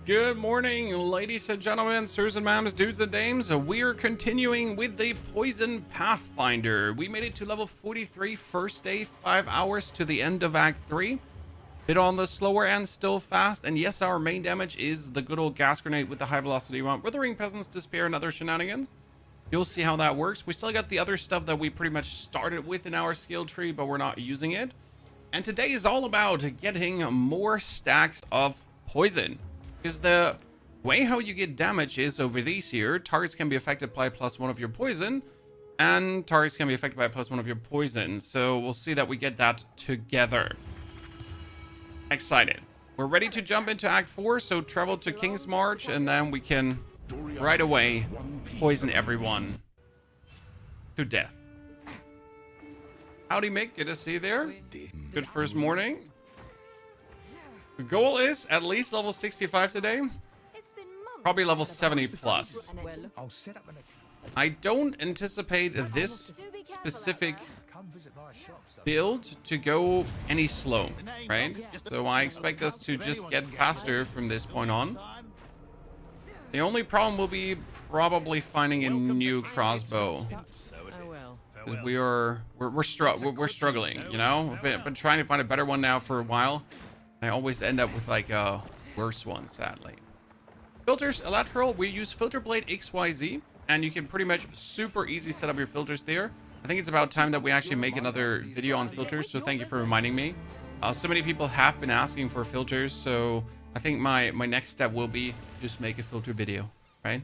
Good morning, ladies and gentlemen, sirs and ma'ams, dudes and dames. We are continuing with the Poison Pathfinder. We made it to level 43, first day, 5 hours to the end of Act 3. Bit on the slower end, still fast. And yes, our main damage is the good old gas grenade with the high velocity one. Withering Peasants, Despair, and other shenanigans. You'll see how that works. We still got the other stuff that we pretty much started with in our skill tree, but we're not using it. And today is all about getting more stacks of poison. Because the way how you get damage is over these here. Targets can be affected by +1 of your poison, and targets can be affected by +1 of your poison. So we'll see that we get that together. Excited. We're ready to jump into Act 4, so travel to King's March, and then we can right away poison everyone to death. Howdy, Mick. Good to see you there. Good first morning. The goal is at least level 65 today. Probably level 70 plus. I don't anticipate this specific build to go any slow, right? So I expect us to just get faster from this point on. The only problem will be probably finding a new crossbow. We're struggling, you know? I've been trying to find a better one now for a while. I always end up with like a worse one, sadly. Filters, electoral, we use filter blade XYZ, and you can pretty much super easy set up your filters there. I think it's about time that we actually make another video on filters, so thank you for reminding me. So many people have been asking for filters, so I think my next step will be just make a filter video, right?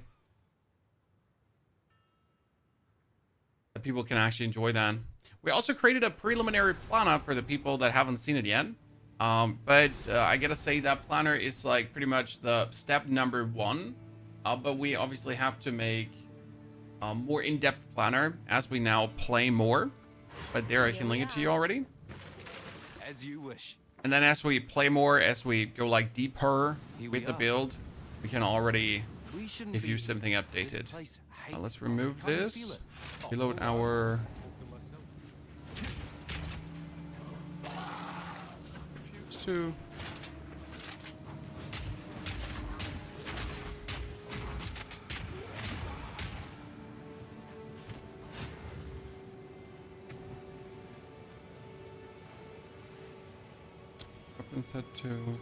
That people can actually enjoy that. We also created a preliminary planner for the people that haven't seen it yet. But I gotta say that planner is like pretty much the step number 1. But we obviously have to make a more in-depth planner as we now play more. But there, I can link it to you already. As you wish. And then as we play more, as we go like deeper with the build, we can already give you something updated. Let's remove this. Reload our... to weapon set 2.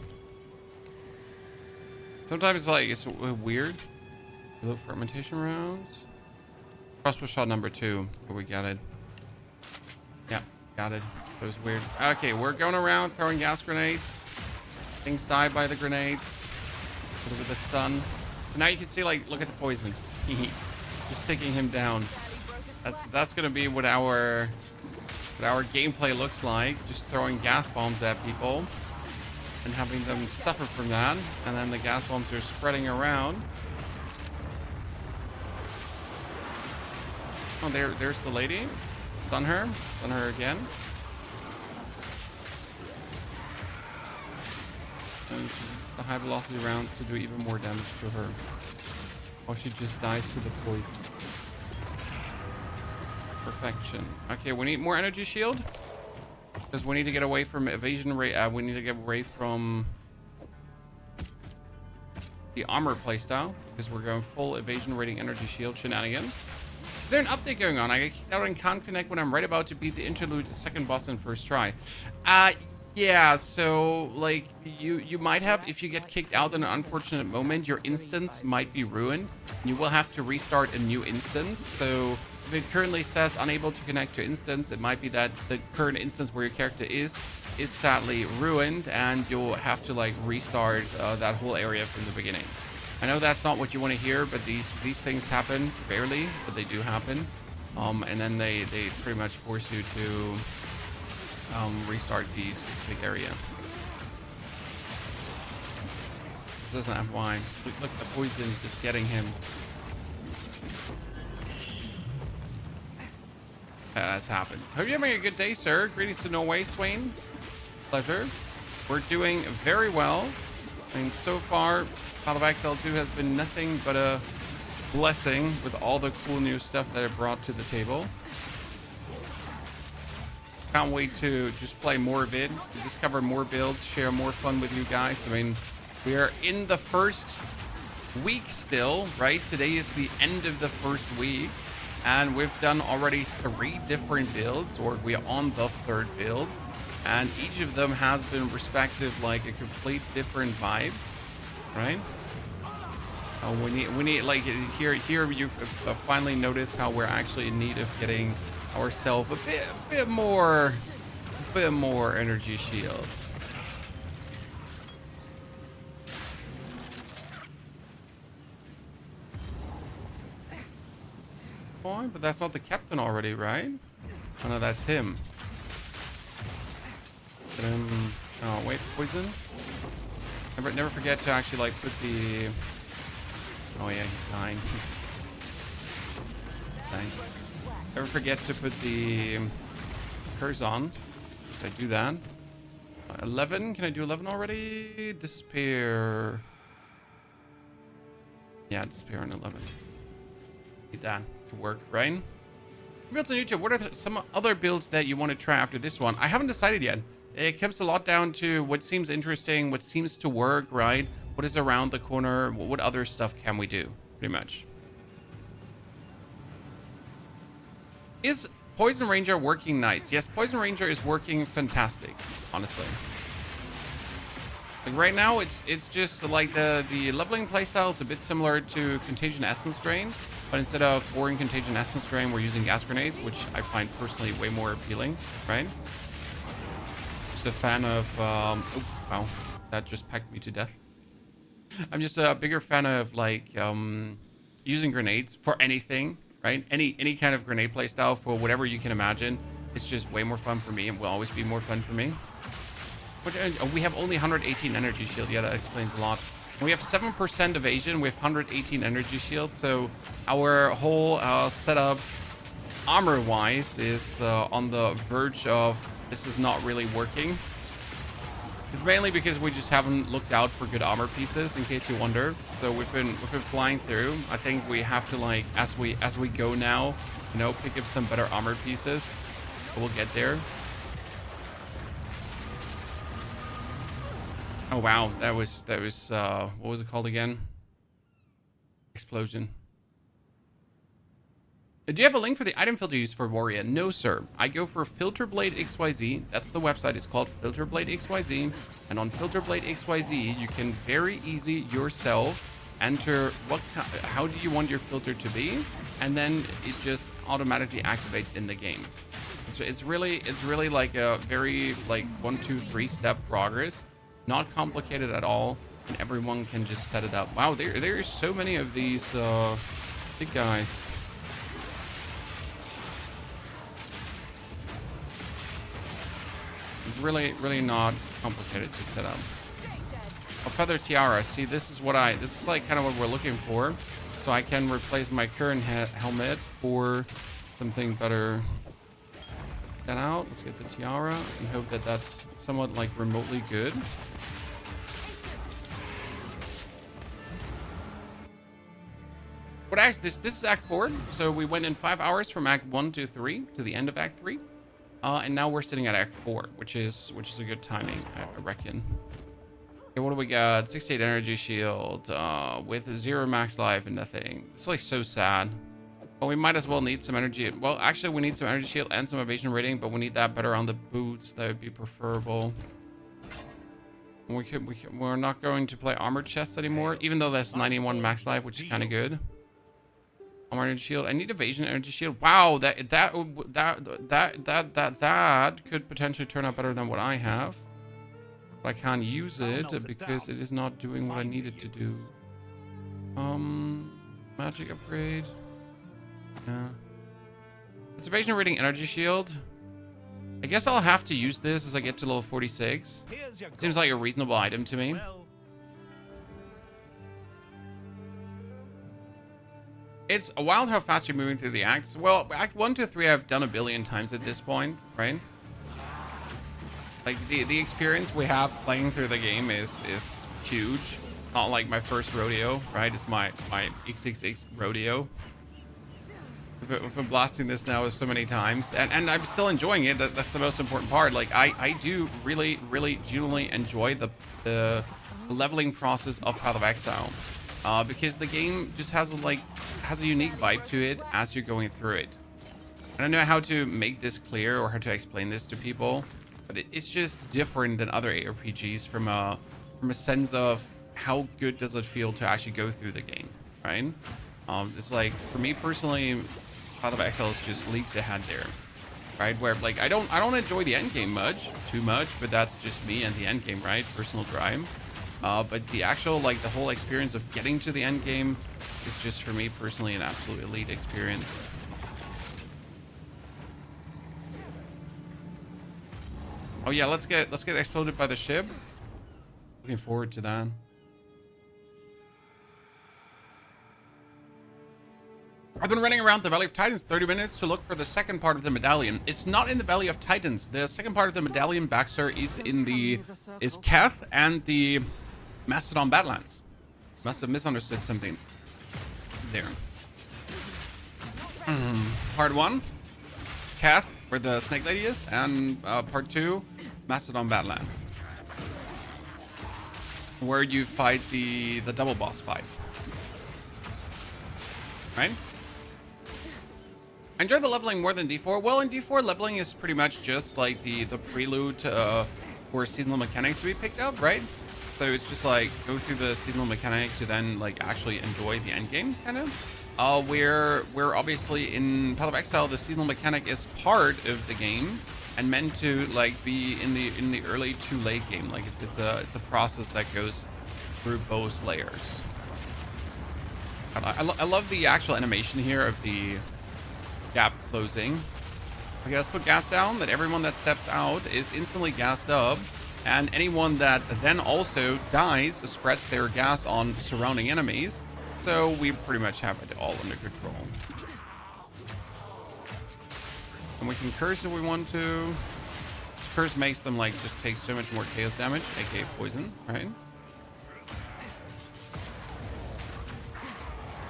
Sometimes like it's weird. Reload fermentation rounds. Crossbow shot number 2. Oh, we got it. Yeah, got it. That was weird. Okay, we're going around throwing gas grenades. Things die by the grenades. A little bit of stun. But now you can see, like, look at the poison. Just taking him down. That's gonna be what our gameplay looks like. Just throwing gas bombs at people and having them suffer from that. And then the gas bombs are spreading around. Oh, there's the lady. Stun her. Stun her again. The high velocity round to do even more damage to her. Or she just dies to the poison. Perfection. Okay, we need more energy shield. Because we need to get away from evasion rate. We need to get away from the armor playstyle. Because we're going full evasion rating energy shield shenanigans. Is there an update going on? I get kicked out and can't connect when I'm right about to beat the interlude second boss in first try. Yeah, so like you might have, if you get kicked out in an unfortunate moment, your instance might be ruined. You will have to restart a new instance. So if it currently says unable to connect to instance, it might be that the current instance where your character is sadly ruined, and you'll have to like restart that whole area from the beginning. I know that's not what you want to hear, but these things happen rarely, but they do happen. And then they pretty much force you to restart the specific area. Doesn't have why. Look, the poison is just getting him. That's happened. Hope you're having a good day, sir. Greetings to Norway, Swain. Pleasure. We're doing very well. I mean, so far, Path of XL2 has been nothing but a blessing with all the cool new stuff that it brought to the table. Can't wait to just play more of it, discover more builds, share more fun with you guys. I mean, We are in the first week still, right? Today is the end of the first week, and we've done already 3 different builds, or we are on the 3rd build, and each of them has been respective, like a complete different vibe, right? We need like here you've finally noticed how we're actually in need of getting ourselves a bit more energy shield. Oh, but that's not the captain already, right? Oh no, that's him. Oh wait, poison. Never forget to actually like put the. Oh yeah, he's dying. Thanks. Never forget to put the curse on. Did I do that? 11? Can I do 11 already? Despair. Yeah, despair on 11. Need that to work, right? Builds on YouTube. What are some other builds that you want to try after this one? I haven't decided yet. It comes a lot down to what seems interesting, what seems to work, right? What is around the corner? What other stuff can we do? Pretty much. Is Poison Ranger working nice? Yes, Poison Ranger is working fantastic, honestly. Like right now, it's just like the leveling playstyle is a bit similar to Contagion Essence Drain, but instead of boring Contagion Essence Drain, we're using gas grenades, which I find personally way more appealing, right? Just a fan of, oh, wow, that just pecked me to death. I'm just a bigger fan of like using grenades for anything, right? Any kind of grenade playstyle for whatever you can imagine. It's just way more fun for me and will always be more fun for me. Which, we have only 118 energy shield. Yeah, that explains a lot. And we have 7% evasion with 118 energy shield. So our whole setup armor-wise is on the verge of this is not really working. It's mainly because we just haven't looked out for good armor pieces, in case you wonder. So we've been flying through. I think we have to, like, as we go now, you know, pick up some better armor pieces. We'll get there. Oh wow, that was what was it called again? Explosion. Do you have a link for the item filter use for Warrior? No, sir. I go for Filterblade XYZ. That's the website. It's called Filterblade XYZ. And on Filterblade XYZ, you can very easy yourself enter how do you want your filter to be, and then it just automatically activates in the game. It's really like a very like 1, 2, 3 step progress. Not complicated at all, and everyone can just set it up. Wow, there's so many of these big guys. It's really not complicated to set up. A feather tiara. See, this is like kind of what we're looking for. So I can replace my current helmet for something better. That out. Let's get the tiara and hope that that's somewhat like remotely good. But actually, this is Act 4. So we went in 5 hours from Act 1 to 3 to the end of Act 3. And now we're sitting at Act 4, which is a good timing, I reckon. Okay, what do we got? 68 energy shield with 0 max life and nothing. It's like so sad. But we might as well need some energy. Well, actually, we need some energy shield and some evasion rating, but we need that better on the boots. That would be preferable. We're not going to play armored chests anymore, even though that's 91 max life, which is kind of good. Armor energy shield. I need evasion energy shield. Wow, that could potentially turn out better than what I have. But I can't use it because it is not doing what I need it to do. Magic upgrade. Yeah. It's evasion rating energy shield. I guess I'll have to use this as I get to level 46. Seems like a reasonable item to me. It's wild how fast you're moving through the acts. Well, Act 1 to 3 I've done a billion times at this point, right? Like, the experience we have playing through the game is huge. Not like my first rodeo, right? It's my XXX rodeo. We've been blasting this now so many times, and I'm still enjoying it. That's the most important part. Like, I do really genuinely enjoy the leveling process of Path of Exile, because the game just has a unique vibe to it as you're going through it. I don't know how to make this clear or how to explain this to people, but it's just different than other ARPGs from a sense of how good does it feel to actually go through the game, right? It's like, for me personally, Path of Exile is just leagues ahead there, right? Where like I don't enjoy the end game too much, but that's just me and the end game, right? Personal drive. But the actual the whole experience of getting to the end game is just for me personally an absolute elite experience. Oh yeah, let's get exploded by the ship. Looking forward to that. I've been running around the Valley of Titans 30 minutes to look for the second part of the medallion. It's not in the Valley of Titans. The second part of the medallion, Baxter, is Keth and the Mastodon Badlands. Must have misunderstood something there. Part 1, Keth, where the Snake Lady is, and part 2, Mastodon Badlands, where you fight the double boss fight. Right? I enjoy the leveling more than D4. Well, in D4, leveling is pretty much just like the prelude for seasonal mechanics to be picked up, right? So it's just like go through the seasonal mechanic to then like actually enjoy the end game, kind of. Where obviously in Path of Exile, the seasonal mechanic is part of the game and meant to like be in the early to late game. Like it's a process that goes through both layers. I love the actual animation here of the gap closing. Okay, let's put gas down. That everyone that steps out is instantly gassed up, and anyone that then also dies spreads their gas on surrounding enemies. So we pretty much have it all under control. And we can curse if we want to. Curse makes them like just take so much more chaos damage, aka poison, right?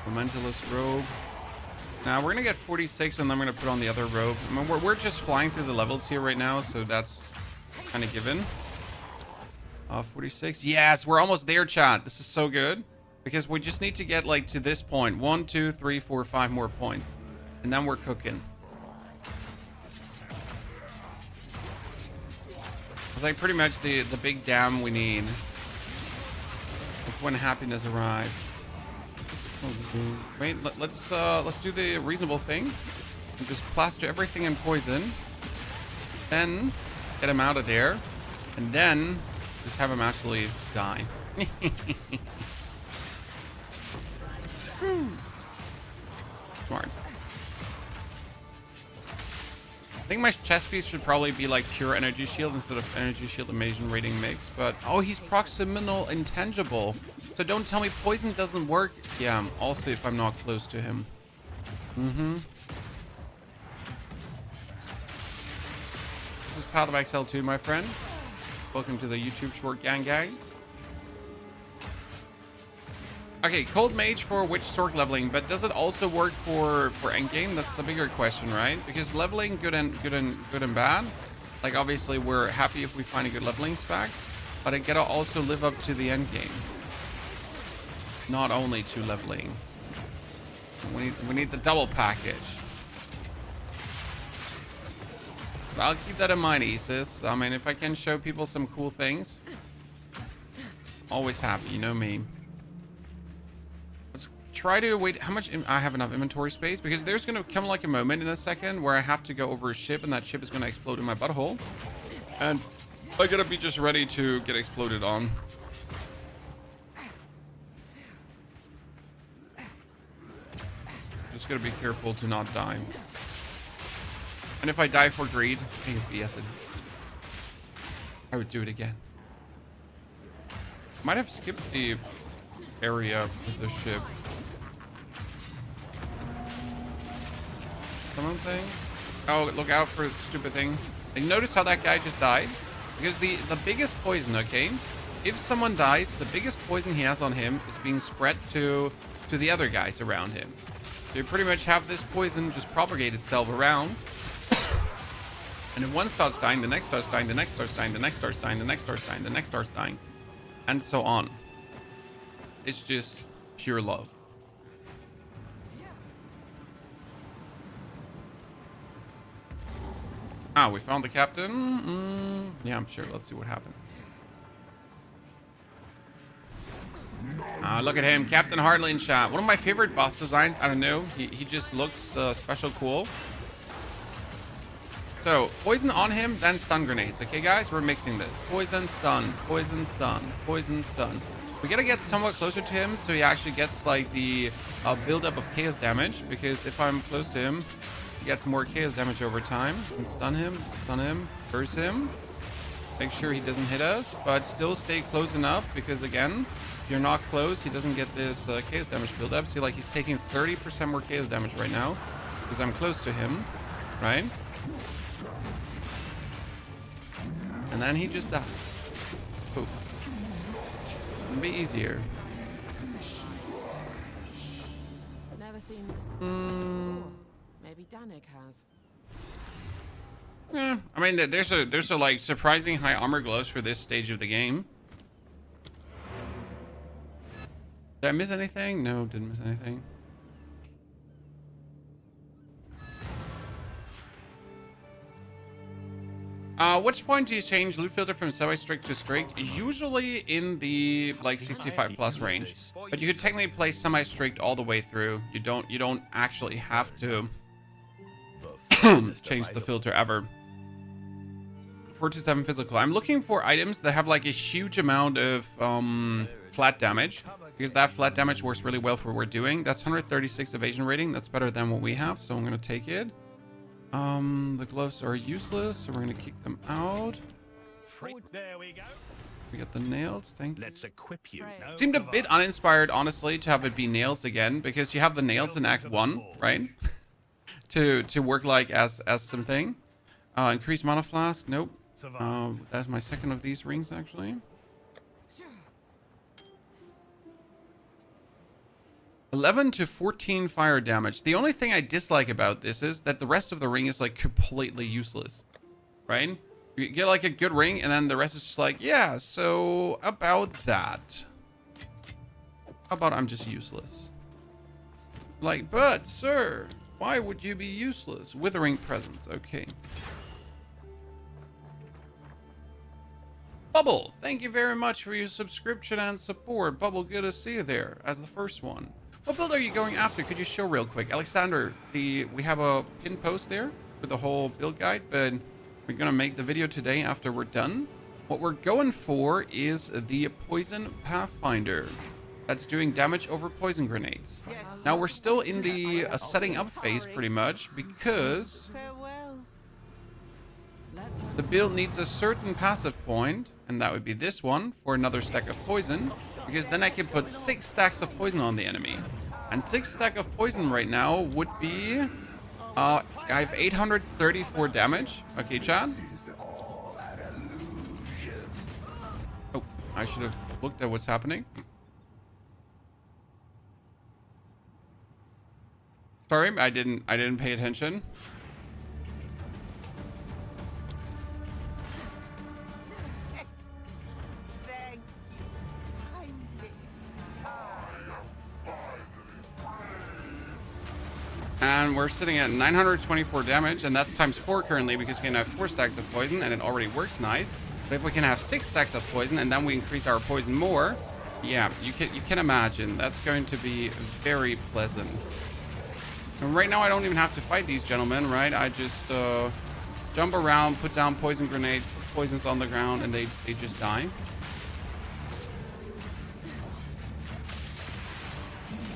Momentalist robe. Now we're gonna get 46, and then we're gonna put on the other robe. I mean, we're just flying through the levels here right now, so that's kind of given. 46. Yes, we're almost there, chat. This is so good because we just need to get like to this point. 1, 2, 3, 4, 5 more points, and then we're cooking. It's like pretty much the big dam we need. It's when happiness arrives. Wait, let's do the reasonable thing and just plaster everything in poison, then get him out of there, and then just have him actually die. Smart. I think my chest piece should probably be like pure energy shield instead of energy shield evasion rating mix, but oh, he's proximal intangible. So don't tell me poison doesn't work. Yeah, also if I'm not close to him. This is Path of Exile 2, my friend. Welcome to the YouTube short gang. Okay, Cold Mage for which Sork leveling, but does it also work for endgame? That's the bigger question, right? Because leveling good and bad. Like obviously we're happy if we find a good leveling spec, but it gotta also live up to the endgame. Not only to leveling. We need the double package. But I'll keep that in mind, Isis. I mean, if I can show people some cool things, always happy, you know me. Let's try to wait. How much? I have enough inventory space because there's going to come like a moment in a second where I have to go over a ship and that ship is going to explode in my butthole. And I gotta be just ready to get exploded on. Just gotta be careful to not die. And if I die for greed, yes it is. I would do it again. Might have skipped the area with the ship. Something? Oh, look out for the stupid thing. And notice how that guy just died? Because the biggest poison, okay? If someone dies, the biggest poison he has on him is being spread to the other guys around him. So you pretty much have this poison just propagate itself around. And if one starts dying, the next starts dying, the next starts dying, the next starts dying, the next starts dying, the next starts dying. and so on. It's just pure love. Ah, we found the captain. Yeah, I'm sure. Let's see what happens. Look at him, Captain Hardly in chat. One of my favorite boss designs. I don't know. He just looks special cool. So, poison on him, then stun grenades. Okay, guys, we're mixing this. Poison, stun, poison, stun, poison, stun. We gotta get somewhat closer to him so he actually gets like the buildup of chaos damage. Because if I'm close to him, he gets more chaos damage over time. And stun him, curse him. Make sure he doesn't hit us, but still stay close enough because again, if you're not close, he doesn't get this chaos damage buildup. See, like he's taking 30% more chaos damage right now because I'm close to him, right? And then he just dies. Boom. It'll be easier. Never seen. Maybe Danik has. Yeah, I mean, there's a like surprising high armor gloves for this stage of the game. Did I miss anything? No, didn't miss anything. Which point do you change loot filter from semi-strict to strict? Usually in the like 65 plus range, but you could technically play semi-strict all the way through. You don't actually have to change the filter ever. 4 to 7 physical. I'm looking for items that have like a huge amount of flat damage, because that flat damage works really well for what we're doing. That's 136 evasion rating. That's better than what we have, so I'm gonna take it. The gloves are useless, so we're gonna kick them out. There we go. We got the nails. Thank you. Let's equip you. No Seemed a bit uninspired, honestly, to have it be nails again, because you have the nails in Act 1, right? to work like as something. Increase mana flask. Nope. That's my second of these rings, actually. 11 to 14 fire damage. The only thing I dislike about this is that the rest of the ring is like completely useless, right? You get like a good ring and then the rest is just like, yeah, so about that. How about I'm just useless? Like, but sir, why would you be useless? Withering presence, okay. Bubble, thank you very much for your subscription and support. Bubble, good to see you there as the first one. What build are you going after? Could you show real quick? Alexander, we have a pinned post there with the whole build guide, but we're gonna make the video today after we're done. What we're going for is the Poison Pathfinder. That's doing damage over poison grenades. Now we're still in the setting up phase pretty much because the build needs a certain passive point, and that would be this one for another stack of poison, because then I can put 6 stacks of poison on the enemy. And 6 stacks of poison right now would be I have 834 damage. Okay, chat. Oh, I should have looked at what's happening. Sorry, I didn't pay attention. And we're sitting at 924 damage, and that's times 4 currently because we can have 4 stacks of poison, and it already works nice. But if we can have 6 stacks of poison, and then we increase our poison more, yeah, you can imagine that's going to be very pleasant. And right now, I don't even have to fight these gentlemen, right? I just jump around, put down poison grenades, put poisons on the ground, and they just die.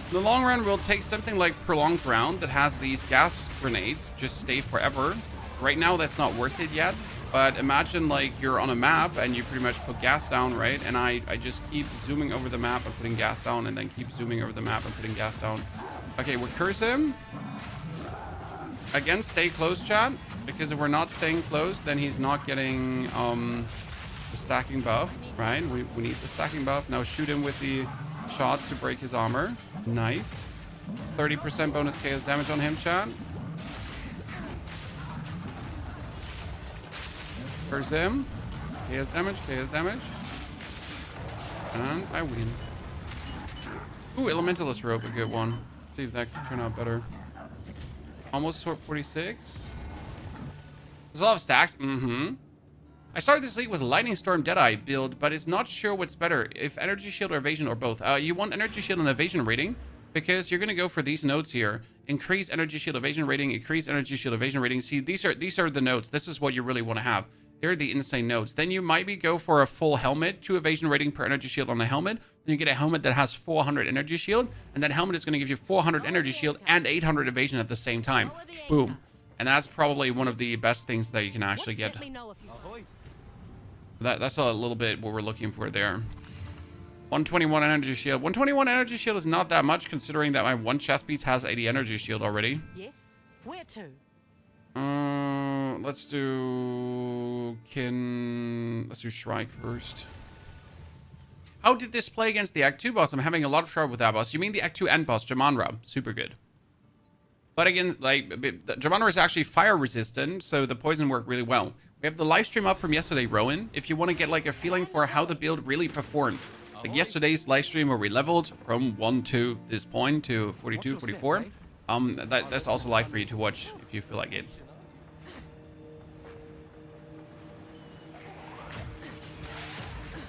In the long run, we'll take something like Prolonged Ground that has these gas grenades just stay forever. Right now, that's not worth it yet. But imagine like you're on a map and you pretty much put gas down, right? And I just keep zooming over the map and putting gas down, and then keep zooming over the map and putting gas down. Okay, we'll curse him. Again, stay close, chat. Because if we're not staying close, then he's not getting the stacking buff, right? We need the stacking buff. Now shoot him with the shot to break his armor. Nice. 30% bonus chaos damage on him, chat. Curse him. Chaos damage, chaos damage. And I win. Ooh, Elementalist Rope, a good one. See if that can turn out better. Almost sort 46. There's a lot of stacks. I started this league with Lightning Storm Deadeye build, but it's not sure what's better, if Energy Shield or Evasion or both. You want Energy Shield and Evasion rating, because you're going to go for these notes here. Increase Energy Shield Evasion rating, increase Energy Shield Evasion rating. See, these are the notes. This is what you really want to have. They're the insane notes. Then you maybe go for a full helmet, 2 evasion rating per energy shield on a helmet. Then you get a helmet that has 400 energy shield, and that helmet is going to give you 400 energy shield and 800 evasion at the same time. Boom. And that's probably one of the best things that you can actually get. That's a little bit what we're looking for there. 121 energy shield. 121 energy shield is not that much, considering that my one chest piece has 80 energy shield already. Yes. Where to? Let's do Shrike first. How did this play against the Act 2 boss? I'm having a lot of trouble with that boss. You mean the Act 2 end boss, Jamanra? Super good. But again, like, Jamanra is actually fire resistant, so the poison worked really well. We have the live stream up from yesterday, Rowan, if you want to get like a feeling for how the build really performed. Like yesterday's live stream where we leveled from 1 to this point to 42, 44. That's also live for you to watch if you feel like it.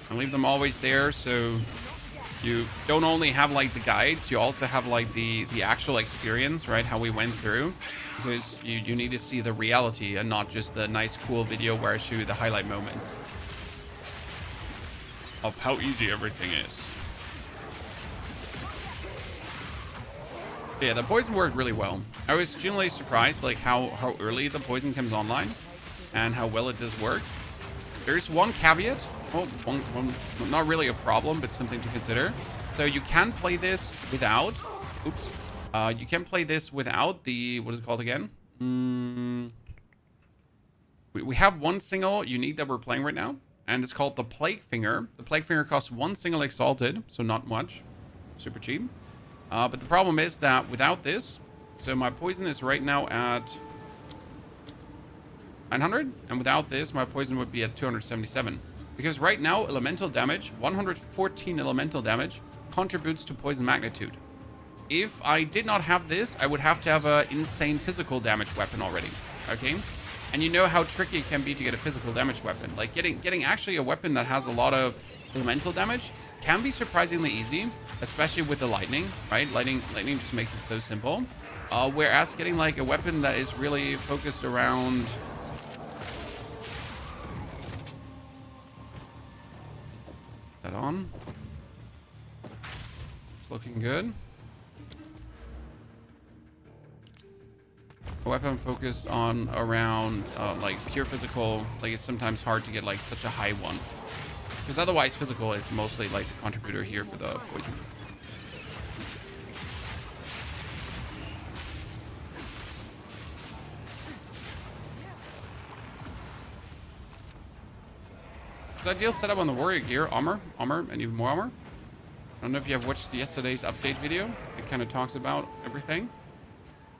And leave them always there, so you don't only have like the guides, you also have like the actual experience, right? How we went through, because you need to see the reality and not just the nice cool video where I show you the highlight moments of how easy everything is. Yeah, the poison worked really well. I was genuinely surprised like how early the poison comes online and how well it does work. There's one caveat. Well, one, not really a problem, but something to consider. So you can play this without... Oops. You can play this without the... What is it called again? We have one single unique that we're playing right now, and it's called the Plague Finger. The Plague Finger costs 1 single exalted, so not much. Super cheap. But the problem is that without this... So my poison is right now at 900, and without this, my poison would be at 277. Because right now, elemental damage, 114 elemental damage, contributes to poison magnitude. If I did not have this, I would have to have an insane physical damage weapon already. Okay? And you know how tricky it can be to get a physical damage weapon. Like, getting actually a weapon that has a lot of elemental damage can be surprisingly easy, especially with the lightning, right? Lightning just makes it so simple. Whereas getting, like, a weapon that is really focused around... on. It's looking good. A weapon focused on around like pure physical, like it's sometimes hard to get like such a high one. Because otherwise physical is mostly like the contributor here for the poison. Ideal setup on the warrior gear, armor, and even more armor. I don't know if you have watched yesterday's update video. It kind of talks about everything.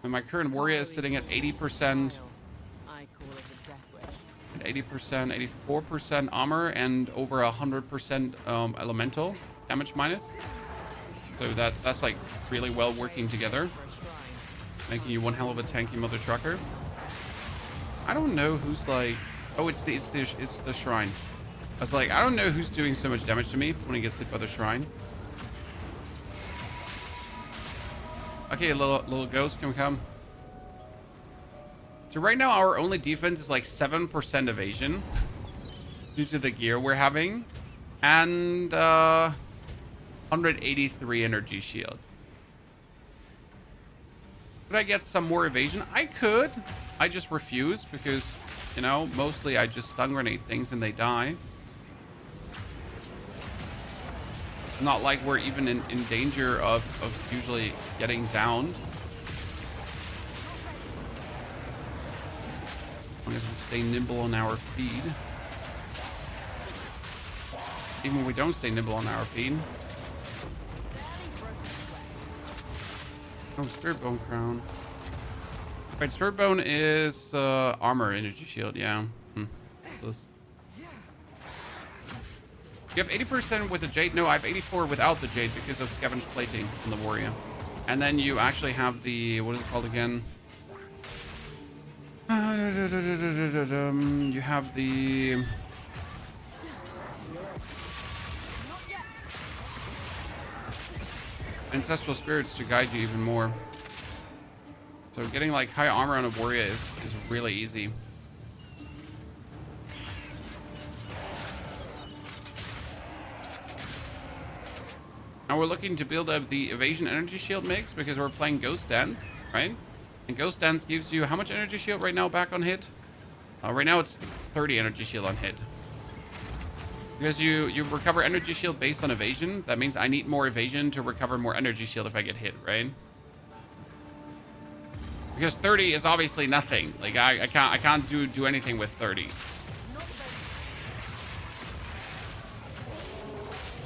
And my current warrior is sitting at 80%, 80%, 84% armor, and over 100% elemental damage minus. So that's like really well working together, making you one hell of a tanky mother trucker. I don't know who's like, oh, it's the shrine. I was like, I don't know who's doing so much damage to me when he gets hit by the shrine. Okay, little ghost, come. So right now our only defense is like 7% evasion due to the gear we're having, and 183 energy shield. Could I get some more evasion? I could. I just refuse because, you know, mostly I just stun grenade things and they die. Not like we're even in danger of usually getting downed. As long as we stay nimble on our feet. Even when we don't stay nimble on our feet. Oh, Spirit Bone Crown. Right, Spirit Bone is armor energy shield, yeah. You have 80% with the Jade. No, I have 84 without the Jade because of Scavenge Plating on the Warrior. And then you actually have the, what is it called again? You have the... Ancestral Spirits to guide you even more. So getting like high armor on a Warrior is really easy. Now we're looking to build up the Evasion Energy Shield mix because we're playing Ghost Dance, right? And Ghost Dance gives you how much Energy Shield right now back on hit? Right now it's 30 Energy Shield on hit. Because you recover Energy Shield based on Evasion. That means I need more Evasion to recover more Energy Shield if I get hit, right? Because 30 is obviously nothing. Like I can't do anything with 30.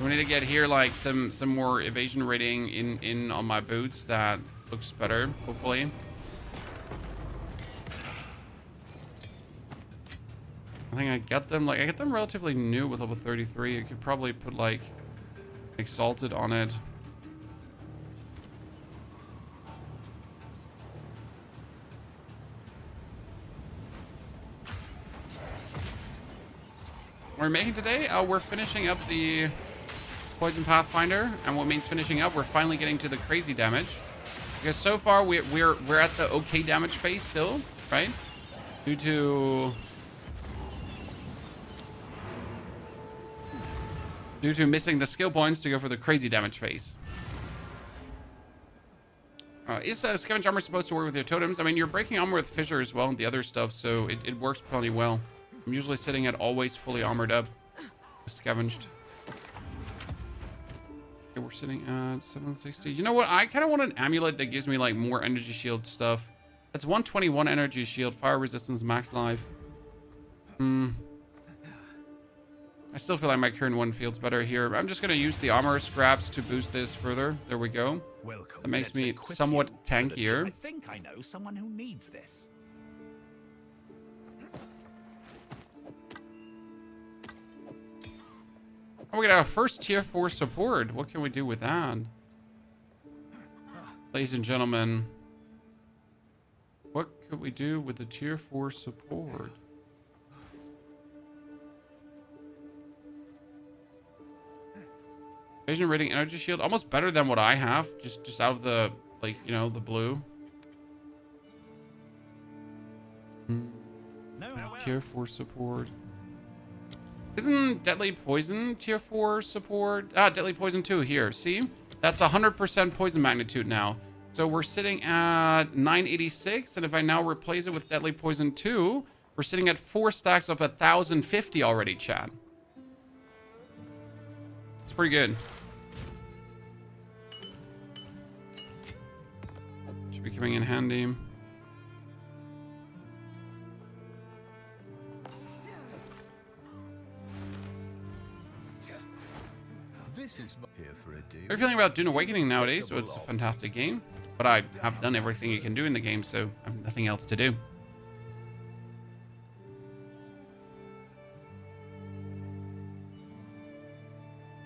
We need to get here like some more evasion rating in on my boots. That looks better, hopefully. I think I get them relatively new with level 33. You could probably put like Exalted on it. What we're making today, we're finishing up the Poison Pathfinder, and what means finishing up, we're finally getting to the crazy damage. Because so far we're at the okay damage phase still, right? Due to missing the skill points to go for the crazy damage phase. Is Scavenge Armor supposed to work with your totems? I mean, you're breaking armor with Fissure as well and the other stuff, so it works plenty well. I'm usually sitting at always fully armored up, scavenged. Okay, we're sitting at 760. You know what? I kind of want an amulet that gives me like more energy shield stuff. That's 121 energy shield, fire resistance, max life. I still feel like my current one feels better here. I'm just gonna use the armor scraps to boost this further. There we go. Welcome. That makes Let's me equip somewhat you. tankier. I think I know someone who needs this. Oh, we got our first tier 4 support. What can we do with that? Ladies and gentlemen, what could we do with the tier 4 support? Vision rating energy shield, almost better than what I have. Just out of the, like, you know, the blue. Tier 4 support. Isn't Deadly Poison tier 4 support? Deadly Poison 2 here. See? That's 100% poison magnitude now. So we're sitting at 986. And if I now replace it with Deadly Poison 2, we're sitting at 4 stacks of 1,050 already, chat. It's pretty good. Should be coming in handy. How are you feeling about Dune Awakening nowadays? So it's a fantastic game, but I have done everything you can do in the game, so I have nothing else to do.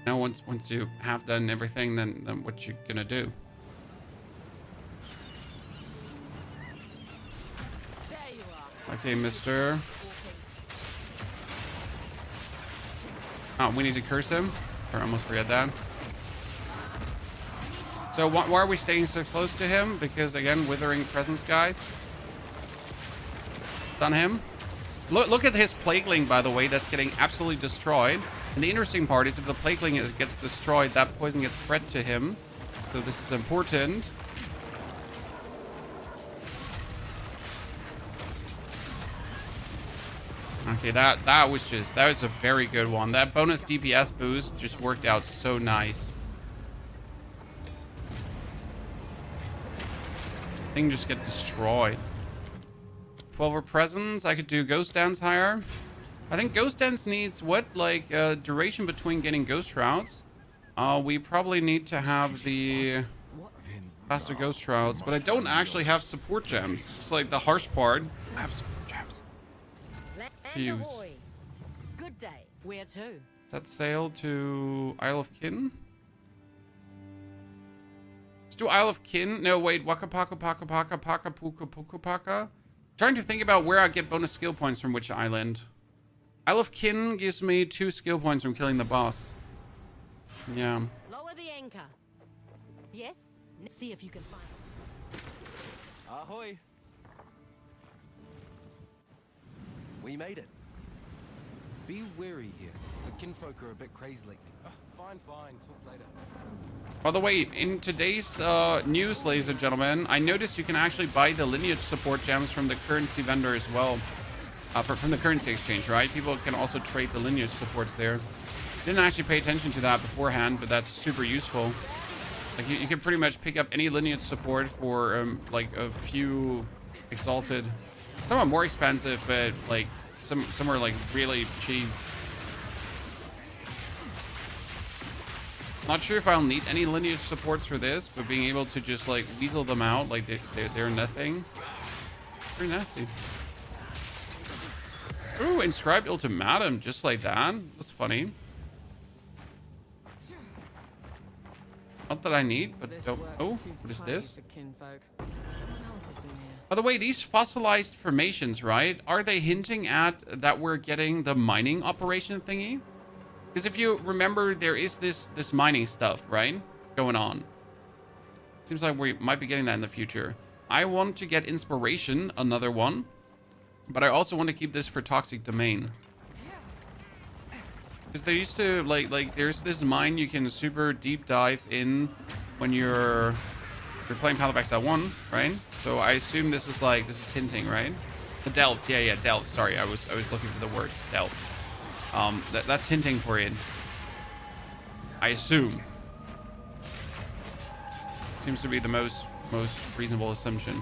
Now, once you have done everything, then what you gonna do? There you are. Okay, mister. Oh, we need to curse him. I almost forget that. So why are we staying so close to him? Because again, Withering Presence, guys. Done him. Look at his Plagueling, by the way. That's getting absolutely destroyed. And the interesting part is if the Plagueling gets destroyed, that poison gets spread to him. So this is important. Okay, that was a very good one. That bonus DPS boost just worked out so nice. Thing just get destroyed. 12 presence. I could do Ghost Dance higher. I think Ghost Dance needs what, like duration between getting Ghost Shrouds. We probably need to have the faster Ghost Shrouds, but I don't actually have support gems. It's like the harsh part. I have support gems. Fuse. Good day. Where to? Set sail to Isle of Kin. Let's do Isle of Kin. No, wait. Waka Paka Paka Paka Paka Puka Puka Paka. Trying to think about where I get bonus skill points from which island. Isle of Kin gives me 2 skill points from killing the boss. Yeah. Lower the anchor. Yes? See if you can find it. Ahoy. We made it. Be wary here. The kinfolk are a bit crazed lately. Fine. Talk later. By the way, in today's news, ladies and gentlemen, I noticed you can actually buy the lineage support gems from the currency vendor as well. From the currency exchange, right? People can also trade the lineage supports there. Didn't actually pay attention to that beforehand, but that's super useful. Like you can pretty much pick up any lineage support for like a few exalted. Some are more expensive, but like some are like really cheap. Not sure if I'll need any lineage supports for this, but being able to just like weasel them out like they're nothing. Pretty nasty. Ooh, inscribed ultimatum, just like that. That's funny. Not that I need, but don't. Oh, what is this? By the way, these fossilized formations, right? Are they hinting at that we're getting the mining operation thingy? Because if you remember, there is this mining stuff, right? Going on. Seems like we might be getting that in the future. I want to get inspiration, another one. But I also want to keep this for toxic domain. Because they used to like there's this mine you can super deep dive in when you're playing Path of Exile 1, right? So I assume this is hinting, right? The delves, yeah, delves. Sorry, I was looking for the words delves. That's hinting for it. I assume. Seems to be the most reasonable assumption.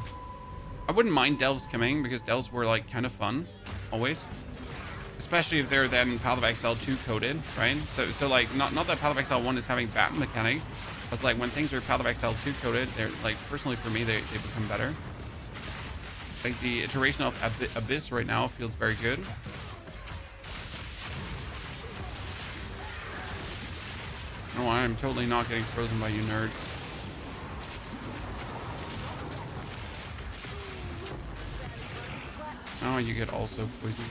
I wouldn't mind delves coming because delves were like kind of fun, always. Especially if they're then Path of Exile 2 coded, right? So like not that Path of Exile 1 is having bad mechanics, but it's like when things are Path of Exile 2 coded, they're like personally for me they become better. Like the iteration of Abyss right now feels very good. No, I'm totally not getting frozen by you nerds. Oh, you get also poisoned.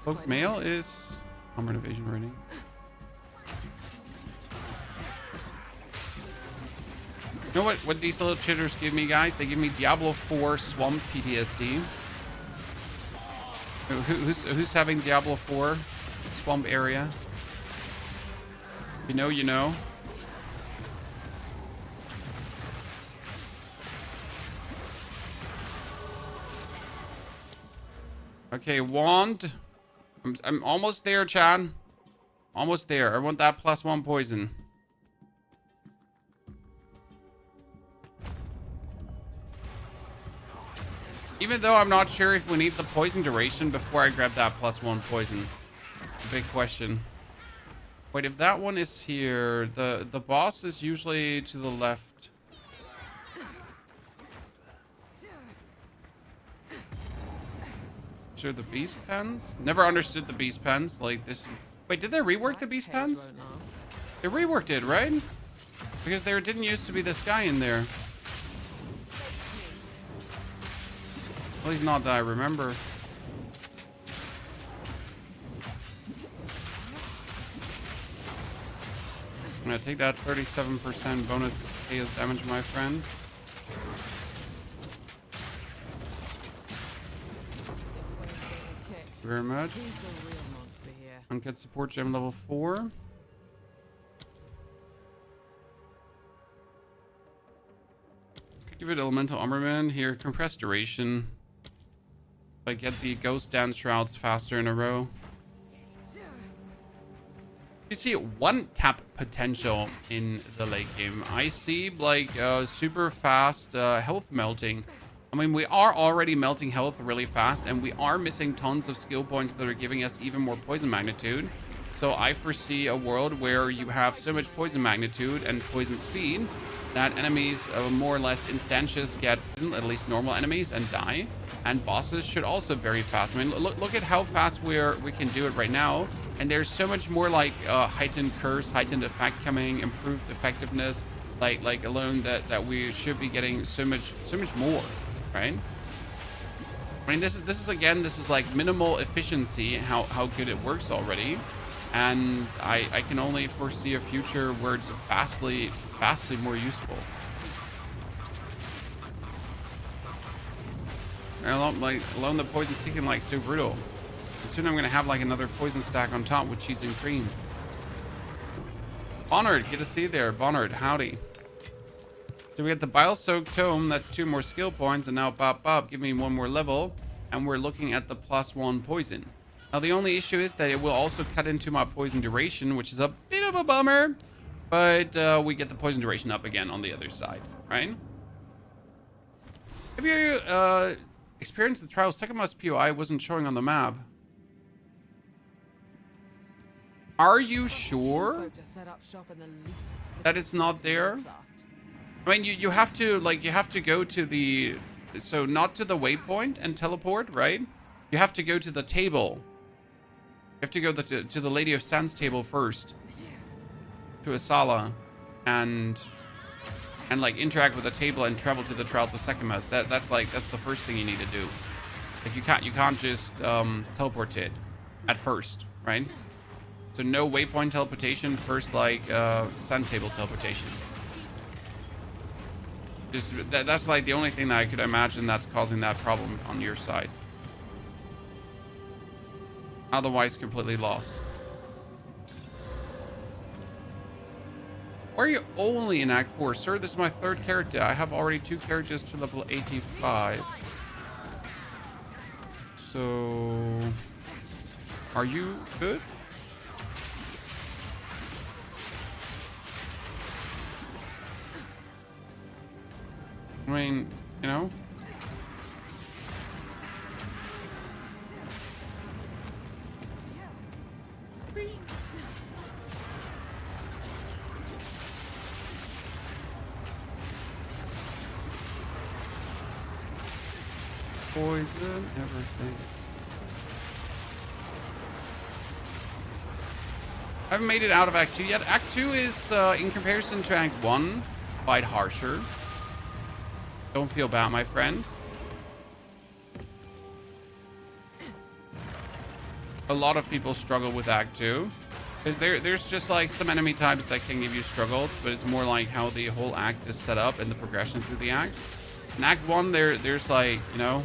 Cloaked Mail is armor and evasion rating. You know what these little chitters give me, guys? They give me Diablo 4 Swamp PTSD. Who's having Diablo 4 Swamp area? You know, you know. Okay, wand. I'm almost there, Chad. Almost there. I want that +1 poison. Even though I'm not sure if we need the poison duration before I grab that +1 poison. Big question. Wait, if that one is here, the boss is usually to the left. Sure, the beast pens? Never understood the beast pens like this. Wait, did they rework the beast pens? They reworked it, right? Because there didn't used to be this guy in there. At least not that I remember. I'm gonna take that 37% bonus chaos damage, my friend. Thank you very much. Uncut support gem level 4. Give it elemental armament here. Compressed duration. I get the ghost dance shrouds faster in a row. You see one tap potential in the late game. I see like super fast health melting. I mean, we are already melting health really fast, and we are missing tons of skill points that are giving us even more poison magnitude. So I foresee a world where you have so much poison magnitude and poison speed that enemies more or less instantious get poisoned, at least normal enemies, and die. And bosses should also very fast. I mean, look at how fast we can do it right now. And there's so much more like heightened curse, heightened effect coming, improved effectiveness, like alone that we should be getting so much more, right? I mean, this is like minimal efficiency, how good it works already. And I can only foresee a future where it's vastly more useful. And alone the poison ticking like so brutal. And soon I'm gonna have like another poison stack on top with cheese and cream. Bonnard, good to see you there. Bonnard, howdy. So we get the Bile Soaked Tome, that's 2 more skill points, and now Bob, give me 1 more level, and we're looking at the +1 poison. Now the only issue is that it will also cut into my poison duration, which is a bit of a bummer, but we get the poison duration up again on the other side, right? Have you experienced the trial? Second most POI wasn't showing on the map. Are you sure that it's not there? I mean, you have to go to the, so not to the waypoint and teleport, right? You have to go to the table. You have to go to the Lady of Sands table first, to Asala, and like interact with the table and travel to the Trials of Sekimas. That's the first thing you need to do. Like you can't just teleport to it at first, right? So no waypoint teleportation, first like Sand table teleportation. That's like the only thing that I could imagine that's causing that problem on your side. Otherwise, completely lost. Why are you only in Act 4? Sir, this is my 3rd character. I have already 2 characters to level 85. So, are you good? I mean, you know? Poison, everything. I haven't made it out of Act 2 yet. Act 2 is, in comparison to Act 1, quite harsher. Don't feel bad, my friend. A lot of people struggle with Act 2. Because there's just like some enemy types that can give you struggles, but it's more like how the whole act is set up and the progression through the act. In Act 1, there's like, you know,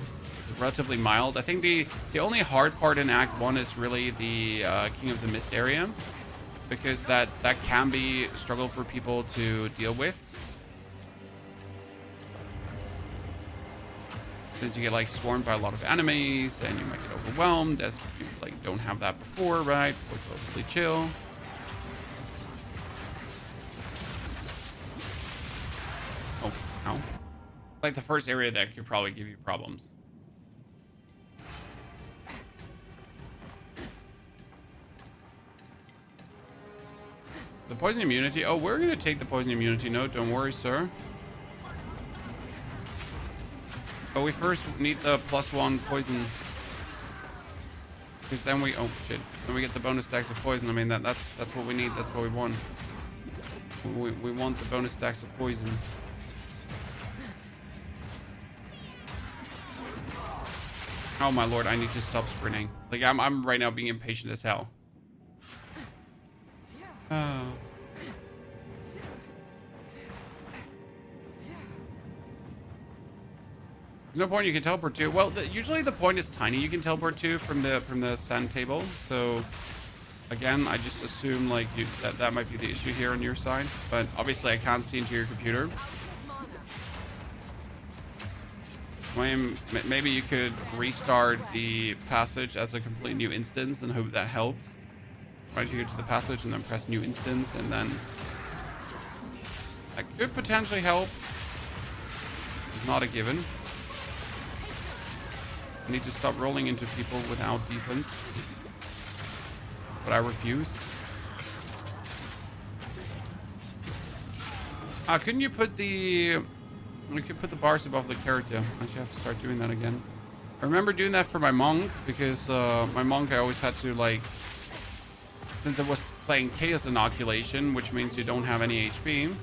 it's relatively mild. I think the only hard part in Act 1 is really the King of the Mist area, because that can be a struggle for people to deal with. Since you get like swarmed by a lot of enemies and you might get overwhelmed, as you like don't have that before, right? Or it's relatively chill. Oh, ow. Like the first area that could probably give you problems. The poison immunity. Oh, we're gonna take the poison immunity note. Don't worry, sir. But we first need the +1 poison. Because then we, oh shit, then we get the bonus stacks of poison. I mean, that's what we need. That's what we want. We want the bonus stacks of poison. Oh my lord, I need to stop sprinting. Like I'm right now being impatient as hell. Oh. There's no point you can teleport to. Well, usually the point is tiny you can teleport to from the sand table. So again, I just assume like that might be the issue here on your side. But obviously I can't see into your computer. Maybe you could restart the passage as a complete new instance and hope that helps. Right, you go to the passage and then press new instance, and then that could potentially help. It's not a given. I need to stop rolling into people without defense. but I refuse. Couldn't you put the... We could put the bars above the character. I should have to start doing that again. I remember doing that for my monk, because my monk I always had to, like... Since I was playing Chaos Inoculation, which means you don't have any HP,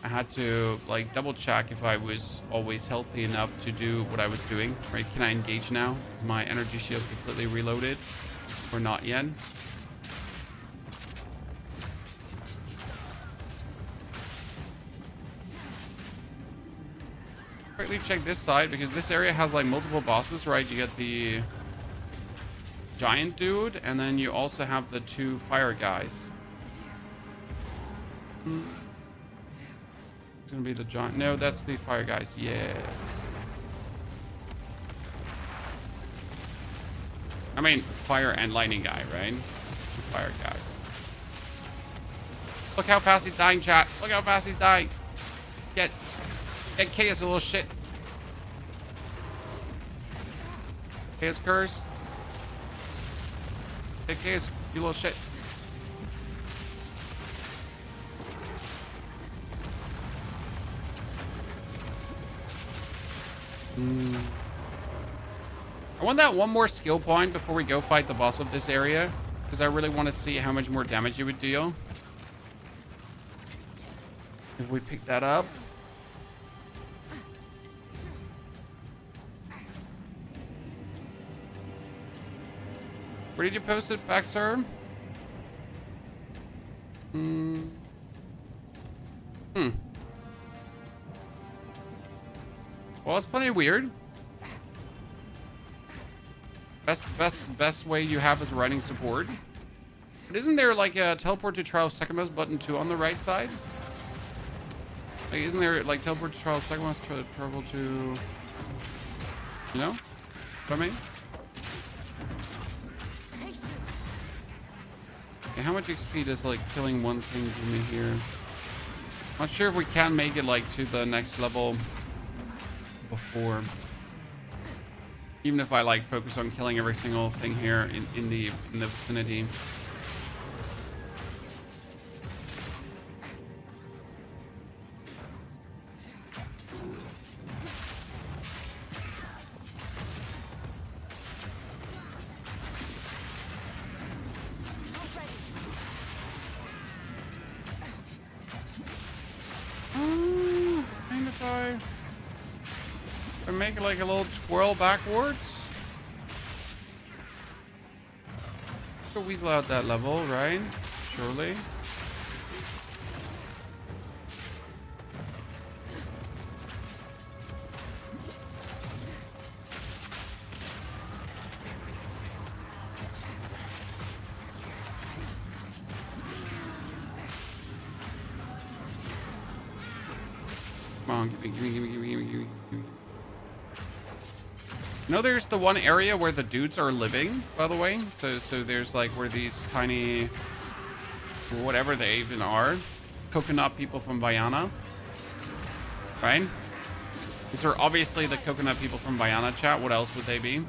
I had to, like, double check if I was always healthy enough to do what I was doing. Right, can I engage now? Is my energy shield completely reloaded? Or not yet? Quickly check this side, because this area has like multiple bosses, right? You get the giant dude, and then you also have the 2 fire guys. It's gonna be the giant. No, that's the fire guys. Yes. I mean, fire and lightning guy, right? 2 fire guys. Look how fast he's dying, chat. Look how fast he's dying. Get Chaos, a little shit. Chaos curse. Get Chaos, you little shit. I want that one more skill point before we go fight the boss of this area, because I really want to see how much more damage it would deal if we pick that up. Where did you post it back, sir? Well, it's plenty weird. Best way you have is writing support. But isn't there like a teleport to Trial of Sekhmet button 2 on the right side? Like, isn't there like teleport to Trial of Sekhmet, travel to... You know what I mean? Okay, how much XP does like killing one thing give me here? Not sure if we can make it like to the next level before. Even if I like focus on killing every single thing here in the vicinity. Make like a little twirl backwards. Could weasel out that level, right? Surely. Come on, give me. You know, there's the one area where the dudes are living, by the way. So there's like where these tiny, whatever they even are, coconut people from Vayana, right? These are obviously the coconut people from Vayana, chat. What else would they be?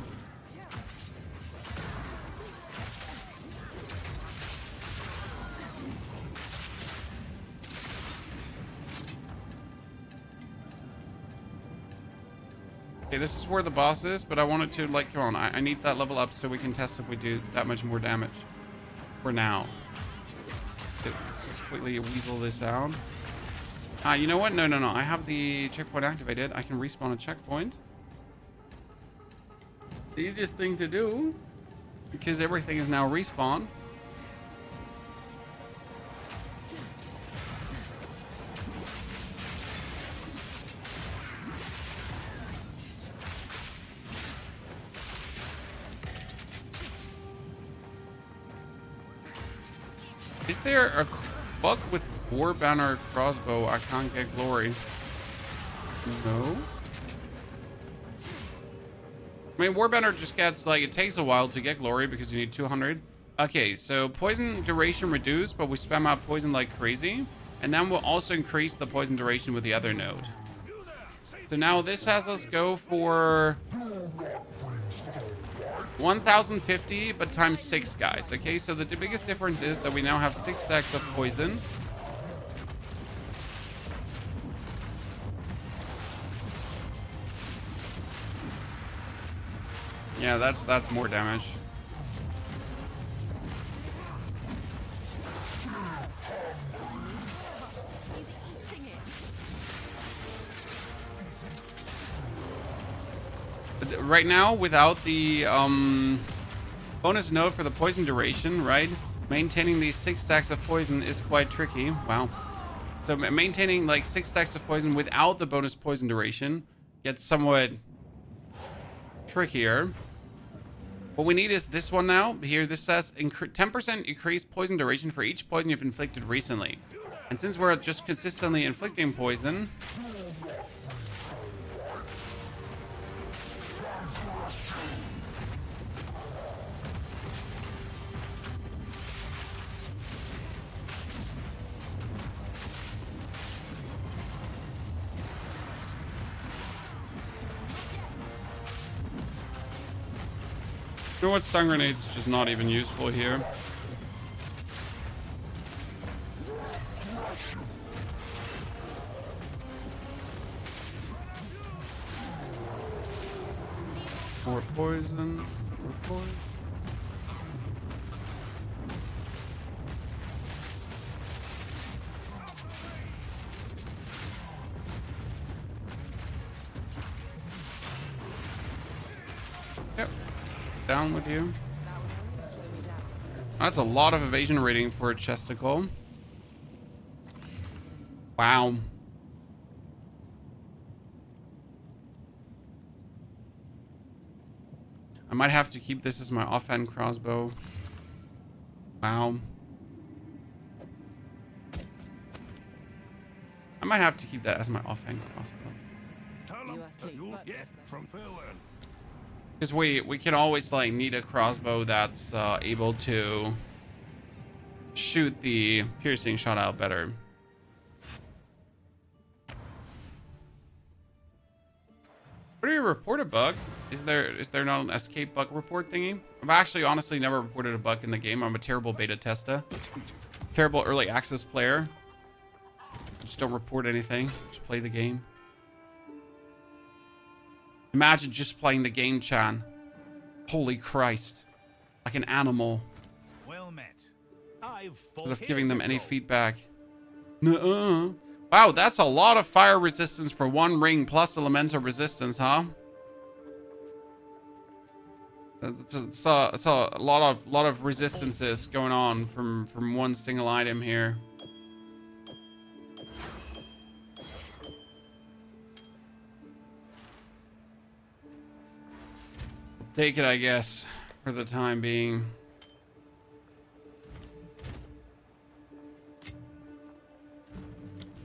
Okay, this is where the boss is, but I wanted to, like, come on, I need that level up so we can test if we do that much more damage. For now. Let's just quickly weasel this out. You know what? No. I have the checkpoint activated. I can respawn a checkpoint. The easiest thing to do, because everything is now respawn. Is there a bug with War Banner Crossbow? I can't get glory. No. I mean, War Banner just gets, like, it takes a while to get glory because you need 200. Okay, so poison duration reduced, but we spam out poison like crazy. And then we'll also increase the poison duration with the other node. So now this has us go for 1,050, but times 6, guys. Okay, so the biggest difference is that we now have 6 stacks of poison. Yeah, that's more damage. But right now, without the bonus node for the poison duration, right? Maintaining these 6 stacks of poison is quite tricky. Wow. So maintaining like 6 stacks of poison without the bonus poison duration gets somewhat trickier. What we need is this one now. Here, this says 10% increased poison duration for each poison you've inflicted recently. And since we're just consistently inflicting poison, you know what? Stun grenades is just not even useful here. More poison. More poison. Yep. Down with you. That's a lot of evasion rating for a chesticle. Wow. I might have to keep this as my offhand crossbow. Wow. I might have to keep that as my offhand crossbow. Because we can always like need a crossbow that's able to shoot the piercing shot out better. What do you report a bug? Is there not an escape bug report thingy? I've actually honestly never reported a bug in the game. I'm a terrible beta tester. Terrible early access player. Just don't report anything. Just play the game. Imagine just playing the game, Chan. Holy Christ. Like an animal. Well met. Instead of giving them any feedback. Nuh-uh. Wow, that's a lot of fire resistance for one ring plus elemental resistance, huh? It's a lot of resistances going on from one single item here. Take it, I guess, for the time being.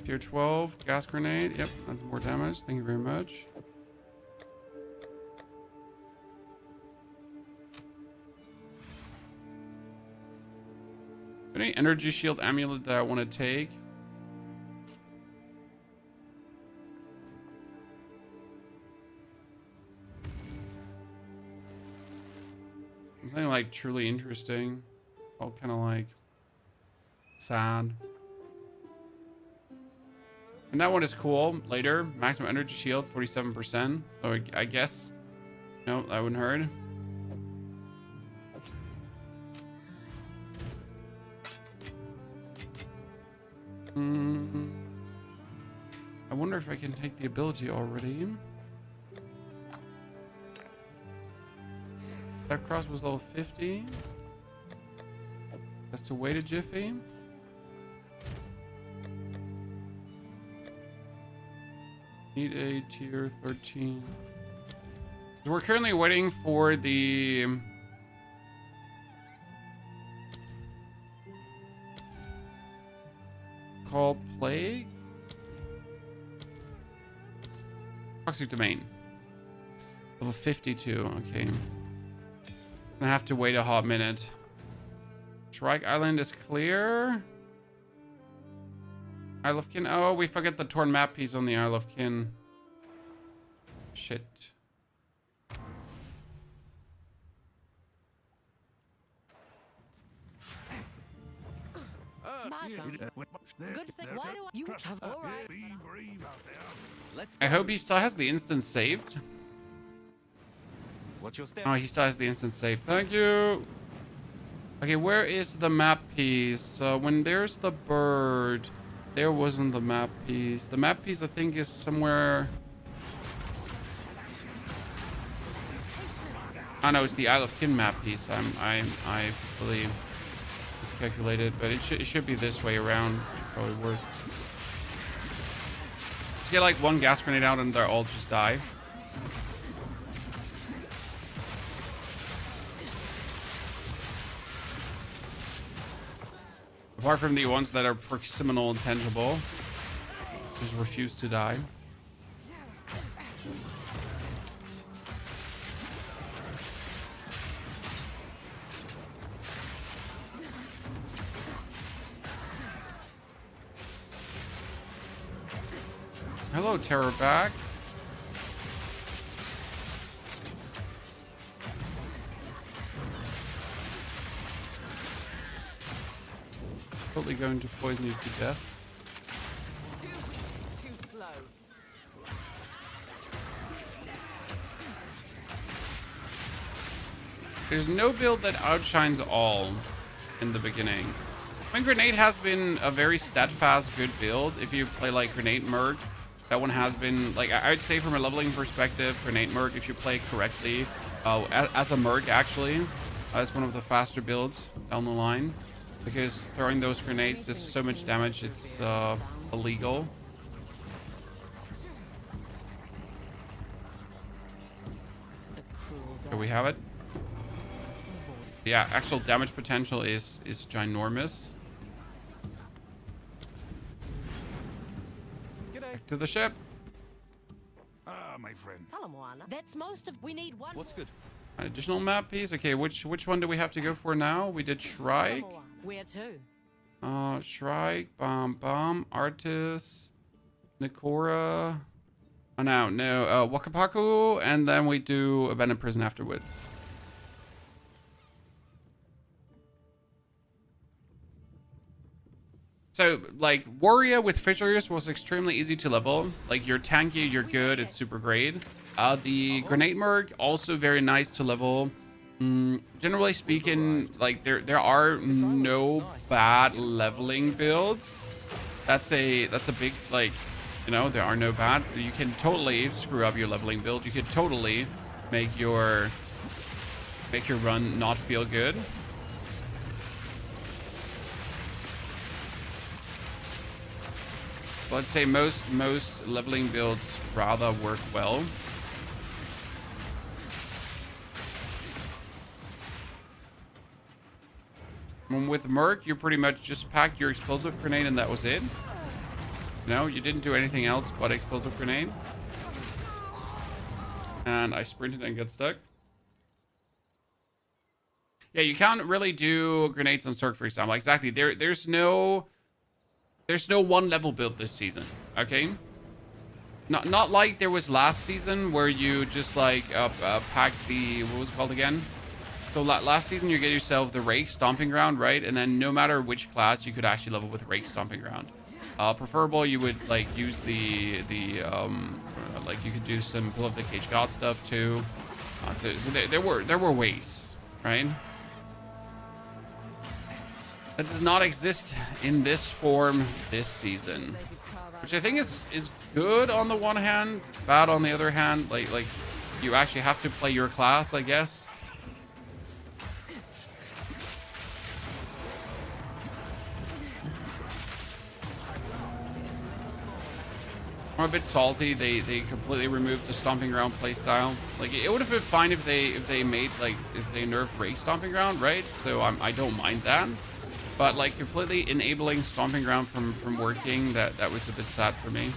Tier 12 gas grenade. Yep, that's more damage. Thank you very much. Any energy shield amulet that I want to take? Something like truly interesting. All kind of like sad. And that one is cool. Later, maximum energy shield, 47%. So I guess, no, that wouldn't hurt. I wonder if I can take the ability already. That cross was level 50. Has to wait a jiffy. Need a tier 13. So we're currently waiting for the called plague. Toxic domain. Level 52. Okay. Gonna have to wait a hot minute. Shrike Island is clear. Isle of Kin. Oh, we forget the torn map piece on the Isle of Kin. Shit. Awesome. Good thing. Why do I? You have. All right. Be brave out there. Let's I go. hope he still has the instance saved. What's your step? Oh, he still has the instance saved. Thank you. Okay, where is the map piece? When there's the bird, there wasn't the map piece. The map piece, I think, is somewhere. Oh no, it's the Isle of Kin map piece. I believe miscalculated, but it should be this way around. Should probably work. Just get like one gas grenade out and they'll all just die. Apart from the ones that are proximal and tangible, just refuse to die. Hello, Terrorback. Totally going to poison you to death. Too slow. There's no build that outshines all in the beginning. I mean, Grenade has been a very steadfast, good build. If you play like Grenade Merc, that one has been, like, I'd say from a leveling perspective, Grenade Merc, if you play it correctly, as a Merc actually, is one of the faster builds down the line. Because throwing those grenades does so much damage, it's illegal. Here we have it. Yeah, actual damage potential is ginormous. Back to the ship. Ah, my friend. That's most of. We need one. What's good? An additional map piece. Okay, which one do we have to go for now? We did Shrike. Where to? Shrike, Bomb, Artis, Nikora. Oh no, Wakapaku, and then we do Abandoned Prison afterwards. So, like, Warrior with Fissures was extremely easy to level. Like, you're tanky, you're good, it's super great. The Grenade Merc, also very nice to level. Generally speaking, like, there are no bad leveling builds. That's a big, like, you know, there are no bad. You can totally screw up your leveling build. You can totally make your run not feel good. But let's say most leveling builds rather work well. And with Merc, you pretty much just packed your explosive grenade and that was it. No, you didn't do anything else but explosive grenade. And I sprinted and got stuck. Yeah, you can't really do grenades on Cirque, for example. Exactly. There's no one level build this season. Okay. Not like there was last season where you just like packed the, what was it called again? So last season you get yourself the Rake Stomping Ground, right? And then no matter which class, you could actually level with Rake Stomping Ground. Preferable, you would like use the like you could do some Pull of the Cage God stuff too. So there were ways, right? That does not exist in this form this season, which I think is good on the one hand, bad on the other hand. Like you actually have to play your class, I guess. I'm a bit salty. They completely removed the Stomping Ground playstyle. Like, it would have been fine if they made, like, if they nerfed Rake Stomping Ground, right? So I don't mind that. But like completely enabling Stomping Ground from working, that was a bit sad for me.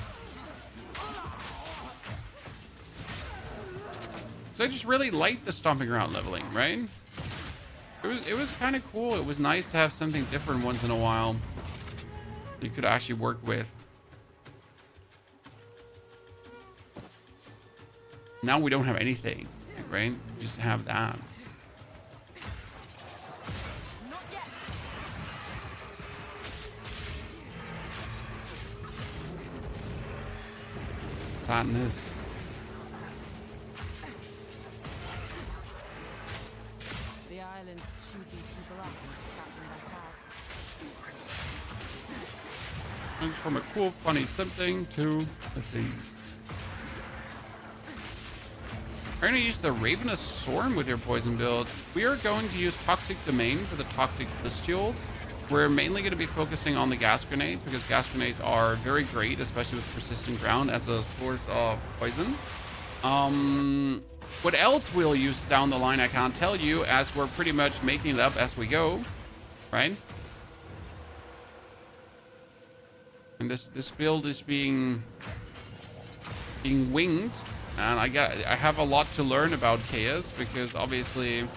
So I just really liked the Stomping Ground leveling, right? It was kind of cool. It was nice to have something different once in a while you could actually work with. Now we don't have anything, right? We just have that. Tighten this. The island shoot these people up and scout them back out. And from a cool, funny something to a thing. We're going to use the Ravenous Sword with your poison build. We are going to use Toxic Domain for the Toxic Blistioles. We're mainly going to be focusing on the gas grenades because gas grenades are very great, especially with persistent ground as a source of poison. What else we'll use down the line, I can't tell you, as we're pretty much making it up as we go, right? And this build is being winged. And I have a lot to learn about Chaos because obviously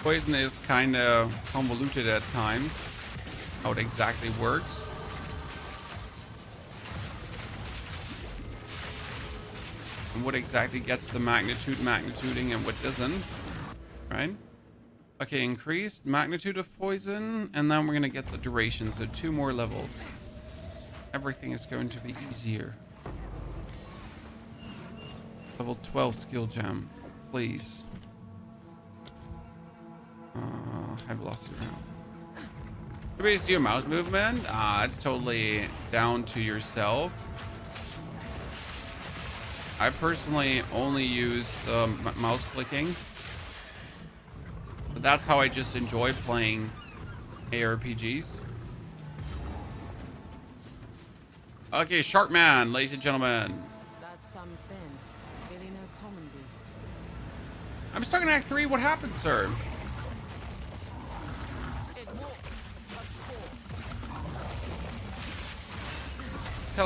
poison is kind of convoluted at times, how it exactly works. And what exactly gets the magnituding and what doesn't, right? Okay, increased magnitude of poison, and then we're gonna get the duration, so 2 more levels. Everything is going to be easier. Level 12 skill gem, please. High velocity round. Everybody's do a mouse movement. It's totally down to yourself. I personally only use mouse clicking. But that's how I just enjoy playing ARPGs. Okay, Sharkman, ladies and gentlemen. That's some Finn. Really no common beast. I'm stuck in Act 3. What happened, sir? It walks, of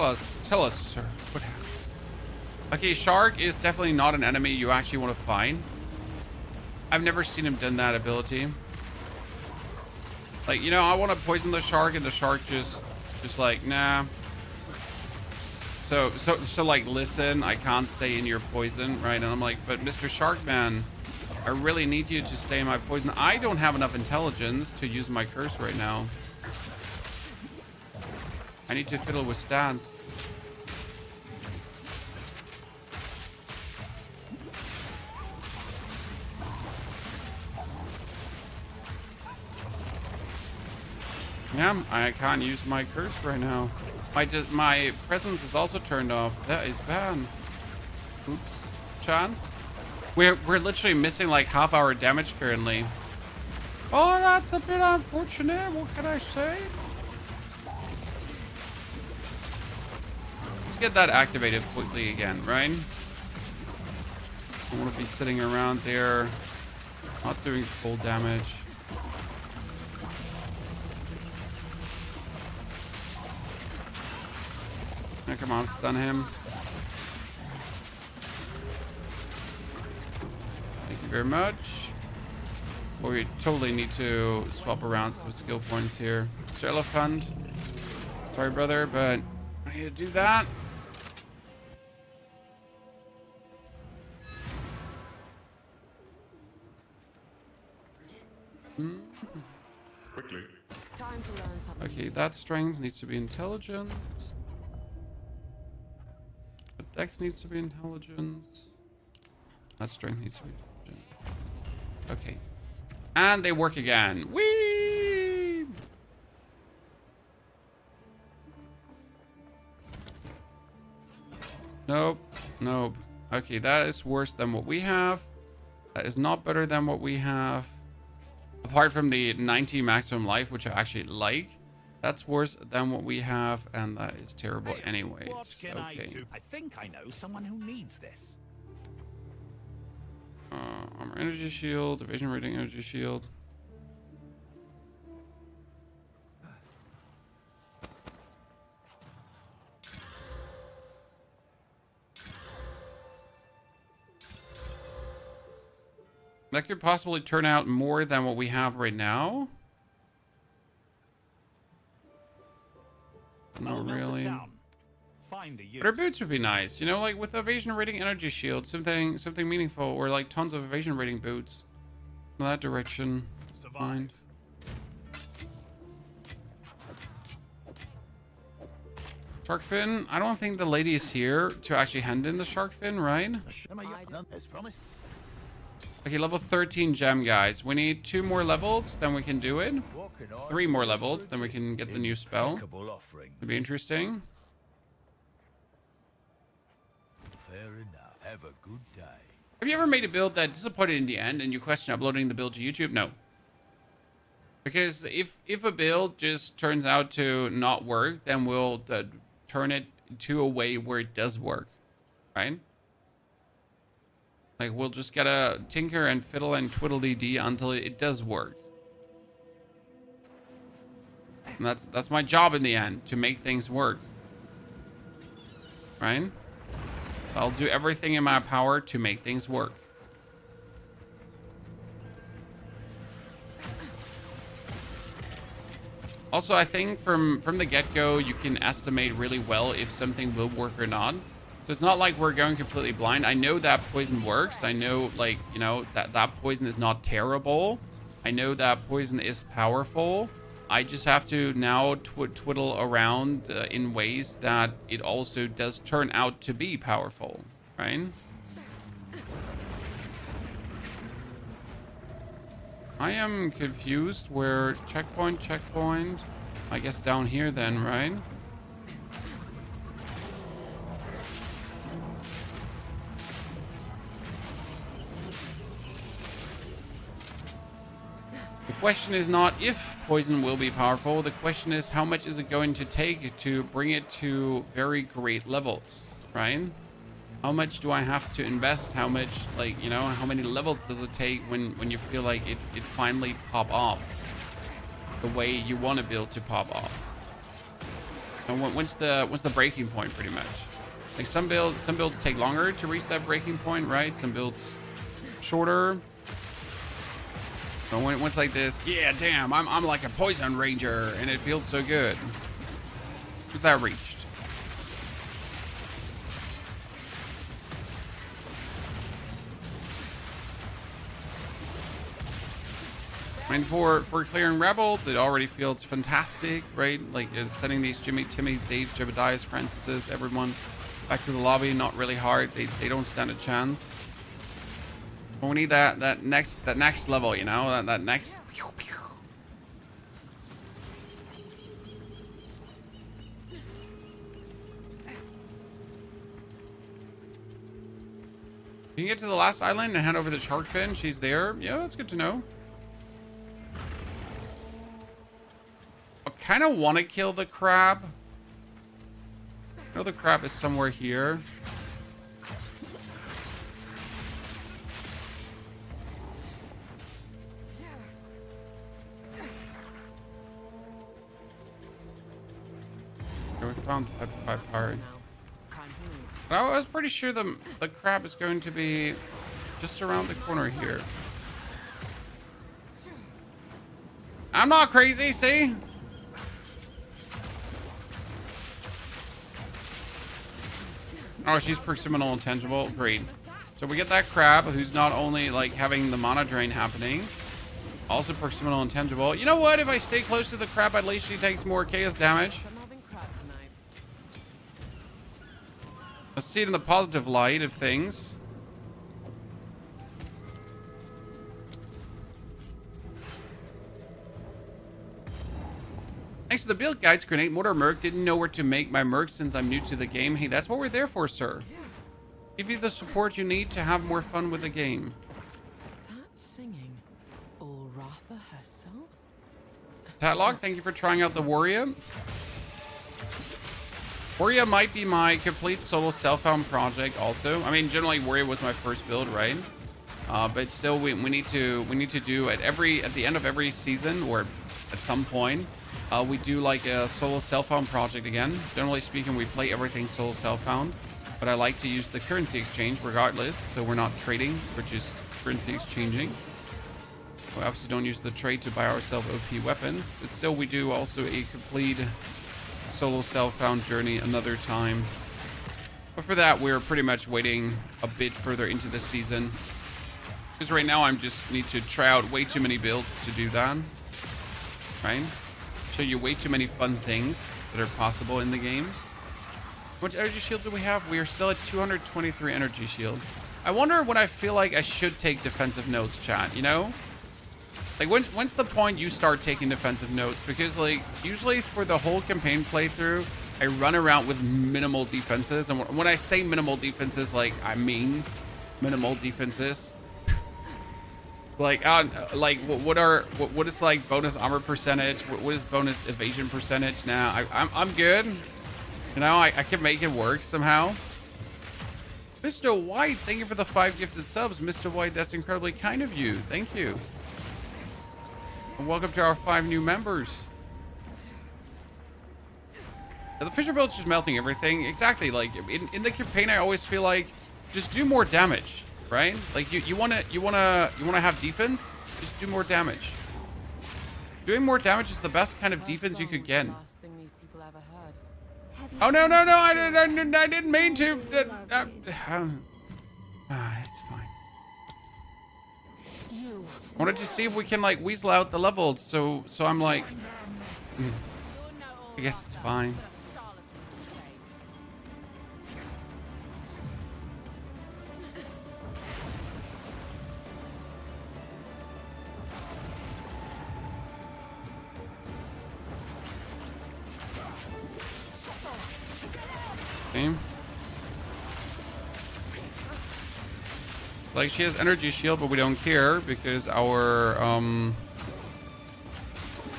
course. Tell us, sir. What happened? Okay, Shark is definitely not an enemy you actually want to find. I've never seen him done that ability. Like, you know, I want to poison the shark and the shark just like, nah. So like, listen, I can't stay in your poison, right? And I'm like, but Mr. Sharkman, I really need you to stay in my poison. I don't have enough intelligence to use my curse right now. I need to fiddle with stats. Yeah, I can't use my curse right now. My presence is also turned off. That is bad. Oops, Chan. We're literally missing like half our damage currently. Oh, that's a bit unfortunate. What can I say? Let's get that activated quickly again, right? I want to be sitting around there, not doing full damage. Now, come on, stun him. Thank you very much. Well, we totally need to swap around some skill points here. Mr. Elephant. Sorry, brother, but I need to do that. Quickly. Time to learn something. Okay, that strength needs to be intelligence. The dex needs to be intelligence. That strength needs to be intelligence. Okay. And they work again. Whee! Nope. Nope. Okay, that is worse than what we have. That is not better than what we have. Apart from the 90 maximum life, which I actually like. That's worse than what we have, and that is terrible anyways. What can I Okay. do? I think I know someone who needs this. Armor energy shield, evasion rating energy shield. That could possibly turn out more than what we have right now. Not really. Find a use. But our boots would be nice, you know, like with evasion rating energy shield, something meaningful, or like tons of evasion rating boots. In that direction. Survive. Fine. Shark fin. I don't think the lady is here to actually hand in the shark fin, right? As promised. Okay, level 13 gem, guys. We need 2 more levels, then we can do it. 3 more levels, then we can get the new spell. It'd be interesting. Fair enough. Have a good day. Have you ever made a build that disappointed in the end and you question uploading the build to YouTube? No. Because if a build just turns out to not work, then we'll turn it to a way where it does work, right? Like, we'll just gotta tinker and fiddle and twiddle-dee-dee until it does work. And that's my job in the end, to make things work. Right? I'll do everything in my power to make things work. Also, I think from the get-go, you can estimate really well if something will work or not. So it's not like we're going completely blind. I know that poison works. I know, like, you know, that poison is not terrible. I know that poison is powerful. I just have to now twiddle around in ways that it also does turn out to be powerful, right? I am confused where checkpoint. I guess down here then, right? The question is not if poison will be powerful. The question is how much is it going to take to bring it to very great levels, right? How much do I have to invest? How much, like, you know, how many levels does it take when you feel like it finally pop off the way you want to build to pop off? And what's the breaking point, pretty much? Like, some builds take longer to reach that breaking point, right? Some builds shorter. But when it's like this, yeah, damn, I'm like a poison ranger, and it feels so good. Who's that reached? I mean, for clearing rebels, it already feels fantastic, right? Like, sending these Jimmy, Timmys, Daves, Jebediahs, Francises, everyone back to the lobby, not really hard. They don't stand a chance. But we need that next level, you know, that next. Pew, pew. You can get to the last island and hand over the shark fin. She's there. Yeah, that's good to know. I kind of want to kill the crab. I know the crab is somewhere here. Okay, we found the petrified pirate. But I was pretty sure the crab is going to be just around the corner here. I'm not crazy, see? Oh, she's Persiminal Intangible. Great. So we get that crab who's not only like having the mana drain happening, also Persiminal Intangible. You know what? If I stay close to the crab, at least she takes more chaos damage. Let's see it in the positive light of things. Thanks to the build guides, Grenade Mortar Merc. Didn't know where to make my Merc since I'm new to the game. Hey, that's what we're there for, sir. Give you the support you need to have more fun with the game. That singing, Ulratha herself? Tatlog, thank you for trying out the Warrior. Warrior might be my complete solo self-found project also. I mean, generally Warrior was my first build, right? But still, we need to do at the end of every season, or at some point, we do like a solo self-found project again. Generally speaking, we play everything solo self-found, but I like to use the currency exchange regardless, so we're not trading, we're just currency exchanging. We obviously don't use the trade to buy ourselves OP weapons, but still we do also a complete solo self-found journey another time. But for that, we're pretty much waiting a bit further into the season, because right now I'm just need to try out way too many builds to do that, right? Show you way too many fun things that are possible in the game. How much energy shield do we have? We are still at 223 energy shield. I wonder when I feel like I should take defensive notes, chat, you know? Like, when's the point you start taking defensive notes? Because, like, usually for the whole campaign playthrough, I run around with minimal defenses. And when I say minimal defenses, like, I mean minimal defenses. Like, what is, like, bonus armor percentage? What is bonus evasion percentage now? I'm good. You know, I can make it work somehow. Mr. White, thank you for the 5 gifted subs. Mr. White, that's incredibly kind of you. Thank you. And welcome to our 5 new members. Now, the Fisher Boat's just melting everything. Exactly. Like, in the campaign, I always feel like just do more damage, right? Like, you wanna have defense? Just do more damage. Doing more damage is the best kind of defense you could get. Oh, no, I didn't mean to. It's fine. I wanted to see if we can, like, weasel out the levels, so I'm like, I guess it's fine. Okay. Like, she has energy shield, but we don't care because our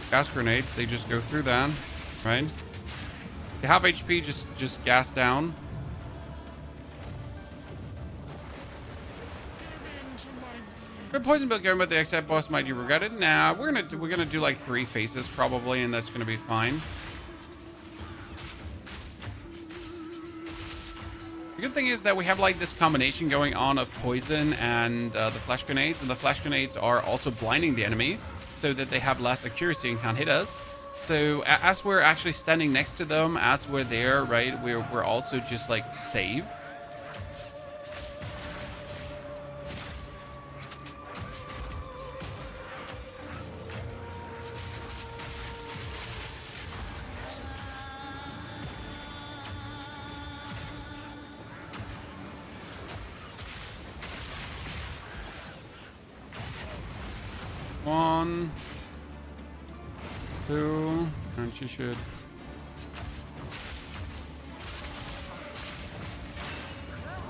gas grenades, they just go through that, right? They have HP, just gas down. Good poison build going with the XF boss. Might you regret it? Nah, we're gonna do like 3 phases probably, and that's gonna be fine. The good thing is that we have like this combination going on of poison and the flash grenades, and the flash grenades are also blinding the enemy so that they have less accuracy and can't hit us. So as we're actually standing next to them, as we're there, right, we're also just like safe. One, 2, and she should.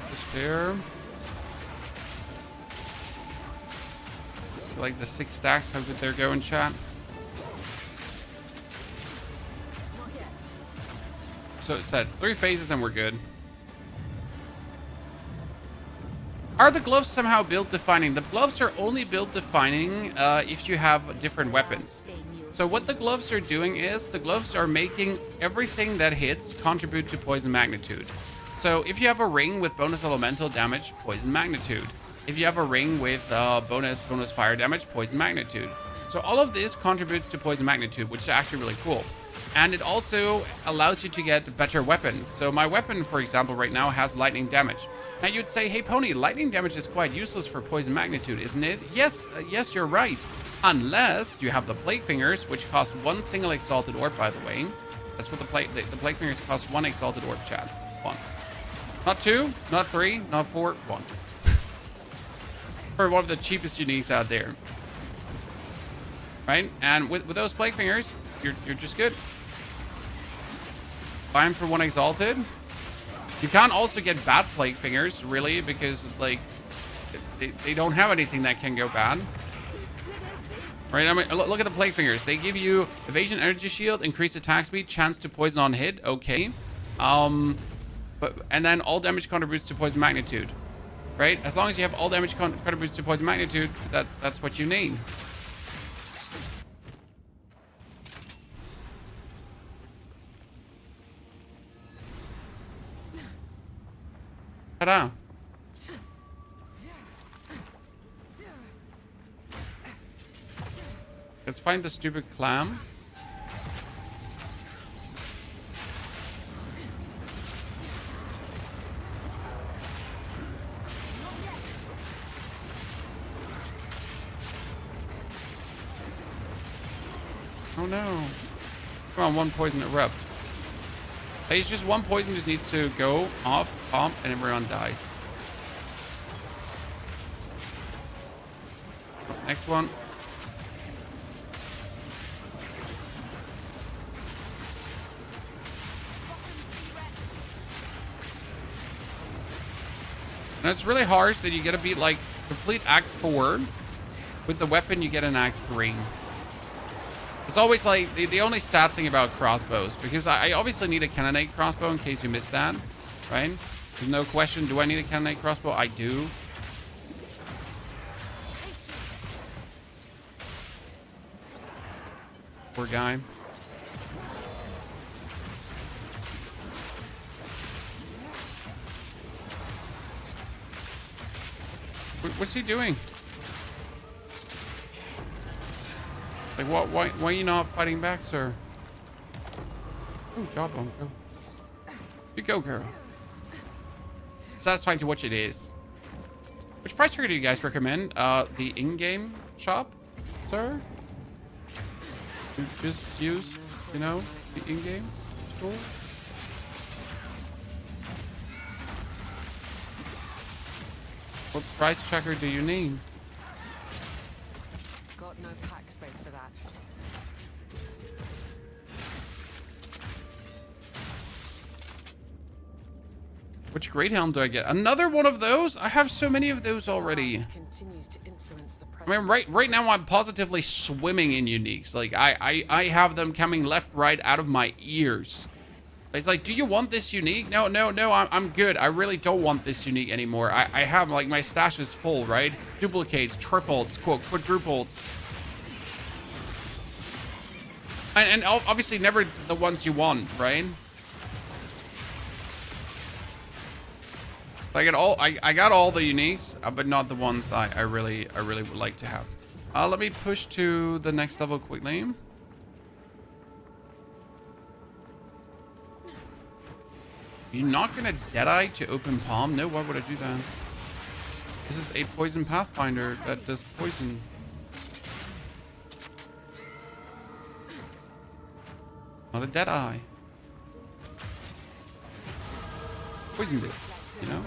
Despair. So like the 6 stacks, how good they're going, chat. So it said 3 phases and we're good. Are the gloves somehow build defining? The gloves are only build defining if you have different weapons. So what the gloves are doing is the gloves are making everything that hits contribute to poison magnitude. So if you have a ring with bonus elemental damage, poison magnitude. If you have a ring with bonus fire damage, poison magnitude. So all of this contributes to poison magnitude, which is actually really cool. And it also allows you to get better weapons. So my weapon, for example, right now has lightning damage. Now you'd say, hey Pony, lightning damage is quite useless for poison magnitude, isn't it? Yes, you're right. Unless you have the Plague Fingers, which cost 1 single exalted orb, by the way. That's what the Plague Fingers cost, 1 exalted orb, chat. 1. Not 2, not 3, not 4, 1. For one of the cheapest uniques out there. Right? And with those Plague Fingers, you're just good. Fine for 1 exalted. You can't also get bad Plague Fingers, really, because, like, they don't have anything that can go bad. Right? I mean, look at the Plague Fingers. They give you evasion, energy shield, increased attack speed, chance to poison on hit. Okay. And then all damage contributes to poison magnitude. Right? As long as you have all damage contributes to poison magnitude, that's what you need. Ta-da. Let's find the stupid clam. Oh no. Come on, 1 poison erupt. It's just one poison just needs to go off, pump, and everyone dies. Next one. And it's really harsh that you get to beat like complete Act 4 with the weapon you get in Act 3. It's always like the only sad thing about crossbows, because I obviously need a cannonade crossbow in case you missed that, right? There's no question. Do I need a cannonade crossbow? I do. Poor guy. What's he doing? Like, what? Why are you not fighting back, sir? Oh, jawbone, go. You go, girl. Satisfying to watch it is. Which price tier do you guys recommend? The in-game shop, sir? You just use, you know, the in-game store? What price checker do you need? Got no tax space for that. Which great helm do I get? Another one of those? I have so many of those already. Continues to influence the I mean, right now I'm positively swimming in uniques. Like I have them coming left, right out of my ears. It's like, do you want this unique? No, I'm good. I really don't want this unique anymore. I have, like, my stash is full, right? Duplicates, triples, quadruples. And obviously never the ones you want, right? I got all the uniques, but not the ones I really would like to have. Let me push to the next level quickly. You're not gonna Deadeye to open palm? No, why would I do that? This is a poison Pathfinder that does poison. Not a Deadeye. Poison bit, you know?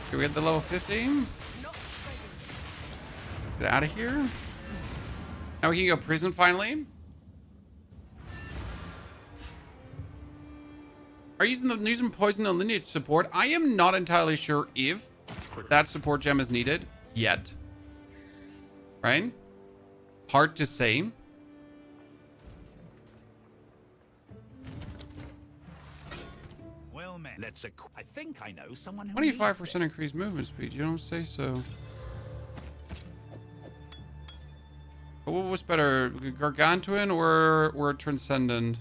Okay, we have the level 15. Get out of here. Now we can go prison finally. Are you using poison and lineage support? I am not entirely sure if that support gem is needed yet. Right? Hard to say. Well, man, I think I know someone who 25% increased movement speed. You don't say so. What was better, Gargantuan or Transcendent?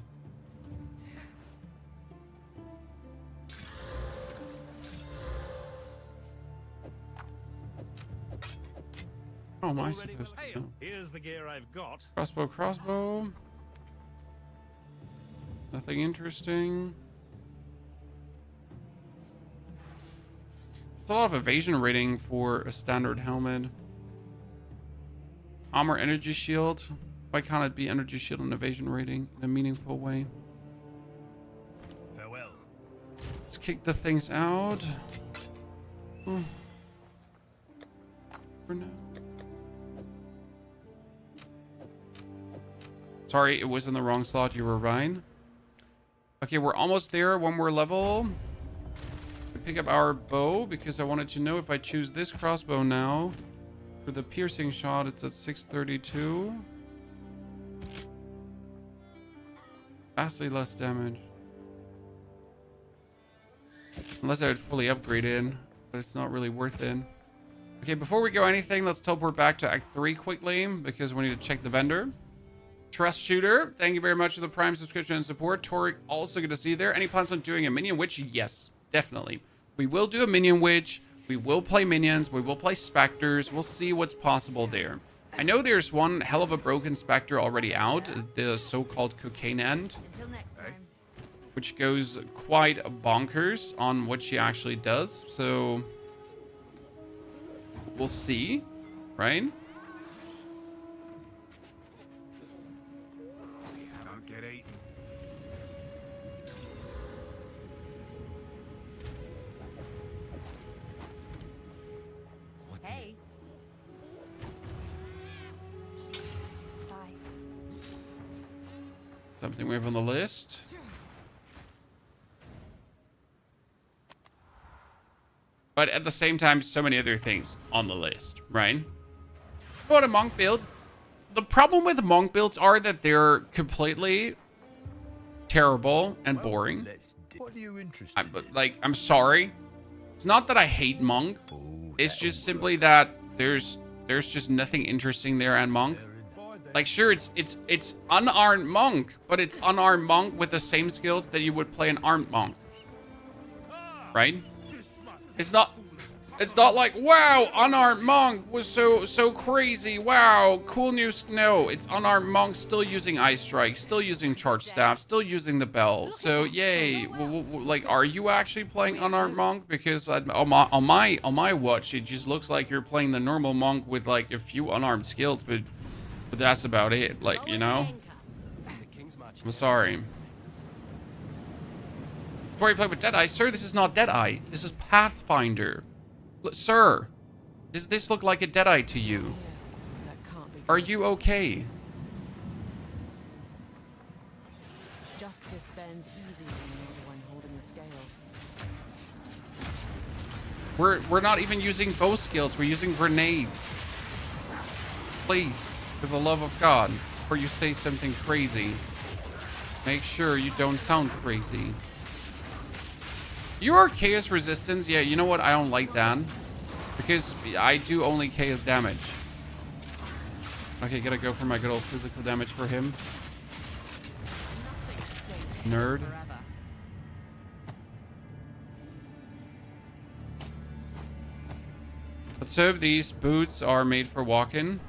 How am I supposed to know? Here's the gear I've got. Crossbow. Nothing interesting. It's a lot of evasion rating for a standard helmet. Armor, energy shield. Why can't it be energy shield and evasion rating in a meaningful way? Farewell. Let's kick the things out. Oh. For now. Sorry, it was in the wrong slot. You were right. Okay, we're almost there. One more level. Pick up our bow because I wanted to know if I choose this crossbow now. For the piercing shot, it's at 632. Vastly less damage. Unless I would fully upgrade it, but it's not really worth it. Okay, before we go anything, let's teleport back to Act 3 quickly because we need to check the vendor. Trust Shooter, thank you very much for the Prime subscription and support. Toric, also good to see you there. Any plans on doing a minion witch? Yes, definitely. We will do a minion witch. We will play minions. We will play specters. We'll see what's possible there. I know there's one hell of a broken specter already out, the so-called cocaine end, Until next time. which goes quite bonkers on what she actually does. So we'll see, right? Something we have on the list. But at the same time, so many other things on the list, right? What a monk build. The problem with monk builds are that they're completely terrible and boring. What are you interested in? I'm sorry. It's not that I hate monk. It's just simply that there's just nothing interesting there and monk. Like, sure, it's unarmed monk, but it's unarmed monk with the same skills that you would play an armed monk, right? It's not like, wow, unarmed monk was so crazy. Wow, cool news. No, it's unarmed monk still using ice strike, still using charge staff, still using the bell. So yay. Like, are you actually playing unarmed monk? Because on my watch, it just looks like you're playing the normal monk with like a few unarmed skills, but that's about it. Like, you know. I'm sorry. Before you play with Deadeye, sir, this is not Deadeye. This is Pathfinder. Sir, does this look like a Deadeye to you? That can't be. Are you okay? Justice bends easy when you're the one holding the scales. We're not even using bow skills. We're using grenades. Please, for the love of God, before you say something crazy, make sure you don't sound crazy. You are chaos resistance. Yeah, you know what? I don't like that. Because I do only chaos damage. Okay, gotta go for my good old physical damage for him. Nerd. Let's hope these boots are made for walking.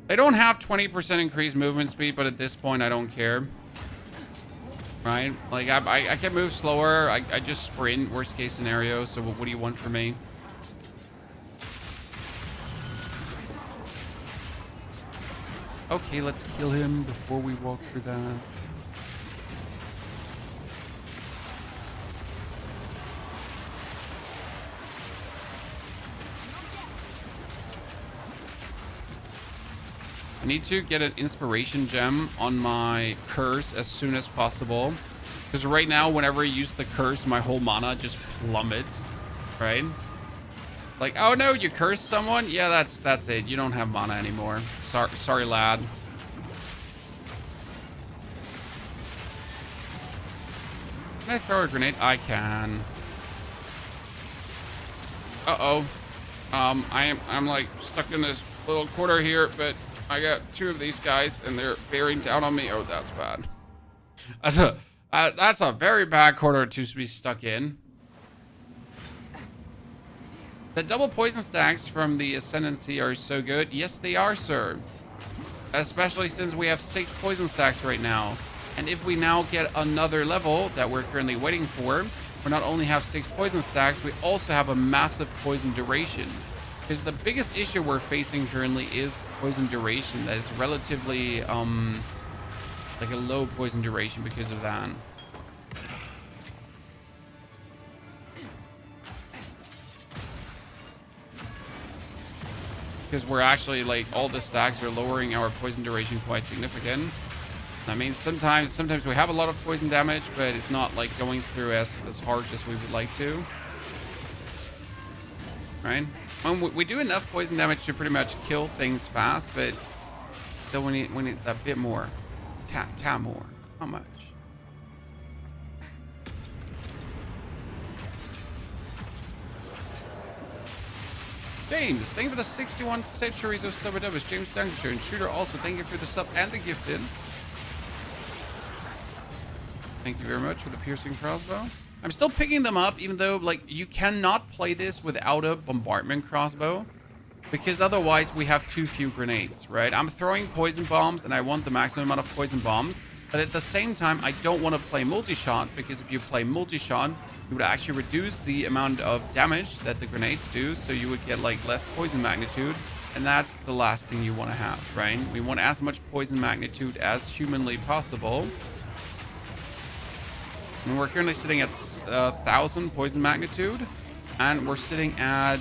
They don't have 20% increased movement speed, but at this point, I don't care. Right? Like, I can move slower. I just sprint, worst case scenario. So what do you want from me? Okay, let's kill him before we walk through that. I need to get an inspiration gem on my curse as soon as possible. Because right now, whenever I use the curse, my whole mana just plummets. Right? Like, oh no, you cursed someone? Yeah, that's it. You don't have mana anymore. Sorry, lad. Can I throw a grenade? I can. Uh-oh. I'm like stuck in this little corner here, but I got two of these guys, and they're bearing down on me. Oh, that's bad. That's a very bad corner to be stuck in. The double poison stacks from the Ascendancy are so good. Yes, they are, sir. Especially since we have 6 poison stacks right now. And if we now get another level that we're currently waiting for, we not only have 6 poison stacks, we also have a massive poison duration. Because the biggest issue we're facing currently is poison duration. That is relatively, like a low poison duration because of that. Because we're actually, like, all the stacks are lowering our poison duration quite significant. I mean, sometimes we have a lot of poison damage, but it's not, like, going through as harsh as we would like to. Right? We do enough poison damage to pretty much kill things fast, but still we need a bit more. More. How much? James, thank you for the 61 centuries of sub-adubs. James Duncan. Shooter also, thank you for the sub and the gifted. Thank you very much for the piercing crossbow. I'm still picking them up, even though, like, you cannot play this without a bombardment crossbow. Because otherwise, we have too few grenades, right? I'm throwing poison bombs, and I want the maximum amount of poison bombs. But at the same time, I don't want to play multi-shot, because if you play multi-shot, you would actually reduce the amount of damage that the grenades do, so you would get, like, less poison magnitude. And that's the last thing you want to have, right? We want as much poison magnitude as humanly possible. And we're currently sitting at 1,000 poison magnitude, and we're sitting at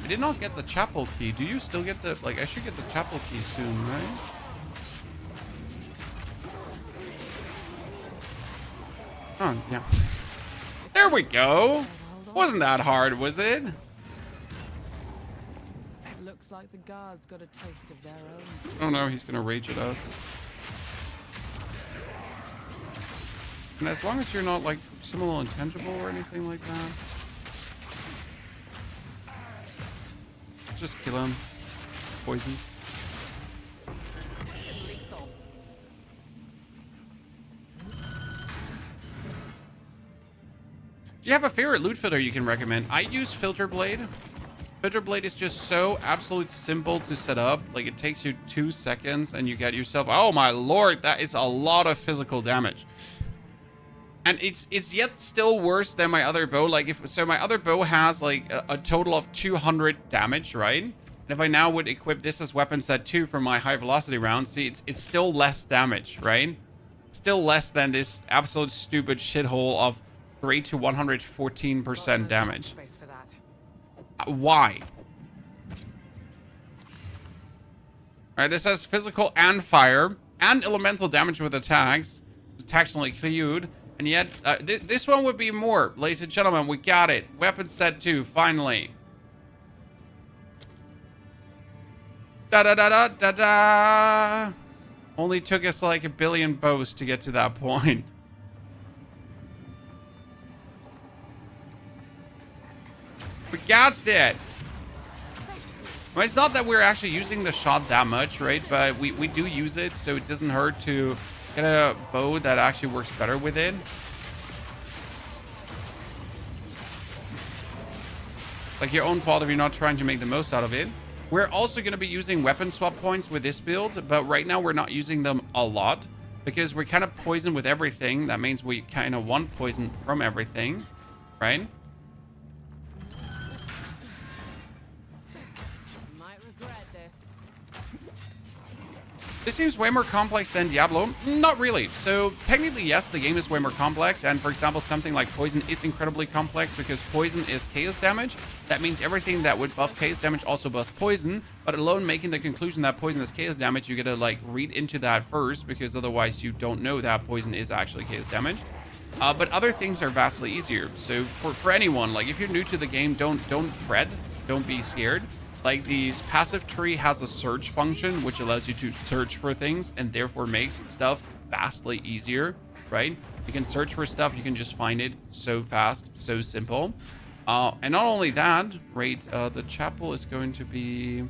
I did not get the chapel key. Do you still get the, like, I should get the chapel key soon, right? Oh, yeah. There we go. Wasn't that hard, was it? It looks like the guards got a taste of their own. Oh no, he's gonna rage at us. And as long as you're not, like, similar intangible or anything like that. Just kill him. Poison. Do you have a favorite loot filter you can recommend? I use Filter Blade. Filter Blade is just so absolute simple to set up. Like, it takes you 2 seconds and you get yourself... Oh my lord, that is a lot of physical damage. And it's yet still worse than my other bow. Like, so my other bow has like a total of 200 damage, right? And if I now would equip this as weapon set 2 for my high velocity round, see, it's still less damage, right? Still less than this absolute stupid shithole of 3 to 114% damage. Space for that. Why? Alright, this has physical and fire and elemental damage with attacks. Attacks only cleared. And yet, this one would be more. Ladies and gentlemen, we got it. Weapon set 2, finally. Da-da-da-da-da-da! Only took us like a billion bows to get to that point. We got it! Well, it's not that we're actually using the shot that much, right? But we do use it, so it doesn't hurt to get a bow that actually works better with it. Like, your own fault if you're not trying to make the most out of it. We're also going to be using weapon swap points with this build, but right now we're not using them a lot because we're kind of poisoned with everything. That means we kind of want poison from everything, right? Might regret this. This seems way more complex than Diablo. Not really. So technically, yes, the game is way more complex. And for example, something like poison is incredibly complex because poison is chaos damage. That means everything that would buff chaos damage also buffs poison. But alone making the conclusion that poison is chaos damage, you gotta like read into that first because otherwise you don't know that poison is actually chaos damage. But other things are vastly easier. So for anyone, like if you're new to the game, don't fret. Don't be scared. Like, the passive tree has a search function, which allows you to search for things and therefore makes stuff vastly easier, right? You can search for stuff, you can just find it so fast, so simple. And not only that, right, the chapel is going to be...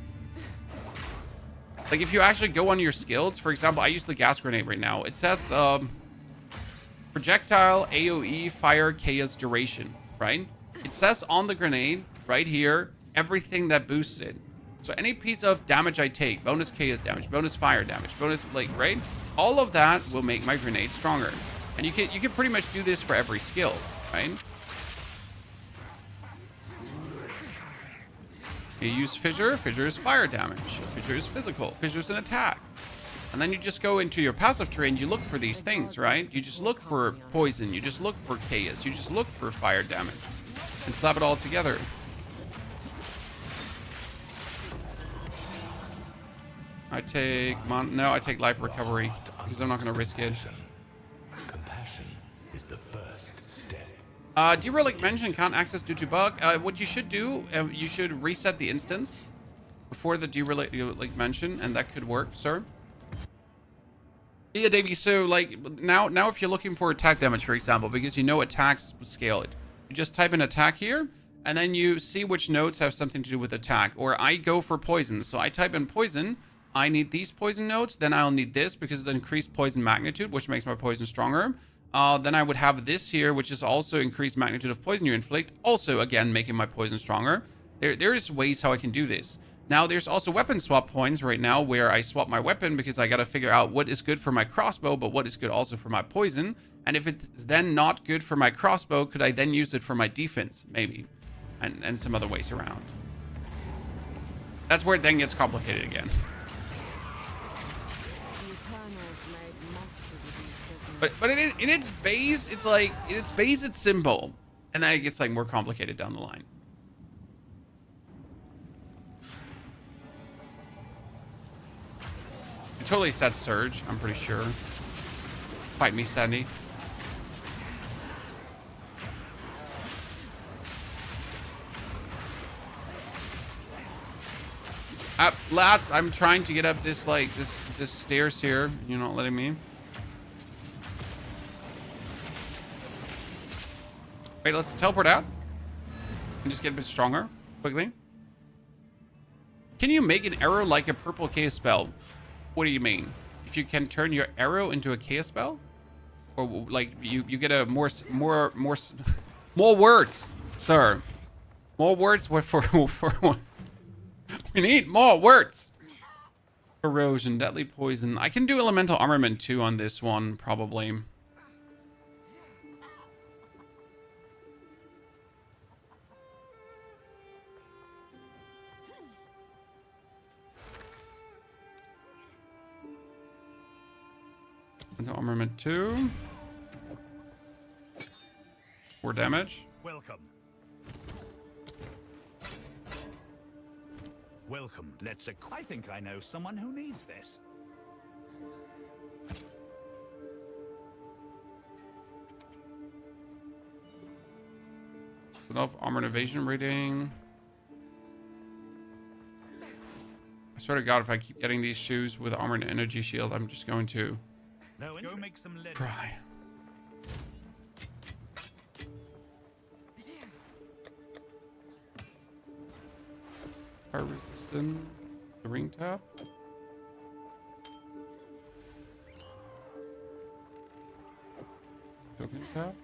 Like, if you actually go on your skills, for example, I use the gas grenade right now. It says, projectile, AoE, fire, chaos, duration, right? It says on the grenade, right here, everything that boosts it. So any piece of damage I take, bonus chaos damage, bonus fire damage, bonus, like, right? All of that will make my grenade stronger. And you can pretty much do this for every skill, right? You use fissure. Fissure is fire damage. Fissure is physical. Fissure is an attack. And then you just go into your passive tree and you look for these things, right? You just look for poison. You just look for chaos. You just look for fire damage. And slap it all together. I take I take life recovery because I'm not going to risk it. Compassion is the first step. Derelict mention can't access due to bug. What you should do, you should reset the instance before the derelict mention, and that could work, sir. Yeah, Davey. So like now if you're looking for attack damage, for example, because you know attacks scale it, you just type in attack here. And then you see which nodes have something to do with attack. Or I go for poison. So I type in poison. I need these poison nodes, then I'll need this because it's increased poison magnitude, which makes my poison stronger. Then I would have this here, which is also increased magnitude of poison you inflict, also again making my poison stronger. There is ways how I can do this. Now there's also weapon swap points right now where I swap my weapon because I got to figure out what is good for my crossbow, but what is good also for my poison. And if it's then not good for my crossbow, could I then use it for my defense? Maybe. And some other ways around. That's where it then gets complicated again. But in its base, it's like, it's simple. And then it gets like more complicated down the line. totally set Surge, I'm pretty sure. Fight me, Sandy. Lads, I'm trying to get up this, like, this stairs here. You're not letting me. Wait, let's teleport out. And just get a bit stronger, quickly. Can you make an arrow like a purple chaos spell? What do you mean? If you can turn your arrow into a chaos spell? Or, like, you get a more words, sir. More words for what? We need more words. Corrosion, deadly poison. I can do elemental armament too on this one, probably. Elemental armament 2. 4 damage. Welcome. Welcome. I think I know someone who needs this. Enough armor and evasion rating. I swear to God, if I keep getting these shoes with armor and energy shield, I'm just going to Go make some lead. cry. Fire resistant. The ring tap. Token tap.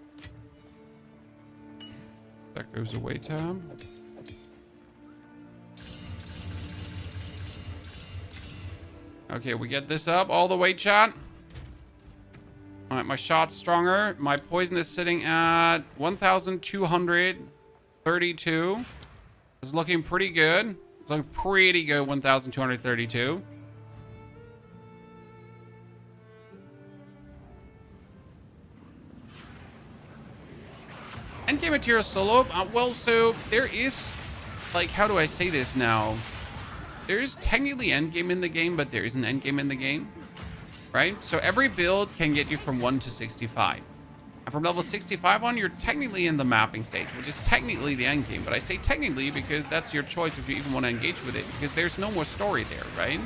That goes away tab. Okay, we get this up all the way, chat. Alright, my shot's stronger. My poison is sitting at 1,232. It's looking pretty good. It's looking pretty good, 1,232. Endgame material solo. Well, so there is, like, how do I say this now? There's technically endgame in the game, but there isn't endgame in the game, right? So every build can get you from 1 to 65. And from level 65 on, you're technically in the mapping stage, which is technically the endgame. But I say technically because that's your choice if you even want to engage with it, because there's no more story there, right?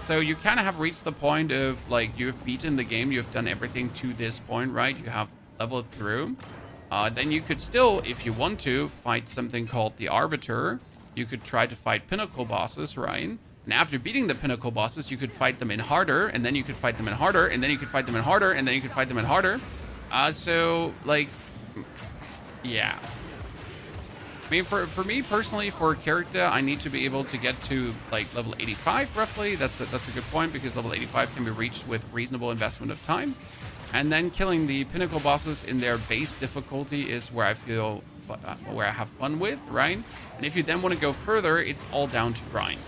So you kind of have reached the point of, like, you've beaten the game, you've done everything to this point, right? You have leveled through. Then you could still, if you want to, fight something called the Arbiter. You could try to fight pinnacle bosses, right? And after beating the pinnacle bosses, you could fight them in harder, and then you could fight them in harder, and then you could fight them in harder, and then you could fight them in harder. So, like, yeah. I mean, for me personally, for a character, I need to be able to get to, like, level 85, roughly. That's a good point, because level 85 can be reached with reasonable investment of time. And then killing the pinnacle bosses in their base difficulty is where I feel, where I have fun with, right? And if you then want to go further, it's all down to grind,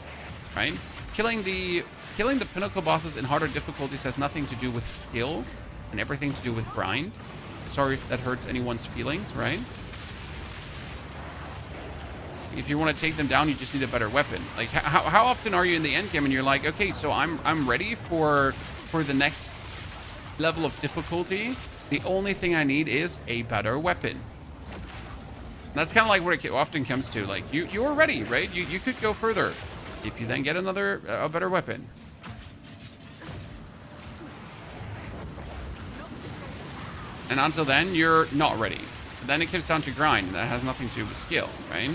right? Killing the pinnacle bosses in harder difficulties has nothing to do with skill and everything to do with grind. Sorry if that hurts anyone's feelings, right? If you want to take them down, you just need a better weapon. Like, how often are you in the endgame and you're like, okay, so I'm ready for the next level of difficulty. The only thing I need is a better weapon. And that's kind of like what it often comes to. Like, you're ready, right? You could go further if you then get a better weapon. And until then, you're not ready. Then it comes down to grind. That has nothing to do with skill, right?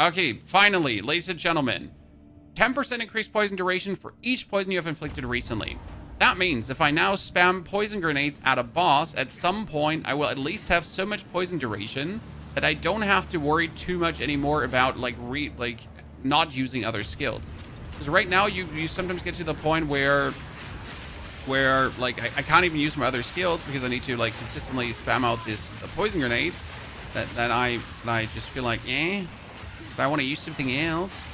Okay, finally, ladies and gentlemen, 10% increased poison duration for each poison you have inflicted recently. That means if I now spam poison grenades at a boss, at some point I will at least have so much poison duration that I don't have to worry too much anymore about like not using other skills. Because right now you sometimes get to the point where like I can't even use my other skills because I need to like consistently spam out the poison grenades that I just feel like but I want to use something else.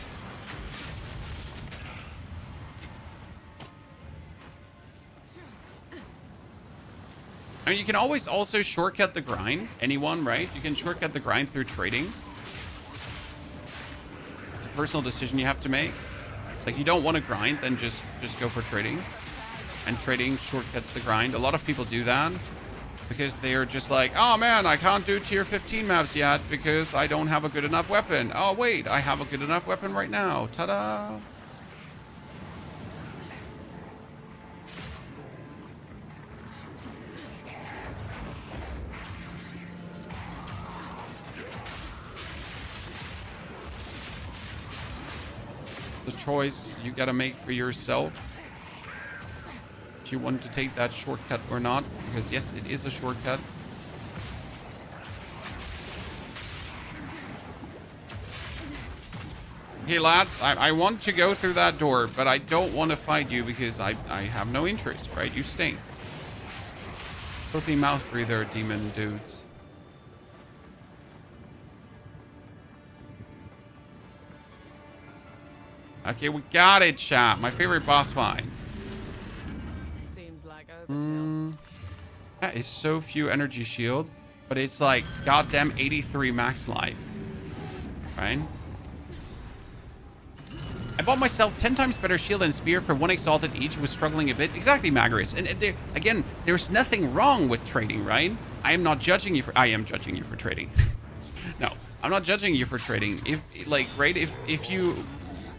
I mean, you can always also shortcut the grind. Anyone, right? You can shortcut the grind through trading. It's a personal decision you have to make. Like, you don't want to grind, then just go for trading. And trading shortcuts the grind. A lot of people do that because they're just like, oh man, I can't do tier 15 maps yet because I don't have a good enough weapon. Oh wait, I have a good enough weapon right now. Ta-da! The choice you gotta make for yourself if you want to take that shortcut or not, because yes, it is a shortcut. Okay, lads, I want to go through that door, but I don't want to fight you because I have no interest, right? You stink. Filthy mouth breather demon dudes. Okay, we got it, chat. My favorite boss fight. Seems like overkill. That is so few energy shield, but it's like goddamn 83 max life. Right? I bought myself 10 times better shield and spear for 1 exalted each. Was struggling a bit. Exactly, Magarus. And again, there's nothing wrong with trading, right? I am not judging you for... I am judging you for trading. No, I'm not judging you for trading. If, like, right, if you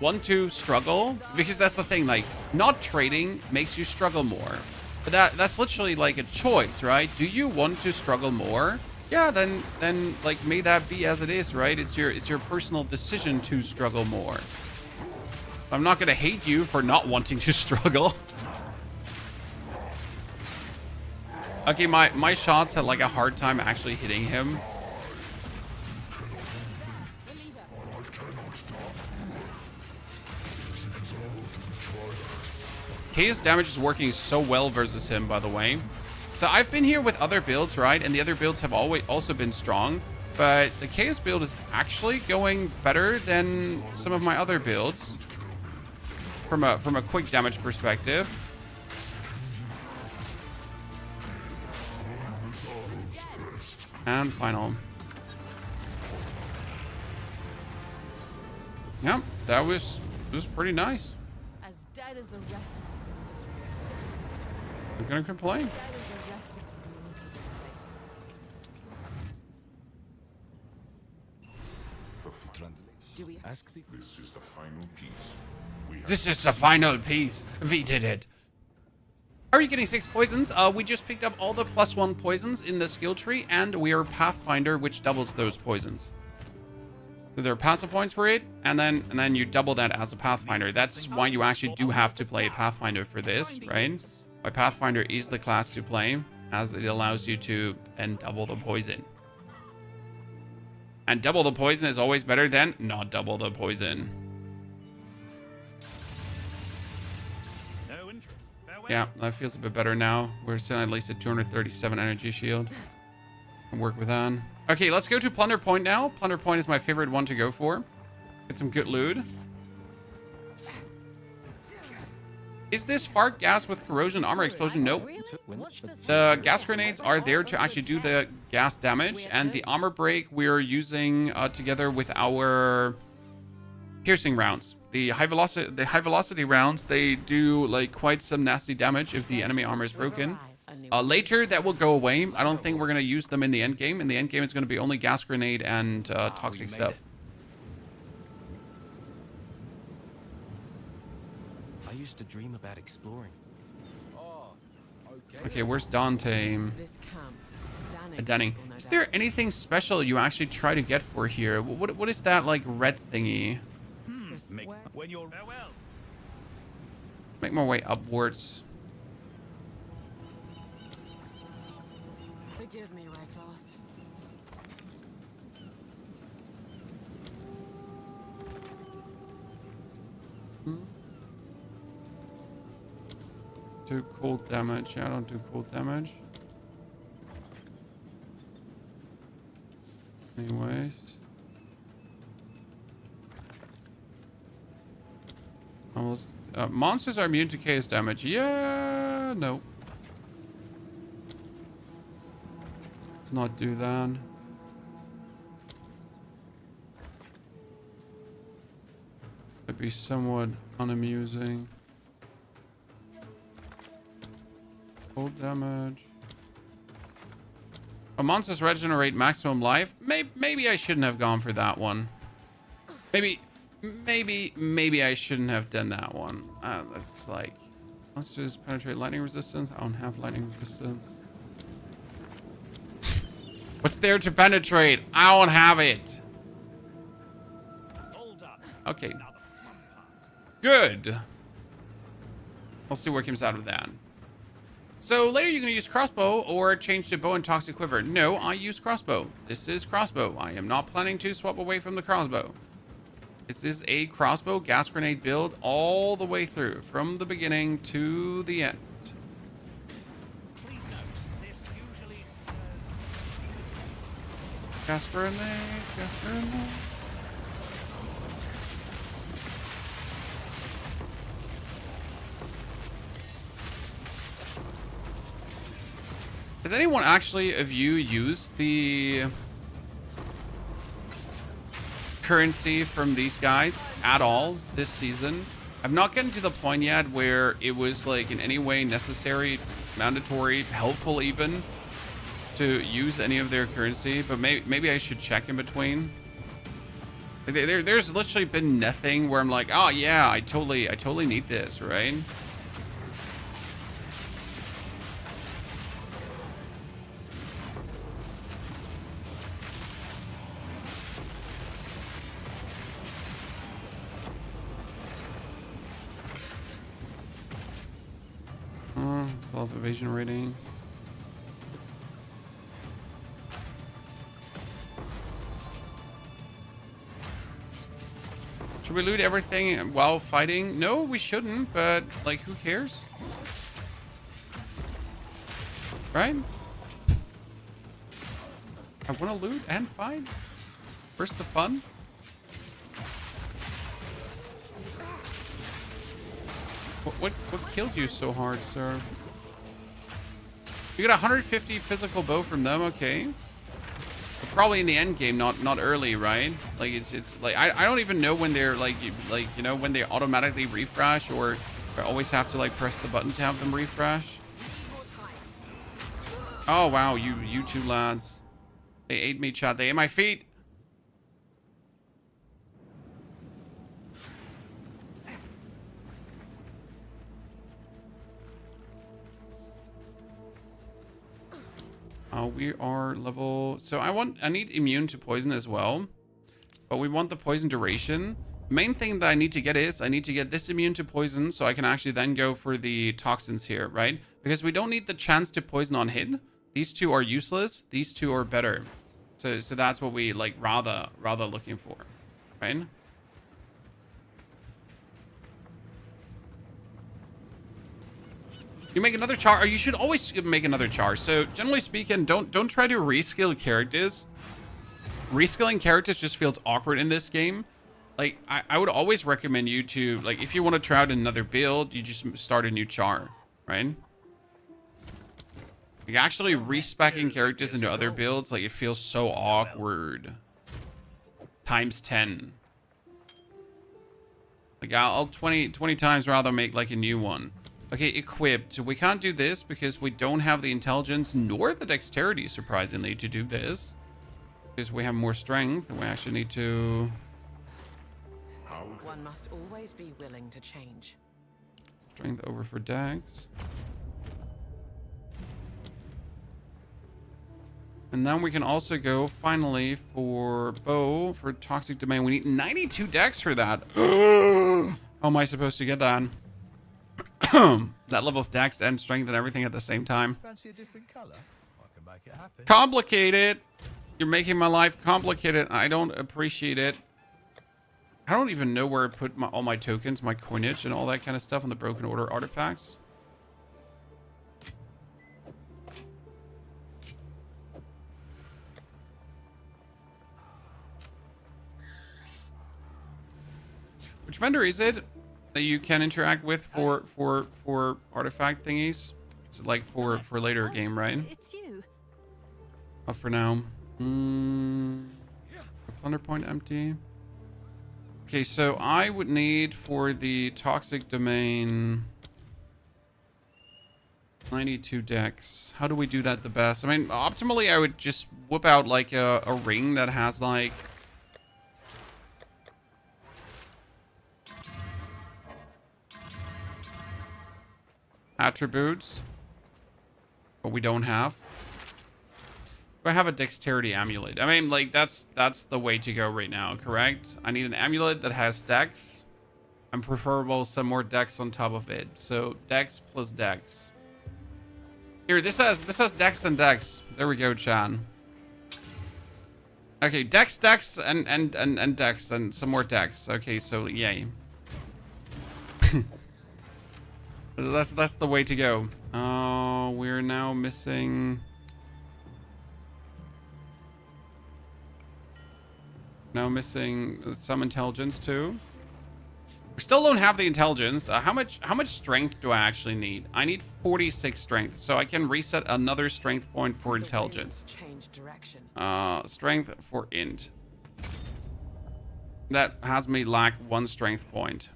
want to struggle, because that's the thing, like, not trading makes you struggle more. But that's literally like a choice, right? Do you want to struggle more? Yeah, then like, may that be as it is, right? It's your personal decision to struggle more. I'm not gonna hate you for not wanting to struggle. Okay, my shots had like a hard time actually hitting him. K's damage is working so well versus him, by the way. So I've been here with other builds, right? And the other builds have always also been strong. But the Chaos build is actually going better than some of my other builds. From a quick damage perspective. And final. Yep, that was pretty nice. As dead as the rest of us. I'm gonna complain. Dead as the rest of us in this place. Do we ask the... This is the final piece. This is the final piece. We did it. Are you getting 6 poisons? We just picked up all the +1 poisons in the skill tree, and we are Pathfinder, which doubles those poisons. So there are passive points for it, and then you double that as a Pathfinder. That's why you actually do have to play Pathfinder for this, right? Why Pathfinder is the class to play, as it allows you to then double the poison. And double the poison is always better than not double the poison. Yeah, that feels a bit better now. We're sitting at least at 237 energy shield. Can work with that. Okay, let's go to Plunder Point now. Plunder Point is my favorite one to go for. Get some good loot. Is this fart gas with corrosion armor explosion? Nope. The gas grenades are there to actually do the gas damage, and the armor break we're using together with our piercing rounds. The high velocity rounds, they do like quite some nasty damage if the enemy armor is broken. Later that will go away. I don't think we're gonna use them in the end game. In the end game, it's gonna be only gas grenade and toxic stuff. I used to dream about exploring. Oh, okay. Okay, where's Dante? This camp. Danny. Is there anything special you actually try to get for here? What is that like red thingy? When you're farewell. Make my way upwards. Forgive me, Rycrossed. Do cold damage. Yeah, I don't do cold damage. Anyways. Almost, monsters are immune to chaos damage. Yeah, no. Let's not do that. It'd be somewhat unamusing. Full damage. A monsters regenerate maximum life. Maybe I shouldn't have gone for that one. Maybe I shouldn't have done that one. That's like, monsters penetrate lightning resistance. I don't have lightning resistance. What's there to penetrate? I don't have it. All done. Okay. Now the fun part. Good. We'll see what comes out of that. So later you can use crossbow or change to bow and toxic quiver. No, I use crossbow. This is crossbow. I am not planning to swap away from the crossbow. This is a crossbow gas grenade build all the way through, from the beginning to the end. Please note, this usually Gas grenade, gas grenade. Has anyone actually of you used the currency from these guys at all this season? I've not gotten to the point yet where it was like in any way necessary, mandatory, helpful even to use any of their currency, but maybe I should check in between. There's literally been nothing where I'm like, oh yeah, I totally need this, right? Self evasion rating. Should we loot everything while fighting? No, we shouldn't, but like, who cares? Right? I want to loot and fight. Where's the fun? What killed you so hard, sir? You got 150 physical bow from them, okay. But probably in the end game, not early, right? Like it's like I don't even know when they're like you know, when they automatically refresh, or I always have to like press the button to have them refresh. Oh wow, you two lads. They ate me, chat. They ate my feet. We are level, so I need immune to poison as well, but we want the poison duration. Main thing that I need to get is I need to get this immune to poison, so I can actually then go for the toxins here, right? Because we don't need the chance to poison on hit. These two are useless. These two are better. So that's what we like rather looking for, right? You make another char, or you should always make another char. So generally speaking, don't try to reskill characters. Reskilling characters just feels awkward in this game. Like I would always recommend you to, like, if you want to try out another build, you just start a new char, right? Like actually respecking characters into other builds, like it feels so awkward. Times 10. Like I'll 20 times rather make like a new one. Okay, equipped. We can't do this because we don't have the intelligence nor the dexterity, surprisingly, to do this. Because we have more strength. We actually need to... One must always be willing to change. Strength over for dex. And then we can also go, finally, for bow, for toxic domain. We need 92 dex for that. How am I supposed to get that? That level of dex and strength and everything at the same time. Fancy a different color? I can make it happen. Complicated. You're making my life complicated. I don't appreciate it. I don't even know where I put all my tokens, my coinage, and all that kind of stuff on the Broken Order artifacts. Which vendor is it that you can interact with for artifact thingies? It's like for later game, right? It's you. for now. Plunder point empty. Okay, so I would need for the toxic domain 92 decks. How do we do that the best? I mean, optimally, I would just whip out like a ring that has like attributes, but we don't have. I have a dexterity amulet. I mean, like that's the way to go right now, correct? I need an amulet that has dex, and preferable some more dex on top of it. So dex plus dex. Here, this has dex and dex. There we go, Chan. Okay, dex, and dex, and some more dex. Okay, so yay. That's the way to go. We're now missing. Now missing some intelligence too. We still don't have the intelligence. How much strength do I actually need? I need 46 strength, so I can reset another strength point for intelligence. Change direction. Strength for int. That has me lack 1 strength point.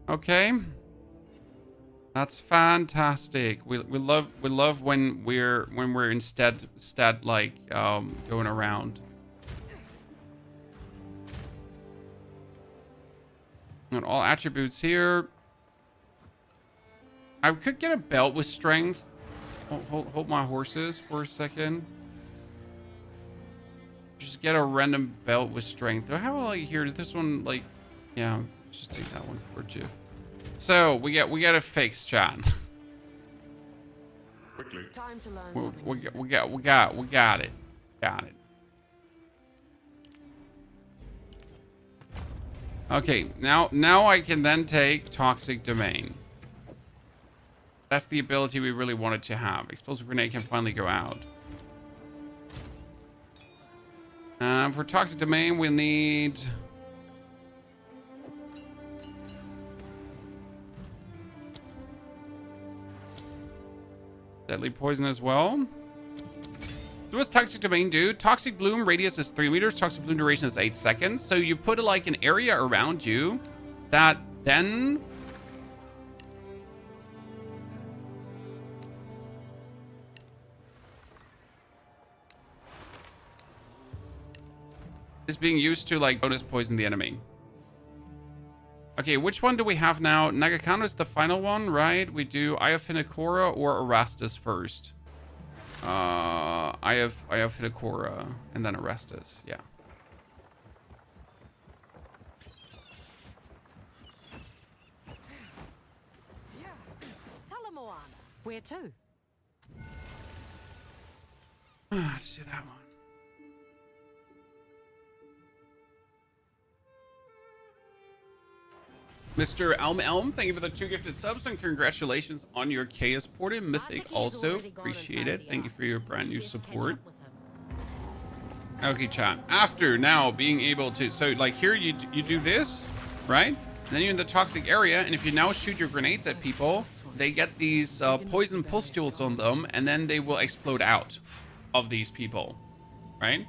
Okay, that's fantastic. We love when we're instead like going around. And all attributes here. I could get a belt with strength. Hold my horses for a second. Just get a random belt with strength. Do I have like here? This one like, yeah. Just take that one for Jiff. So we got a fix, chat. Quickly. Time to learn something. We got it. Got it. Okay, now I can then take Toxic Domain. That's the ability we really wanted to have. Explosive Grenade can finally go out. For Toxic Domain, we need. Deadly poison as well. So what's Toxic Domain do? Toxic Bloom radius is 3 meters. Toxic Bloom duration is 8 seconds. So you put like an area around you that then is being used to like bonus poison the enemy. Okay, which one do we have now? Nagakano is the final one, right? We do Eye of Hinakura or Erastus first. Eye of Hinakura and then Erastus, yeah. Talamoana. Where to? Let's do that one. Mr. Elm, thank you for the 2 gifted subs and congratulations on your Chaos Ported. Mythic also, appreciate it. Thank you for your brand new support. Okay, chat. After now being able to, so like here you do this, right? And then you're in the toxic area, and if you now shoot your grenades at people, they get these poison pustules on them, and then they will explode out of these people, right?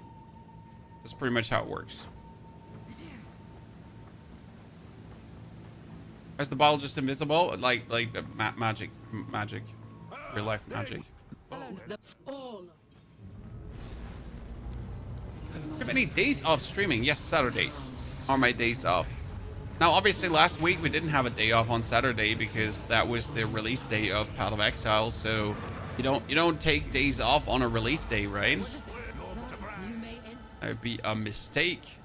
That's pretty much how it works. Is the bottle just invisible? Like magic, real life magic. Do you have any days off streaming? Yes, Saturdays are my days off. Now, obviously, last week we didn't have a day off on Saturday because that was the release day of Path of Exile. So you don't take days off on a release day, right? That would be a mistake.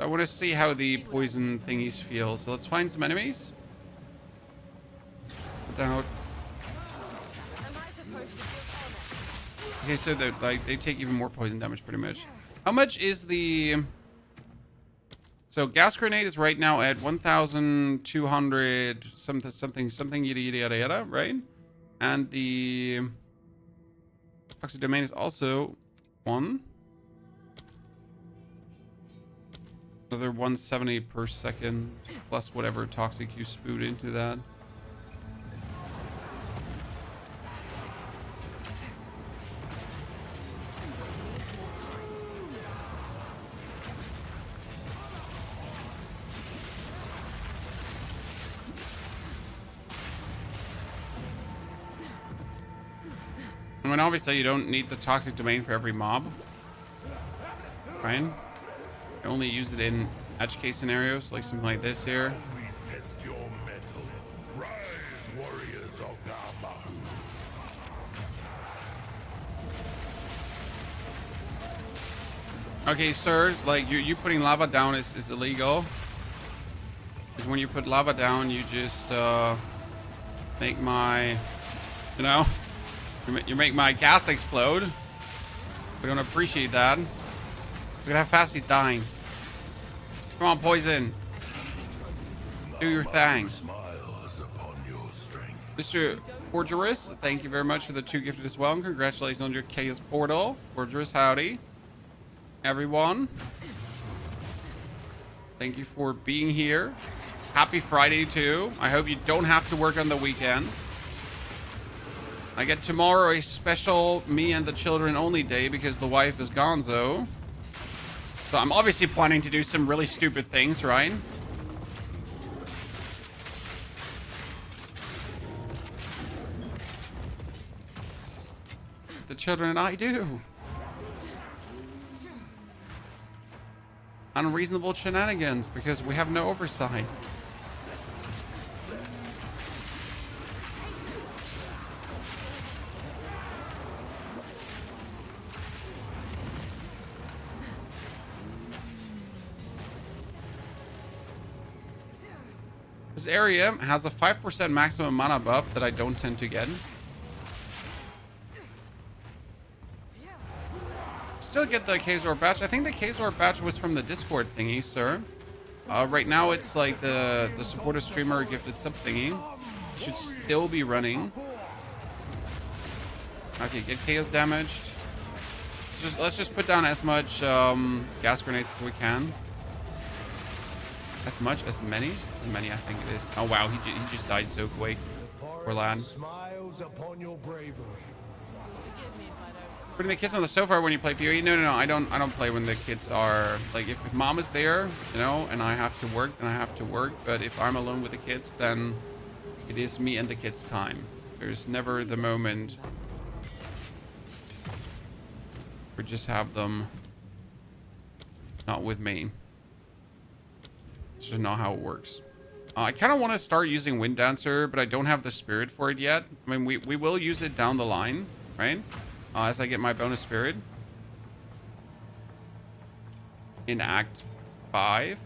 I want to see how the poison thingies feel. So let's find some enemies. Put out. Okay, so they take even more poison damage pretty much. How much is the... So gas grenade is right now at 1,200 something yada, right? And the toxic domain is also 1. Another 170 per second, plus whatever toxic you spewed into that. I mean, obviously, you don't need the toxic domain for every mob, right? You only use it in edge case scenarios, like something like this here. We test your mettle. Rise, warriors of Namahu. Okay, sirs, like you putting lava down is illegal. Because when you put lava down, you just make my, you know, you make my gas explode. We don't appreciate that. Look at how fast he's dying. Come on, poison. Do your thing. Smiles upon your strength. Mr. Forgerus, thank you very much for the 2 gifted as well. And congratulations on your chaos portal. Forgerus, howdy. Everyone. Thank you for being here. Happy Friday, too. I hope you don't have to work on the weekend. I get tomorrow a special me and the children only day because the wife is gonzo. So I'm obviously planning to do some really stupid things, right? The children and I do. Unreasonable shenanigans because we have no oversight. This area has a 5% maximum mana buff that I don't tend to get. Still get the Kazor badge. I think the Kazor badge was from the Discord thingy, sir. Right now it's like the supporter streamer gifted sub thingy. Should still be running. Okay, get chaos damaged. Let's just put down as much gas grenades as we can. As much? As many? As many, I think it is. Oh, wow. He just died so quick. Poor lad. Smiles upon your bravery. Putting the kids on the sofa when you play POE? No. I don't play when the kids are... Like, if mom is there, you know, and I have to work, then I have to work. But if I'm alone with the kids, then it is me and the kids' time. There's never the moment where just have them not with me. It's just not how it works. I kind of want to start using Wind Dancer, but I don't have the spirit for it yet. I mean, we will use it down the line, right? As I get my bonus spirit. In Act 5.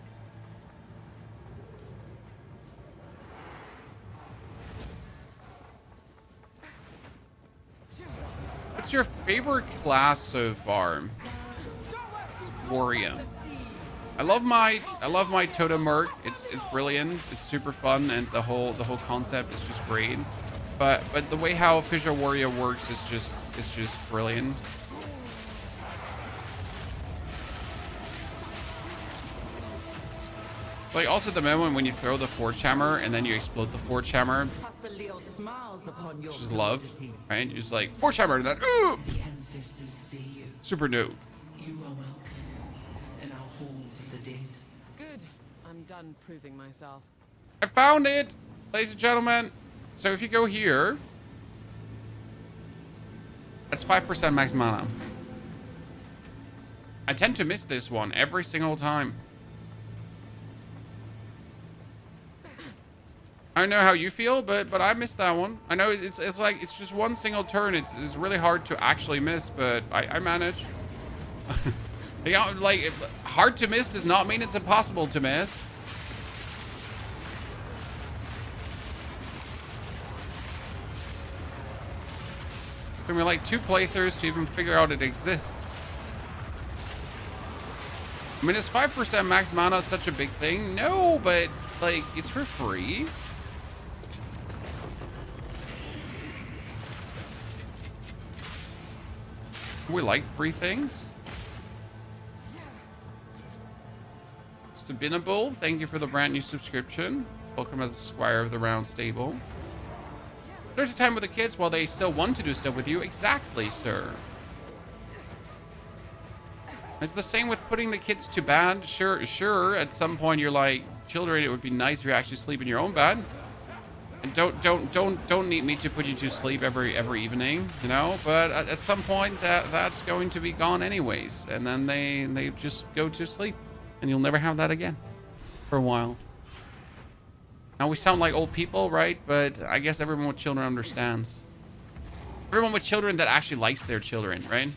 What's your favorite class so far? Warrior. I love my Totem Merc. It's brilliant. It's super fun, and the whole concept is just great. But the way how Fissure Warrior works is just brilliant. Like also the moment when you throw the Forge Hammer and then you explode the Forge Hammer. Which is love, right? You're just like Forge Hammer, and then ooh! Super dope. Good. I'm done proving myself. I found it, ladies and gentlemen. So if you go here, that's 5% max mana. I tend to miss this one every single time. I don't know how you feel, but I missed that one. I know it's like it's just one single turn. It's really hard to actually miss, but I manage. You know, like hard to miss does not mean it's impossible to miss. Took me like 2 playthroughs to even figure out it exists. I mean, is 5% max mana such a big thing? No, but like it's for free. We like free things. Stabinable, thank you for the brand new subscription. Welcome as a Squire of the Round Stable. There's a time with the kids while they still want to do stuff with you. Exactly, sir. It's the same with putting the kids to bed. Sure, at some point you're like, children, it would be nice if you actually sleep in your own bed. And don't need me to put you to sleep every evening, you know? But at some point that's going to be gone anyways. And then they just go to sleep. And you'll never have that again for a while. Now we sound like old people, right? But I guess everyone with children understands. Everyone with children that actually likes their children, right?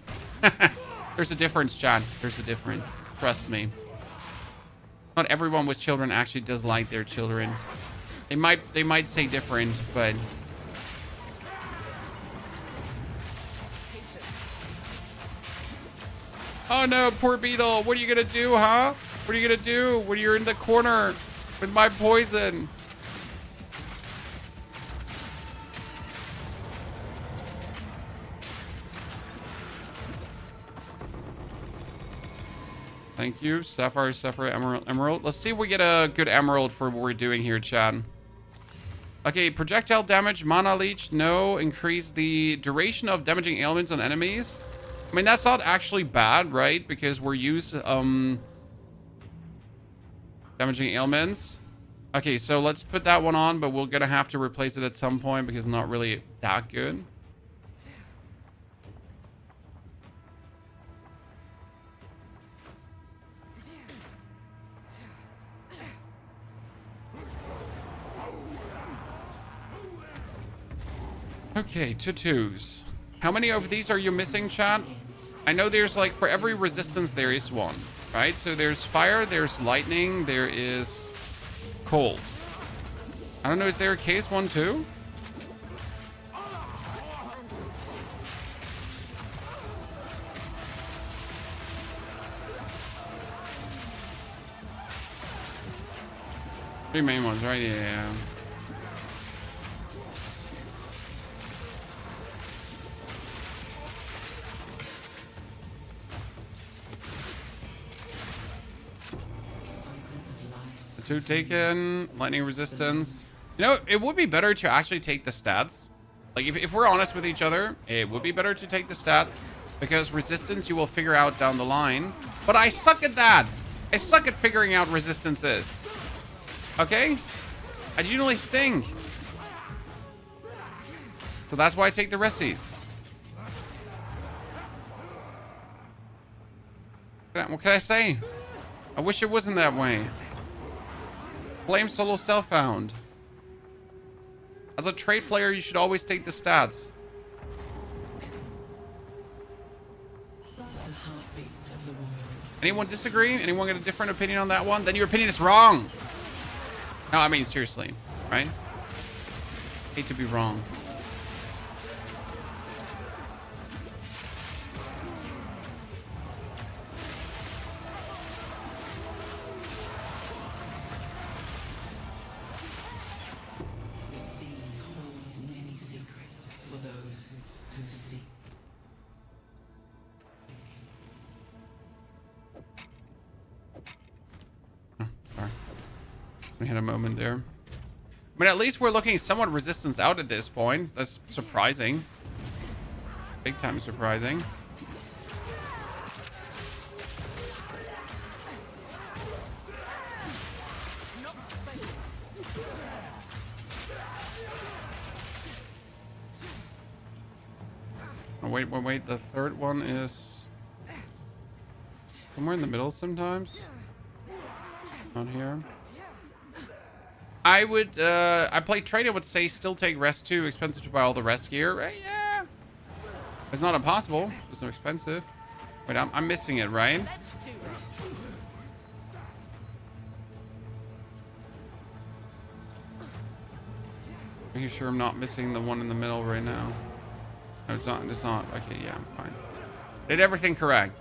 There's a difference, Chad. There's a difference. Trust me. Not everyone with children actually does like their children. They might say different, but oh no, poor beetle. What are you gonna do, huh? What are you gonna do when you're in the corner with my poison? Thank you. Sapphire, Emerald. Let's see if we get a good Emerald for what we're doing here, Chad. Okay, projectile damage, mana leech, no. Increase the duration of damaging ailments on enemies. I mean, that's not actually bad, right? Because we're used, damaging ailments. Okay, so let's put that one on, but we're gonna have to replace it at some point because it's not really that good. Okay, tutus. How many of these are you missing, chat? I know there's like, for every resistance, there is one, right? So there's fire, there's lightning, there is cold. I don't know, is there a case one too? Three main ones, right? Yeah. Two taken, lightning resistance. You know, it would be better to actually take the stats. Like, if we're honest with each other, it would be better to take the stats because resistance you will figure out down the line. But I suck at that. I suck at figuring out resistances. Okay? I generally sting. So that's why I take the resties. What can I say? I wish it wasn't that way. Flame solo self-found. As a trade player, you should always take the stats. Anyone disagree? Anyone got a different opinion on that one? Then your opinion is wrong. No, I mean, seriously, right? Hate to be wrong. We had a moment there. I mean, at least we're looking somewhat resistance out at this point. That's surprising. Big time surprising. Oh, wait. The third one is somewhere in the middle sometimes. Not here. I would, I play trade. I would say still take rest too. Expensive to buy all the rest gear. Yeah. It's not impossible. It's not expensive. Wait, I'm missing it, right? Making sure I'm not missing the one in the middle right now. No, it's not. It's not. Okay, yeah, I'm fine. Did everything correct.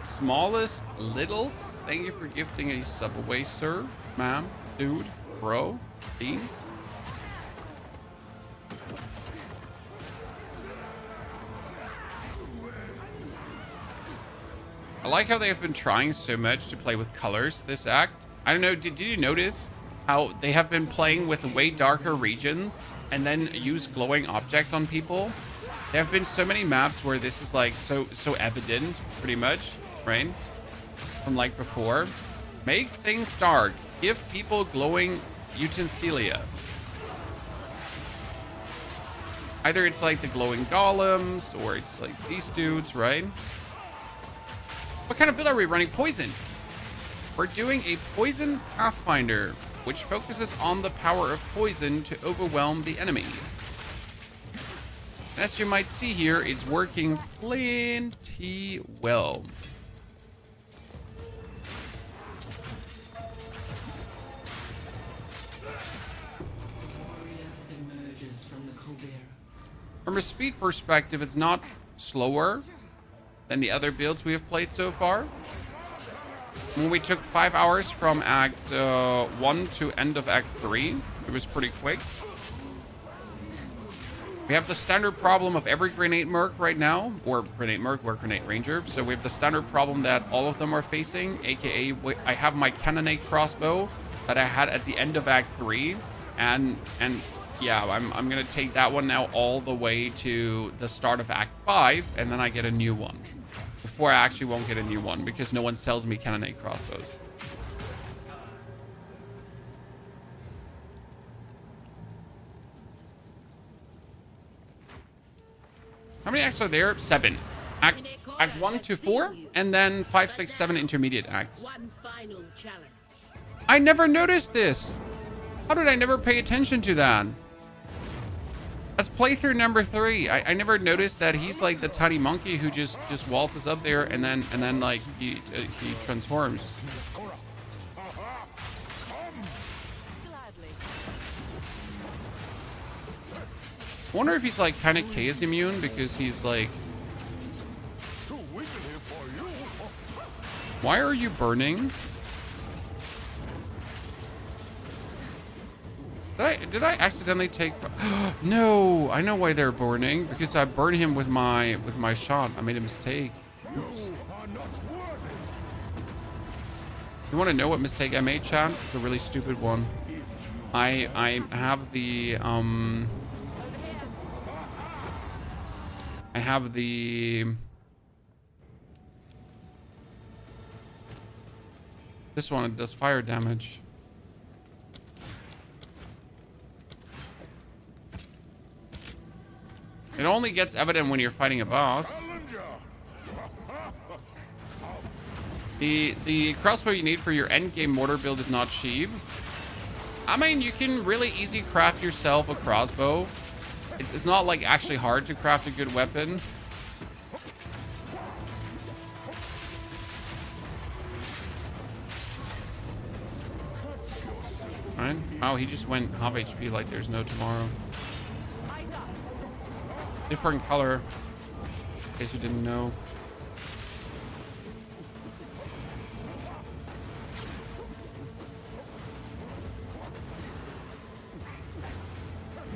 Smallest Littles, thank you for gifting a sub away, sir. Ma'am, dude, bro, D. I like how they have been trying so much to play with colors this act. I don't know, did you notice how they have been playing with way darker regions and then use glowing objects on people? There have been so many maps where this is like so evident, pretty much, right? From like before. Make things dark. Give people glowing utensilia. Either it's like the glowing golems or it's like these dudes, right? What kind of build are we running? Poison. We're doing a poison Pathfinder, which focuses on the power of poison to overwhelm the enemy. As you might see here, it's working plenty well. From a speed perspective, it's not slower than the other builds we have played so far. When we took 5 hours from Act 1 to end of Act 3, it was pretty quick. We have the standard problem of every grenade merc right now, or grenade merc or grenade ranger. So we have the standard problem that all of them are facing, aka I have my cannonade crossbow that I had at the end of Act 3, and yeah, I'm gonna take that one now all the way to the start of Act 5, and then I get a new one. Before I actually won't get a new one because no one sells me cannonade crossbows. How many acts are there? 7. Act 1 to 4, and then 5, 6, 7 intermediate acts. One final challenge. I never noticed this. How did I never pay attention to that? That's playthrough number 3. I never noticed that he's like the tiny monkey who just waltzes up there and then like he transforms. Gladly. I wonder if he's like kind of chaos immune because he's like. Why are you burning? Did I accidentally take? No, I know why they're burning because I burned him with my shot. I made a mistake. You want to know what mistake I made, chat? It's a really stupid one. I have the this one, it does fire damage. It only gets evident when you're fighting a boss. The crossbow you need for your endgame mortar build is not cheap. I mean, you can really easy craft yourself a crossbow. It's not like actually hard to craft a good weapon. Right? Oh, he just went half HP like there's no tomorrow. Different color, in case you didn't know.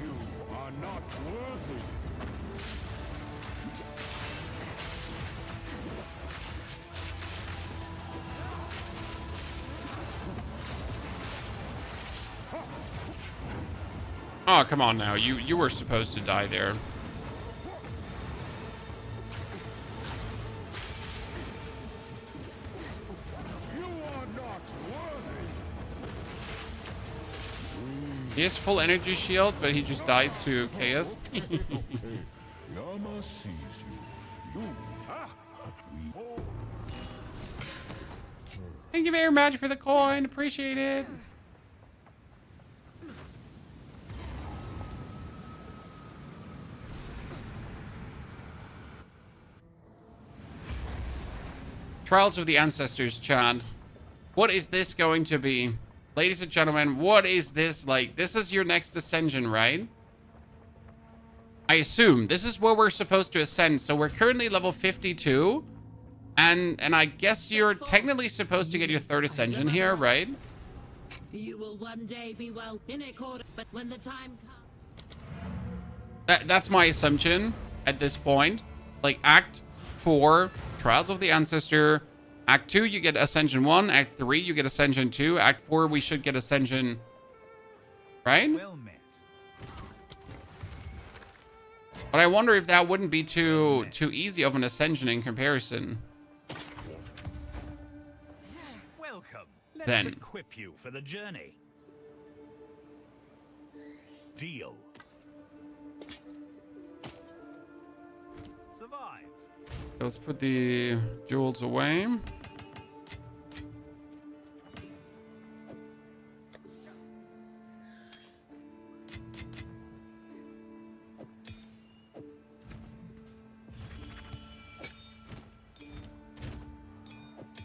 You are not worthy. Oh, come on now. You were supposed to die there. He has full energy shield, but he just dies to chaos. Yama sees you. Thank you very much for the coin. Appreciate it. Trials of the Ancestors, Chad. What is this going to be? Ladies and gentlemen, what is this like? This is your next ascension, right? I assume. This is where we're supposed to ascend. So we're currently level 52. And I guess you're technically supposed to get your 3rd ascension here, right? You will one day be well in accord, but when the time comes. That's my assumption at this point. Like, Act 4, Trials of the Ancestor. Act 2, you get Ascension 1. Act 3, you get Ascension 2. Act 4, we should get Ascension... Right? Well met. But I wonder if that wouldn't be too easy of an Ascension in comparison. Welcome. Let's Then. equip you for the journey. Deal. Survive. Let's put the jewels away.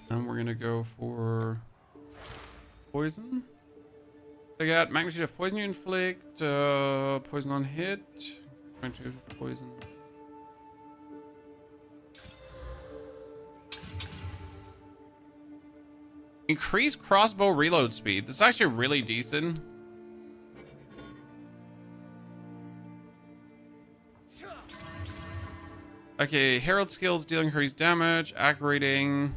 And we're gonna go for poison. I got magnitude of poison you inflict, poison on hit, magnitude of poison. Increase crossbow reload speed. This is actually really decent. Okay, Herald skills deal increased damage, accurating. Rating.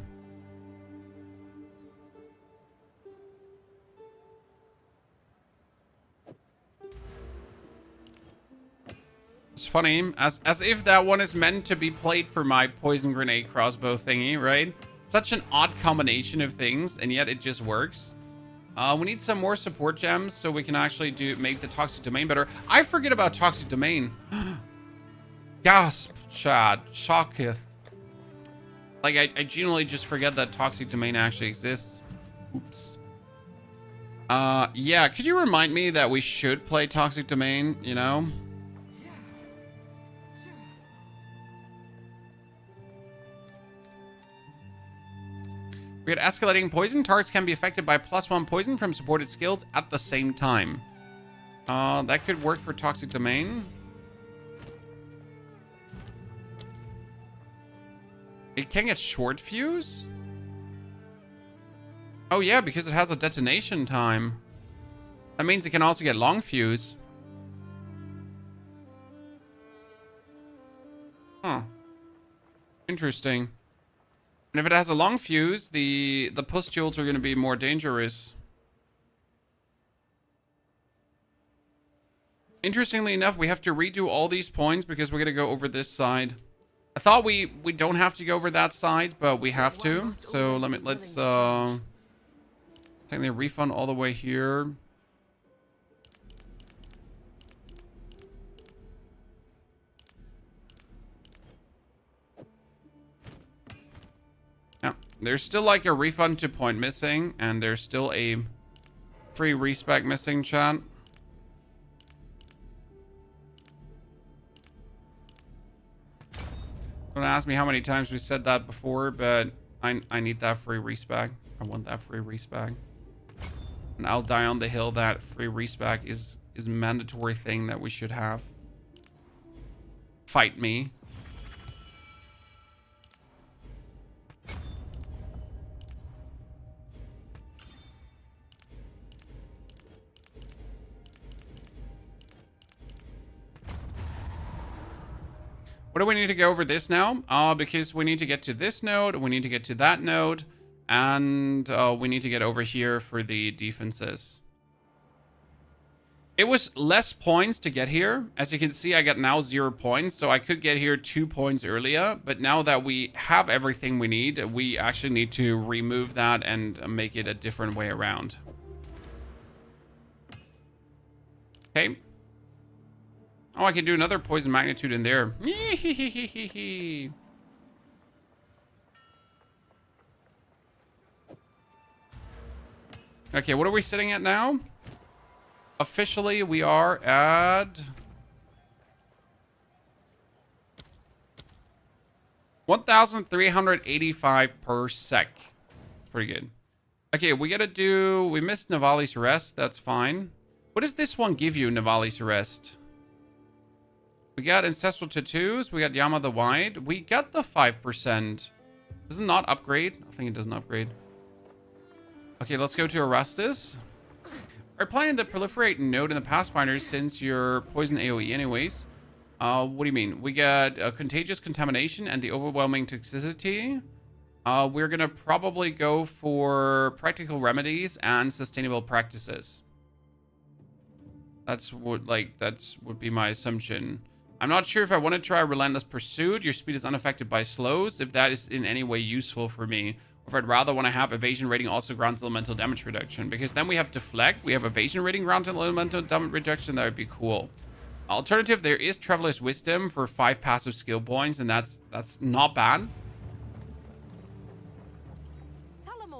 It's funny, as if that one is meant to be played for my poison grenade crossbow thingy, right? Such an odd combination of things, and yet it just works. We need some more support gems so we can actually make the toxic domain better. I forget about toxic domain. Gasp, Chad. Shocketh. Like, I genuinely just forget that toxic domain actually exists. Oops. Yeah, could you remind me that we should play toxic domain, you know? We had escalating poison. Targets can be affected by +1 poison from supported skills at the same time. That could work for toxic domain. It can get short fuse? Oh yeah, because it has a detonation time. That means it can also get long fuse. Huh. Interesting. And if it has a long fuse, the pustules are going to be more dangerous. Interestingly enough, we have to redo all these points because we're going to go over this side. I thought we don't have to go over that side, but we have to. So let's take the refund all the way here. Yeah, there's still like a refund to point missing, and there's still a free respec missing, chat. Don't ask me how many times we said that before, but I need that free respec. I want that free respec. And I'll die on the hill that free respec is a mandatory thing that we should have. Fight me. What do we need to go over this now? Because we need to get to this node, we need to get to that node, and we need to get over here for the defenses. It was less points to get here. As you can see, I got now 0 points, so I could get here 2 points earlier. But now that we have everything we need, we actually need to remove that and make it a different way around. Okay. Oh, I can do another poison magnitude in there. Okay, what are we sitting at now? Officially, we are at 1,385 per sec. Pretty good. Okay, we missed Navali's Rest. That's fine. What does this one give you, Navali's Rest? We got Ancestral Tattoos. We got Yama the Wide. We got the 5%. Does it not upgrade? I think it doesn't upgrade. Okay, let's go to Erastus. are planning to proliferate node in the Pathfinder since you're poison AoE anyways. What do you mean? We got contagious contamination and the overwhelming toxicity. We're gonna probably go for practical remedies and sustainable practices. That would be my assumption. I'm not sure if I want to try Relentless Pursuit. Your speed is unaffected by slows, if that is in any way useful for me. Or if I'd rather want to have evasion rating also grants elemental damage reduction. Because then we have deflect, we have evasion rating granted elemental damage reduction. That would be cool. Alternative, there is Traveler's Wisdom for 5 passive skill points, and that's not bad.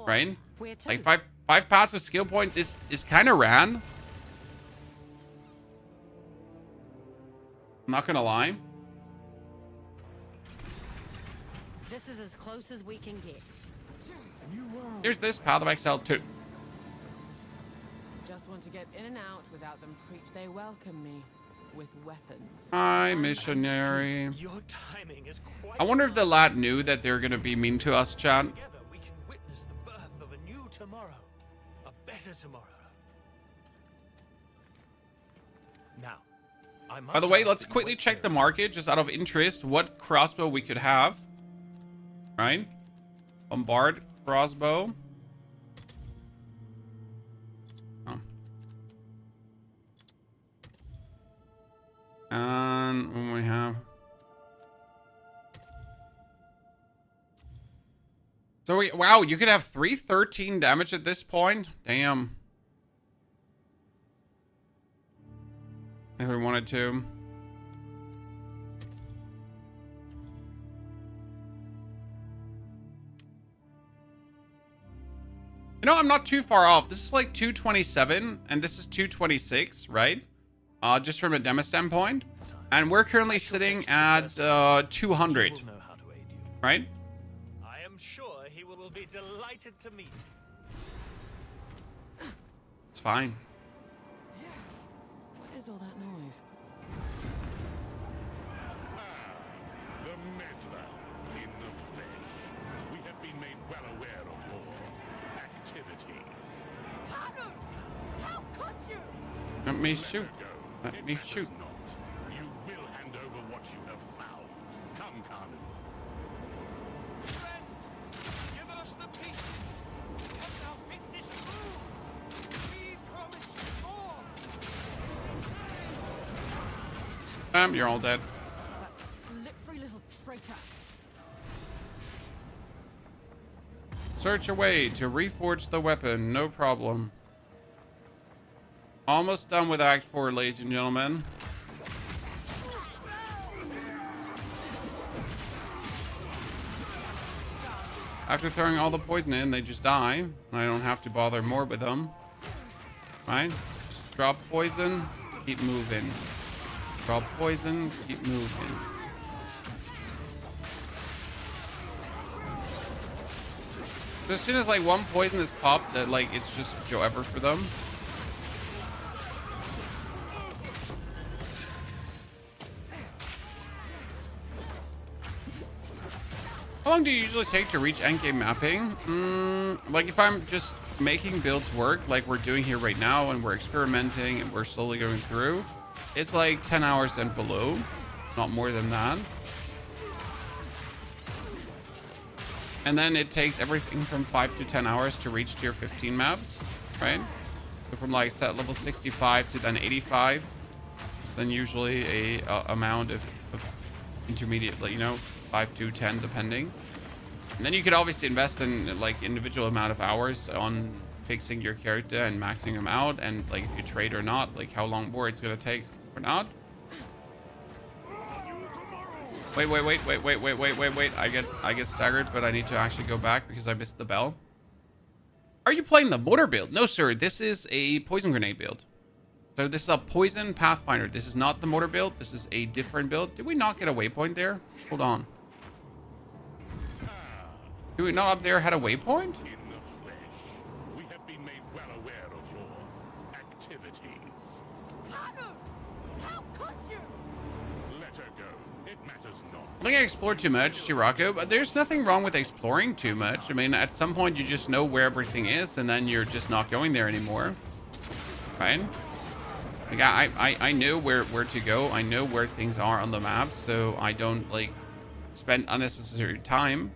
Right? Like 5 passive skill points is kind of rad. I'm not gonna lie. This is as close as we can get. Here's this Path of Exile 2. Just want to get in and out without them preach they welcome me with weapons. Hi, missionary. Your timing is quite I wonder if the lad knew that they're gonna be mean to us, chat. together. We can witness the birth of a new tomorrow, a better tomorrow. Now, I must By the way, ask let's that you quickly wait check here. the market just out of interest. What crossbow we could have. Right? Bombard crossbow. Oh. And when we have... So wow, you could have 313 damage at this point. Damn. If we wanted to. You know, I'm not too far off. This is like 227, and this is 226, right? Just from a demo standpoint. And we're currently sitting at 200, He will know how to aid you. right? I am sure he will be delighted to meet you. It's fine. What is all that noise? The meddler in the flesh. We have been made well aware of your activities. How could you? Let me shoot. Go. Let It me matters shoot. not. You will hand over what you have found. Come, Kanu. Friend, give us the pieces. And now finish through. We promise you more. You're all dead. That slippery little traitor. Search away to reforge the weapon. No problem. Almost done with Act 4, ladies and gentlemen. After throwing all the poison in, they just die. And I don't have to bother more with them. Right? Just drop poison, keep moving. Drop poison, keep moving. So as soon as like one poison is popped, that like it's just Joe ever for them. How long do you usually take to reach endgame mapping? Like if I'm just making builds work like we're doing here right now and we're experimenting and we're slowly going through, it's like 10 hours and below, not more than that. And then it takes everything from 5 to 10 hours to reach tier 15 maps, right? So from like set level 65 to then 85, it's then usually a amount of intermediate, like, you know, 5 to 10 depending. And then you could obviously invest in like individual amount of hours on fixing your character and maxing them out, and like if you trade or not, like how long more it's gonna take or not. Wait. I get staggered, but I need to actually go back because I missed the bell. Are you playing the mortar build? No, sir. This is a poison grenade build. So this is a poison Pathfinder. This is not the mortar build. This is a different build. Did we not get a waypoint there? Hold on. Did we not up there had a waypoint? In the flesh. We have been made well aware of your activities. How could you? Let her go. It matters not. I think I explored too much, Chiraco, but there's nothing wrong with exploring too much. I mean, at some point you just know where everything is and then you're just not going there anymore. right? Like I know where to go. I know where things are on the map, so I don't like spend unnecessary time.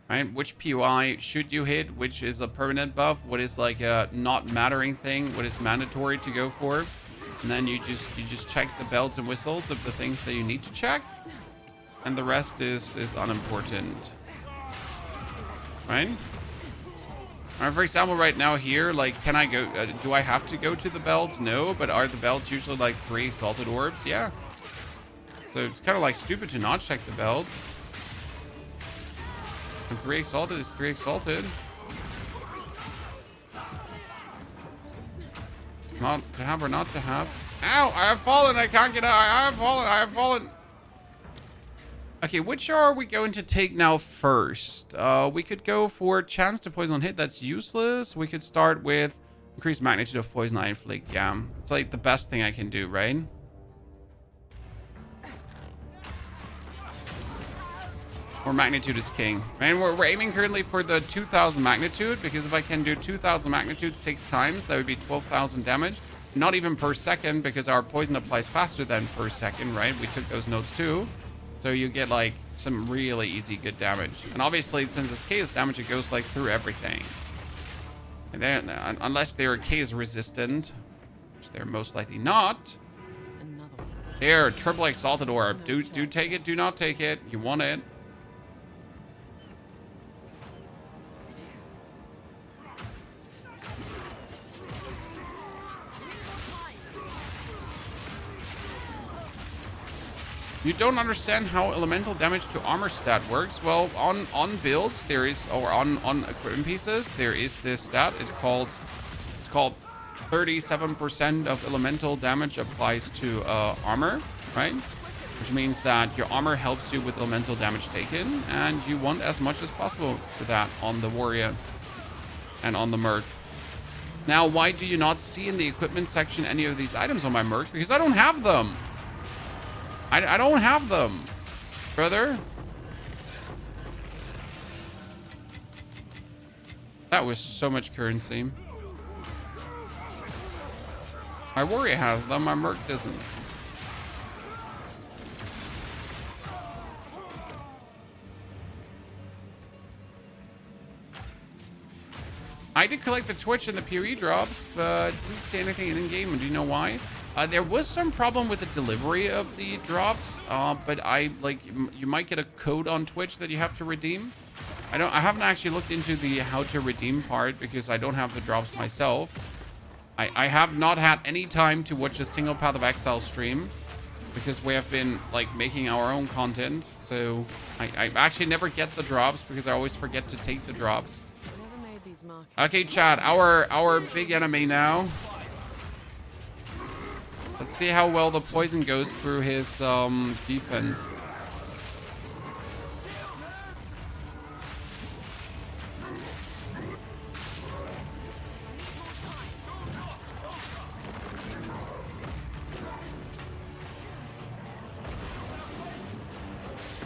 Right? Which POI should you hit? Which is a permanent buff? What is like a not mattering thing? What is mandatory to go for? And then you just check the bells and whistles of the things that you need to check, and the rest is unimportant. Right? For example, right now here, like, can I go? Do I have to go to the belts? No, but are the belts usually like 3 exalted orbs? Yeah. So it's kind of like stupid to not check the belts. And 3 exalted is 3 exalted. Not to have or not to have. Ow! I have fallen. I can't get out. I have fallen. I have fallen. Okay, which are we going to take now first? We could go for chance to poison on hit. That's useless. We could start with increased magnitude of poison I inflict. Yeah, it's like the best thing I can do, right? Or magnitude is king. And we're aiming currently for the 2000 magnitude, because if I can do 2000 magnitude 6 times, that would be 12,000 damage. Not even per second, because our poison applies faster than per second, right? We took those notes too. So you get like some really easy good damage. And obviously, since it's chaos damage, it goes like through everything. And then, unless they're chaos resistant, which they're most likely not. There, triple exalted orb. Do take it, do not take it. You want it. You don't understand how elemental damage to armor stat works? Well, on builds there is, or on equipment pieces there is this stat. It's called 37% of elemental damage applies to armor, right? Which means that your armor helps you with elemental damage taken, and you want as much as possible for that on the warrior and on the merc. Now, why do you not see in the equipment section any of these items on my merc? Because I don't have them. I don't have them, brother. That was so much currency. My warrior has them, my merc doesn't. I did collect the Twitch and the POE drops, but didn't see anything in game. Do you know why? There was some problem with the delivery of the drops, but you might get a code on Twitch that you have to redeem. I haven't actually looked into the how to redeem part because I don't have the drops myself. I have not had any time to watch a single Path of Exile stream because we have been like making our own content. So I actually never get the drops because I always forget to take the drops. Okay, chat, our big enemy now. Let's see how well the poison goes through his defense.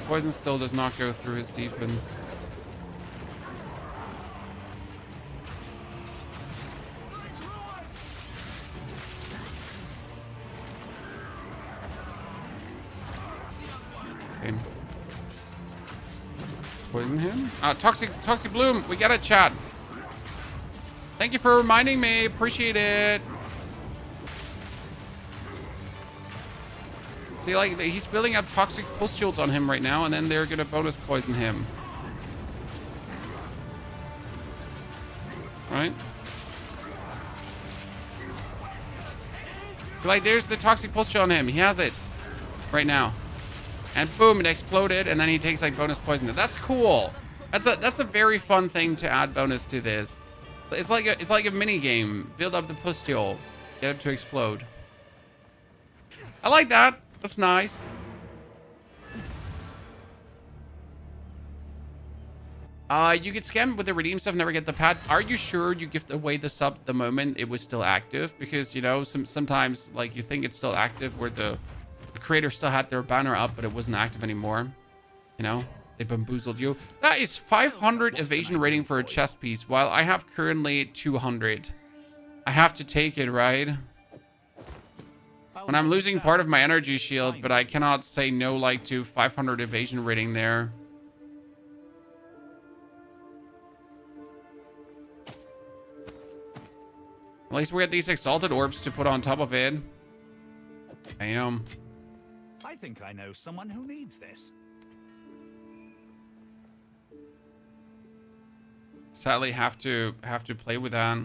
Poison still does not go through his defense. Poison him? Toxic Bloom, we got it, chat. Thank you for reminding me. Appreciate it. See, like, he's building up toxic pustules on him right now, and then they're gonna bonus poison him. Right? So, like, there's the toxic pustule on him. He has it right now. And boom, it exploded, and then he takes like bonus poison. That's cool. That's a very fun thing to add bonus to this. It's like a mini game. Build up the pustule, get it to explode. I like that. That's nice. You get scammed with the redeem stuff, never get the pad. Are you sure you gift away the sub the moment it was still active? Because, you know, sometimes like you think it's still active where the creator still had their banner up, but it wasn't active anymore. You know, They bamboozled you. That is 500 evasion rating for a chest piece, while I have currently 200. I have to take it, right? When I'm losing part of my energy shield, but I cannot say no like to 500 evasion rating there. At least we get these exalted orbs to put on top of it. Damn. I think I know someone who needs this. Sadly, have to play with that.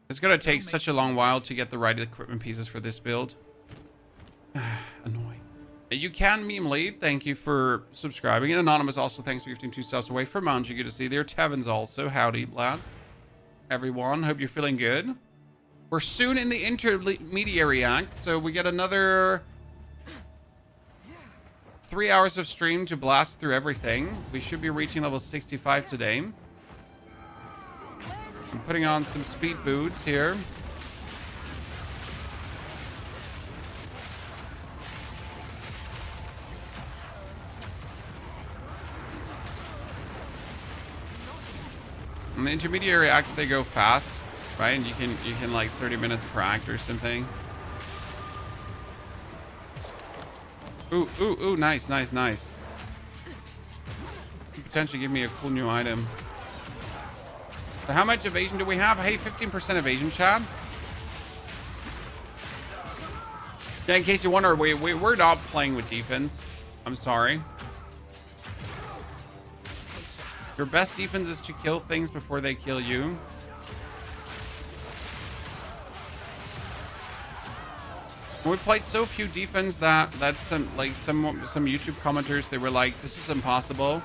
It's gonna take such a long while to get the right equipment pieces for this build. Annoying. You can meme lead. Thank you for subscribing. And Anonymous also thanks for gifting 2 subs away. For Mount, you get to see there. Tevins also. Howdy, lads. Everyone, hope you're feeling good. We're soon in the intermediary act, so we get another 3 hours of stream to blast through everything. We should be reaching level 65 today. I'm putting on some speed boots here. In the intermediary acts, they go fast, right? And you can like 30 minutes per act or something. Ooh, ooh, ooh, nice, nice, nice. Could potentially give me a cool new item. So how much evasion do we have? Hey, 15% evasion, Chad. Yeah, in case you wonder, we're not playing with defense. I'm sorry. Your best defense is to kill things before they kill you. We played so few defense that some YouTube commenters, they were like, this is impossible.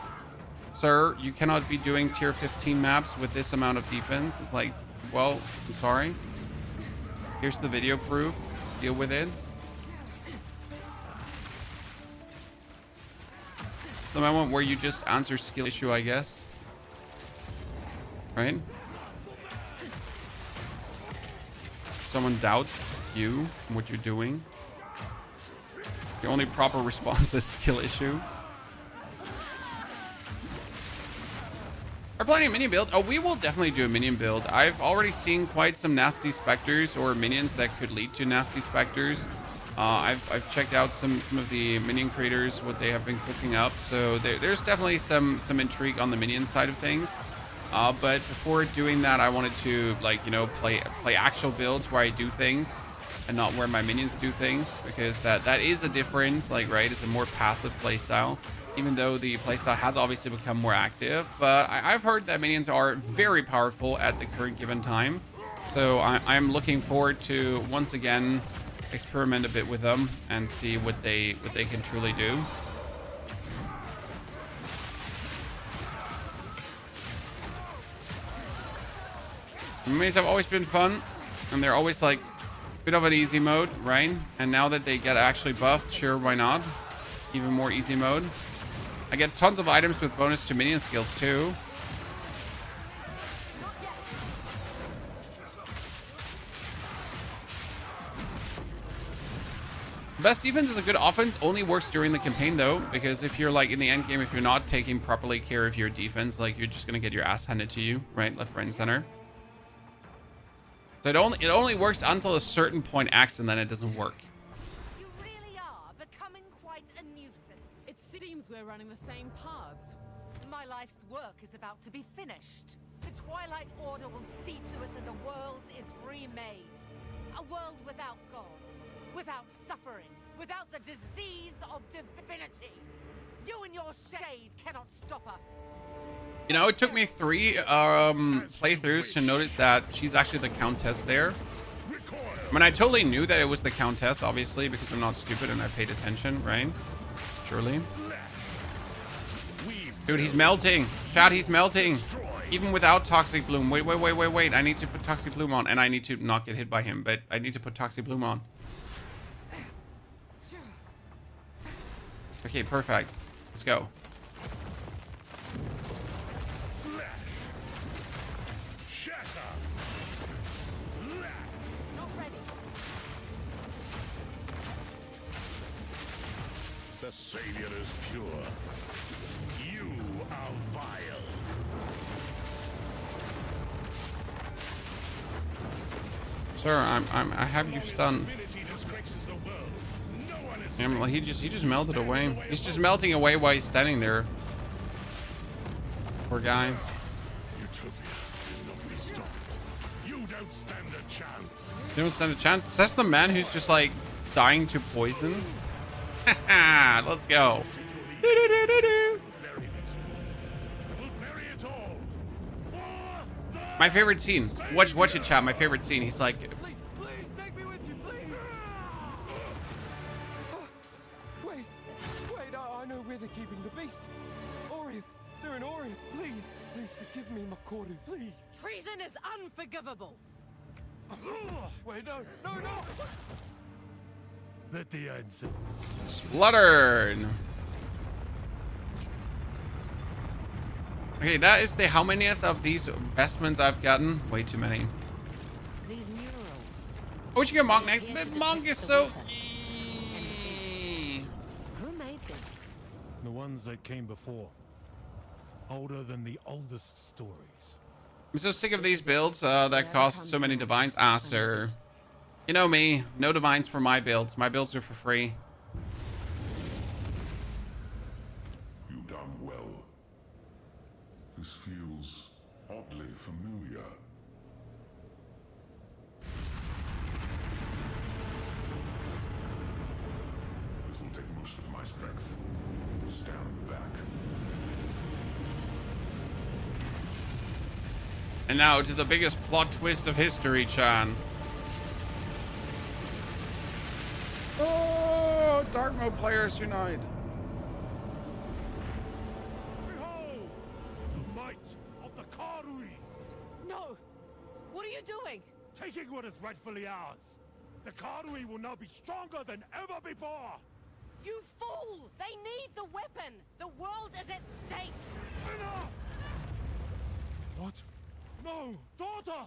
Sir, you cannot be doing tier 15 maps with this amount of defense. It's like, well, I'm sorry. Here's the video proof. Deal with it. It's the moment where you just answer skill issue, I guess. Right? Someone doubts you and what you're doing. The only proper response is skill issue. Are planning a minion build? Oh, we will definitely do a minion build. I've already seen quite some nasty specters or minions that could lead to nasty specters. I've checked out some of the minion creators, what they have been cooking up. So there's definitely some intrigue on the minion side of things. But before doing that, I wanted to, like, you know, play actual builds where I do things and not where my minions do things, because that is a difference. Like, right, it's a more passive playstyle, even though the playstyle has obviously become more active. But I've heard that minions are very powerful at the current given time. So I'm looking forward to once again experiment a bit with them and see what they can truly do. Minions have always been fun, and they're always like a bit of an easy mode, right? And now that they get actually buffed, sure, why not? Even more easy mode. I get tons of items with bonus to minion skills too. Best defense is a good offense, only works during the campaign though, because if you're like in the end game, if you're not taking properly care of your defense, like you're just gonna get your ass handed to you, right? Left, right, and center. So it only works until a certain point X, and then it doesn't work. You really are becoming quite a nuisance. It seems we're running the same paths. My life's work is about to be finished. The Twilight Order will see to it that the world is remade. A world without gods, without suffering, without the disease of divinity. You and your shade cannot stop us. You know, it took me 3 playthroughs to notice that she's actually the Countess there. I mean, I totally knew that it was the Countess, obviously, because I'm not stupid and I paid attention, right? Surely. Dude, he's melting. Chad, he's melting. Even without Toxic Bloom. Wait. I need to put Toxic Bloom on, and I need to not get hit by him, but I need to put Toxic Bloom on. Okay, perfect. Let's go. The Savior is pure. You are vile. Sir, I have you stunned. Divinity disgraces the world. No one is Damn, like, he just melted away. He's just melting away while he's standing there. Poor guy. Utopia cannot be stopped. You don't stand a chance. You don't stand a chance. That's the man who's just like dying to poison. Haha, let's go. Bury these fools. We'll bury it all. For the My favorite scene. Watch it, chat. My favorite scene. He's like, Please, please take me with you, please. Wait, I know where they're keeping the beast. Orith, they're in Orith. Please forgive me, Makoru, please. Treason is unforgivable. Wait, no. Let the answer. spluttered. Okay, that is the how manyth of these vestments I've gotten? Way too many. These murals. Oh, you get Monk next. Monk is so... Who made this? The ones that came before. Older than the oldest stories. I'm so sick of these builds that cost so many divines. Ah, sir. You know me. No divines for my builds. My builds are for free. You've done well. This feels oddly familiar. This will take most of my strength. Stand back. And now to the biggest plot twist of history, Chan. Oh, Dark Mode players unite. Behold! The might of the Karui! No! What are you doing? Taking what is rightfully ours! The Karui will now be stronger than ever before! You fool! They need the weapon! The world is at stake! Enough! What? No! Daughter!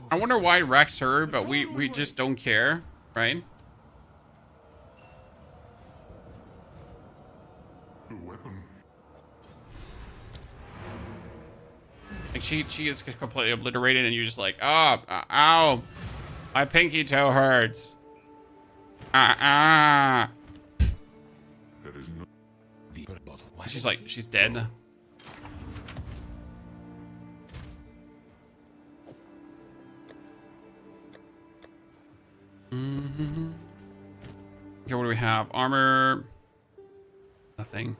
I wonder why Rex her, but we just don't care, right? The weapon. Like she is completely obliterated, and you're just like, oh, ow, my pinky toe hurts. That is not She's like, she's dead. Okay, what do we have? Armor. Nothing.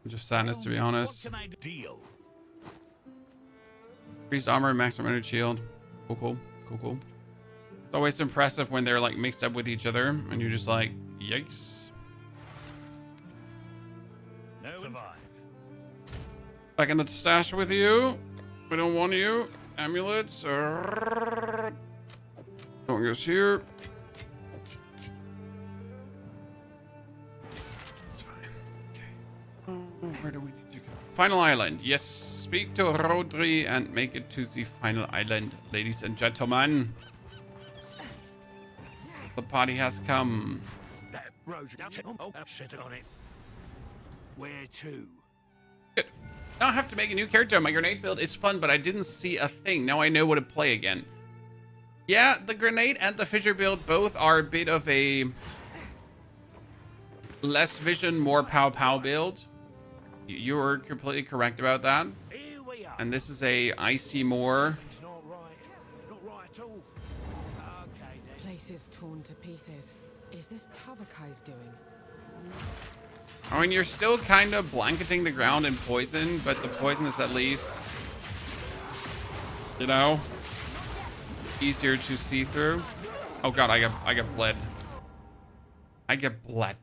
Just sadness, to be honest. What can I deal? Increased armor, maximum energy shield. Cool. It's always impressive when they're like mixed up with each other, and you're just like, yikes. No survive. Back in the stash with you. We don't want you. Amulets. Don't goes here. It's fine. Okay. Where do we need to go? Final island. Yes. Speak to Rodri and make it to the final island, ladies and gentlemen. The party has come. Roger. Oh, sit on it. Where to? Good. Now I have to make a new character. My grenade build is fun, but I didn't see a thing. Now I know what to play again. Yeah, the grenade and the fissure build both are a bit of a less vision, more pow build. You're completely correct about that. Here we are. And this is a I see more. It's not right. Not right at all. Okay then. Places torn to pieces. Is this Tavakai's doing? I mean, you're still kind of blanketing the ground in poison, but the poison is at least, you know, easier to see through. Oh god, I get bled. I get bled.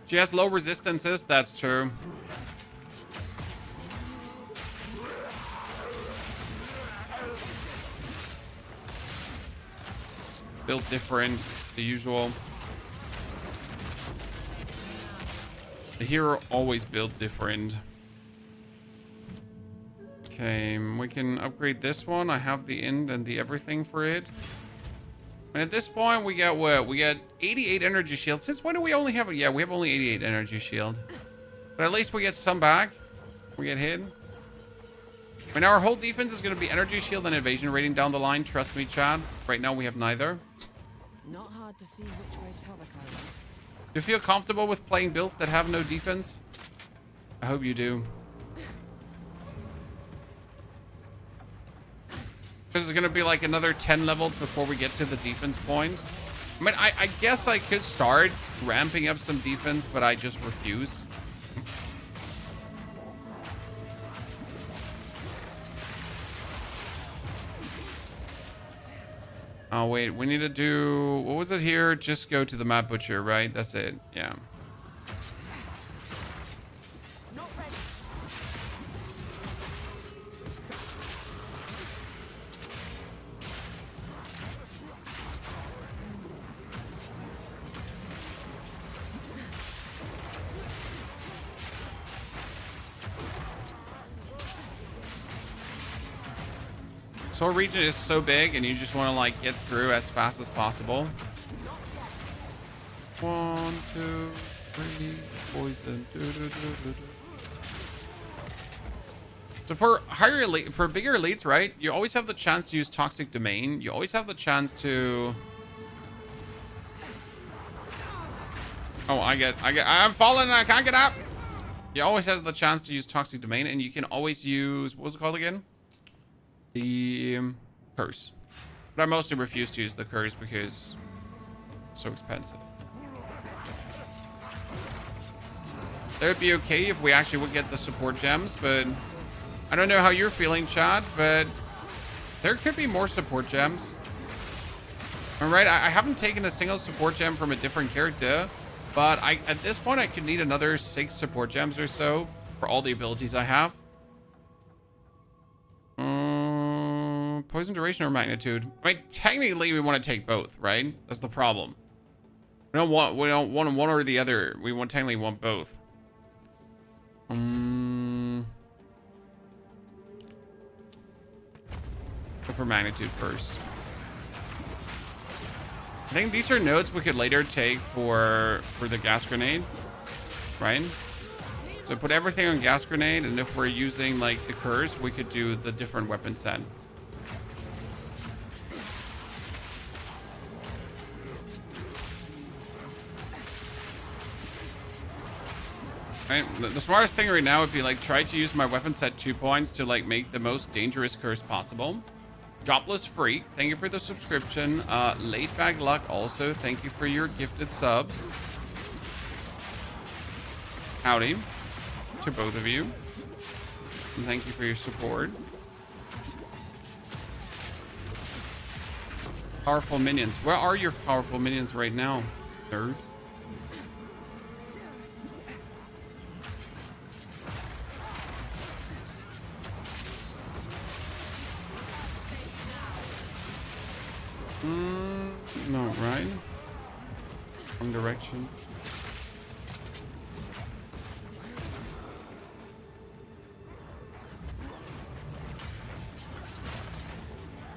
She has low resistances, that's true. Built different, the usual. The hero always built different. Okay. Okay, we can upgrade this one. I have the end and the everything for it. And at this point, we got what? We got 88 energy shield. Since when do we only have... Yeah, we have only 88 energy shield. But at least we get some back. We get hit. I mean, our whole defense is going to be energy shield and evasion rating down the line. Trust me, Chad. Right now, we have neither. Not hard to see which way Tavaka went. Do you feel comfortable with playing builds that have no defense? I hope you do. There's going to be like another 10 levels before we get to the defense point. I mean, I guess I could start ramping up some defense, but I just refuse. Oh, wait. We need to do... What was it here? Just go to the map butcher, right? That's it. Yeah. Not ready. So our region is so big and you just want to like get through as fast as possible. 1, 2, 3, poison. So for higher elite, for bigger elites, right? You always have the chance to use toxic domain. You always have the chance to... Oh, I'm falling and I can't get up. You always have the chance to use toxic domain, and you can always use, what was it called again? The curse. But I mostly refuse to use the curse because it's so expensive. That would be okay if we actually would get the support gems, but I don't know how you're feeling, Chad, but there could be more support gems. All right, I haven't taken a single support gem from a different character, but at this point I could need another 6 support gems or so for all the abilities I have. Poison duration or magnitude? I mean, technically we want to take both, right? That's the problem. We don't want one or the other. We technically want both. Go for magnitude first. I think these are nodes we could later take for the gas grenade, right? So put everything on gas grenade, and if we're using like the curse, we could do the different weapon set. Right? The smartest thing right now would be like try to use my weapon set 2 points to like make the most dangerous curse possible. Jobless Freak, thank you for the subscription. Late Bag Luck also, thank you for your gifted subs. Howdy to both of you. And thank you for your support. Powerful minions. Where are your powerful minions right now, nerd? No, right? Wrong direction.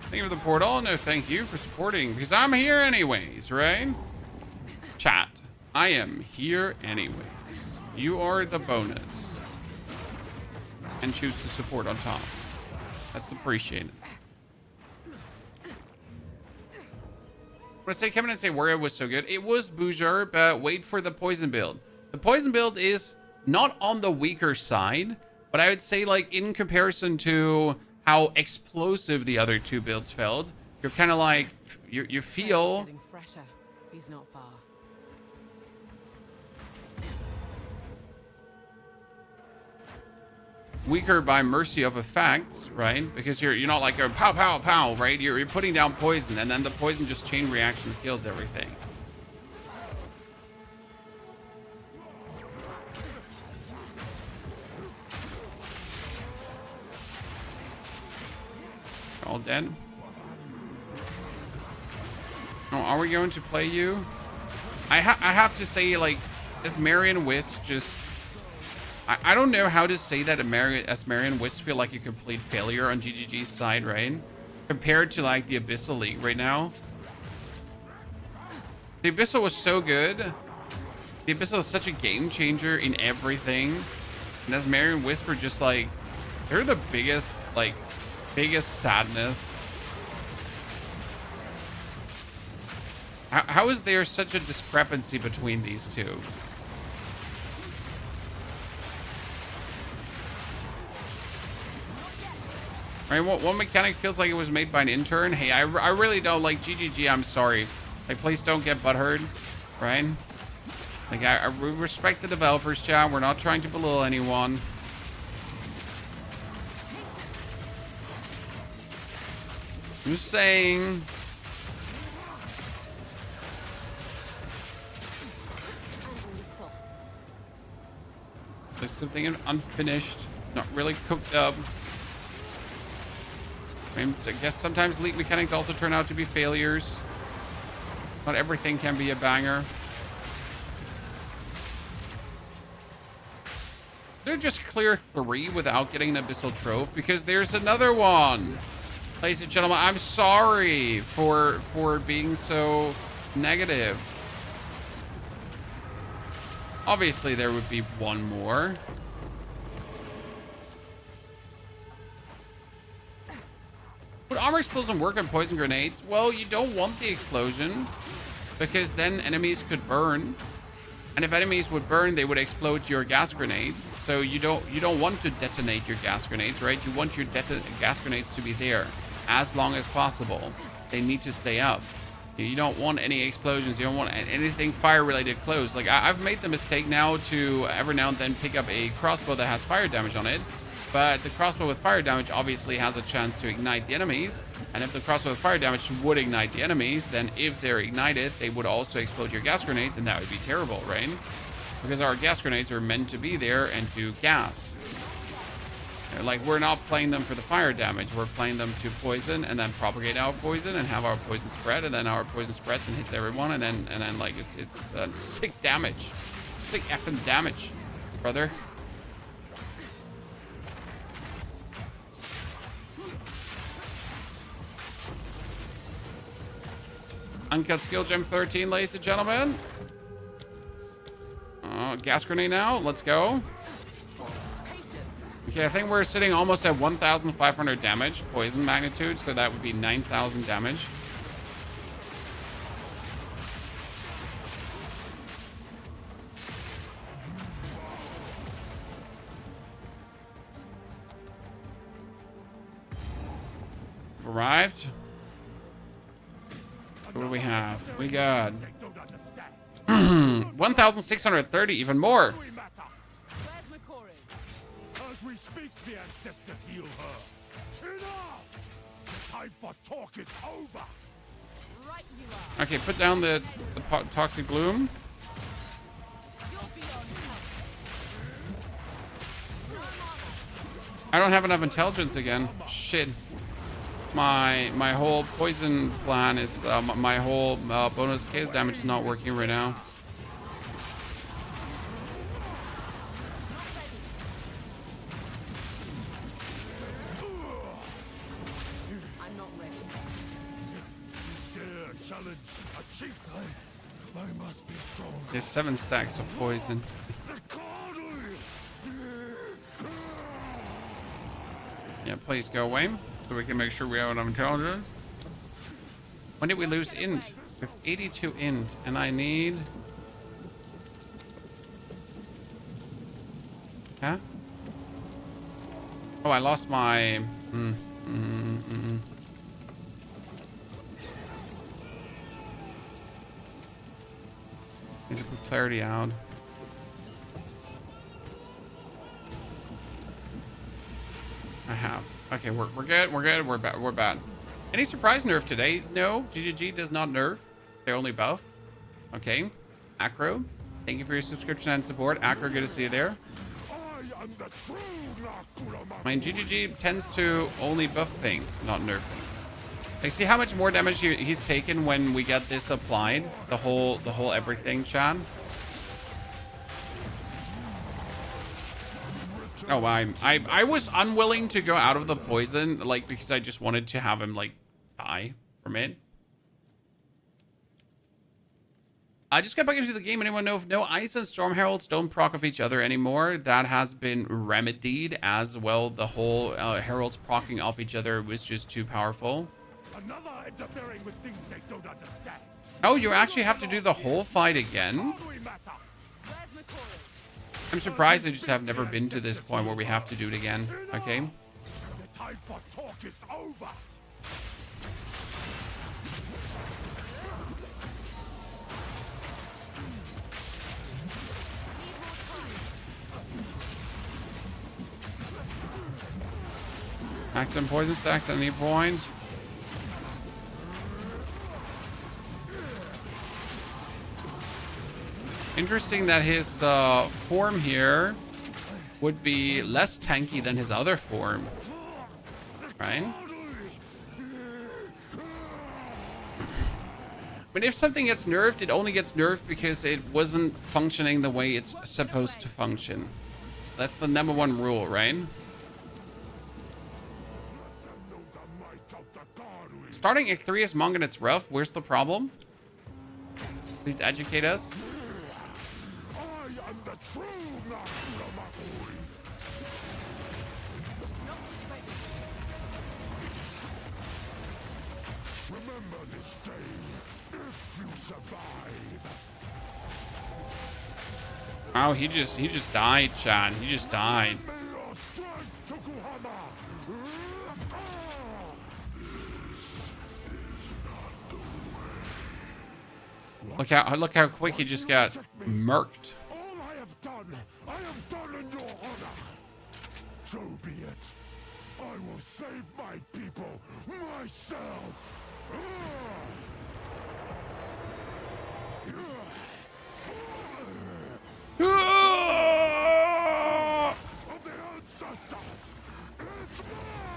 Thank you for the portal. No, thank you for supporting, because I'm here anyways, right? Chat, I am here anyways. You are the bonus. And choose to support on top. That's appreciated. When I say come in and say where it was so good, it was Bouger, but wait for the poison build. The poison build is not on the weaker side, but I would say like in comparison to how explosive the other 2 builds felt, you're kind of like you feel Getting fresher. He's not far. weaker by mercy of effects, right? Because you're not like going pow pow pow, right? You're putting down poison, and then the poison just chain reactions kills everything. All dead. Oh, are we going to play you? I have to say, like, this Marion Wisp just I don't know how to say that Asmarian Wisps feel like a complete failure on GGG's side, right? Compared to like the Abyssal League right now. The Abyssal was so good. The Abyssal is such a game changer in everything. And Asmarian Wisp are just like, they're the biggest sadness. How is there such a discrepancy between these two? Right, one mechanic feels like it was made by an intern. Hey, I really don't like GGG. I'm sorry. Like, please don't get butthurt, right? Like, I respect the developers, chat. We're not trying to belittle anyone. I'm just saying. There's something unfinished, not really cooked up. I guess sometimes League mechanics also turn out to be failures. Not everything can be a banger. They're just clear 3 without getting an Abyssal Trove because there's another one. Ladies and gentlemen, I'm sorry for being so negative. Obviously, there would be one more. Would armor explosion work on poison grenades? Well, you don't want the explosion because then enemies could burn. And if enemies would burn, they would explode your gas grenades. So you don't want to detonate your gas grenades, right? You want your gas grenades to be there as long as possible. They need to stay up. You don't want any explosions. You don't want anything fire-related close. Like, I've made the mistake now to every now and then pick up a crossbow that has fire damage on it. But the crossbow with fire damage obviously has a chance to ignite the enemies. And if the crossbow with fire damage would ignite the enemies, then if they're ignited, they would also explode your gas grenades, and that would be terrible, right? Because our gas grenades are meant to be there and do gas. Like, we're not playing them for the fire damage. We're playing them to poison and then propagate our poison and have our poison spread, and then our poison spreads and hits everyone, and then like it's sick damage, sick effing damage, brother. Uncut skill gem 13, ladies and gentlemen. Gas grenade now. Let's go. Okay, I think we're sitting almost at 1,500 damage, poison magnitude, so that would be 9,000 damage. Arrived. What do we have? We got 1,630, even more. As we speak, the ancestors heal her. Enough! The time for talk is over. Right you are. Okay, put down the toxic bloom. I don't have enough intelligence again. Shit. My whole poison plan is my whole bonus case damage is not working right now. I'm not ready. Dare challenge a chief. I must be strong. There's 7 stacks of poison. Yeah, please go away so we can make sure we have enough intelligence. When did we lose int? We have 82 int, and I need... Huh? Oh, I lost my... Need to put clarity out. I have. Okay, we're good. We're good. We're bad. Any surprise nerf today? No, GGG does not nerf. They only buff. Okay. Acro, thank you for your subscription and support. Acro, good to see you there. I mean, GGG tends to only buff things, not nerf things. Like, see how much more damage he's taken when we get this applied? The whole everything, Chan. Oh, I was unwilling to go out of the poison, like, because I just wanted to have him, like, die from it. I just got back into the game. Anyone know if no Ice and Storm Heralds don't proc off each other anymore? That has been remedied as well. The whole Heralds procking off each other was just too powerful. Another interfering with things they don't understand. Oh, you actually have to do the whole fight again? How do we matter? Where's McCoy? I'm surprised I just have never been to this point where we have to do it again. Okay. The time for talk is over. Nice some poison stacks at any point. Interesting that his form here would be less tanky than his other form, right? But if something gets nerfed, it only gets nerfed because it wasn't functioning the way it's supposed to function. That's the #1 rule, right? Starting Act 3 is Monk and it's rough. Where's the problem? Please educate us. I am the true master of my boy. Remember this day if you survive. Oh, he just died, Chad. He just died. May your strength, Tokuhama. Look how quick he just got murked. All I have done in your honor. So be it. I will save my people myself. Of the ancestors is mine.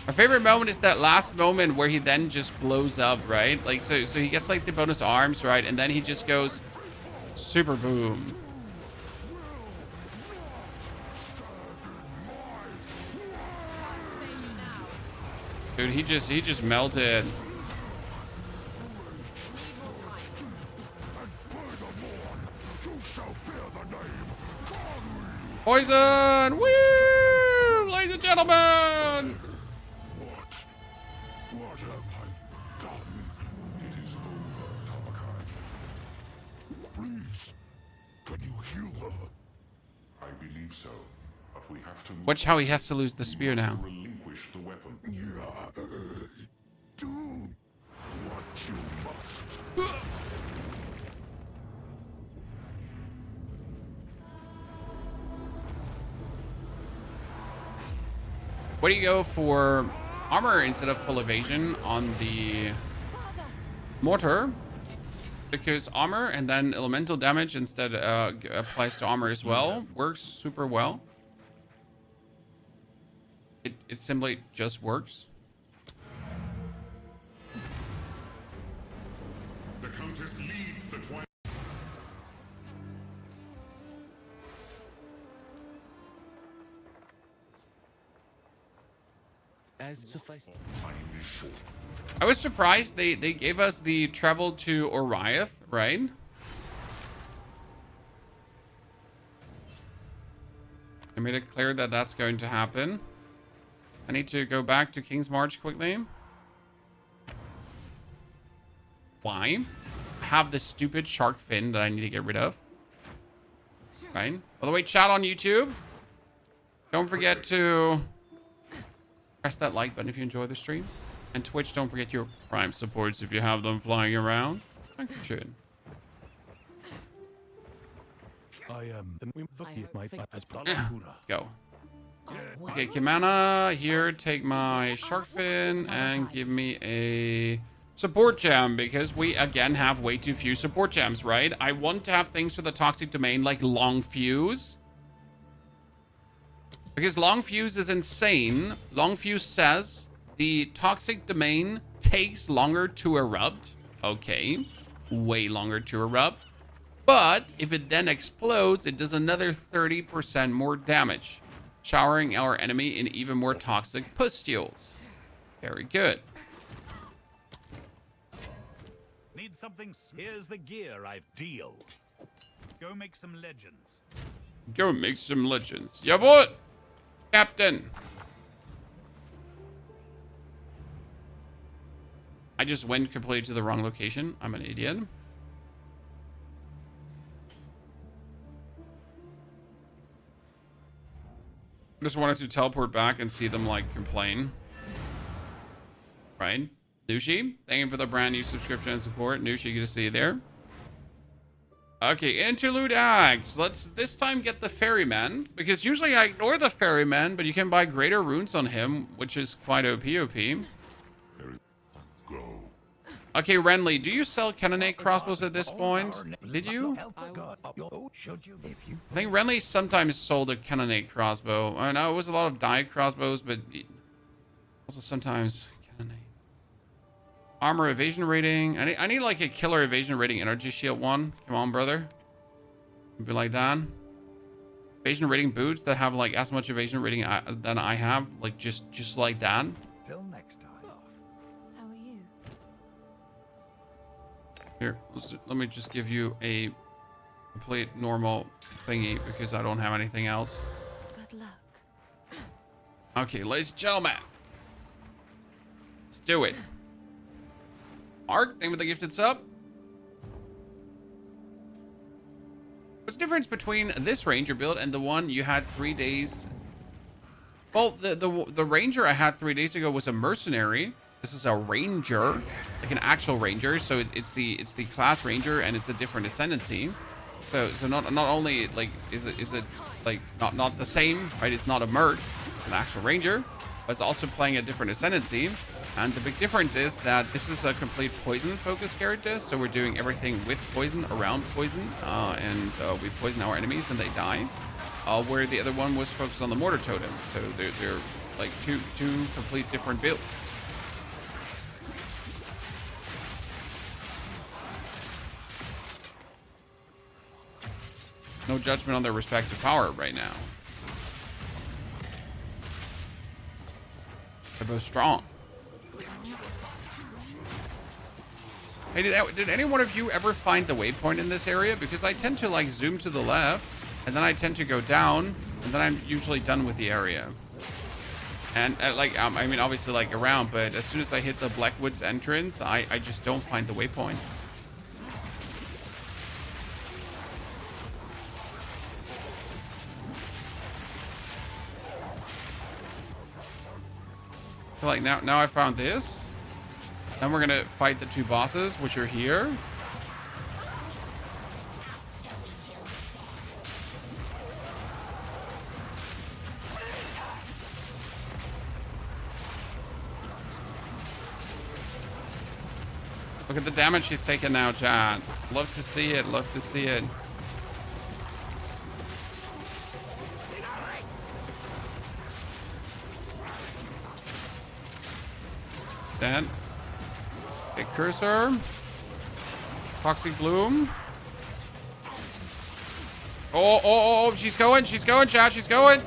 My favorite moment is that last moment where he then just blows up, right? Like, so he gets like the bonus arms, right? And then he just goes super boom. Dude, he just melted. Poison! Woo! Ladies and gentlemen! What have I done? It is over, Tamakai. Please, can you heal her? I believe so, but we have to Watch how he has to lose the spear now. relinquish the weapon. Do what you must. What do you go for armor instead of full evasion on the mortar? Because armor and then elemental damage instead applies to armor as well. Works super well. It simply just works. The Countess leads the Twilight. As suffice. Time is short. I was surprised they gave us the travel to Oriath, right? I made it clear that that's going to happen. I need to go back to King's March quickly. Why? I have this stupid shark fin that I need to get rid of. Right? By the way, chat on YouTube. Don't forget to press that like button if you enjoy the stream. And Twitch, don't forget your Prime supports if you have them flying around. Thank you, should. I am Let's go. Okay, Kimana, here, take my shark fin and give me a support gem because we again have way too few support gems, right? I want to have things for the toxic domain like long fuse. Because long fuse is insane. Long fuse says the toxic domain takes longer to erupt. Okay, way longer to erupt. But if it then explodes, it does another 30% more damage, showering our enemy in even more toxic pustules. Very good. Need something? Here's the gear I've dealed. Go make some legends. Go make some legends. Jawohl, Captain. I just went completely to the wrong location. I'm an idiot. I just wanted to teleport back and see them, like, complain. Right? Nushi, thank you for the brand new subscription and support. Nushi, good to see you there. Okay, interlude acts. Let's this time get the ferryman, because usually I ignore the ferryman, but you can buy greater runes on him, which is quite OP. Okay, Renly, do you sell cannonade crossbows at this point? Did you? I think Renly sometimes sold a cannonade crossbow. I know it was a lot of die crossbows, but also sometimes cannonade. Armor evasion rating. I need like a killer evasion rating energy shield one. Come on, brother. Be like that. Evasion rating boots that have like as much evasion rating than I have, like just like that. Till next time. How are you? Here, let me just give you a complete normal thingy because I don't have anything else. Good luck. Okay, ladies and gentlemen. Let's do it. Mark, thank you for the gifted sub. What's the difference between this Ranger build and the one you had 3 days? Well, the Ranger I had 3 days ago was a mercenary. This is a Ranger, like an actual Ranger. So it's the class Ranger, and it's a different ascendancy. So not only like is it like not the same, right? It's not a merc. It's an actual Ranger, but it's also playing a different ascendancy. And the big difference is that this is a complete poison focused character. So we're doing everything with poison, around poison, and we poison our enemies and they die. Where the other one was focused on the mortar totem. So they're like two complete different builds. No judgment on their respective power right now. They're both strong. Hey, did any one of you ever find the waypoint in this area? Because I tend to like zoom to the left, and then I tend to go down, and then I'm usually done with the area. And like, I mean, obviously like around, but as soon as I hit the Blackwoods entrance, I just don't find the waypoint. So like now I found this. Then we're gonna fight the two bosses, which are here. Look at the damage he's taken now, chat. Love to see it, love to see it. Then big cursor, toxic bloom. Oh, she's going, chat, she's going.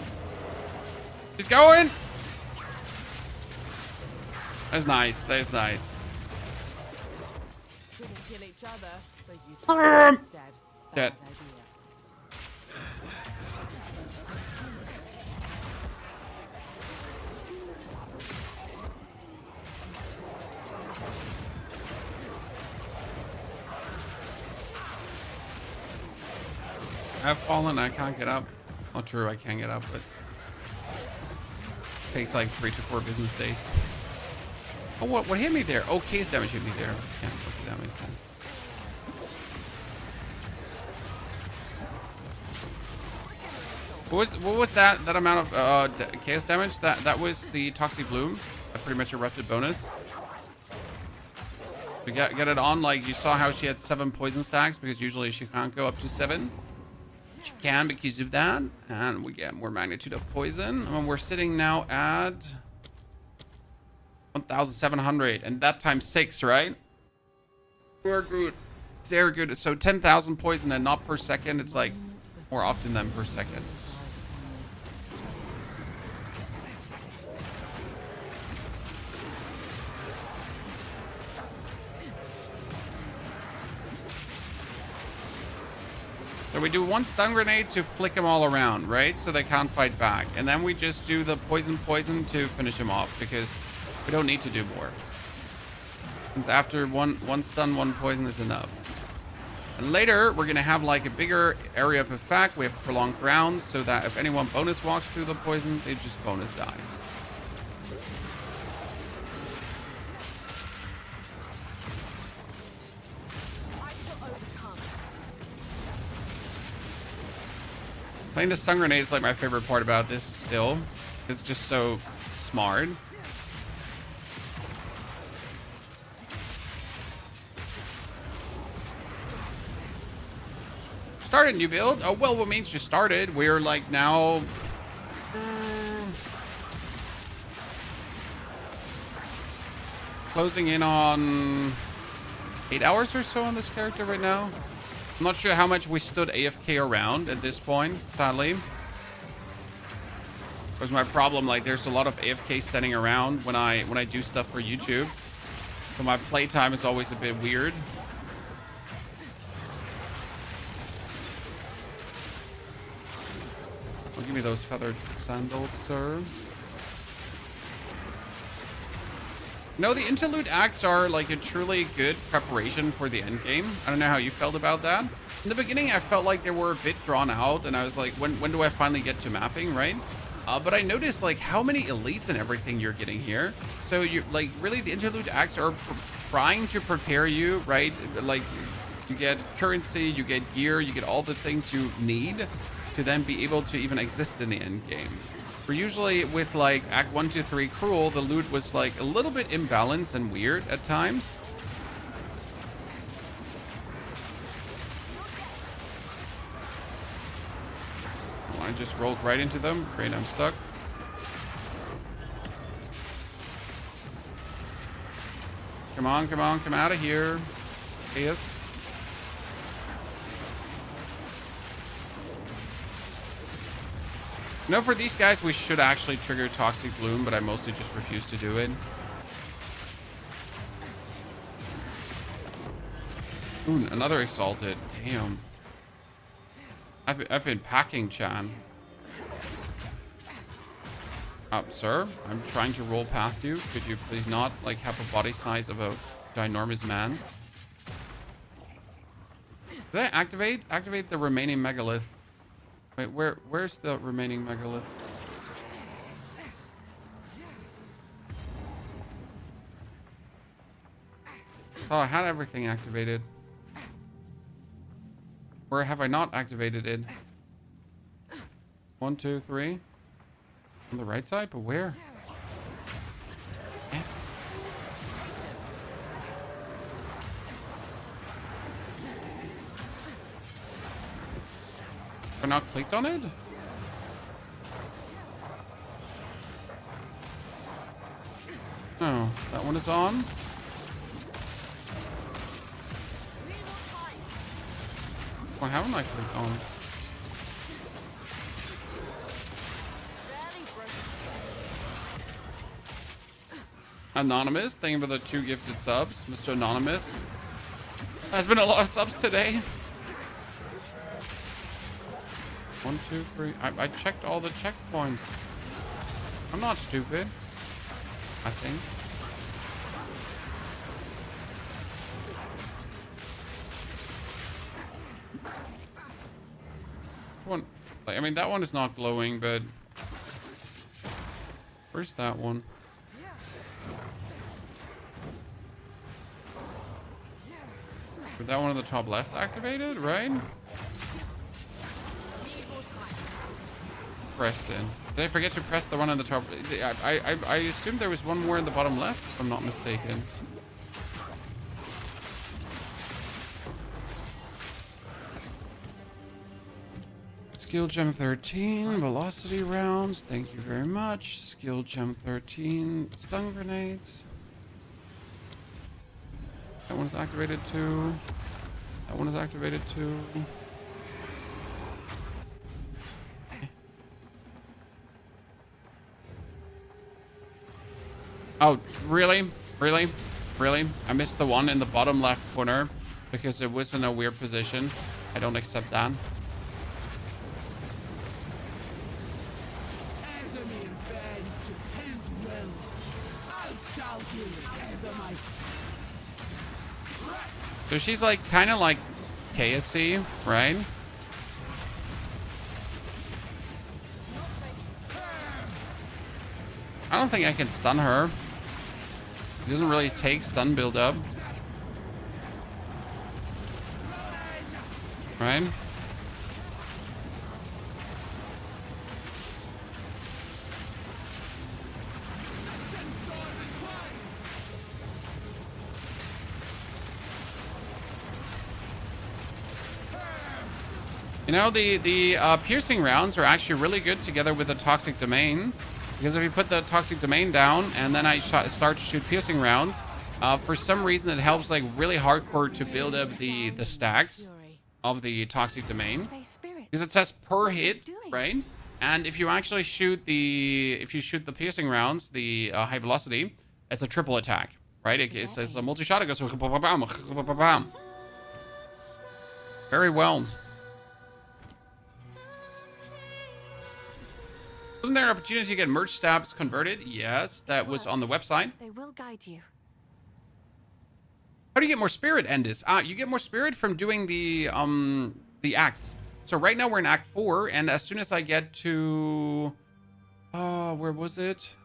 That's nice, that's nice. Couldn't kill each other, so you tried instead. Dead. Bad idea. I've fallen, I can't get up. Not true, I can get up, but it takes like 3 to 4 business days. Oh, what hit me there? Oh, case damage hit me there. Yeah, okay, that makes sense. What was that amount of chaos damage? That was the toxic bloom. I pretty much erupted bonus. We get it on, like you saw how she had 7 poison stacks because usually she can't go up to 7. She can because of that, and we get more magnitude of poison. And we're sitting now at 1,700, and that times 6, right? We're good. They're good. So 10,000 poison and not per second. It's like more often than per second. So we do one stun grenade to flick them all around, right? So they can't fight back. And then we just do the poison to finish them off because we don't need to do more. Since after one stun, one poison is enough. And later, we're going to have like a bigger area of effect. We have prolonged rounds so that if anyone bonus walks through the poison, they just bonus die. Playing the stun grenade is like my favorite part about this still. It's just so smart. Started new build. Oh, well, what means you started? We're like now... closing in on 8 hours or so on this character right now. I'm not sure how much we stood AFK around at this point, sadly. Was my problem, like there's a lot of AFK standing around when I do stuff for YouTube. So my playtime is always a bit weird. Well, give me those feathered sandals, sir. No, the interlude acts are like a truly good preparation for the end game. I don't know how you felt about that. In the beginning, I felt like they were a bit drawn out, and I was like, when do I finally get to mapping, right? But I noticed like how many elites and everything you're getting here. So you like really the interlude acts are trying to prepare you, right? Like you get currency, you get gear, you get all the things you need to then be able to even exist in the end game. For usually with like Act 1, 2, 3 Cruel, the loot was like a little bit imbalanced and weird at times. Oh, I just rolled right into them. Great, I'm stuck. Come on, come on, come out of here. Yes. No, for these guys, we should actually trigger Toxic Bloom, but I mostly just refuse to do it. Ooh, another Exalted. Damn. I've been packing, Chan. Sir, I'm trying to roll past you. Could you please not, like, have a body size of a ginormous man? Did I activate the remaining megalith? Wait, where's the remaining megalith? I thought I had everything activated. Where have I not activated it? 1, 2, 3. On the right side, but where? Have I not clicked on it? No, that one is on. Why haven't I clicked on? Anonymous, thank you for the 2 gifted subs. Mr. Anonymous. There's been a lot of subs today. 1, 2, 3. I checked all the checkpoints. I'm not stupid. I think. One. I mean, that one is not glowing, but where's that one? With that one on the top left activated, right? Pressed in. Did I forget to press the one on the top? I assumed there was one more in the bottom left, if I'm not mistaken. Skill gem 13, velocity rounds. Thank you very much. Skill gem 13, stun grenades. That one's activated too. That one is activated too. Oh, really? Really? Really? I missed the one in the bottom left corner because it was in a weird position. I don't accept that. As a mere bend to his will, I shall heal it as a might. So she's like kind of like KSC, right? I don't think I can stun her. It doesn't really take stun build up. Right? You know, the piercing rounds are actually really good together with the toxic domain. Because if you put the toxic domain down and then I start to shoot piercing rounds, for some reason it helps like really hardcore to build up the stacks of the toxic domain. Because it says per hit, right? And if you actually shoot the piercing rounds, the high velocity, it's a triple attack, right? It says a multi-shot, it goes very well. Wasn't there an opportunity to get merge stabs converted? Yes, that was on the website. They will guide you. How do you get more spirit, Endis? You get more spirit from doing the acts. So right now we're in Act 4, and as soon as I get to... where was it?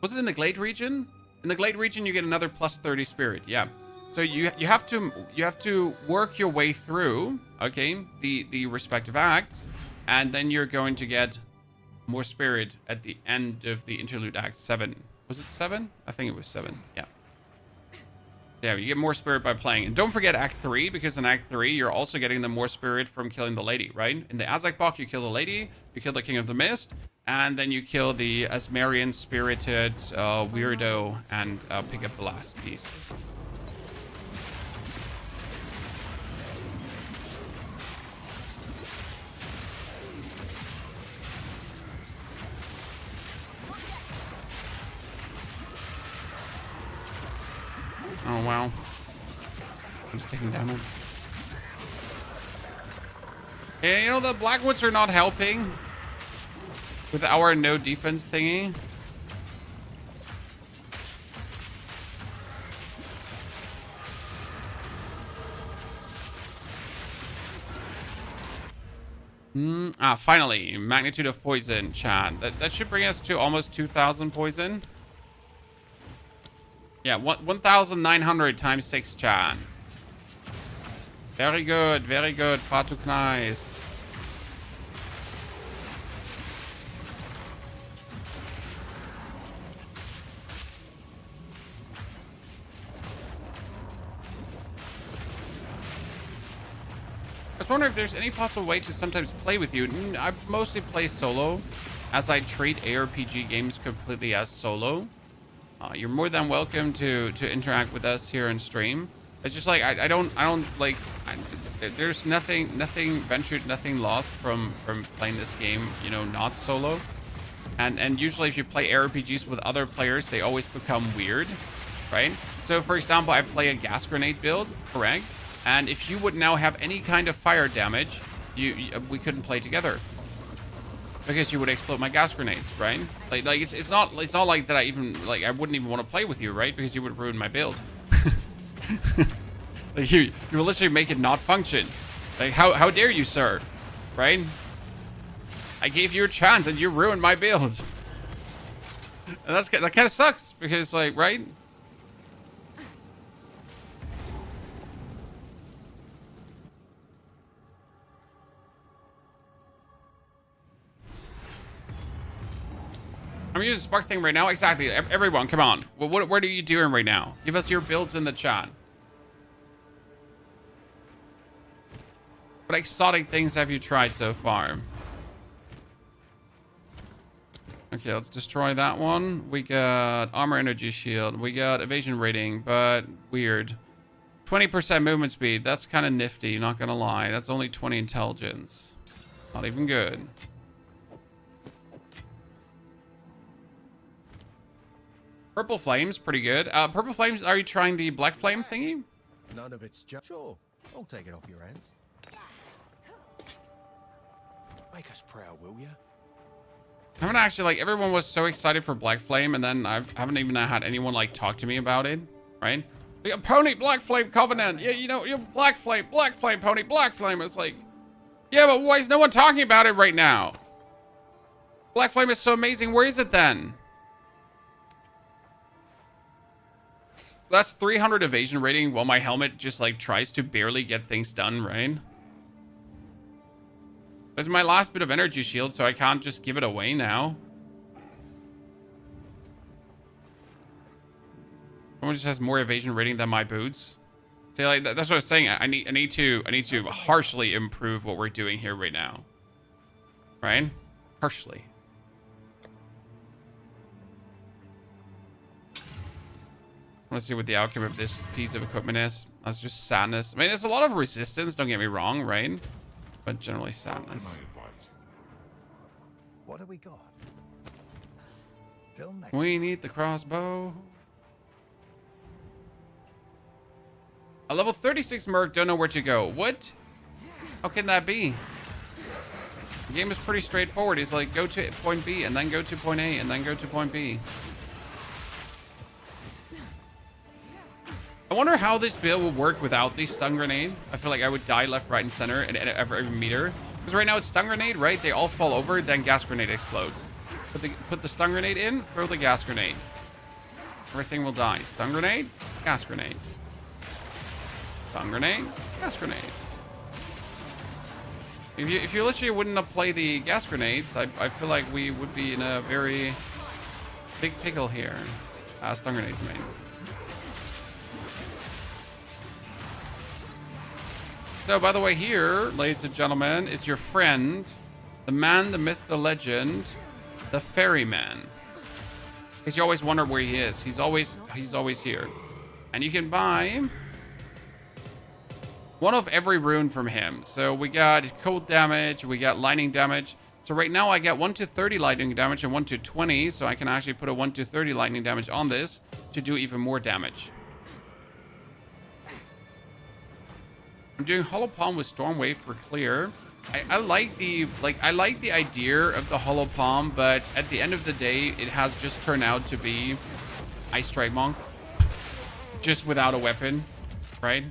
Was it in the Glade region? In the Glade region, you get another plus 30 spirit, yeah. So you have to work your way through, okay, the respective acts, and then you're going to get more spirit at the end of the interlude act 7. Was it 7? I think it was 7. Yeah. Yeah, you get more spirit by playing. And don't forget Act 3, because in Act 3, you're also getting the more spirit from killing the lady, right? In the Azak Bok, you kill the lady, you kill the King of the Mist, and then you kill the Asmarian spirited weirdo and pick up the last piece. Oh, wow. I'm just taking damage. Yeah, you know, the Blackwoods are not helping with our no defense thingy. Finally, magnitude of poison, chat. That should bring us to almost 2,000 poison. Yeah, 1,900 times 6, chat. Very good, far too nice. I was wondering if there's any possible way to sometimes play with you. I mostly play solo, as I treat ARPG games completely as solo. You're more than welcome to interact with us here in stream. It's just like I don't like. There's nothing ventured, nothing lost from playing this game. You know, not solo. And usually if you play ARPGs with other players, they always become weird, right? So for example, I play a gas grenade build, correct? And if you would now have any kind of fire damage, we couldn't play together. Because you would explode my gas grenades, right? Like it's not like that. I wouldn't even want to play with you, right? Because you would ruin my build. Like you will literally make it not function. Like how dare you, sir? Right? I gave you a chance and you ruined my build. And that kind of sucks because like, right? I'm using Spark thing right now. Exactly. Everyone, come on. What are you doing right now? Give us your builds in the chat. What exotic things have you tried so far? Okay, let's destroy that one. We got armor energy shield. We got evasion rating, but weird. 20% movement speed. That's kind of nifty, not gonna lie. That's only 20 intelligence. Not even good. Purple flames, pretty good. Purple flames, are you trying the black flame thingy? None of it's just... Sure, I'll take it off your hands. Make us proud, will ya? I haven't actually, like, everyone was so excited for black flame, and then I haven't even had anyone, like, talk to me about it, right? Like, Pony, black flame covenant. Yeah, you know, black flame, Pony, black flame. It's like, yeah, but why is no one talking about it right now? Black flame is so amazing. Where is it then? That's 300 evasion rating while my helmet just, like, tries to barely get things done, right? It's my last bit of energy shield, so I can't just give it away now. Someone just has more evasion rating than my boots. See, like, that's what I was saying. I need to harshly improve what we're doing here right now. Right? Harshly. Let's see what the outcome of this piece of equipment is. That's just sadness. I mean, there's a lot of resistance, don't get me wrong, right? But generally sadness. What have we got? Till next. We need the crossbow. A level 36 merc, don't know where to go. What? How can that be? The game is pretty straightforward. It's like, go to point B, and then go to point A, and then go to point B. I wonder how this build will work without the stun grenade. I feel like I would die left, right, and center at every meter. Because right now it's stun grenade, right? They all fall over, then gas grenade explodes. Put the stun grenade in, throw the gas grenade. Everything will die. Stun grenade, gas grenade. Stun grenade, gas grenade. If you literally wouldn't apply the gas grenades, I feel like we would be in a very big pickle here. Stun grenades, main. So, by the way, here, ladies and gentlemen, is your friend, the man, the myth, the legend, the ferryman. Because you always wonder where he is. He's always here. And you can buy one of every rune from him. So we got cold damage, we got lightning damage. So right now I get 1 to 30 lightning damage and 1 to 20. So I can actually put a 1 to 30 lightning damage on this to do even more damage. I'm doing Hollow Palm with Stormwave for clear. I like the idea of the Hollow Palm, but at the end of the day, it has just turned out to be Ice Strike Monk, just without a weapon, right?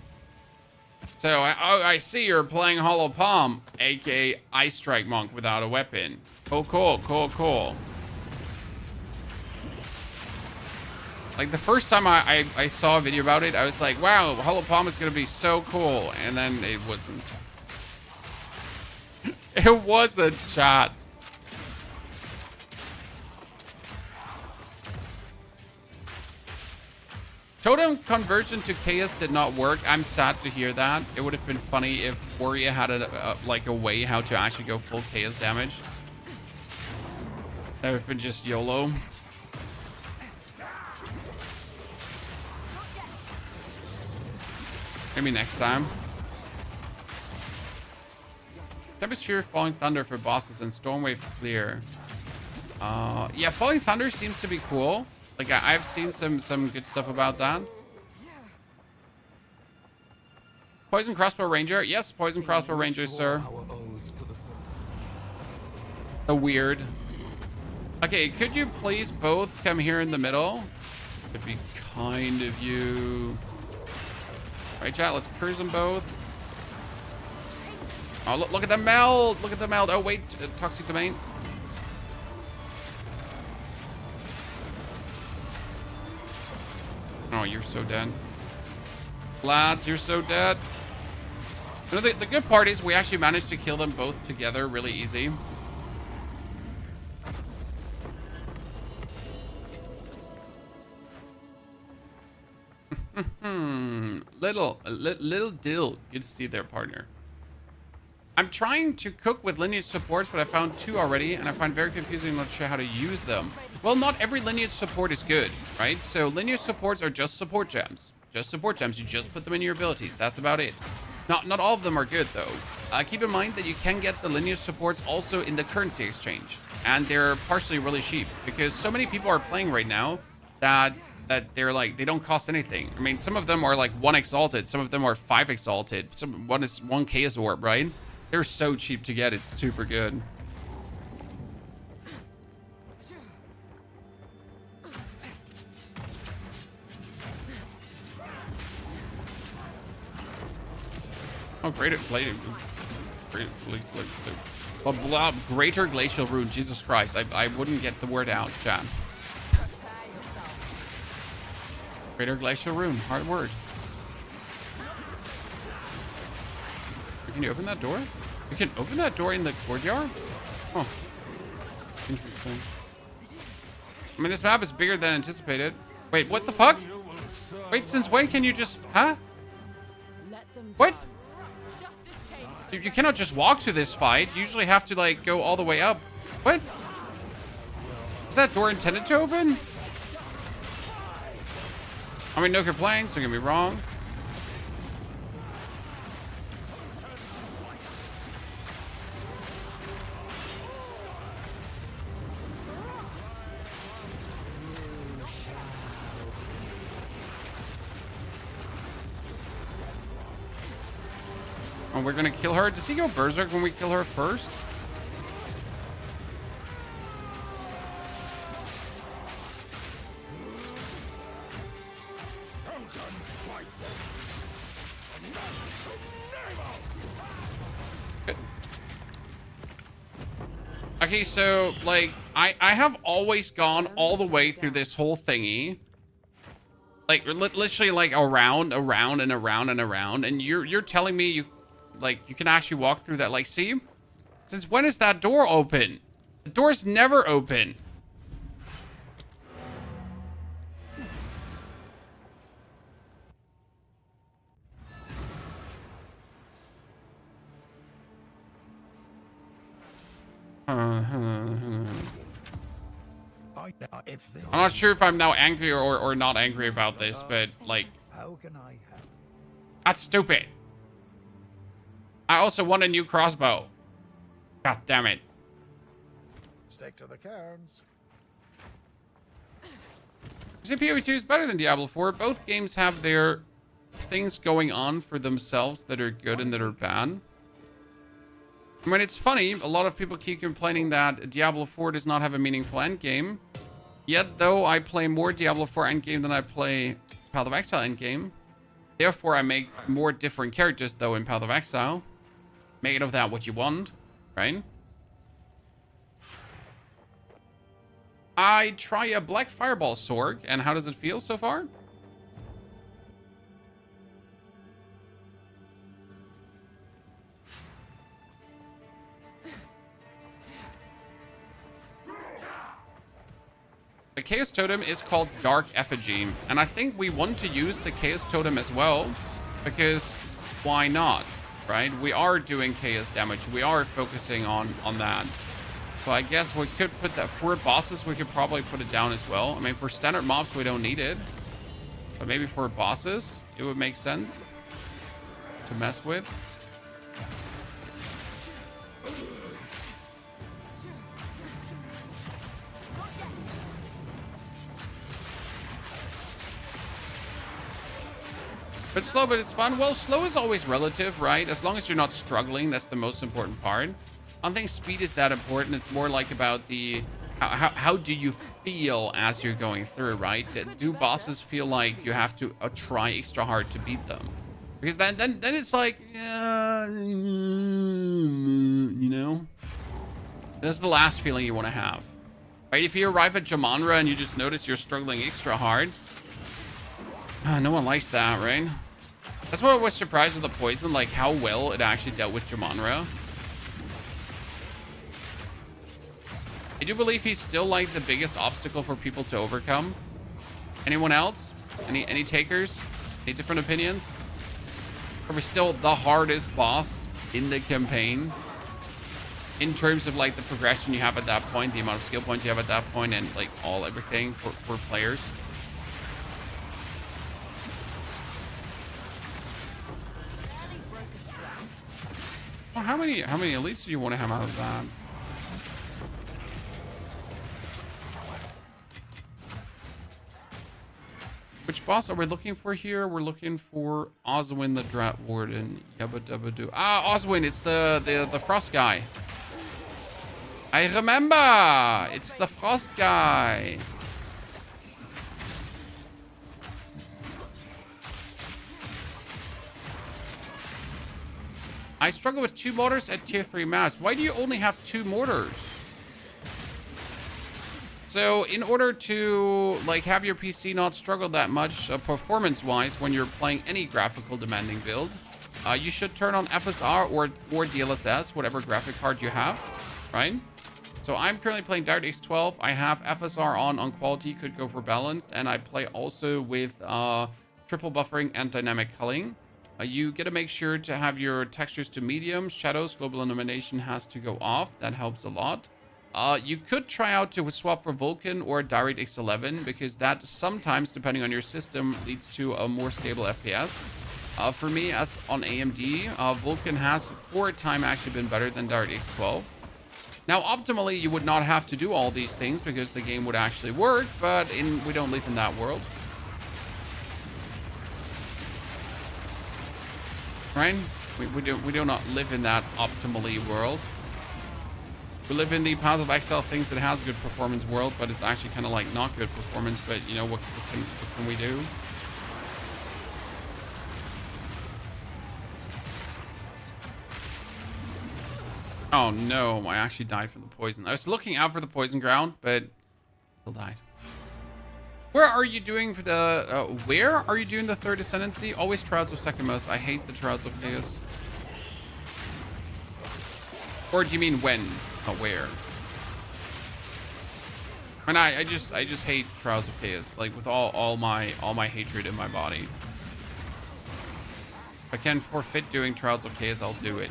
So I see you're playing Hollow Palm, aka Ice Strike Monk without a weapon. Cool. Like, the first time I saw a video about it, I was like, wow, Hollow Palm is going to be so cool. And then it wasn't. It wasn't, chat. Totem conversion to chaos did not work. I'm sad to hear that. It would have been funny if Warrior had like a way how to actually go full chaos damage. That would have been just YOLO. Maybe next time. Temperature, Falling Thunder for bosses, and Stormwave clear. Yeah, Falling Thunder seems to be cool. Like, I've seen some good stuff about that. Poison Crossbow Ranger. Yes, Poison Crossbow Ranger, sir. A weird. Okay, could you please both come here in the middle? It'd be kind of you. Right, chat, let's cruise them both. Oh, look at the meld. Look at the meld. Oh, wait, toxic domain. Oh, you're so dead. Lads, you're so dead. You know, the good part is we actually managed to kill them both together really easy. Little Dill. Good to see their partner. I'm trying to cook with lineage supports, but I found 2 already, and I find very confusing. I'm not sure how to use them. Well, not every lineage support is good, right? So lineage supports are just support gems. Just support gems. You just put them in your abilities. That's about it. Not all of them are good though. Keep in mind that you can get the lineage supports also in the currency exchange, and they're partially really cheap because so many people are playing right now that they're like, they don't cost anything. I mean, some of them are like 1 exalted, some of them are 5 exalted, one is 1 chaos orb, right? They're so cheap to get. It's super good. Oh, greater glacial rune. Jesus Christ, I wouldn't get the word out, chat. Greater glacial rune, hard word. Can you open that door? You can open that door in the courtyard? Oh, interesting. I mean, this map is bigger than anticipated. Wait, what the fuck? Wait, since when can you just, huh? What? You cannot just walk to this fight. You usually have to like go all the way up. What? Is that door intended to open? I mean, no complaints, don't get me wrong. Oh, we're gonna kill her. Does he go berserk when we kill her first? Good. Okay, so like I have always gone all the way through this whole thingy. Like literally like around and around and around, and you're telling me you can actually walk through that. Like, see? Since when is that door open? The door's never open. I'm not sure if I'm now angry or not angry about this, but like, that's stupid. I also want a new crossbow. God damn it. Stick to the cairns. POE 2 is better than Diablo 4. Both games have their things going on for themselves that are good and that are bad. I mean, it's funny. A lot of people keep complaining that Diablo 4 does not have a meaningful endgame. Yet, though, I play more Diablo 4 endgame than I play Path of Exile endgame. Therefore, I make more different characters, though, in Path of Exile. Make it of that what you want, right? I try a Black Fireball Sorg, and how does it feel so far? The Chaos Totem is called Dark Effigy, and I think we want to use the Chaos Totem as well, because why not, right? We are doing chaos damage. We are focusing on that. So I guess we could put that for bosses. We could probably put it down as well. I mean, for standard mobs, we don't need it, but maybe for bosses, it would make sense to mess with. But slow, but it's fun. Well, slow is always relative, right? As long as you're not struggling, that's the most important part. I don't think speed is that important. It's more like about the how do you feel as you're going through, right? Do bosses feel like you have to try extra hard to beat them? Because then it's like, you know, this is the last feeling you want to have, right? If you arrive at Jamanra and you just notice you're struggling extra hard, no one likes that, right? That's what I was surprised with the poison, like how well it actually dealt with Jamanra. I do believe he's still like the biggest obstacle for people to overcome. Anyone else? Any takers? Any different opinions? Are we still the hardest boss in the campaign? In terms of like the progression you have at that point, the amount of skill points you have at that point, and like everything for players. how many elites do you want to have out of that? Which boss are we looking for here? We're looking for Oswin the Drat Warden. Yabba dabba doo. Ah, Oswin, it's the frost guy. I remember! It's the frost guy. I struggle with 2 mortars at tier 3 maps. Why do you only have 2 mortars? So in order to like have your PC not struggle that much performance-wise when you're playing any graphical demanding build, you should turn on FSR or DLSS, whatever graphic card you have, right? So I'm currently playing DirectX 12. I have FSR on quality, could go for balanced, and I play also with triple buffering and dynamic culling. You get to make sure to have your textures to medium. Shadows, global illumination has to go off. That helps a lot. You could try out to swap for Vulkan or DirectX 11 because that sometimes, depending on your system, leads to a more stable FPS. For me, as on AMD, Vulkan has for a time actually been better than DirectX 12. Now, optimally, you would not have to do all these things because the game would actually work, but we don't live in that world. Right? We do not live in that optimally world. We live in the Path of Exile things that has good performance world, but it's actually kind of like not good performance, but you know, what can we do? Oh no, I actually died from the poison. I was looking out for the poison ground, but still died. Where are you doing for the, where are you doing the 3rd Ascendancy? Always Trials of Second Most. I hate the Trials of Chaos. Or do you mean when? Not where. And I just hate Trials of Chaos, like with all my hatred in my body. If I can forfeit doing Trials of Chaos, I'll do it.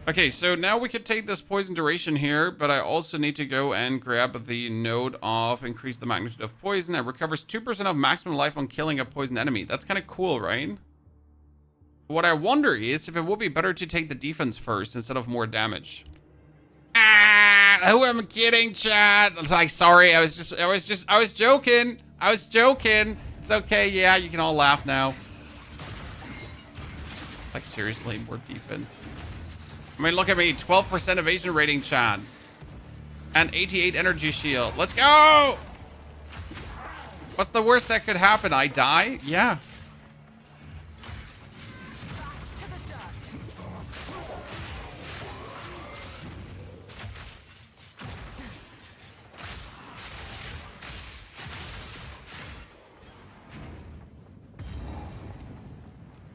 Okay, so now we could take this poison duration here, but I also need to go and grab the node of increase the magnitude of poison. It recovers 2% of maximum life on killing a poison enemy. That's kind of cool, right? What I wonder is if it would be better to take the defense first instead of more damage. Ah, who am I kidding, chat? I was like, sorry, I was joking. I was joking. It's okay, yeah, you can all laugh now. Like, seriously, more defense. I mean, look at me, 12% evasion rating, chat. And 88 energy shield. Let's go! What's the worst that could happen? I die? Yeah.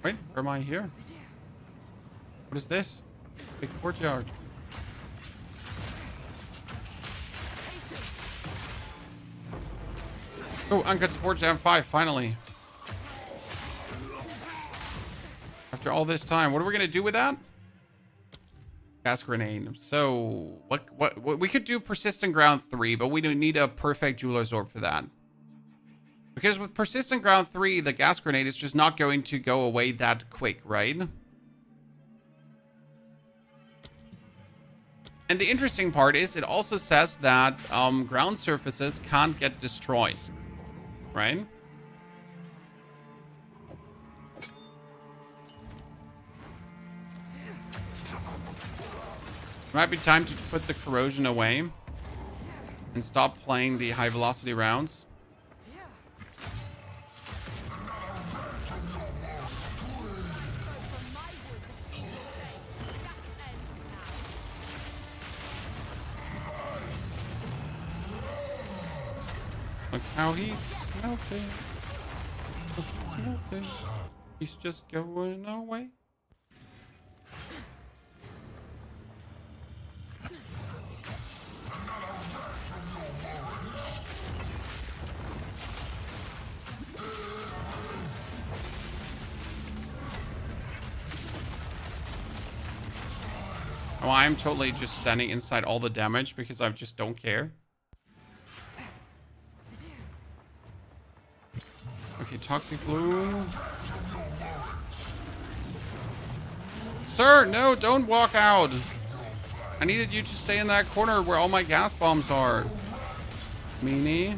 Wait, where am I here? What is this? Big courtyard. Oh, uncut support jam 5, finally. After all this time, what are we gonna do with that? Gas grenade. So, what we could do persistent ground 3, but we don't need a perfect jeweler's orb for that. Because with persistent ground 3, the gas grenade is just not going to go away that quick, right? And the interesting part is it also says that ground surfaces can't get destroyed, right? Might be time to put the corrosion away and stop playing the high velocity rounds. Look how he's melting. Look, he's melting. He's just going away. Oh, I'm totally just standing inside all the damage because I just don't care. Okay, toxic bloom. Sir, no, don't walk out. I needed you to stay in that corner where all my gas bombs are. Meanie.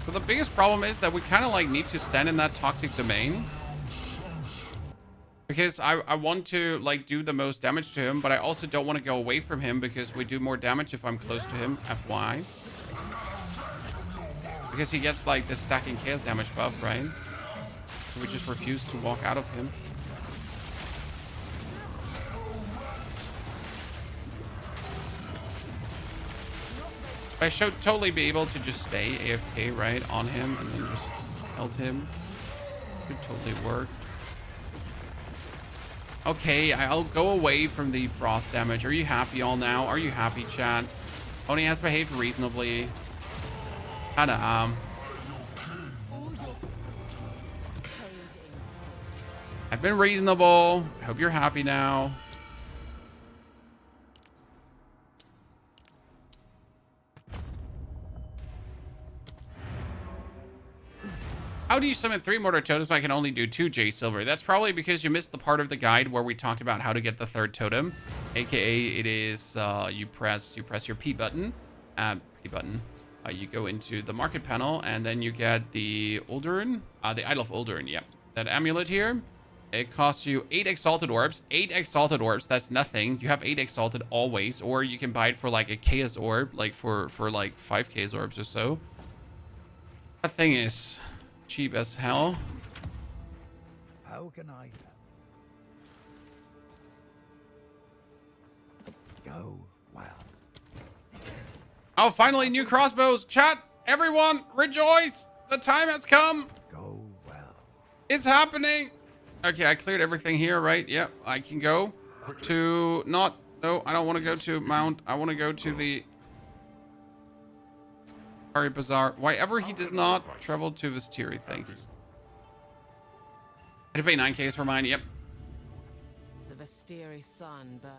So the biggest problem is that we kind of like need to stand in that toxic domain. Because I want to like do the most damage to him, but I also don't want to go away from him because we do more damage if I'm close to him, FY. Because he gets like the stacking chaos damage buff, right? So we just refuse to walk out of him. I should totally be able to just stay AFK, right, on him and then just ult him. Could totally work. Okay, I'll go away from the frost damage. Are you happy all now? Are you happy, chat? Oni has behaved reasonably. Ta-da. I've been reasonable. I hope you're happy now. How do you summon 3 mortar totems when I can only do 2 J Silver? That's probably because you missed the part of the guide where we talked about how to get the 3rd totem. AKA it is you press your P button. You go into the market panel and then you get the Uldurin, the Idol of Uldurin, yep. That amulet here. It costs you 8 exalted orbs. 8 exalted orbs, that's nothing. You have 8 exalted always, or you can buy it for like a chaos orb, like for like 5 chaos orbs or so. That thing is cheap as hell. How can I go well? Oh, finally new crossbows. Chat, everyone, rejoice. The time has come. Go well. It's happening. Okay, I cleared everything here, right? Yep, I can go to no, I don't want to go to Mount. I want to go to the Ari Bazaar. Why ever he does not travel to Vistiri, thank you. I had to pay 9Ks for mine, yep. The Vistiri sun burned.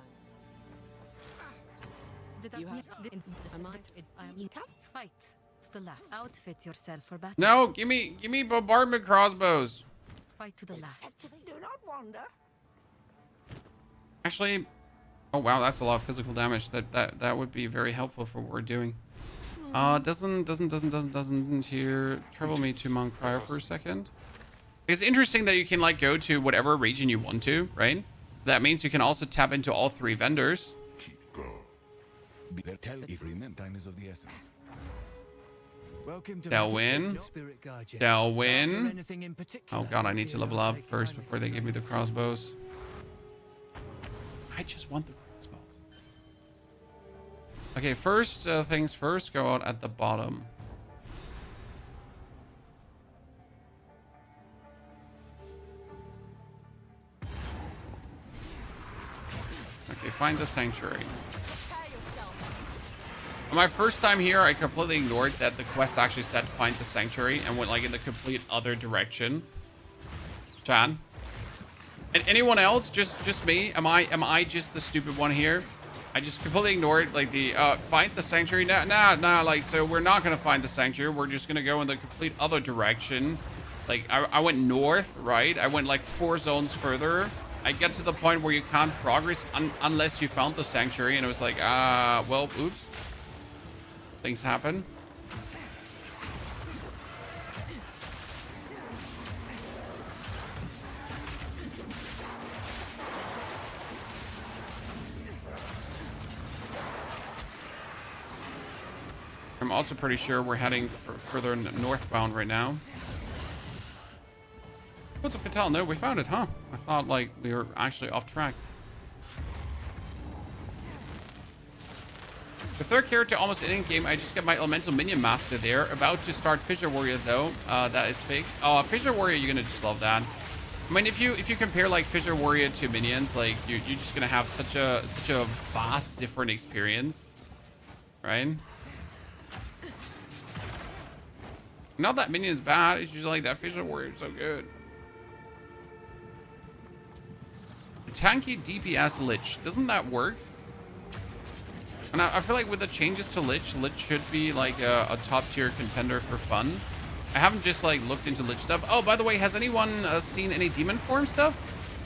You can't fight to the last. Outfit yourself for battle. No, give me bombardment crossbows. Fight to the last. Do not wander. Actually, oh wow, that's a lot of physical damage. That would be very helpful for what we're doing. Doesn't here trouble me to Mount Cryo for a second. It's interesting that you can like go to whatever region you want to, right? That means you can also tap into all 3 vendors. Time is of the essence. Welcome to They'll win. They'll win. Oh god, I need to level up first before they give me the crossbows. I just want the crossbows. Okay, first things first, go out at the bottom. Okay, find the sanctuary. On my first time here, I completely ignored that the quest actually said find the sanctuary and went like in the complete other direction. Chan. And anyone else? Just me? Am I just the stupid one here? I just completely ignored like the find the sanctuary. Nah, like so we're not gonna find the sanctuary. We're just gonna go in the complete other direction. Like I went north, right? I went like 4 zones further. I get to the point where you can't progress unless you found the sanctuary, and it was like, well, oops. Things happen. I'm also pretty sure we're heading further northbound right now. What's up, Patel? No, we found it, huh? I thought like we were actually off track. The 3rd character almost in game. I just got my elemental minion master there. About to start Fissure Warrior though. That is fixed. Oh, Fissure Warrior, you're gonna just love that. I mean, if you compare like Fissure Warrior to minions, like you're just gonna have such a vast different experience, right? Not that minion's bad. It's just like that Fissure Warrior is so good. Tanky DPS Lich. Doesn't that work? And I feel like with the changes to Lich should be like a top tier contender for fun. I haven't just like looked into Lich stuff. Oh, by the way, has anyone seen any demon form stuff?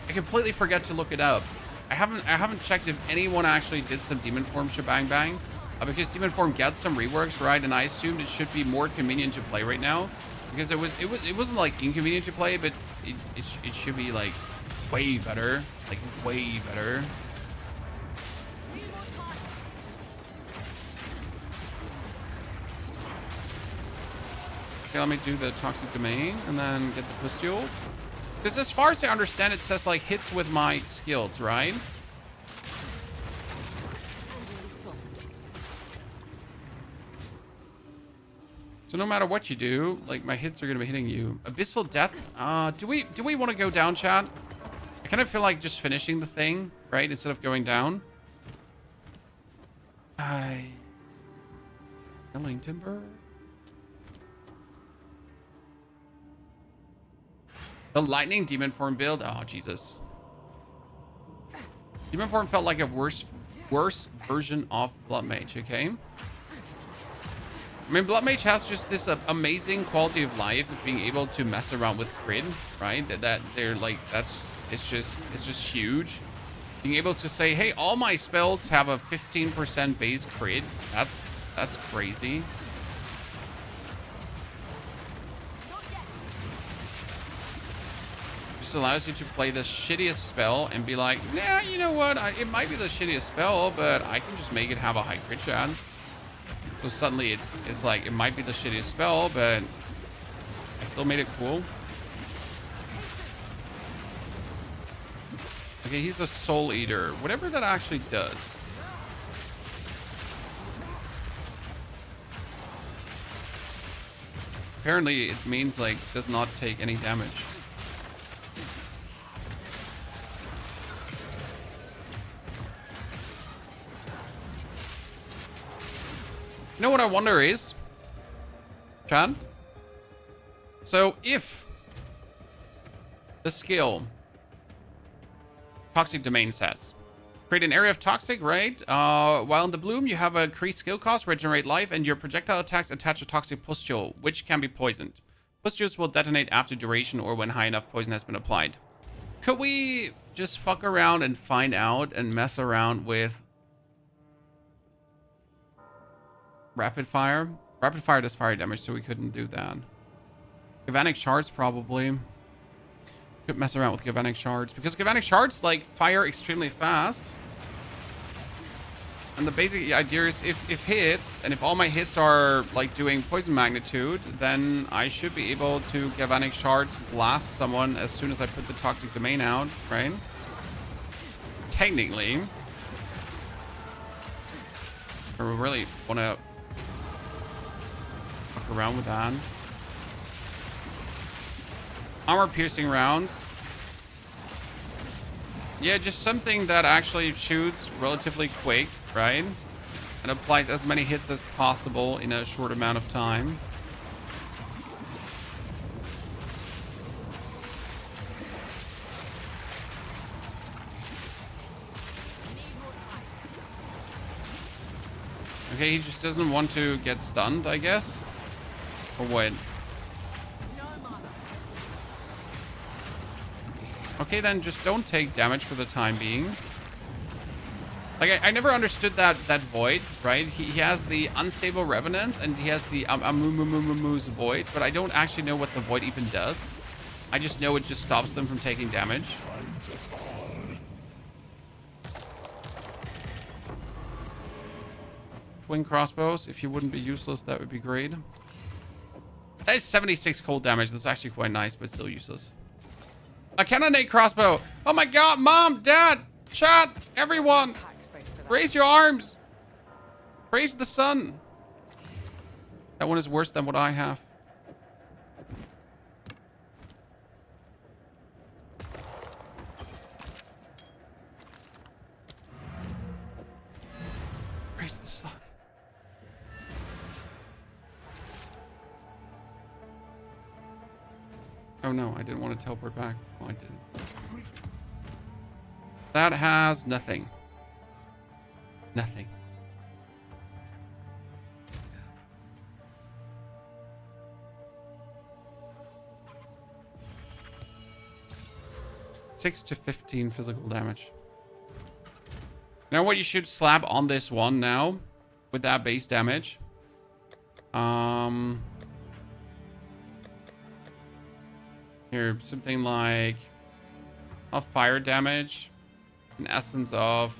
I completely forget to look it up. I haven't checked if anyone actually did some demon form shebang bang, because demon form gets some reworks, right? And I assumed it should be more convenient to play right now, because it wasn't like inconvenient to play, but it should be like way better, like way better. Okay, let me do the toxic domain and then get the pustules. Because as far as I understand, it says like hits with my skills, right? So no matter what you do, like my hits are gonna be hitting you. Abyssal Death. Do we want to go down, chat? I kind of feel like just finishing the thing, right? Instead of going down. Killing Timber. The Lightning Demon Form build. Oh, Jesus. Demon Form felt like a worse version of Blood Mage, okay? I mean, Blood Mage has just this amazing quality of life of being able to mess around with crit, right? That they're like, it's just huge. Being able to say, hey, all my spells have a 15% base crit. That's crazy. Allows you to play the shittiest spell and be like, nah, you know what, it might be the shittiest spell, but I can just make it have a high crit chance. So suddenly it's like, it might be the shittiest spell, but I still made it cool. Okay, he's a Soul Eater, whatever that actually does. Apparently it means like does not take any damage. You know what I wonder is, Chad? So if the skill Toxic Domain says, create an area of toxic, right? While in the bloom, you have a increased skill cost, regenerate life, and your projectile attacks attach a toxic pustule, which can be poisoned. Pustules will detonate after duration or when high enough poison has been applied. Could we just fuck around and find out and mess around with Rapid Fire? Rapid Fire does fire damage, so we couldn't do that. Galvanic Shards, probably. Could mess around with Galvanic Shards, because Galvanic Shards, like, fire extremely fast. And the basic idea is if hits, and if all my hits are, like, doing poison magnitude, then I should be able to Galvanic Shards blast someone as soon as I put the Toxic Domain out, right? Technically. Or we really want to fuck around with that. Armor piercing rounds. Yeah, just something that actually shoots relatively quick, right? And applies as many hits as possible in a short amount of time. Okay, he just doesn't want to get stunned, I guess. Or what? Okay, then just don't take damage for the time being. Like, I never understood that void, right? He has the Unstable Revenant and he has the Amumumumu's Void, but I don't actually know what the void even does. I just know it just stops them from taking damage. Twin crossbows, if you wouldn't be useless, that would be great. That is 76 cold damage. That's actually quite nice, but still useless. A cannonade crossbow. Oh my god, mom, dad, chat, everyone. Raise your arms. Praise the sun. That one is worse than what I have. Praise the sun. Oh no, I didn't want to teleport back. Oh, I didn't. That has nothing. Nothing. 6 to 15 physical damage. Now what you should slap on this one now with that base damage. Here, something like fire damage, an essence of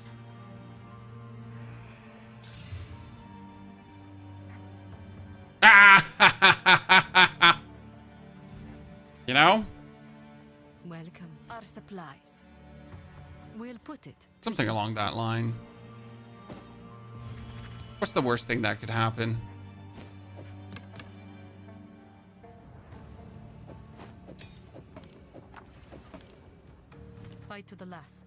you know? Welcome. Our supplies. We'll put it. Something along that line. What's the worst thing that could happen? Fight to the last.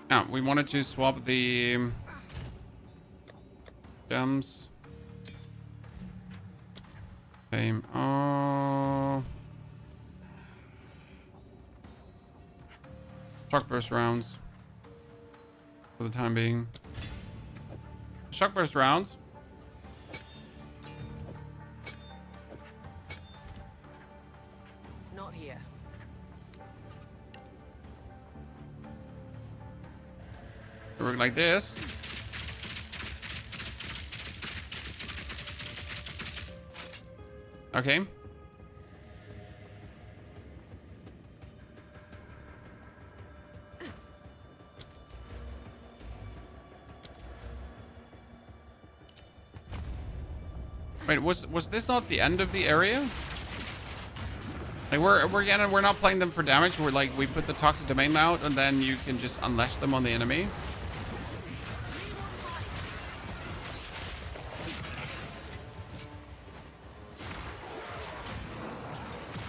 Now, we wanted to swap the gems. Same. Shock burst rounds. For the time being. Shock burst rounds. Not here. They work like this. Okay. Wait, was this not the end of the area? Like we're not playing them for damage. We're like, we put the toxic domain out and then you can just unleash them on the enemy.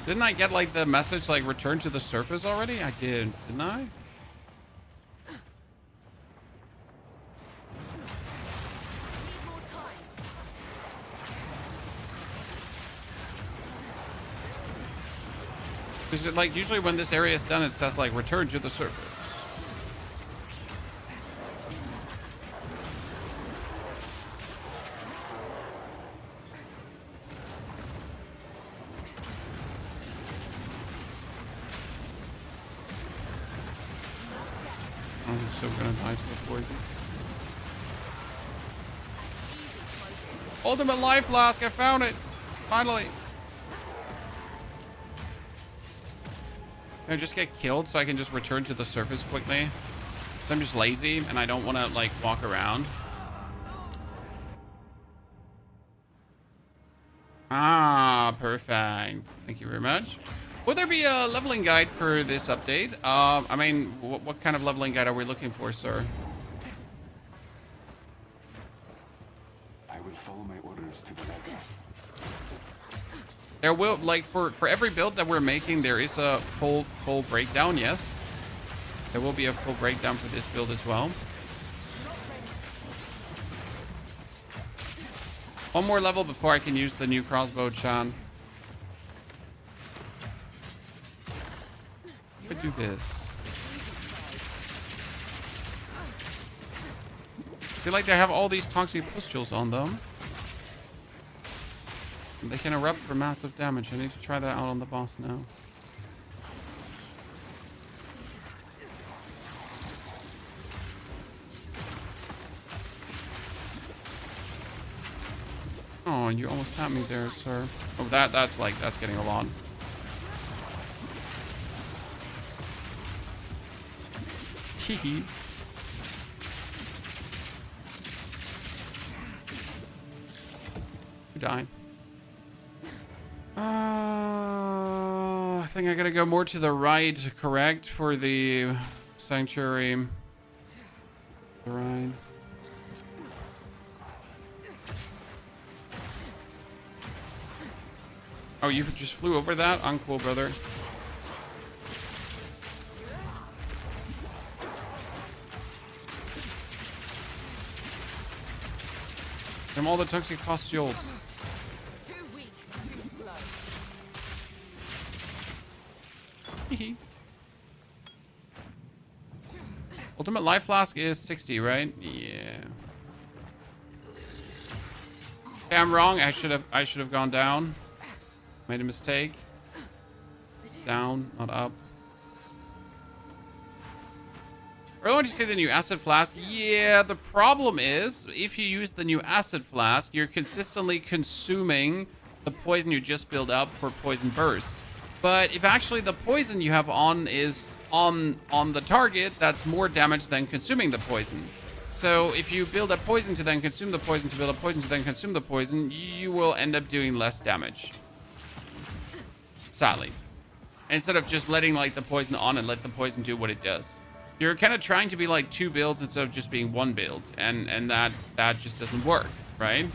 Didn't I get like the message like return to the surface already? I did, didn't I? Because like usually when this area is done, it says like return to the surface. I'm so gonna die to the poison. Ultimate life flask, I found it! Finally! Can I just get killed so I can just return to the surface quickly? So I'm just lazy and I don't want to like walk around. Ah, perfect. Thank you very much. Will there be a leveling guide for this update? I mean, what kind of leveling guide are we looking for, sir? I will follow my orders to the letter. There will, like, for every build that we're making, there is a full breakdown, yes. There will be a full breakdown for this build as well. One more level before I can use the new crossbow, Chan. I do this. See, like, they have all these toxic pustules on them. They can erupt for massive damage. I need to try that out on the boss now. Oh, you almost had me there, sir. Oh, that's getting a lot. Hee. You died. I think I gotta go more to the right, correct, for the sanctuary. The right. Oh, you just flew over that? Uncool, brother. Them all the toxic pustules. Ultimate life flask is 60, right? Yeah. Okay, I'm wrong. I should have gone down. Made a mistake. Down, not up. I really want you to see the new acid flask. Yeah, the problem is, if you use the new acid flask, you're consistently consuming the poison you just built up for poison bursts. But if actually the poison you have on is on the target, that's more damage than consuming the poison. So if you build up poison to then consume the poison to build up poison to then consume the poison, you will end up doing less damage. Sadly. Instead of just letting like the poison on and let the poison do what it does. You're kind of trying to be like 2 builds instead of just being 1 build. And that just doesn't work, right?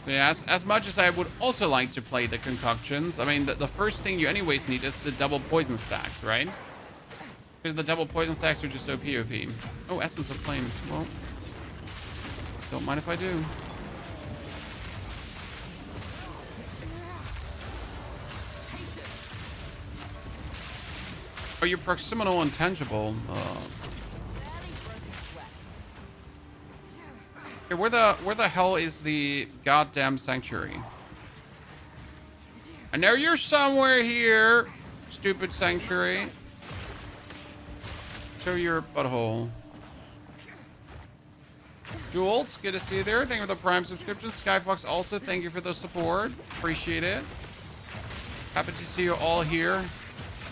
Yeah, as much as I would also like to play the concoctions, I mean, the first thing you anyways need is the double poison stacks, right? Because the double poison stacks are just so POP. Oh, Essence of Flame. Well, don't mind if I do. Oh, you're proximal intangible. Okay, where the hell is the goddamn sanctuary? I know you're somewhere here, stupid sanctuary. Show your butthole. Jules, good to see you there. Thank you for the Prime subscription. Skyfox also, thank you for the support. Appreciate it. Happy to see you all here.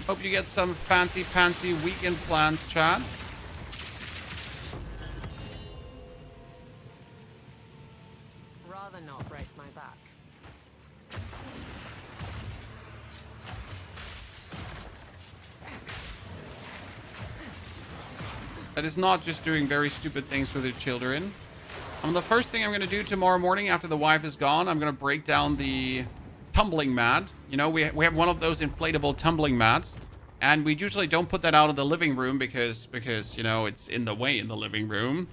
Hope you get some fancy pantsy weekend plans, chat. Rather not break my back. That is not just doing very stupid things for their children. The first thing I'm going to do tomorrow morning after the wife is gone, I'm going to break down the tumbling mat. You know, we have one of those inflatable tumbling mats. And we usually don't put that out of the living room because you know, it's in the way in the living room.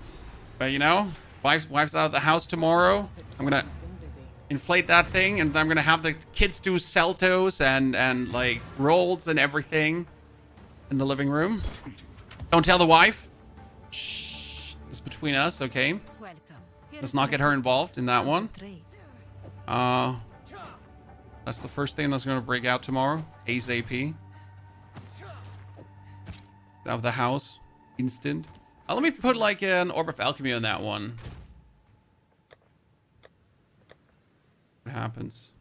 But, you know, wife's out of the house tomorrow. I'm going to inflate that thing, and I'm going to have the kids do saltos and like rolls and everything in the living room. Don't tell the wife. Shh. It's between us, okay? Let's not get her involved in that one. That's the first thing that's going to break out tomorrow. ASAP. Out of the house. Instant. Let me put like an Orb of Alchemy on that one. What happens?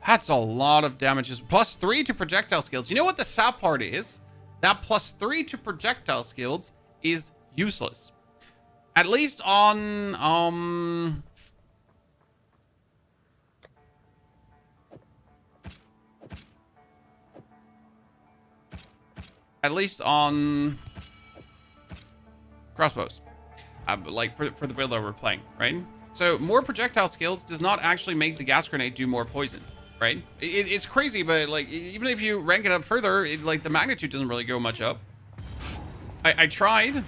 That's a lot of damages. +3 to projectile skills. You know what the sad part is? That +3 to projectile skills is useless. At least on crossbows, like for the build that we're playing, right? So more projectile skills does not actually make the gas grenade do more poison, right? It's crazy, but like even if you rank it up further, like the magnitude doesn't really go much up. I tried.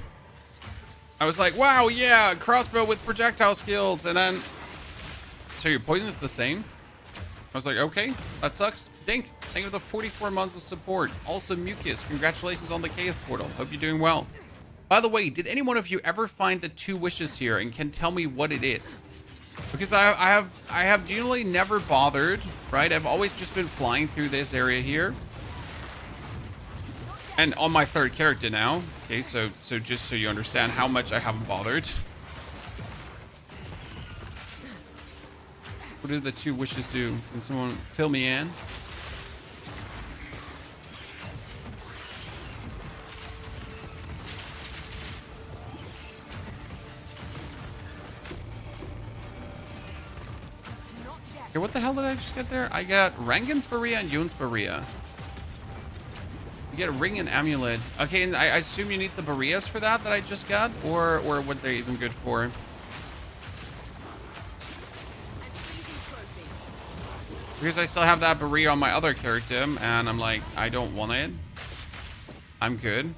I was like, wow, yeah, crossbow with projectile skills, and then so your poison is the same. I was like, okay, that sucks. Dink, thank you for the 44 months of support. Also, Mucus, congratulations on the Chaos Portal. Hope you're doing well. By the way, did any one of you ever find the 2 wishes here and can tell me what it is? Because I have genuinely never bothered, right? I've always just been flying through this area here. And on my 3rd character now. Okay, so just so you understand how much I haven't bothered. What do the 2 wishes do? Can someone fill me in? Okay, what the hell did I just get there? I got Rangan's Berea and Yoon's Berea. You get a ring and amulet. Okay, and I assume you need the Bereas for that I just got? Or what they're even good for? Because I still have that Berea on my other character, and I'm like, I don't want it. I'm good.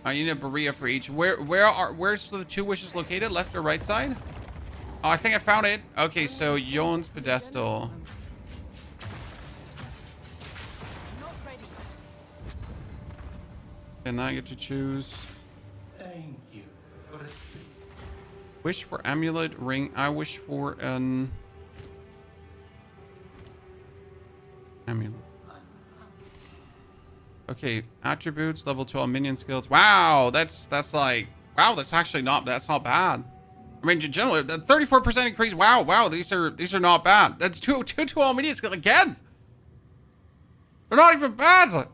You need a Berea for each. Where's the 2 wishes located? Left or right side? Oh, I think I found it. Okay, so Yon's pedestal. And now I get to choose. Thank you. Wish for amulet ring. I wish for an amulet. Okay, attributes, level 12 minion skills. Wow, that's like, wow, that's actually not bad. I mean, generally, the 34% increase. Wow, these are not bad. That's two all minion skills again. They're not even bad.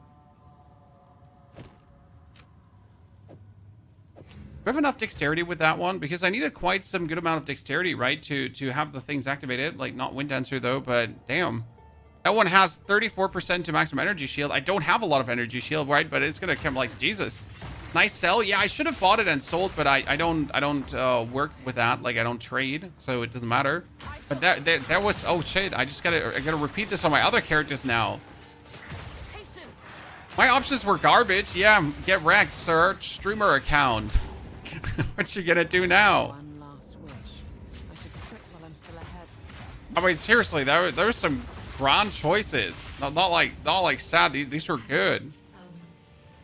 Do we have enough dexterity with that one? Because I needed quite some good amount of dexterity, right, to have the things activated. Like, not Wind Dancer, though, but damn. That one has 34% to maximum energy shield. I don't have a lot of energy shield, right? But it's gonna come like Jesus. Nice sell. Yeah, I should have bought it and sold, but I don't work with that. Like, I don't trade, so it doesn't matter. But that was, oh shit! I gotta repeat this on my other characters now. My options were garbage. Yeah, get wrecked, sir. Streamer account. What you gonna do now? One last wish. I should quit while I'm still ahead. I mean, seriously, there's some grand choices. Not like sad. These were good.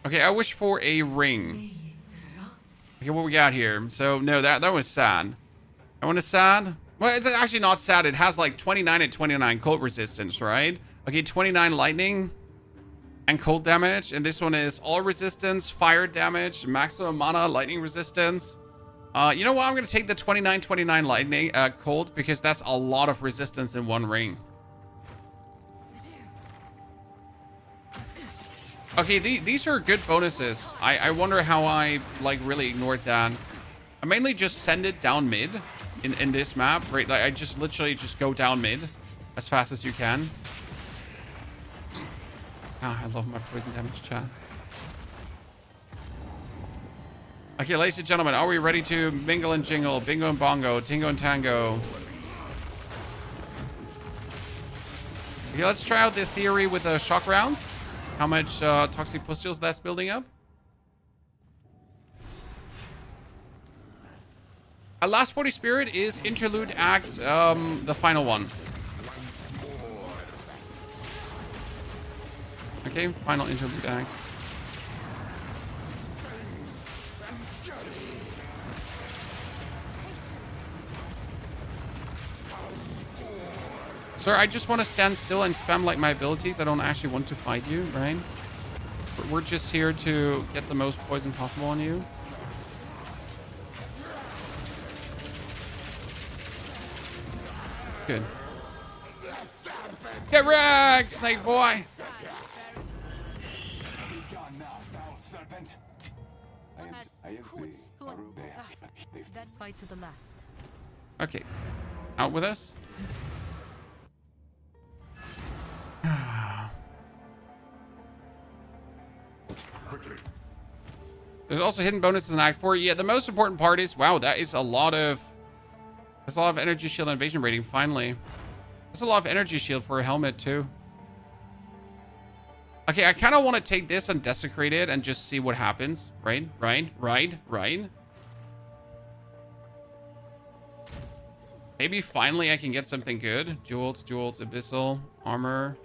Okay, I wish for a ring. Okay, what we got here? So no, that was sad. That one is sad. Well, it's actually not sad. It has like 29 and 29 cold resistance, right? Okay, 29 lightning and cold damage, and this one is all resistance, fire damage, maximum mana, lightning resistance. You know what? I'm gonna take the 29 lightning cold because that's a lot of resistance in one ring. Okay, these are good bonuses. I wonder how I like really ignored that. I mainly just send it down mid in this map, right? Like I just literally just go down mid as fast as you can. Ah, I love my poison damage, chat. Okay, ladies and gentlemen, are we ready to mingle and jingle, bingo and bongo, tingo and tango? Okay, let's try out the theory with the shock rounds. How much toxic pustules that's building up. Last 40 Spirit is Interlude Act, the final one. Okay, final Interlude Act. Sir, I just want to stand still and spam like my abilities. I don't actually want to fight you, right? We're just here to get the most poison possible on you. Good. Get wrecked, snake boy! That fight to the last. Okay. Out with us. There's also hidden bonuses in Act 4. Yeah, the most important part is, wow, that is a lot of... That's a lot of energy shield and evasion rating, finally. That's a lot of energy shield for a helmet, too. Okay, I kind of want to take this and desecrate it and just see what happens. Right. Maybe finally I can get something good. Jewels, abyssal, armor.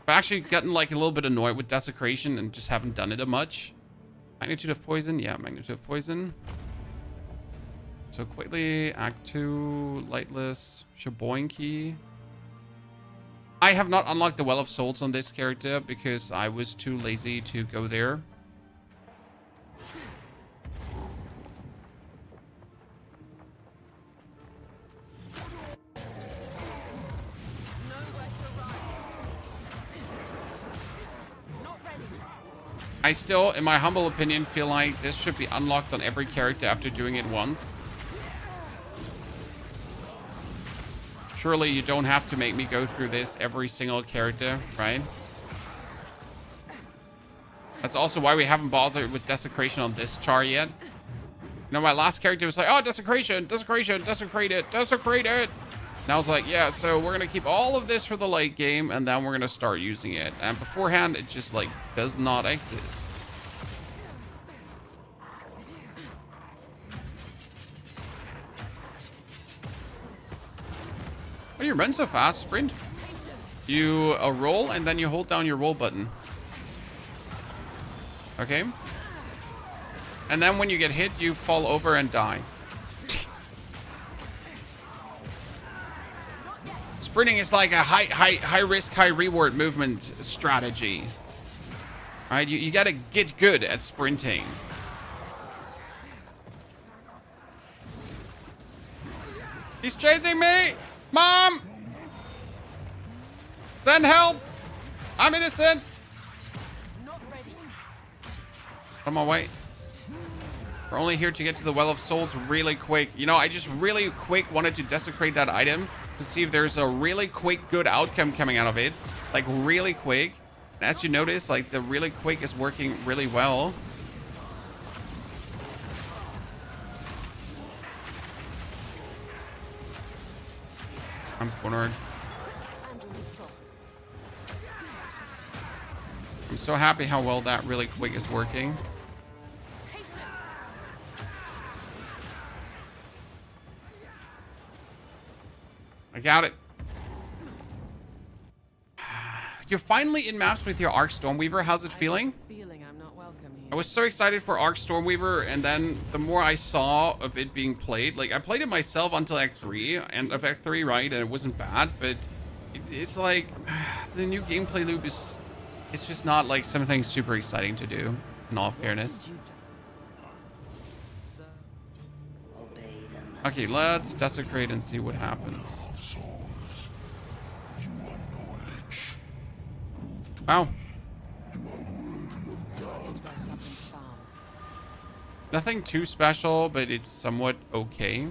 I've actually gotten like a little bit annoyed with desecration and just haven't done it much. Magnitude of poison. Yeah, magnitude of poison. So quickly, Act 2, lightless, Shaboinky. I have not unlocked the Well of Souls on this character because I was too lazy to go there. I still, in my humble opinion, feel like this should be unlocked on every character after doing it once. Surely you don't have to make me go through this every single character, right? That's also why we haven't bothered with desecration on this char yet. You know, my last character was like, oh, desecration, desecrate it. And I was like, yeah, so we're going to keep all of this for the late game, and then we're going to start using it. And beforehand, it just, like, does not exist. Oh, you run so fast. Sprint. You roll, and then you hold down your roll button. Okay. And then when you get hit, you fall over and die. Sprinting is like a high risk, high reward movement strategy. All right, you gotta get good at sprinting. He's chasing me! Mom! Send help! I'm innocent! On my way. We're only here to get to the Well of Souls really quick. You know, I just really quick wanted to desecrate that item to see if there's a really quick good outcome coming out of it. Like, really quick. And as you notice, like, the really quick is working really well. I'm cornered. I'm so happy how well that really quick is working. I got it. You're finally in maps with your Arc Stormweaver. How's it feeling? I'm not welcome here. I was so excited for Arc Stormweaver, and then the more I saw of it being played, like I played it myself until Act 3, and of Act 3, right, and it wasn't bad, but it's like the new gameplay loop is, it's just not like something super exciting to do, in all fairness. Okay, let's desecrate and see what happens. Wow. Nothing too special, but it's somewhat okay.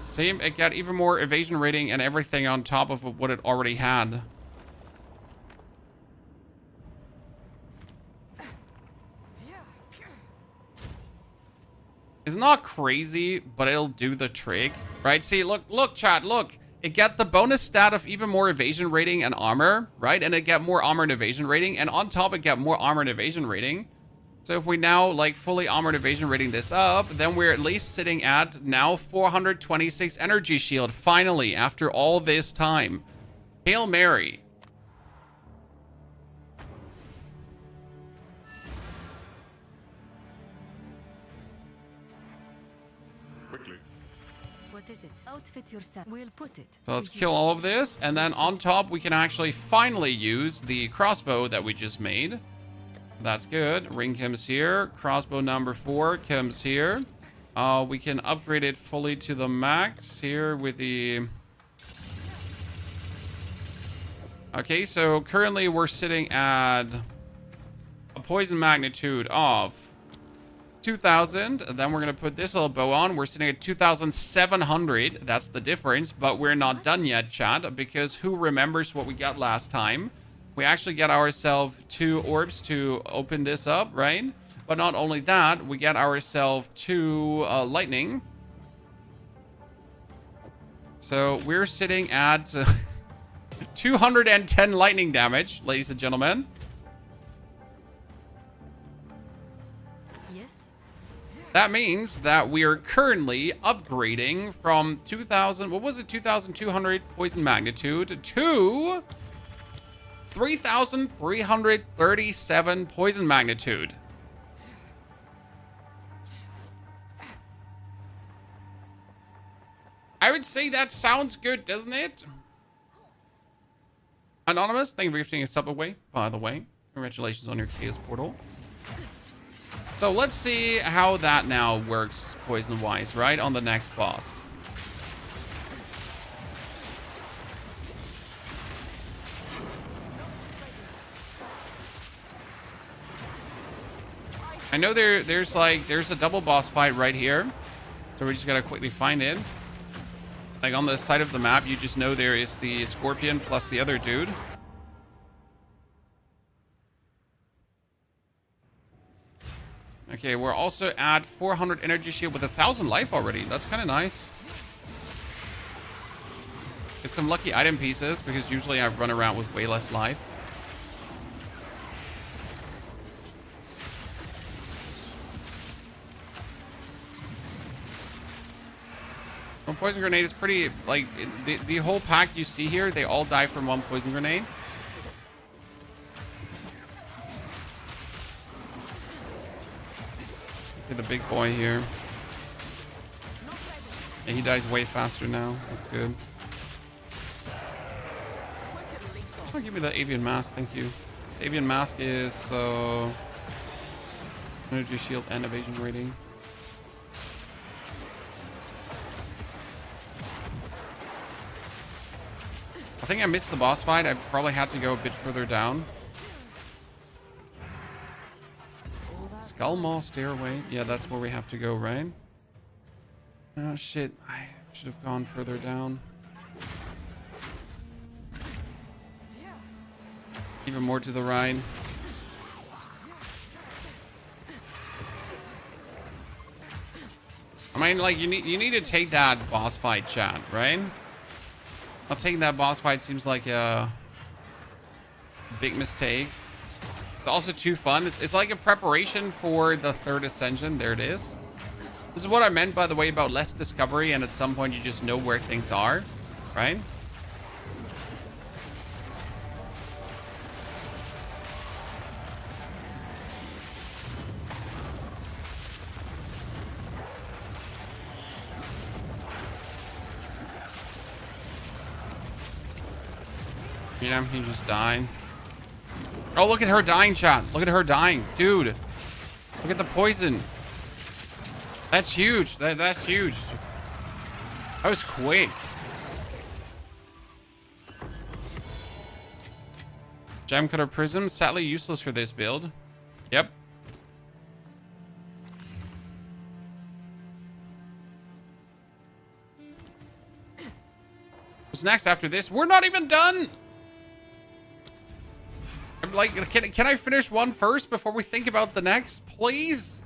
Same, it got even more evasion rating and everything on top of what it already had. It's not crazy, but it'll do the trick, right? See, look, chat, look. It got the bonus stat of even more evasion rating and armor, right? And it got more armor and evasion rating. And on top, it got more armor and evasion rating. So if we now, like, fully armor and evasion rating this up, then we're at least sitting at now 426 energy shield, finally, after all this time. Hail Mary. What is it? Outfit yourself. We'll put it. So let's kill all of this. And then on top, we can actually finally use the crossbow that we just made. That's good. Ring comes here. Crossbow number 4 comes here. We can upgrade it fully to the max here with the... Okay, so currently we're sitting at a poison magnitude of 2,000. Then we're going to put this little bow on. We're sitting at 2,700. That's the difference. But we're not done yet, chat, because who remembers what we got last time? We actually get ourselves 2 orbs to open this up, right? But not only that, we get ourselves 2 lightning. So we're sitting at 210 lightning damage, ladies and gentlemen. That means that we are currently upgrading from 2,000, what was it, 2,200 poison magnitude to 3,337 poison magnitude. I would say that sounds good, doesn't it? Anonymous, thank you for gifting a sub away, by the way. Congratulations on your chaos portal. So let's see how that now works poison-wise, right? On the next boss. I know there's a double boss fight right here. So we just gotta quickly find it. Like on the side of the map, you just know there is the scorpion plus the other dude. Okay, we're also at 400 energy shield with 1,000 life already. That's kind of nice. Get some lucky item pieces because usually I run around with way less life. One poison grenade is pretty, like, the whole pack you see here, they all die from one poison grenade. The big boy here. And he dies way faster now. That's good. Oh, give me that avian mask. Thank you. This avian mask is energy shield and evasion rating. I think I missed the boss fight. I probably had to go a bit further down. Skullmaw stairway. Yeah, that's where we have to go, right? Oh, shit. I should have gone further down. Even more to the right. I mean, like, you need to take that boss fight, chat, right? Not taking that boss fight seems like a big mistake. It's also too fun. It's like a preparation for the third ascension. There it is. This is what I meant, by the way, about less discovery, and at some point you just know where things are, right? You know, he just died. Oh, look at her dying, chat. Look at her dying. Dude. Look at the poison. That's huge. That's huge. That was quick. Gem Cutter Prism. Sadly useless for this build. Yep. What's next after this? We're not even done. I'm like, can I finish one first before we think about the next? Please?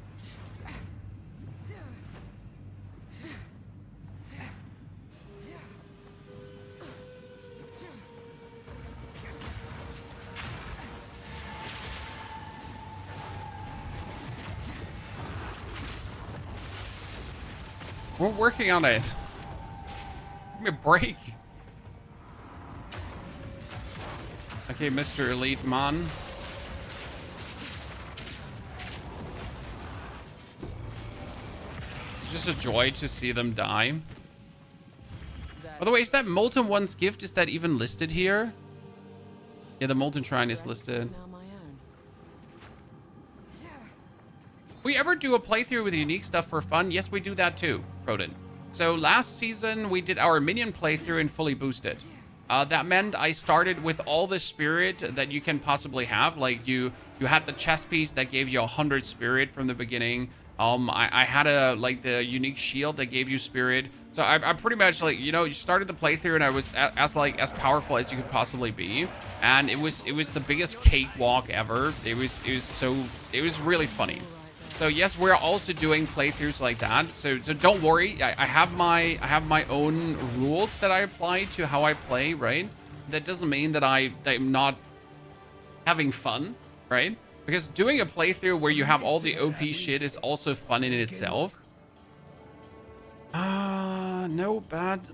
We're working on it. Give me a break. Okay, Mr. Elite Man. It's just a joy to see them die. By the way, is that Molten One's gift? Is that even listed here? Yeah, the Molten Shrine is listed. We ever do a playthrough with unique stuff for fun? Yes, we do that too, Rodent. So last season, we did our minion playthrough and fully boosted. That meant I started with all the spirit that you can possibly have. Like you had the chest piece that gave you 100 spirit from the beginning. I had the unique shield that gave you spirit. So I pretty much, like, you know, you started the playthrough and I was as powerful as you could possibly be, and it was the biggest cakewalk ever. It was really funny. So yes, we're also doing playthroughs like that. So don't worry. I have my own rules that I apply to how I play, right? That doesn't mean that I'm not having fun, right? Because doing a playthrough where you have all the OP shit is also fun in itself. No, bad.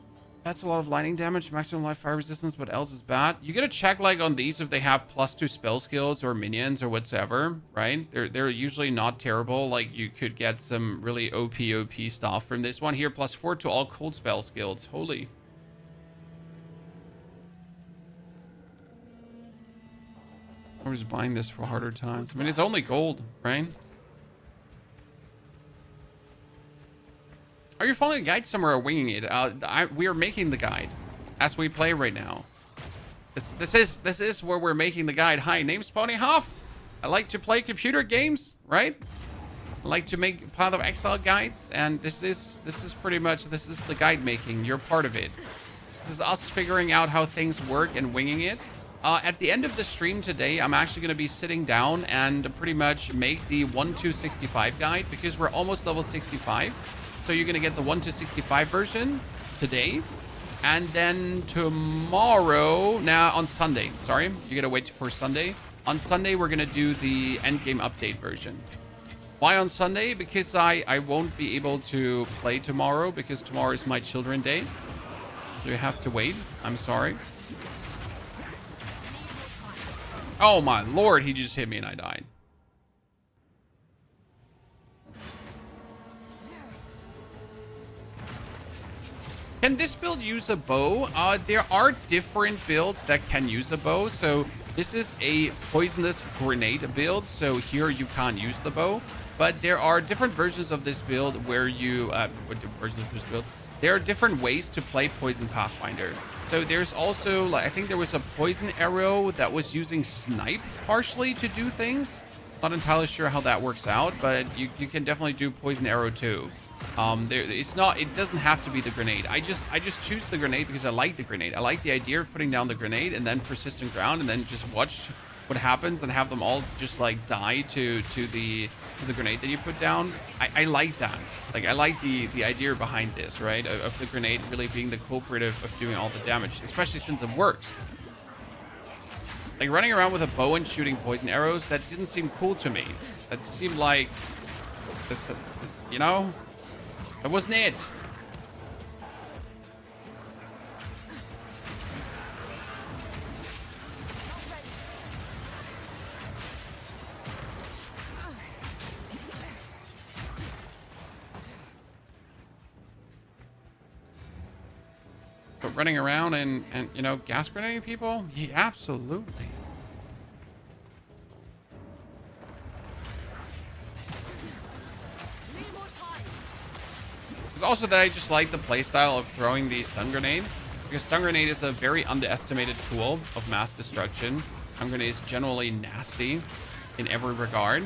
That's a lot of lightning damage, maximum life, fire resistance. What else is bad? You gotta check, like, on these if they have +2 spell skills or minions or whatsoever, right? They're usually not terrible. Like, you could get some really OP stuff from this one here. +4 to all cold spell skills. Holy. I'm just buying this for harder times. I mean, it's only gold, right? Are you following a guide somewhere or winging it? We are making the guide as we play right now. This is where we're making the guide. Hi, name's Pony Huff. I like to play computer games, right? I like to make Path of Exile guides, and this is pretty much the guide making. You're part of it. This is us figuring out how things work and winging it. At the end of the stream today, I'm actually going to be sitting down and pretty much make the 1-65 guide because we're almost level 65. So you're going to get the 1-65 version today. And then tomorrow, on Sunday, sorry, you got to wait for Sunday. On Sunday, we're going to do the endgame update version. Why on Sunday? Because I won't be able to play tomorrow because tomorrow is my children's day. So you have to wait. I'm sorry. Oh my lord, he just hit me and I died. Can this build use a bow? There are different builds that can use a bow. So this is a poisonous grenade build. So here you can't use the bow. But there are different versions of this build where you... There are different ways to play Poison Pathfinder. So there's also, like, I think there was a poison arrow that was using snipe partially to do things. Not entirely sure how that works out, but you can definitely do poison arrow too. It doesn't have to be the grenade. I just choose the grenade because I like the grenade. I like the idea of putting down the grenade and then persistent ground and then just watch what happens and have them all just like die to the grenade that you put down. I like that. Like, I like the idea behind this, right? Of the grenade really being the culprit of doing all the damage, especially since it works. Like, running around with a bow and shooting poison arrows, that didn't seem cool to me. That seemed like this, you know? That wasn't it. But running around and you know, gas grenading people? Yeah, absolutely. It's also that I just like the playstyle of throwing the stun grenade. Because stun grenade is a very underestimated tool of mass destruction. Stun grenade is generally nasty in every regard.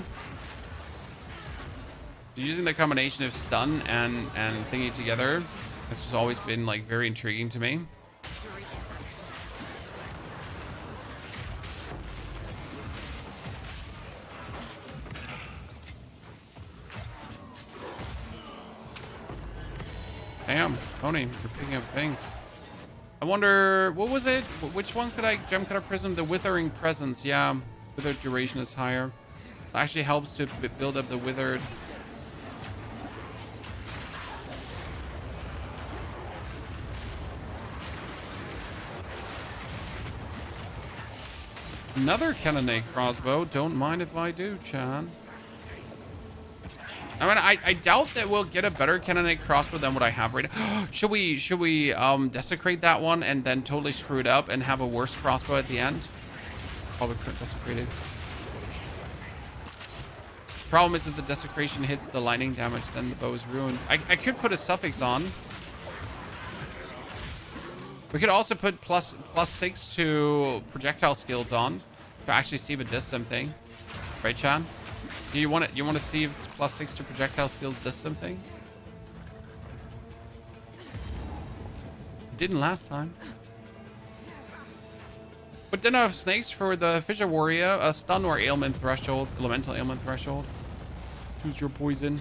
Using the combination of stun and thingy together has just always been like very intriguing to me. Damn, Tony, you're picking up things. I wonder, what was it? Which one could I gem cutter prism? The withering presence, yeah. Withered duration is higher. It actually helps to build up the withered. Another cannonade crossbow. Don't mind if I do, Chan. I mean, I doubt that we'll get a better cannonade crossbow than what I have right now. Should we desecrate that one and then totally screw it up and have a worse crossbow at the end? Probably desecrated. Problem is if the desecration hits the lightning damage, then the bow is ruined. I could put a suffix on. We could also put plus 6 to projectile skills on to actually see if it does something. Right, Chan? Do you want to see if it's plus 6 to projectile skills does something? It didn't last time. But then I have snakes for the Fisher Warrior, a stun or ailment threshold, elemental ailment threshold. Choose your poison.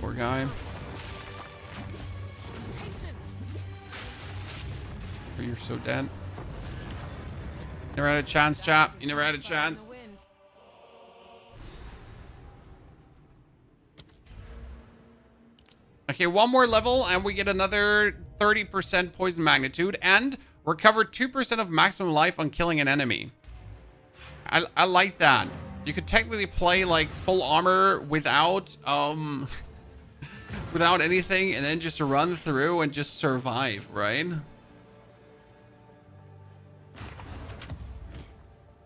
Poor guy. Oh, you're so dead. Never had a chance, chap. You never had a chance. Okay, one more level and we get another 30% poison magnitude and recover 2% of maximum life on killing an enemy. I like that. You could technically play like full armor without without anything and then just run through and just survive, right?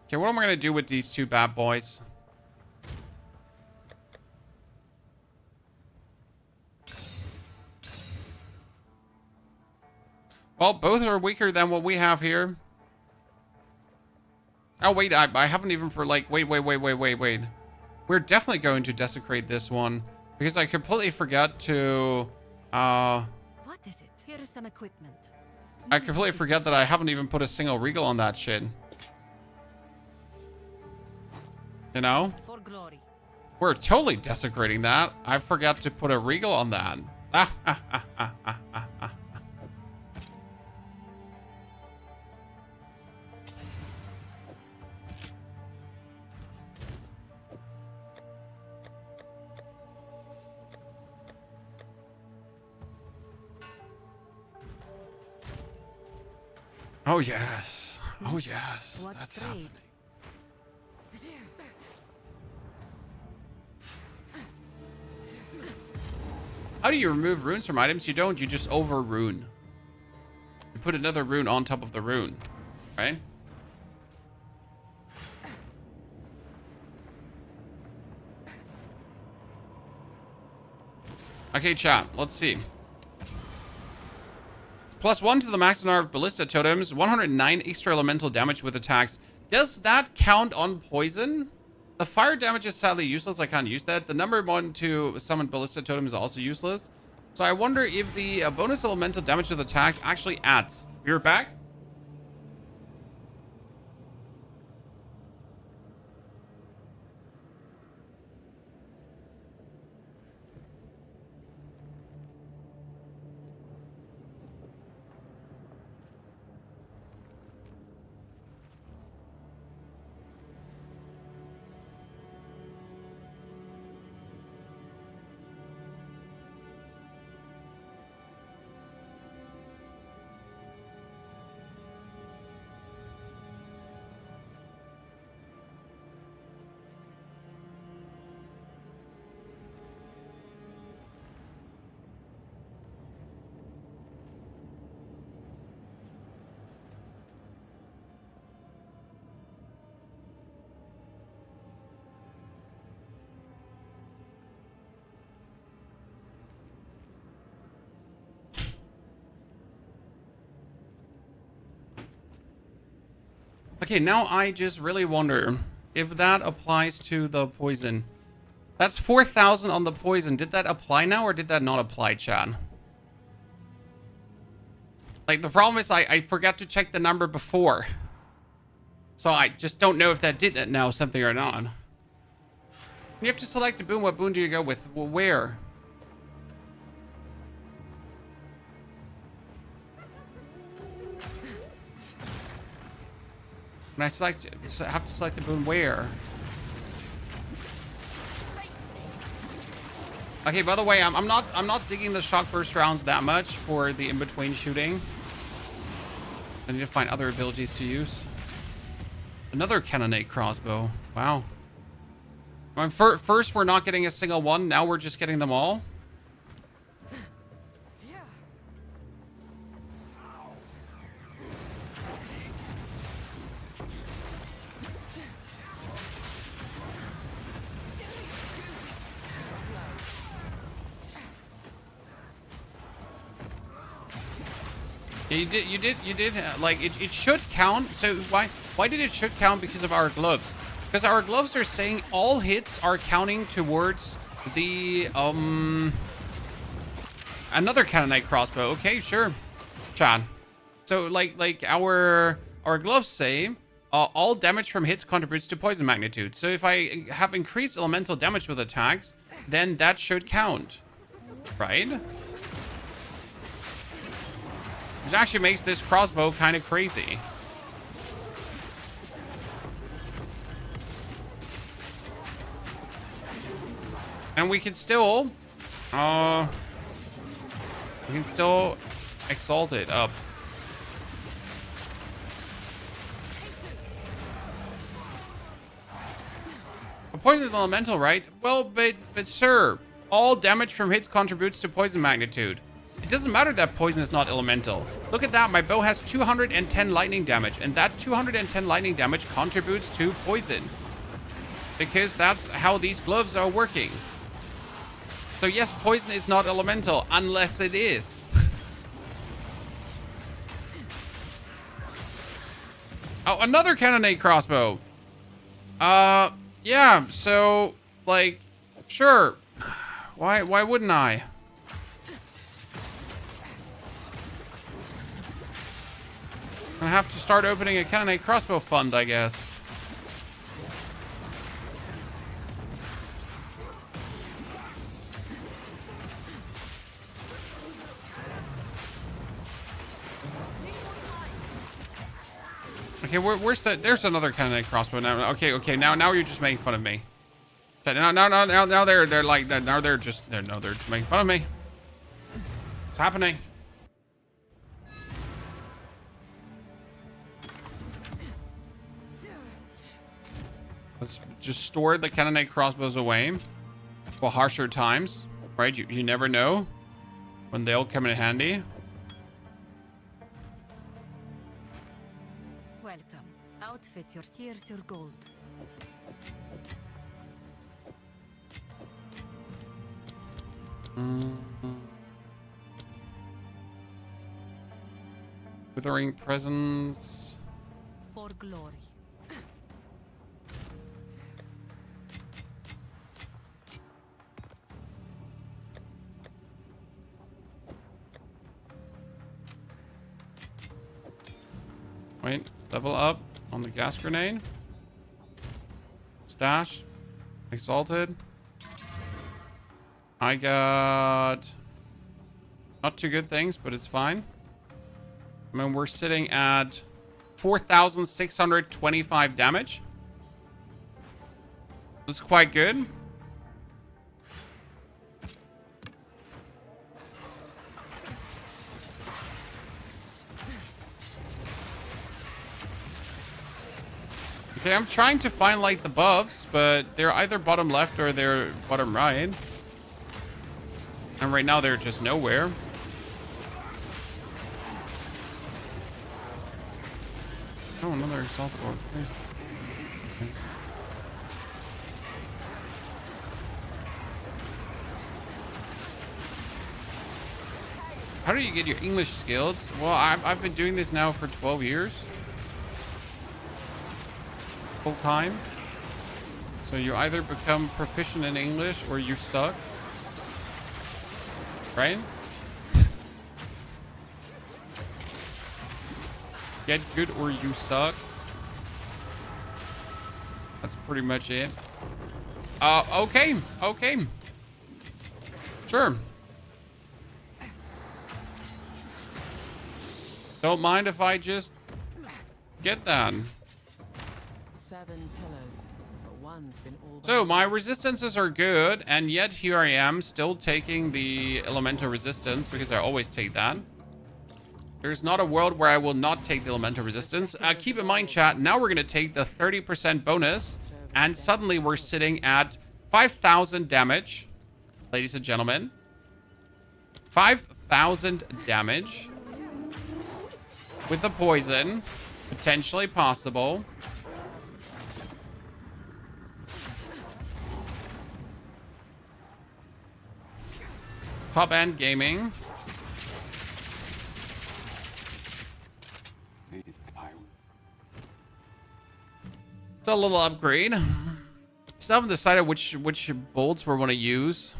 Okay, what am I gonna do with these two bad boys? Well, both are weaker than what we have here. Oh, wait, I haven't even for like... Wait. We're definitely going to desecrate this one. Because I completely forgot to... What is it? Here is some equipment. I completely forget that I haven't even put a single regal on that shit. You know? For glory. We're totally desecrating that. I forgot to put a regal on that. Oh yes. Oh yes. What That's trade? happening. How do you remove runes from items? You don't, you just over rune. You put another rune on top of the rune, right? Okay, chat, let's see. +1 to the max number of ballista totems, 109 extra elemental damage with attacks. Does that count on poison? The fire damage is sadly useless. I can't use that. The number 1 to summon ballista totem is also useless. So I wonder if the bonus elemental damage with attacks actually adds. We're back. Okay, now I just really wonder if that applies to the poison. That's 4,000 on the poison. Did that apply now or did that not apply, chat? Like, the problem is I forgot to check the number before. So I just don't know if that did it now something or not. You have to select a boon. What boon do you go with? Well, where? When I select, I have to select the boon where? Okay, by the way, I'm not digging the shock burst rounds that much for the in-between shooting. I need to find other abilities to use. Another cannonade crossbow. Wow. I mean, first we're not getting a single one, now we're just getting them all. Yeah, you did, like, it should count. So why did it should count? Because of our gloves. Because our gloves are saying all hits are counting towards the, another cannonade crossbow. Okay, sure, Chad. So, like our gloves say, all damage from hits contributes to poison magnitude. So if I have increased elemental damage with attacks, then that should count, right? Which actually makes this crossbow kind of crazy. And we can still, exalt it up. A poison is elemental, right? Well, but sir, all damage from hits contributes to poison magnitude. It doesn't matter that poison is not elemental. Look at that, my bow has 210 lightning damage, and that 210 lightning damage contributes to poison. Because that's how these gloves are working. So yes, poison is not elemental, unless it is. Oh, another cannonade crossbow. Yeah, so, like, sure. Why wouldn't I? I have to start opening a cannonade crossbow fund, I guess. Okay, where's the? There's another cannonade crossbow now. Okay, now you're just making fun of me. Now they're like now they're just making fun of me. What's happening? Let's just store the cannonade crossbows away for harsher times, right? You never know when they'll come in handy. Welcome. Outfit your here's your gold. Withering presence. For glory. Wait, level up on the gas grenade. Stash. Exalted. I got not too good things, but it's fine. I mean, we're sitting at 4,625 damage. That's quite good. Okay, I'm trying to find like the buffs, but they're either bottom left or they're bottom right. And right now they're just nowhere. Oh, another assault board. Okay. How do you get your English skills? Well, I've been doing this now for 12 years. Full time. So you either become proficient in English or you suck. Right? Get good or you suck. That's pretty much it. Okay. Sure. Don't mind if I just get that. 7 pillars, but one's been all So by my itself. resistances are good, and yet here I am still taking the elemental resistance because I always take that. There's not a world where I will not take the elemental resistance. Keep in mind, chat, now we're going to take the 30% bonus, and suddenly we're sitting at 5,000 damage, ladies and gentlemen. 5,000 damage with the poison, potentially possible. Top end gaming. It's a little upgrade. Still haven't decided which bolts we want to use.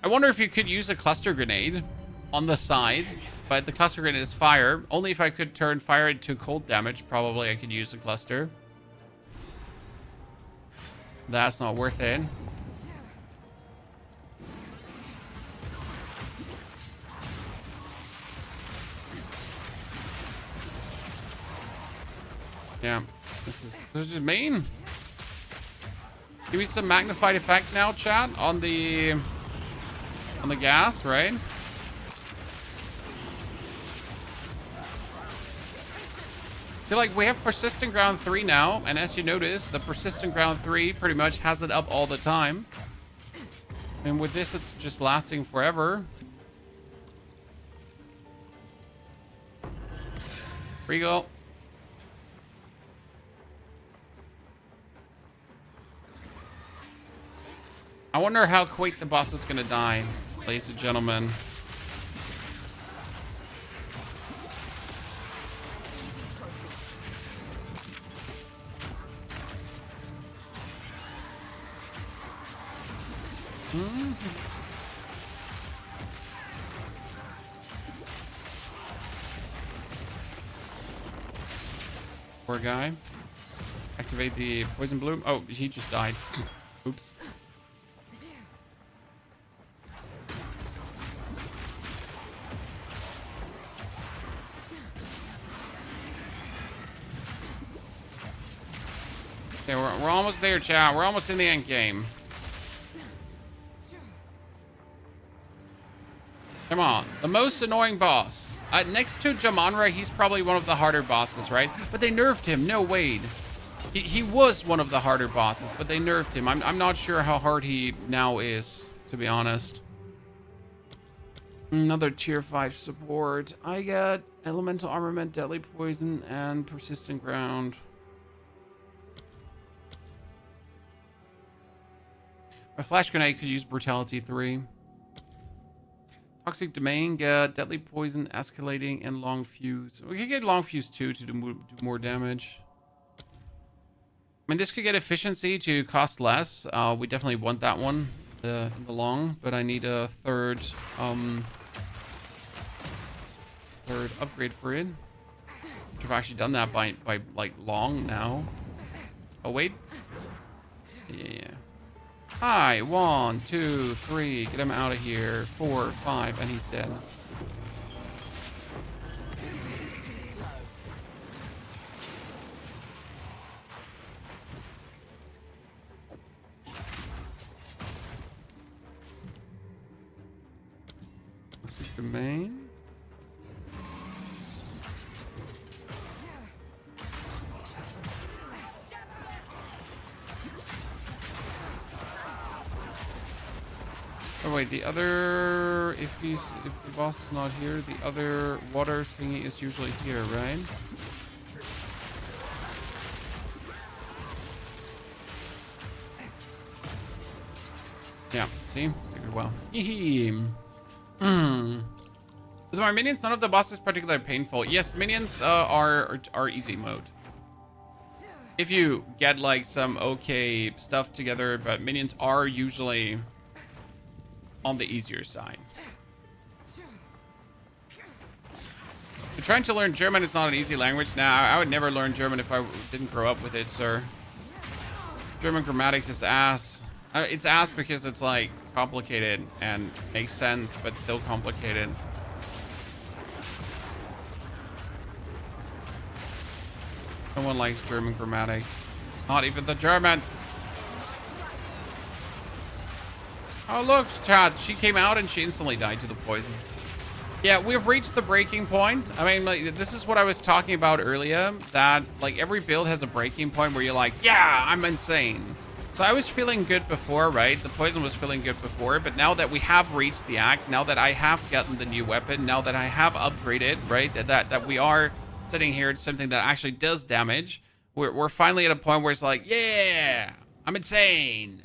I wonder if you could use a cluster grenade on the side, but the cluster grenade is fire. Only if I could turn fire into cold damage, probably I could use a cluster. That's not worth it. Yeah, this is just mean. Give me some magnified effect now, chat, on the gas, right? So like we have persistent ground 3 now, and as you notice, the persistent ground 3 pretty much has it up all the time. And with this, it's just lasting forever. Regal. I wonder how quick the boss is gonna die, ladies and gentlemen. Poor guy. Activate the poison bloom. Oh, he just died. Oops. Okay, we're almost there, chat. We're almost in the end game. Come on. The most annoying boss. Next to Jamonra, he's probably one of the harder bosses, right? But they nerfed him. No, Wade. He was one of the harder bosses, but they nerfed him. I'm not sure how hard he now is, to be honest. Another tier 5 support. I get elemental armament, deadly poison, and persistent ground. My flash grenade could use brutality 3. Toxic domain, get deadly poison, escalating, and long fuse. We could get long fuse 2 to do more damage. I mean, this could get efficiency to cost less. We definitely want that one in the long, but I need a third upgrade for it. Which I've actually done that by like long now. Oh wait. Yeah. Hi, 1, 2, 3. Get him out of here. 4, 5, and he's dead. Domain. Oh wait, the other, if the boss is not here, the other water thingy is usually here, right? Yeah, see? Figured well. With my minions, none of the bosses particularly painful. Yes, minions are easy mode. If you get like some okay stuff together, but minions are usually on the easier side. You're trying to learn German, it's not an easy language. Now, I would never learn German if I didn't grow up with it, sir. German grammatics is ass. It's ass because it's like complicated and makes sense, but still complicated. No one likes German grammatics. Not even the Germans. Oh, look, chat. She came out and she instantly died to the poison. Yeah, we've reached the breaking point. I mean, like, this is what I was talking about earlier. That, like, every build has a breaking point where you're like, yeah, I'm insane. So I was feeling good before, right? The poison was feeling good before. But now that we have reached the act, now that I have gotten the new weapon, now that I have upgraded, right? That we are sitting here at something that actually does damage. We're finally at a point where it's like, yeah, I'm insane.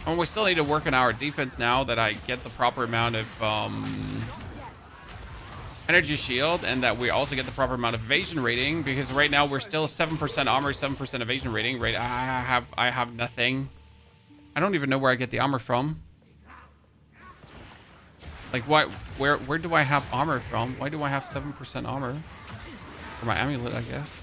And we still need to work on our defense now that I get the proper amount of energy shield, and that we also get the proper amount of evasion rating, because right now we're still 7% armor, 7% evasion rating, right? I have nothing. I don't even know where I get the armor from. Like, where do I have armor from? Why do I have 7% armor? For my amulet, I guess.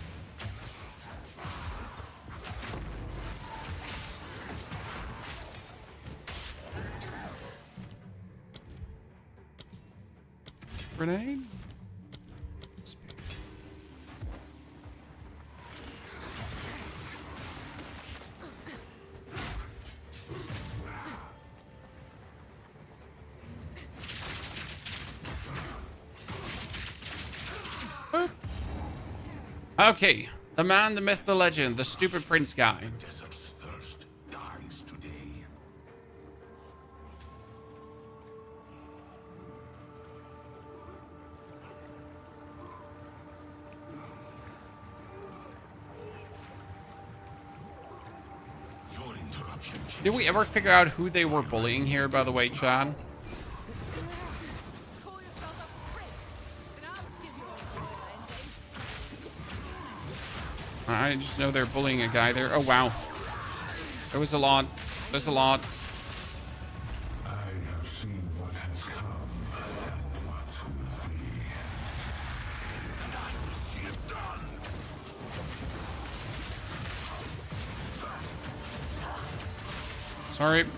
Grenade? Okay, the man, the myth, the legend, the stupid prince guy. Desert's thirst dies today. Did we ever figure out who they were bullying here, by the way, Chad? Call yourself a prince, and I'll give you a royal ending. I just know they're bullying a guy there. Oh, wow. There was a lot. There's a lot. I have seen what has come and what will be. And I will see it done.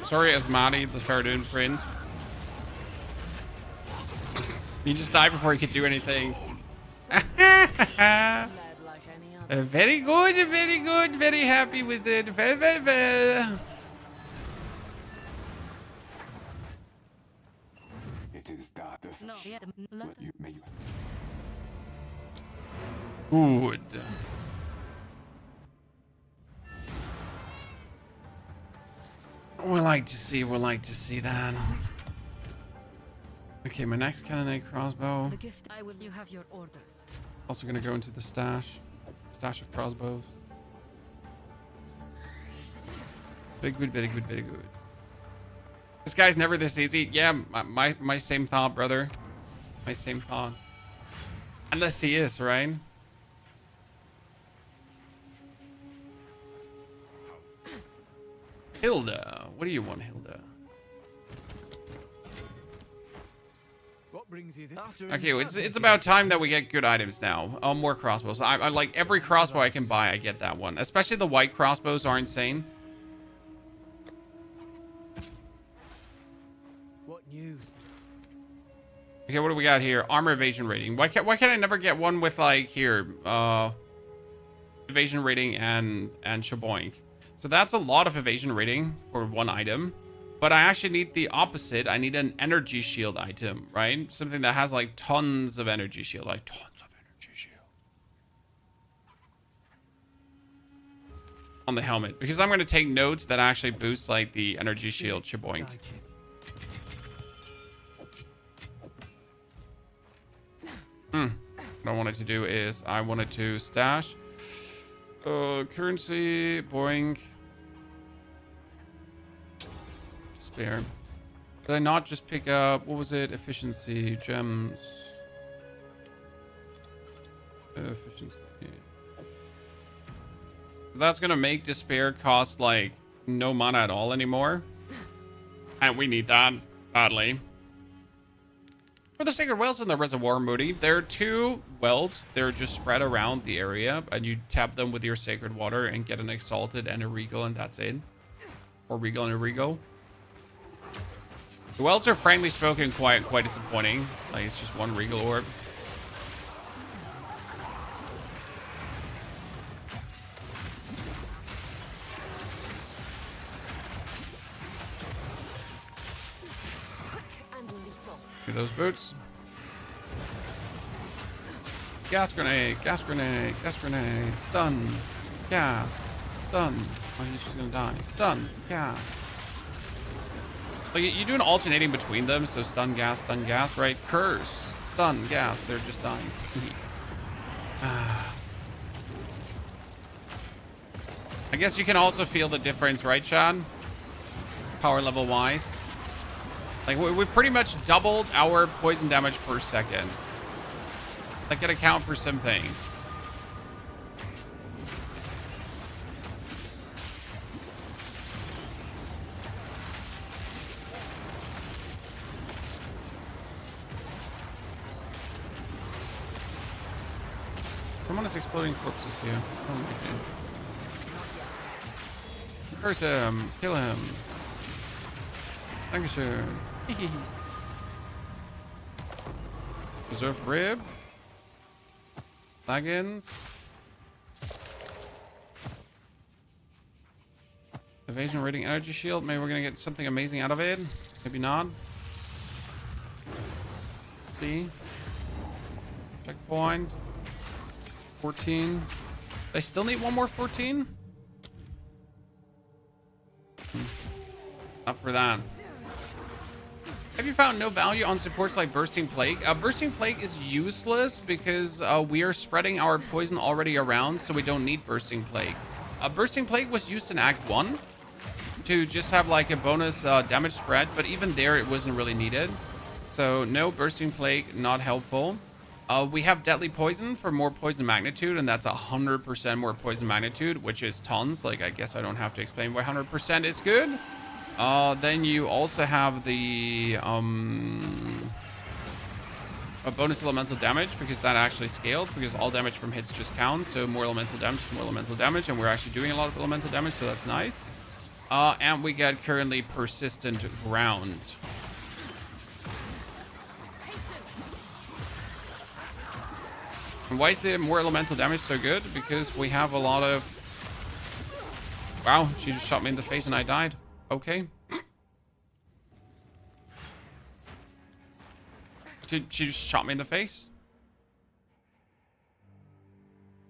Sorry, Asmati, the Faradun Prince. He just died before he could do anything. Led like any other. Very good, very good. Very happy with it. Very, very, very. It is that the No, fish. yeah, What you may you Good. We like to see that. Okay, my next cannonade crossbow. The gift. I will. You have your orders. Also gonna go into the stash of crossbows. Very good, very good, very good. This guy's never this easy. Yeah, my same thought, brother. My same thought. Unless he is, right? Hilda, what do you want, Hilda? What brings you after? Okay, well, it's about time that we get good items now. Oh, more crossbows. I like every crossbow I can buy, I get that one. Especially the white crossbows are insane. What news? Okay, what do we got here? Armor evasion rating. Why can't I never get one with like here, evasion rating and shaboink? So that's a lot of evasion rating for one item. But I actually need the opposite. I need an energy shield item, right? Something that has like tons of energy shield, like tons of energy shield on the helmet, because I'm going to take notes that actually boost like the energy shield shaboink. What I wanted to do is I wanted to stash currency, boing. Spare. Did I not just pick up, what was it? Efficiency, gems. Efficiency. That's gonna make despair cost like no mana at all anymore. And we need that badly. For the Sacred Wells in the Reservoir, Moody, there are 2 wells. They're just spread around the area, and you tap them with your Sacred Water and get an Exalted and a Regal, and that's it. Or Regal and a Regal. The wells are, frankly spoken, quite disappointing. Like, it's just one Regal Orb. Get those boots. Gas grenade, gas grenade, gas grenade, stun, gas, stun. Oh, he's just gonna die. Stun, gas. Like, you do an alternating between them, so stun, gas, right? Curse, stun, gas, they're just dying. I guess you can also feel the difference, right, Chad? Power level wise. Like, we pretty much doubled our poison damage per second. That could account for something. Someone is exploding corpses here. Oh my god. Curse him. Kill him. Dankeschön. Reserve rib. Plugins. Evasion rating energy shield. Maybe we're gonna get something amazing out of it. Maybe not. See. Checkpoint. 14. They still need one more 14? Not for that. Have you found no value on supports like Bursting Plague? Bursting Plague is useless because we are spreading our poison already around, so we don't need Bursting Plague. Bursting Plague was used in Act 1, to just have like a bonus damage spread, but even there it wasn't really needed. So no bursting plague, not helpful. We have deadly poison for more poison magnitude, and that's 100% more poison magnitude, which is tons. Like, I guess I don't have to explain why 100% is good. Then you also have the a bonus elemental damage, because that actually scales, because all damage from hits just counts. So more elemental damage is more elemental damage, and we're actually doing a lot of elemental damage, so that's nice. And we get currently persistent ground. And why is the more elemental damage so good? Because we have a lot of... Wow, she just shot me in the face and I died. Okay. She just shot me in the face.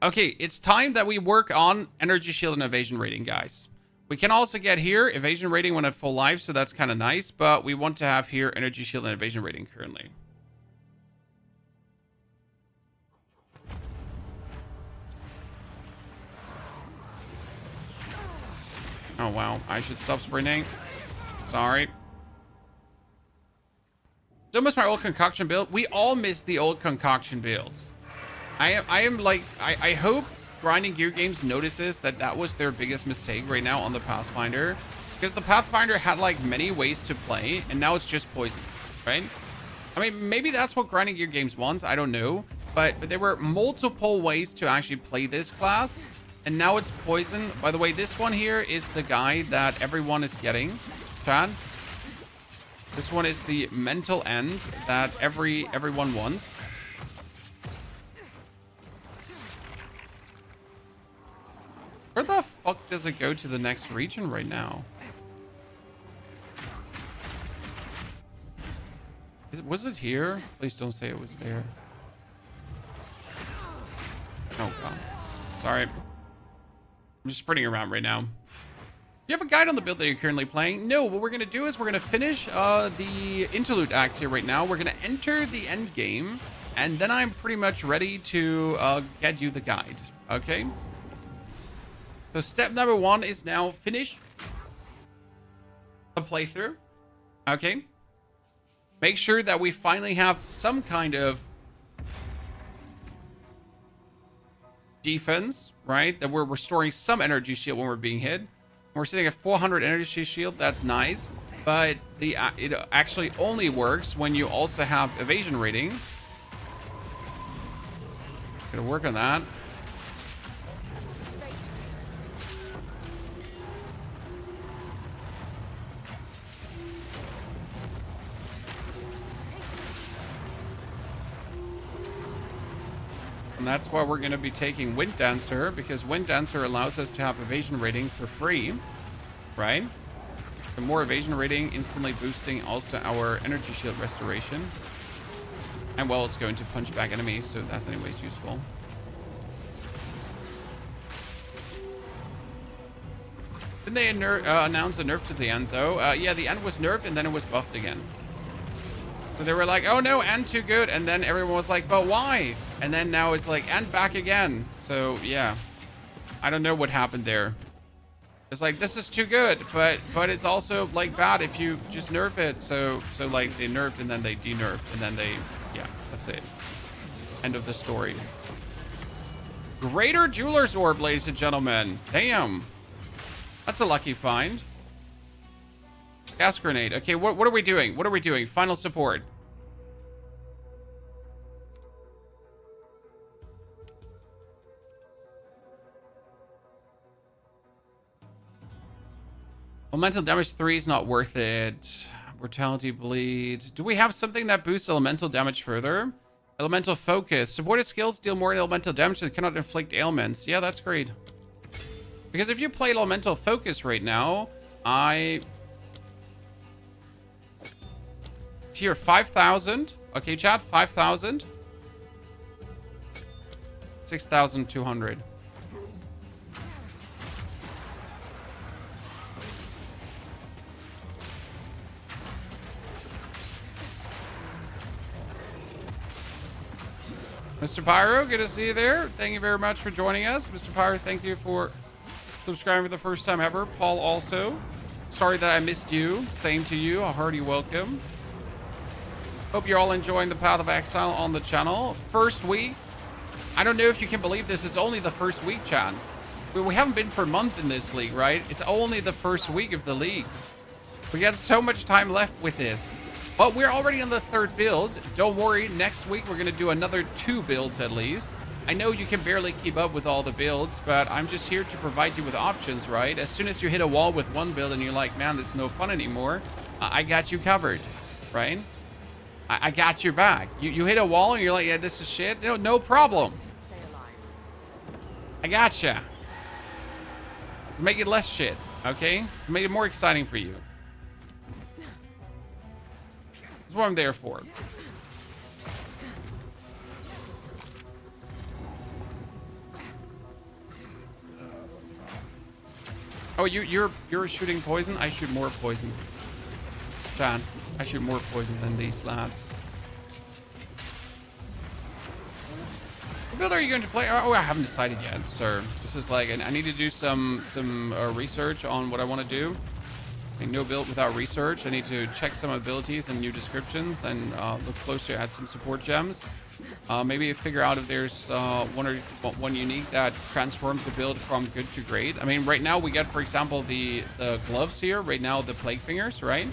Okay, it's time that we work on energy shield and evasion rating, guys. We can also get here evasion rating when at full life, so that's kind of nice. But we want to have here energy shield and evasion rating currently. Oh, wow. I should stop sprinting. Sorry. Don't miss my old concoction build. We all miss the old concoction builds. I am like, I hope Grinding Gear Games notices that that was their biggest mistake right now on the Pathfinder. Because the Pathfinder had like many ways to play, and now it's just poison, right? I mean, maybe that's what Grinding Gear Games wants. I don't know. But there were multiple ways to actually play this class. And now it's poison. By the way, this one here is the guy that everyone is getting. Chad. This one is the mental end that everyone wants. Where the fuck does it go to the next region right now? Was it here? Please don't say it was there. Oh god. Sorry. I'm just sprinting around right now. Do you have a guide on the build that you're currently playing? No, what we're going to do is we're going to finish the interlude acts here right now. We're going to enter the end game, and then I'm pretty much ready to get you the guide. Okay? So step number 1 is now finish a playthrough. Okay? Make sure that we finally have some kind of defense, right? That we're restoring some energy shield when we're being hit. We're sitting at 400 energy shield. That's nice. But it actually only works when you also have evasion rating. Gonna work on that. And that's why we're going to be taking Wind Dancer, because Wind Dancer allows us to have evasion rating for free, right? The more evasion rating, instantly boosting also our energy shield restoration. And well, it's going to punch back enemies, so that's anyways useful. Didn't they announce a nerf to the end, though? Yeah, the end was nerfed, and then it was buffed again. So they were like, oh no, and too good. And then everyone was like, but why? And then now it's like, and back again. So yeah, I don't know what happened there. It's like, this is too good, but it's also like bad if you just nerf it. So like they nerfed and then they de-nerfed and then they, yeah, that's it. End of the story. Greater Jeweler's Orb, ladies and gentlemen. Damn. That's a lucky find. Gas grenade. Okay, what are we doing? What are we doing? Final support. Elemental damage 3 is not worth it. Mortality bleed. Do we have something that boosts elemental damage further? Elemental focus. Supported skills deal more elemental damage and cannot inflict ailments. Yeah, that's great. Because if you play elemental focus right now, Here, 5,000. Okay, chat, 5,000. 6,200. Mr. Pyro, good to see you there. Thank you very much for joining us. Mr. Pyro, thank you for subscribing for the first time ever. Paul also Sorry that I missed you. Same to you. A hearty welcome. Hope you're all enjoying the Path of Exile on the channel. First week. I don't know if you can believe this. It's only the first week, Chan. We haven't been for a month in this league, right? It's only the first week of the league. We got so much time left with this. But we're already on the 3rd build. Don't worry. Next week, we're going to do another 2 builds at least. I know you can barely keep up with all the builds, but I'm just here to provide you with options, right? As soon as you hit a wall with one build and you're like, man, this is no fun anymore, I got you covered, right? I got your back. You hit a wall and you're like, yeah, this is shit. No problem. I gotcha. Let's make it less shit, okay? Make it more exciting for you. That's what I'm there for. Oh, you're shooting poison? I shoot more poison. John, I shoot more poison than these lads. What build are you going to play? Oh, I haven't decided yet, sir. This is like, I need to do some research on what I want to do. I mean, no build without research. I need to check some abilities and new descriptions and look closer at some support gems. Maybe figure out if there's one unique that transforms a build from good to great. I mean, right now we get, for example, the gloves here. Right now, the plague fingers, right?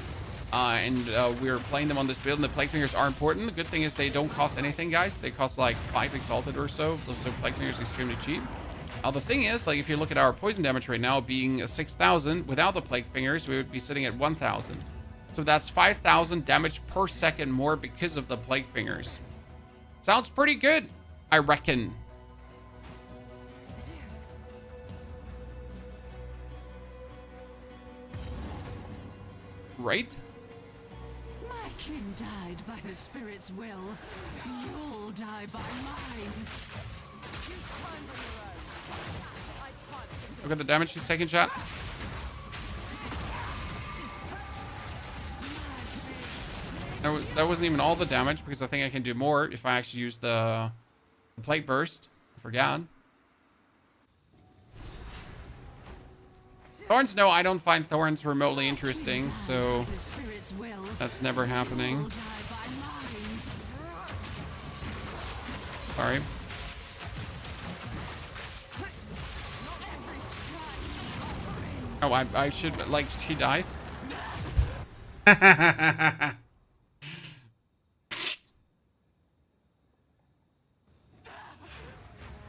And we're playing them on this build, and the plague fingers are important. The good thing is they don't cost anything, guys. They cost like 5 exalted or so. So plague fingers are extremely cheap. The thing is, like, if you look at our poison damage right now being 6,000, without the plague fingers, we would be sitting at 1,000. So that's 5,000 damage per second more because of the plague fingers. Sounds pretty good, I reckon. Right? My kin died by the spirit's will. You'll die by mine. Look at the damage she's taking, chat. That wasn't even all the damage, because I think I can do more if I actually use the plague burst. I forgot. Thorns? No, I don't find thorns remotely interesting, so that's never happening. Sorry. Oh, I should, like, she dies?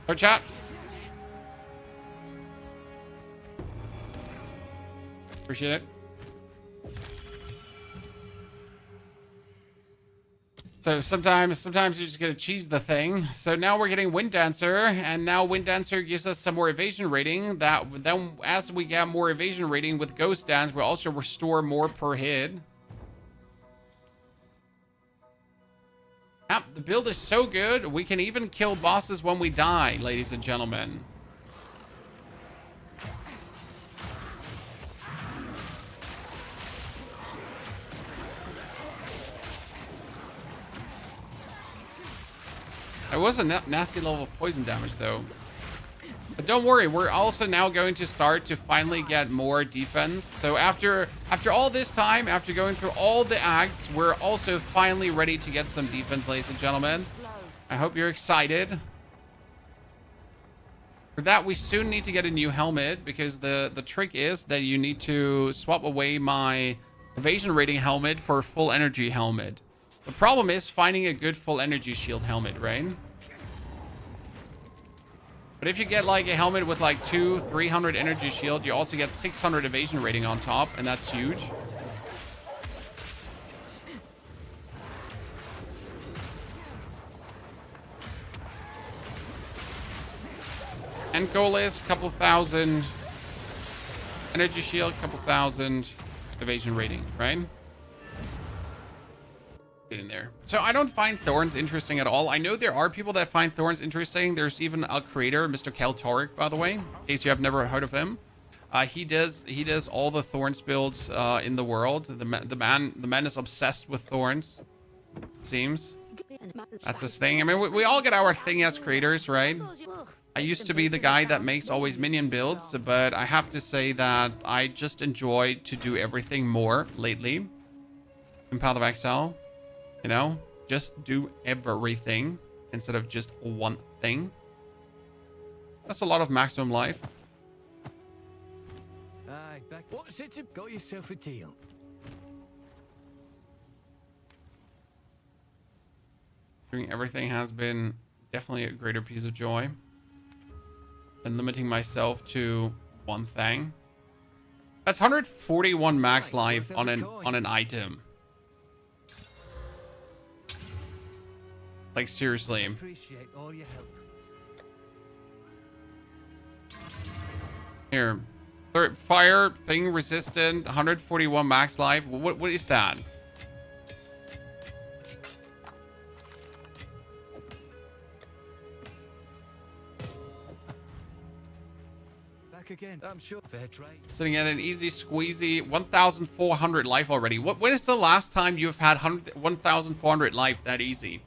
Oh, chat. Appreciate it. So sometimes you just gotta cheese the thing. So now we're getting Wind Dancer, and now Wind Dancer gives us some more evasion rating. That then, as we get more evasion rating with Ghost Dance, we'll also restore more per hit. Yep, the build is so good, we can even kill bosses when we die, ladies and gentlemen. It was a nasty level of poison damage, though. But don't worry, we're also now going to start to finally get more defense. So after all this time, after going through all the acts, we're also finally ready to get some defense, ladies and gentlemen. I hope you're excited. For that, we soon need to get a new helmet, because the trick is that you need to swap away my evasion rating helmet for a full energy helmet. The problem is finding a good full energy shield helmet, right? But if you get like a helmet with like 200-300 energy shield, you also get 600 evasion rating on top, and that's huge. End goal is a couple thousand energy shield, couple thousand evasion rating, right? In there. So I don't find thorns interesting at all. I know there are people that find thorns interesting. There's even a creator, Mr. Kaltoric, by the way, in case you have never heard of him. He does all the thorns builds in the world. The man is obsessed with thorns, it seems. That's his thing. I mean, we all get our thing as creators, right? I used to be the guy that makes always minion builds, but I have to say that I just enjoy to do everything more lately in Path of Exile. You know, just do everything instead of just one thing. That's a lot of maximum life. Aye, back. What's it? Got yourself a deal. Doing everything has been definitely a greater piece of joy than limiting myself to one thing. That's 141 max life on an item. Like seriously. Appreciate all your help. Here. Fire thing resistant, 141 max life. What is that? Again, I'm sure. Fair trade. Sitting at an easy squeezy 1,400 life already. When is the last time you've had 1,400 life that easy?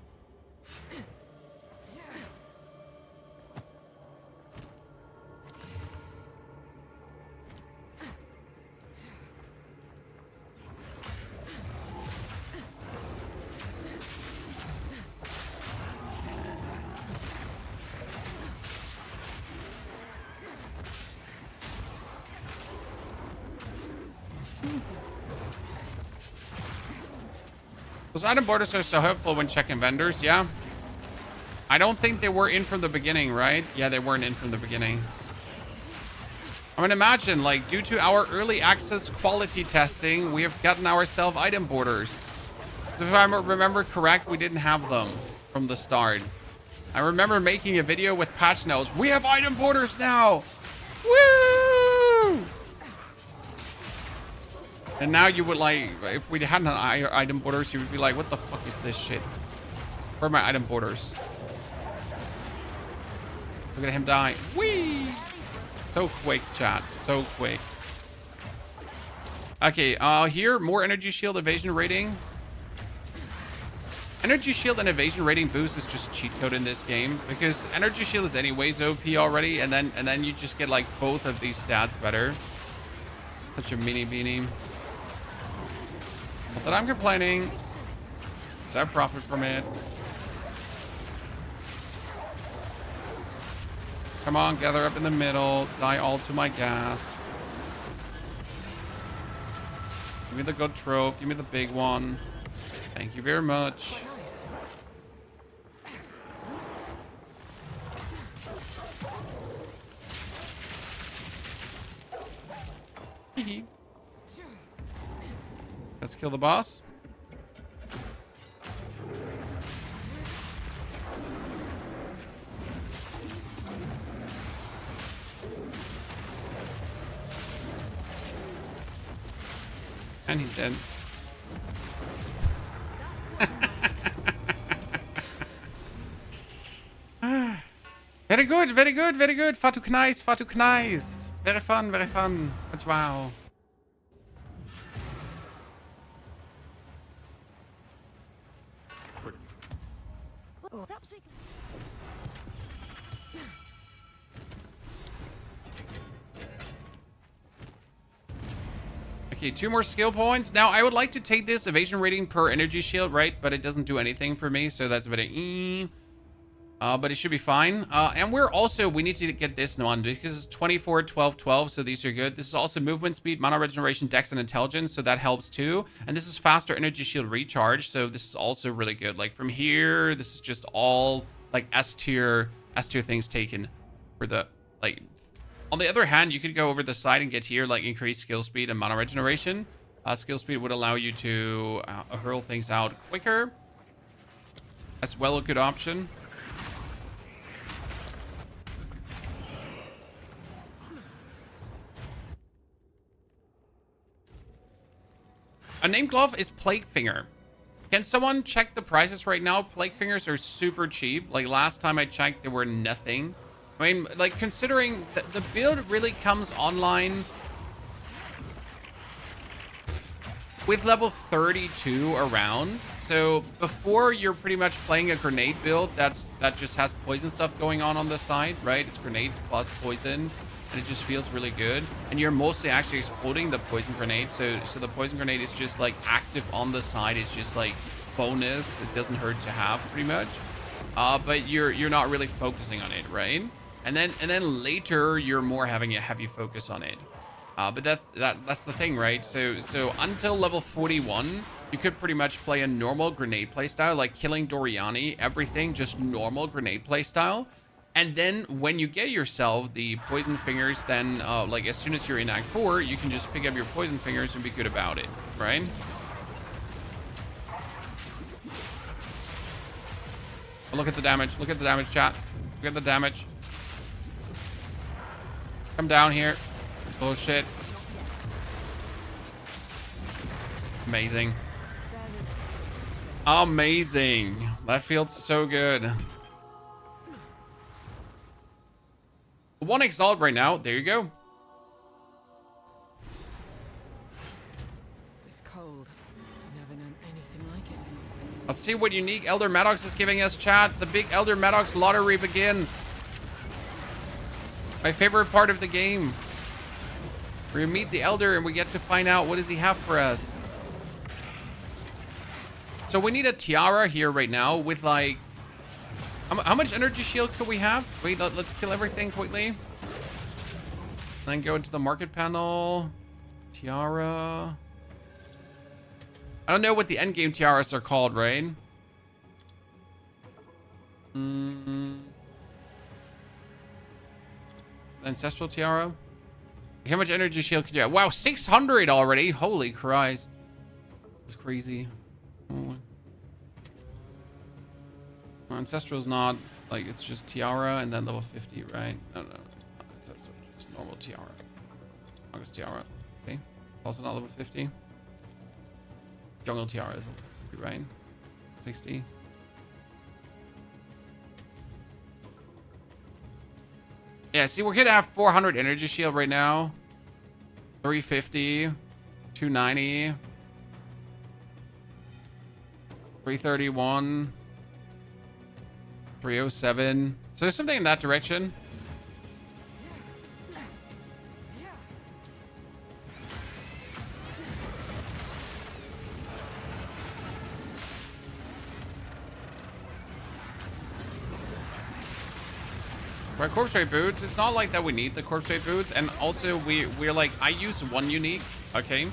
Those item borders are so helpful when checking vendors, yeah. I don't think they were in from the beginning, right? Yeah, they weren't in from the beginning. I mean, imagine, like, due to our early access quality testing, we have gotten ourselves item borders. So if I remember correct, we didn't have them from the start. I remember making a video with patch notes. We have item borders now! Woo! And now you would like, if we hadn't had item borders, you would be like, what the fuck is this shit? Where are my item borders? Look at him die. Whee! So quick, chat. So quick. Okay, here, more energy shield evasion rating. Energy shield and evasion rating boost is just cheat code in this game because energy shield is anyways OP already, and then you just get like both of these stats better. Such a mini beanie. Not that I'm complaining. So I profit from it. Come on, gather up in the middle. Die all to my gas. Give me the good trove. Give me the big one. Thank you very much. Let's kill the boss. And he's dead. Very good, very good, very good. Far too nice, far too nice. Very fun, very fun. But wow. Okay, 2 more skill points. Now, I would like to take this evasion rating per energy shield, right? But it doesn't do anything for me, so that's a bit of but it should be fine. And we need to get this one because it's 24, 12, 12, so these are good. This is also movement speed, mana regeneration, dex, and intelligence, so that helps too. And this is faster energy shield recharge, so this is also really good. Like from here, this is just all like S tier things taken for the like. On the other hand, you could go over the side and get here, like increased skill speed and mana regeneration. Skill speed would allow you to hurl things out quicker. As well, a good option. A name glove is Plague Finger. Can someone check the prices right now? Plague Fingers are super cheap. Like last time I checked, they were nothing. I mean, like, considering the build really comes online with level 32 around. So before, you're pretty much playing a grenade build that just has poison stuff going on the side, right? It's grenades plus poison, and it just feels really good. And you're mostly actually exploding the poison grenade. So the poison grenade is just like active on the side. It's just like bonus. It doesn't hurt to have, pretty much. But you're not really focusing on it, right? And then later you're more having a heavy focus on it. But that's the thing, right? So until level 41, you could pretty much play a normal grenade playstyle, like killing Doriani, everything just normal grenade playstyle. And then when you get yourself the poison fingers, then like as soon as you're in Act 4, you can just pick up your poison fingers and be good about it, right? Oh, look at the damage. Look at the damage, chat. Look at the damage. Come down here. Bullshit. Amazing. Amazing. That feels so good. 1 exalt right now. There you go. It's cold. Never known anything like it. Let's see what unique Elder Maddox is giving us, chat. The big Elder Maddox lottery begins. My favorite part of the game. We meet the Elder and we get to find out what does he have for us. So we need a tiara here right now with like... How much energy shield could we have? Wait, let's kill everything quickly. Then go into the market panel. Tiara. I don't know what the endgame tiaras are called, right? Ancestral tiara. How much energy shield could you have? Wow, 600 already. Holy Christ. That's crazy. Oh. Ancestral's not like, it's just tiara and then level 50, right? No, it's just normal tiara. August tiara. Okay. Also not level 50. Jungle tiara is level 50, right? 60. Yeah, see, we're gonna have 400 energy shield right now. 350, 290, 331, 307. So there's something in that direction. Right, corpse rate boots. It's not like that we need the corpse rate boots, and also we're like, I use one unique, okay,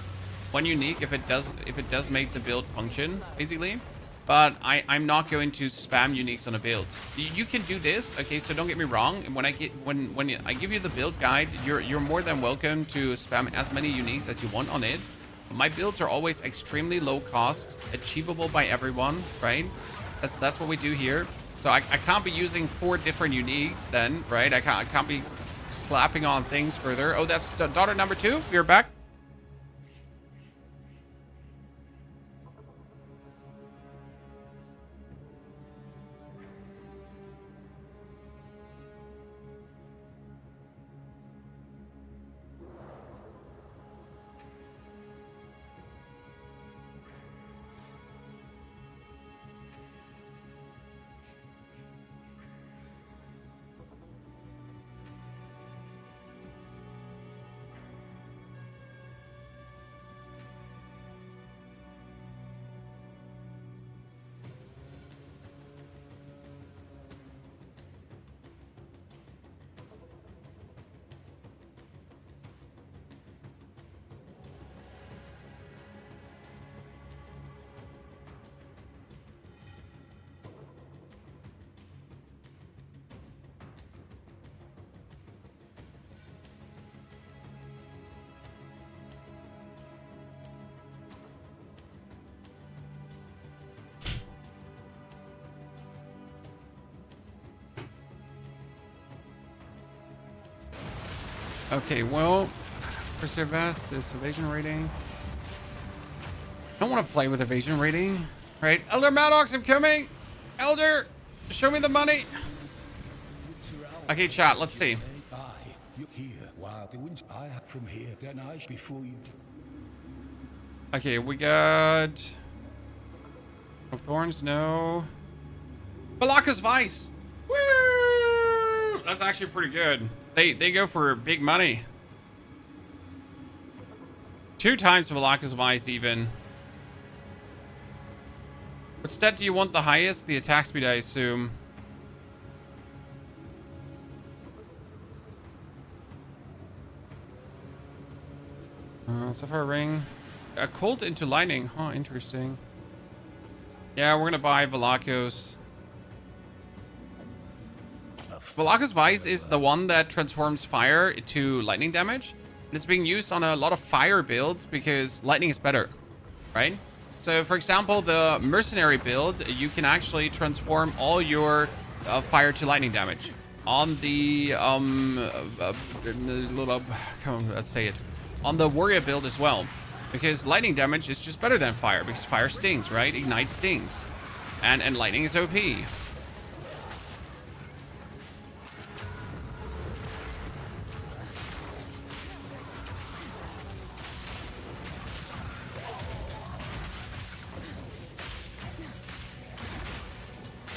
one unique if it does make the build function basically, but I'm not going to spam uniques on a build. You can do this, okay? So don't get me wrong. When I give you the build guide, you're more than welcome to spam as many uniques as you want on it. But my builds are always extremely low cost, achievable by everyone, right? That's what we do here. So I can't be using 4 different uniques then, right? I can't be slapping on things further. Oh, that's daughter number 2. We're back. Okay, well, Persever Vest is evasion rating. I don't want to play with evasion rating, right? Elder Maddox, I'm coming. Elder, show me the money. Okay, chat, let's see. From here, then I before you. Okay, we got... No thorns, no. Balaka's Vice! Woo! That's actually pretty good. They go for big money. 2 times Balaka's Vice even. What stat do you want the highest? The attack speed, I assume. Sapphire Ring. A Colt into Lightning. Huh, interesting. Yeah, we're gonna buy Velakos. Velakos Vice is the one that transforms fire to lightning damage. And it's being used on a lot of fire builds because lightning is better, right? So, for example, the Mercenary build, you can actually transform all your fire to lightning damage. On the, come on, let's say it. On the Warrior build as well. Because lightning damage is just better than fire, because fire stings, right? Ignite stings. And lightning is OP. Do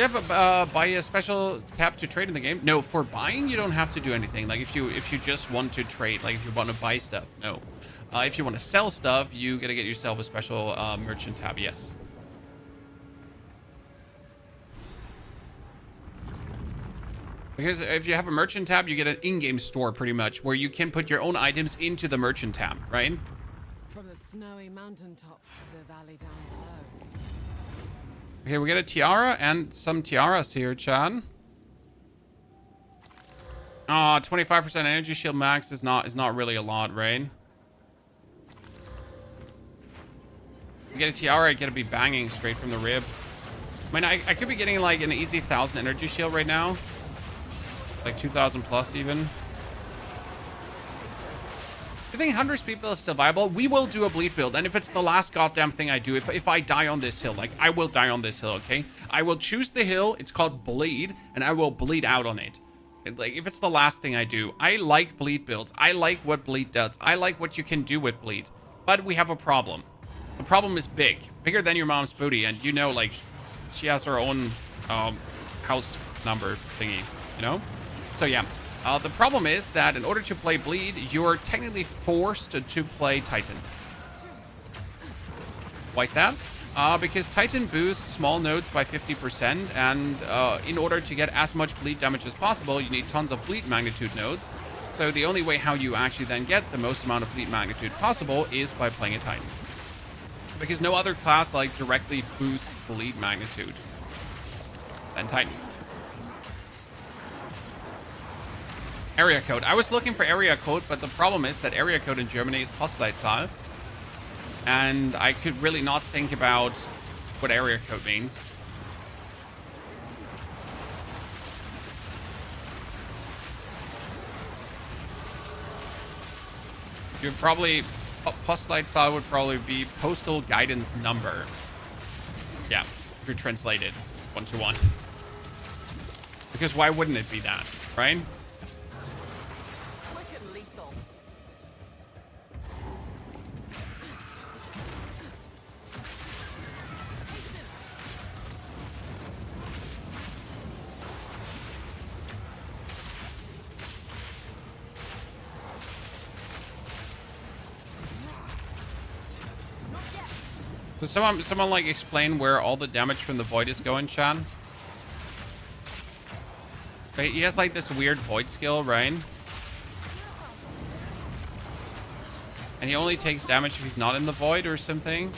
you have buy a special tab to trade in the game? No, for buying you don't have to do anything. Like if you just want to trade, like if you want to buy stuff, no. If you want to sell stuff, you gotta get yourself a special merchant tab. Yes. Because if you have a merchant tab, you get an in-game store pretty much, where you can put your own items into the merchant tab, right? From the snowy mountaintops to the valley down below. Okay, we get a tiara and some tiaras here, Chad. 25% energy shield max is not really a lot, right? You get a tiara, you gotta be banging straight from the rib. I mean, I could be getting like an easy 1,000 energy shield right now. Like 2,000 plus even. I think 100 people is still viable. We will do a bleed build, and if it's the last goddamn thing I do, if I die on this hill, like I will die on this hill, okay? I will choose the hill, it's called bleed, and I will bleed out on it. Like if it's the last thing I do. I like bleed builds. I like what bleed does. I like what you can do with bleed. But we have a problem. The problem is big. Bigger than your mom's booty, and you know, like, she has her own house number thingy, you know? So yeah. The problem is that in order to play Bleed, you're technically forced to play Titan. Why is that? Because Titan boosts small nodes by 50%, and in order to get as much bleed damage as possible, you need tons of bleed magnitude nodes. So the only way how you actually then get the most amount of bleed magnitude possible is by playing a Titan. Because no other class like directly boosts bleed magnitude than Titan. Area code. I was looking for area code, but the problem is that area code in Germany is Postleitzahl. And I could really not think about what area code means. You'd probably... Postleitzahl would probably be postal guidance number. Yeah, if you translate it one-to-one. Because why wouldn't it be that, right? So someone like explain where all the damage from the void is going, Chan. Right, he has like this weird void skill, right? And he only takes damage if he's not in the void or something.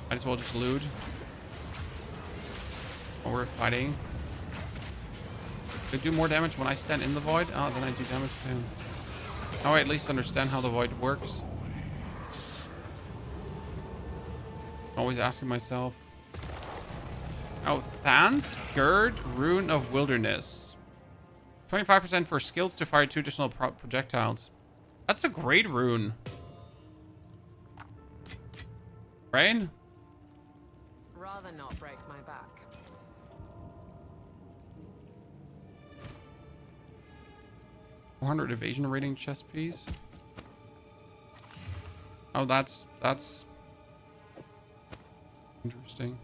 Might as well just loot while we're fighting. Do more damage when I stand in the void? Oh, then I do damage to him. Now I at least understand how the void works. Always asking myself. Oh, Than's Gird, Rune of Wilderness. 25% for skills to fire 2 additional projectiles. That's a great rune. Right? Rather not break my back. $400 evasion rating chest piece. Oh, that's interesting.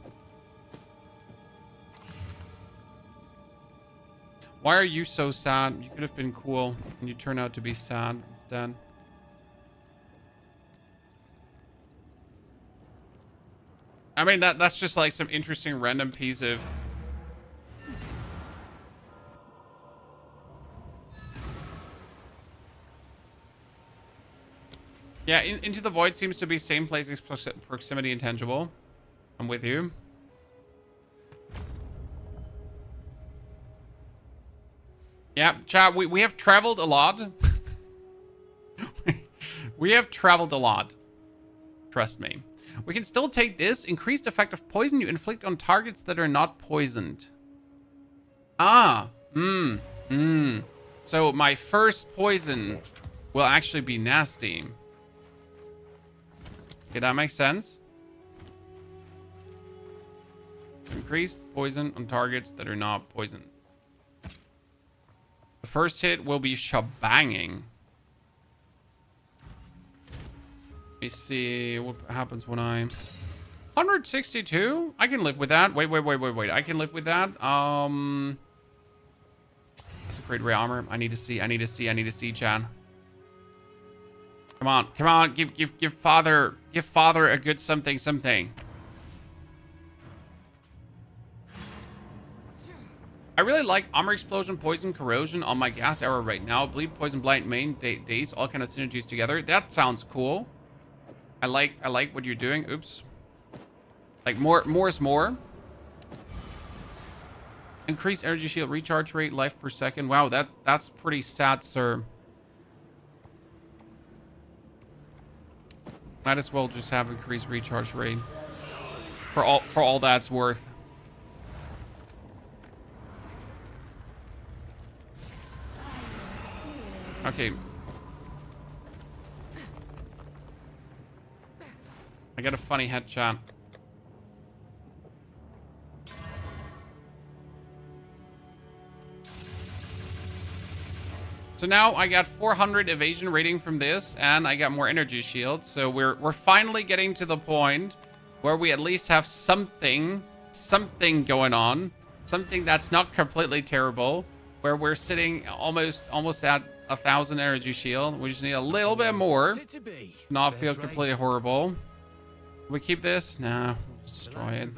Why are you so sad? You could have been cool, and you turn out to be sad instead. I mean, that's just like some interesting random piece of... Yeah, Into the Void seems to be same place as Proximity Intangible. I'm with you. Yeah, chat, we have traveled a lot. We have traveled a lot. Trust me. We can still take this. Increased effect of poison you inflict on targets that are not poisoned. Ah. So my first poison will actually be nasty. Okay, that makes sense. Increased poison on targets that are not poisoned. The first hit will be shebanging. Let me see what happens when I... 162? I can live with that. Wait. I can live with that. That's a great ray armor. I need to see, Chan. Come on. Give father a good something. I really like armor explosion, poison, corrosion on my gas arrow right now. Bleed, poison, blight, main, daze, all kind of synergies together. That sounds cool. I like what you're doing. Oops. Like more is more. Increase energy shield recharge rate, life per second. Wow, that's pretty sad, sir. Might as well just have increased recharge rate. For all that's worth. Okay. I got a funny headshot. So now I got 400 evasion rating from this, and I got more energy shield. So we're finally getting to the point where we at least have something going on, something that's not completely terrible. Where we're sitting almost at 1,000 energy shield. We just need a little bit more. Not feel completely horrible. Can we keep this? Nah, let's destroy it.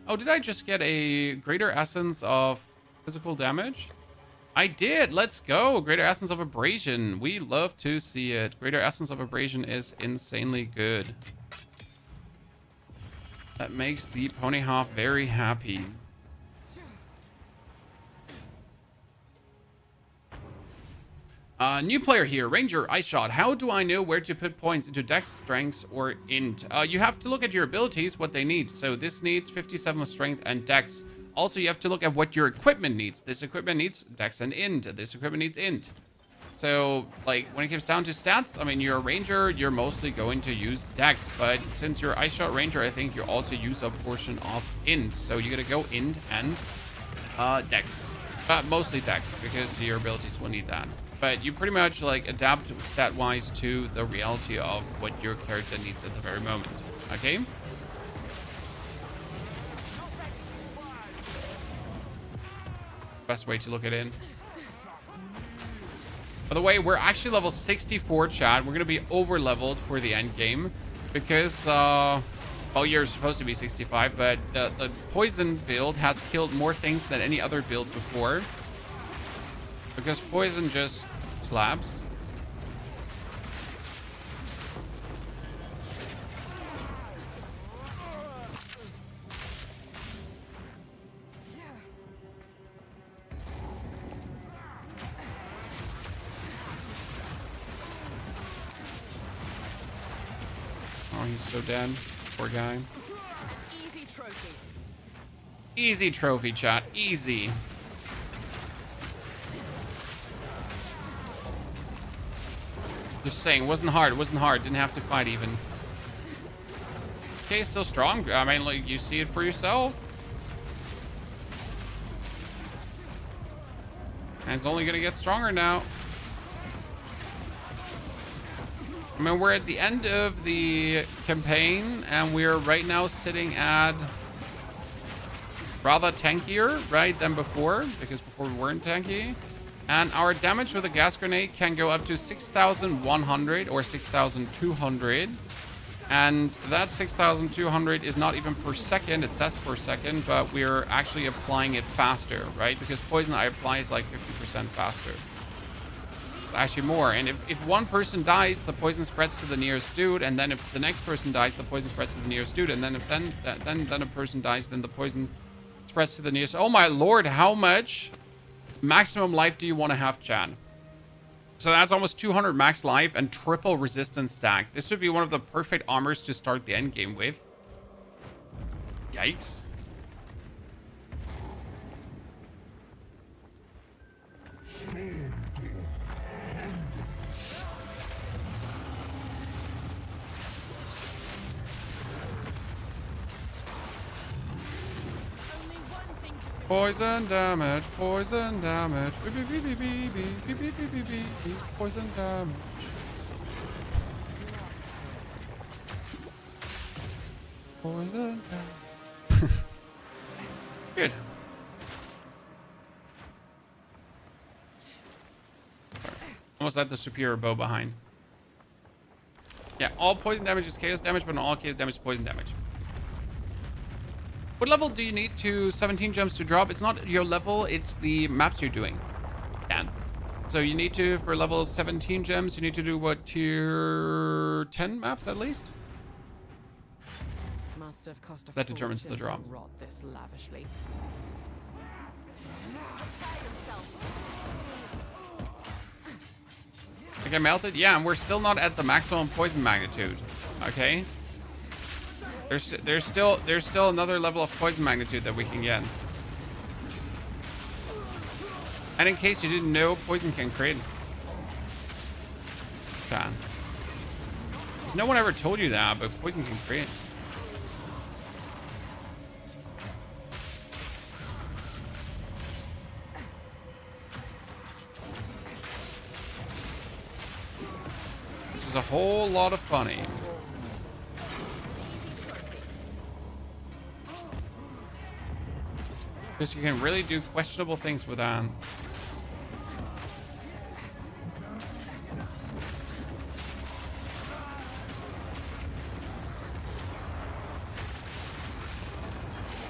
Oh, did I just get a greater essence of physical damage? I did. Let's go. Greater essence of abrasion. We love to see it. Greater essence of abrasion is insanely good. That makes the Pony Half very happy. New player here, Ranger Ice Shot. How do I know where to put points into Dex, Strength, or Int? You have to look at your abilities, what they need. So this needs 57 Strength and Dex. Also, you have to look at what your equipment needs. This equipment needs Dex and Int. This equipment needs Int. So, like, when it comes down to stats, I mean, you're a Ranger, you're mostly going to use Dex. But since you're Ice Shot Ranger, I think you also use a portion of Int. So you gotta go Int and Dex. But mostly Dex, because your abilities will need that. But you pretty much like adapt stat-wise to the reality of what your character needs at the very moment. Okay? Best way to look at it. By the way, we're actually level 64, chat. We're gonna be over-leveled for the end game because well, you're supposed to be 65, but the poison build has killed more things than any other build before. Because poison just slaps. Oh, he's so dead. Poor guy. Easy trophy. Easy trophy, chat. Easy. Just saying, wasn't hard, didn't have to fight even. This K is still strong. I mean, like, you see it for yourself. And it's only gonna get stronger now. I mean, we're at the end of the campaign, and we're right now sitting at rather tankier, right, than before, because before we weren't tanky. And our damage with a gas grenade can go up to 6,100 or 6,200. And that 6,200 is not even per second. It says per second, but we're actually applying it faster, right? Because poison I apply is like 50% faster. Actually more. And if one person dies, the poison spreads to the nearest dude. And then if the next person dies, the poison spreads to the nearest dude. And then if then a person dies, then the poison spreads to the nearest. Oh my lord, how much maximum life do you want to have, Chad? So that's almost 200 max life and triple resistance stack. This would be one of the perfect armors to start the end game with. Yikes. Poison damage, poison damage, poison damage. Poison damage. Good. Almost left the superior bow behind. Yeah, all poison damage is chaos damage, but not all chaos damage is poison damage. What level do you need to 17 gems to drop? It's not your level, it's the maps you're doing. Dan. So you need to, for level 17 gems, you need to do what, tier 10 maps at least? Must have cost a That determines the fortune drop. to rot this lavishly. Okay, melted? Yeah, and we're still not at the maximum poison magnitude. Okay? There's still another level of poison magnitude that we can get. And in case you didn't know, poison can crit. Can. No one ever told you that, but poison can crit. Which is a whole lot of funny. Because you can really do questionable things with that.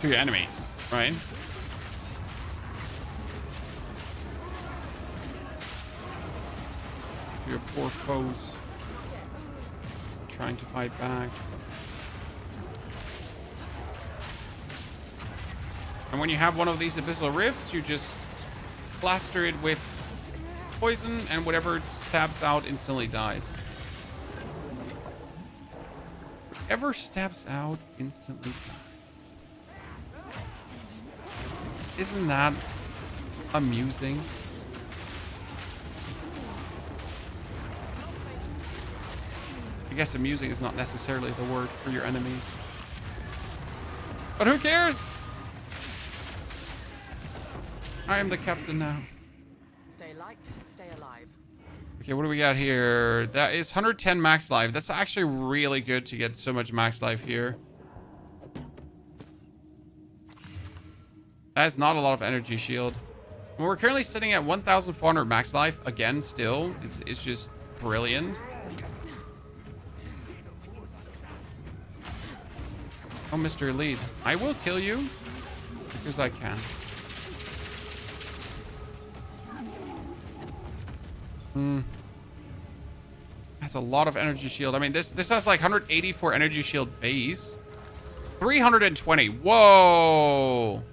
To your enemies, right? To your poor foes. Trying to fight back. And when you have one of these abyssal rifts, you just plaster it with poison, and whatever stabs out instantly dies. Whatever stabs out instantly dies. Isn't that amusing? I guess amusing is not necessarily the word for your enemies. But who cares? I am the captain now. Stay light, stay alive. Okay, what do we got here? That is 110 max life. That's actually really good to get so much max life here. That is not a lot of energy shield. And we're currently sitting at 1,400 max life. Again, still. It's just brilliant. Oh, Mr. Elite. I will kill you because I can. That's a lot of energy shield. I mean, this has like 184 energy shield base. 320. Whoa.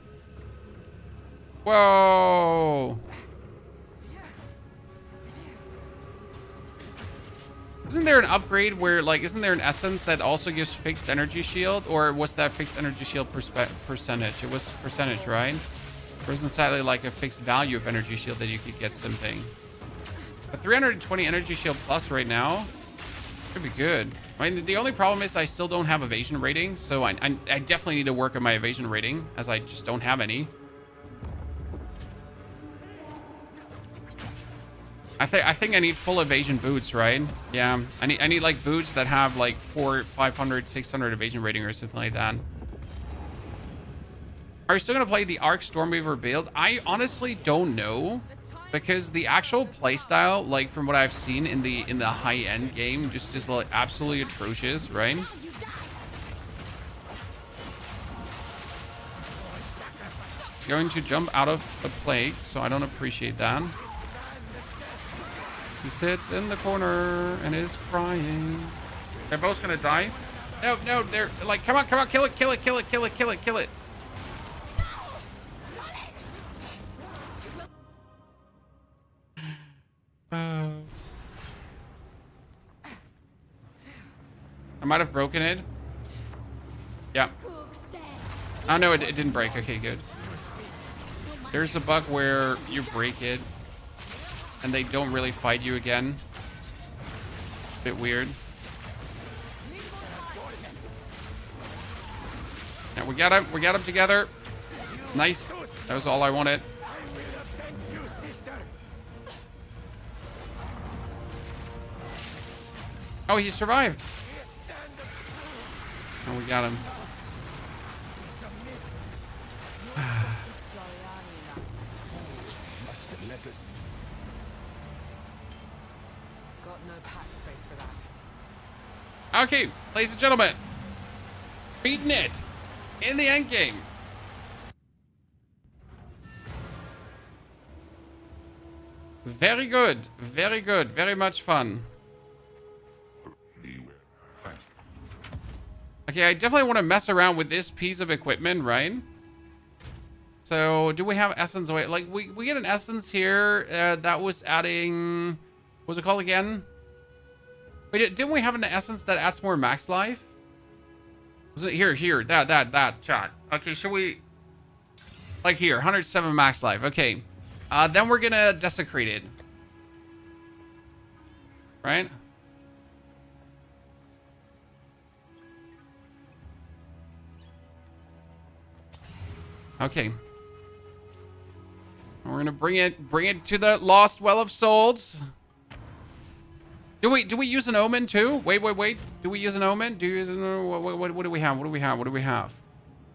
Whoa. Isn't there an upgrade where, like, isn't there an essence that also gives fixed energy shield? Or was that fixed energy shield percentage? It was percentage, right? Or isn't sadly like a fixed value of energy shield that you could get something? A 320 energy shield plus right now could be good. I mean, the only problem is I still don't have evasion rating, so I definitely need to work on my evasion rating, as I just don't have any. I think I need full evasion boots, right? Yeah, I need like boots that have like 400, 500, 600 evasion rating or something like that. Are you still gonna play the Arc Stormweaver build? I honestly don't know, because the actual playstyle, like from what I've seen in the high end game, just is like absolutely atrocious, right? Going to jump out of a plague, so I don't appreciate that. He sits in the corner and is crying. They're both gonna die. No, they're like, come on, kill it. I might have broken it. Yeah. Oh no, it didn't break. Okay, good. There's a bug where you break it and they don't really fight you again. Bit weird. Yeah, we got him together. Nice. That was all I wanted. Oh, he survived. Oh, we got him. Got no pack space for that. Okay, ladies and gentlemen. Beating it in the end game. Very good. Very good. Very much fun. Okay, I definitely want to mess around with this piece of equipment, right? So, do we have essence? Wait, like, we get an essence here that was adding... What was it called again? Wait, didn't we have an essence that adds more max life? Was it here, that chat. Okay, should we... Like here, 107 max life. Okay. Then we're gonna desecrate it. Right? Okay. We're gonna bring it to the lost well of souls. Do we use an omen too? Wait. Do we use an omen? Do you use an what do we have? What do we have?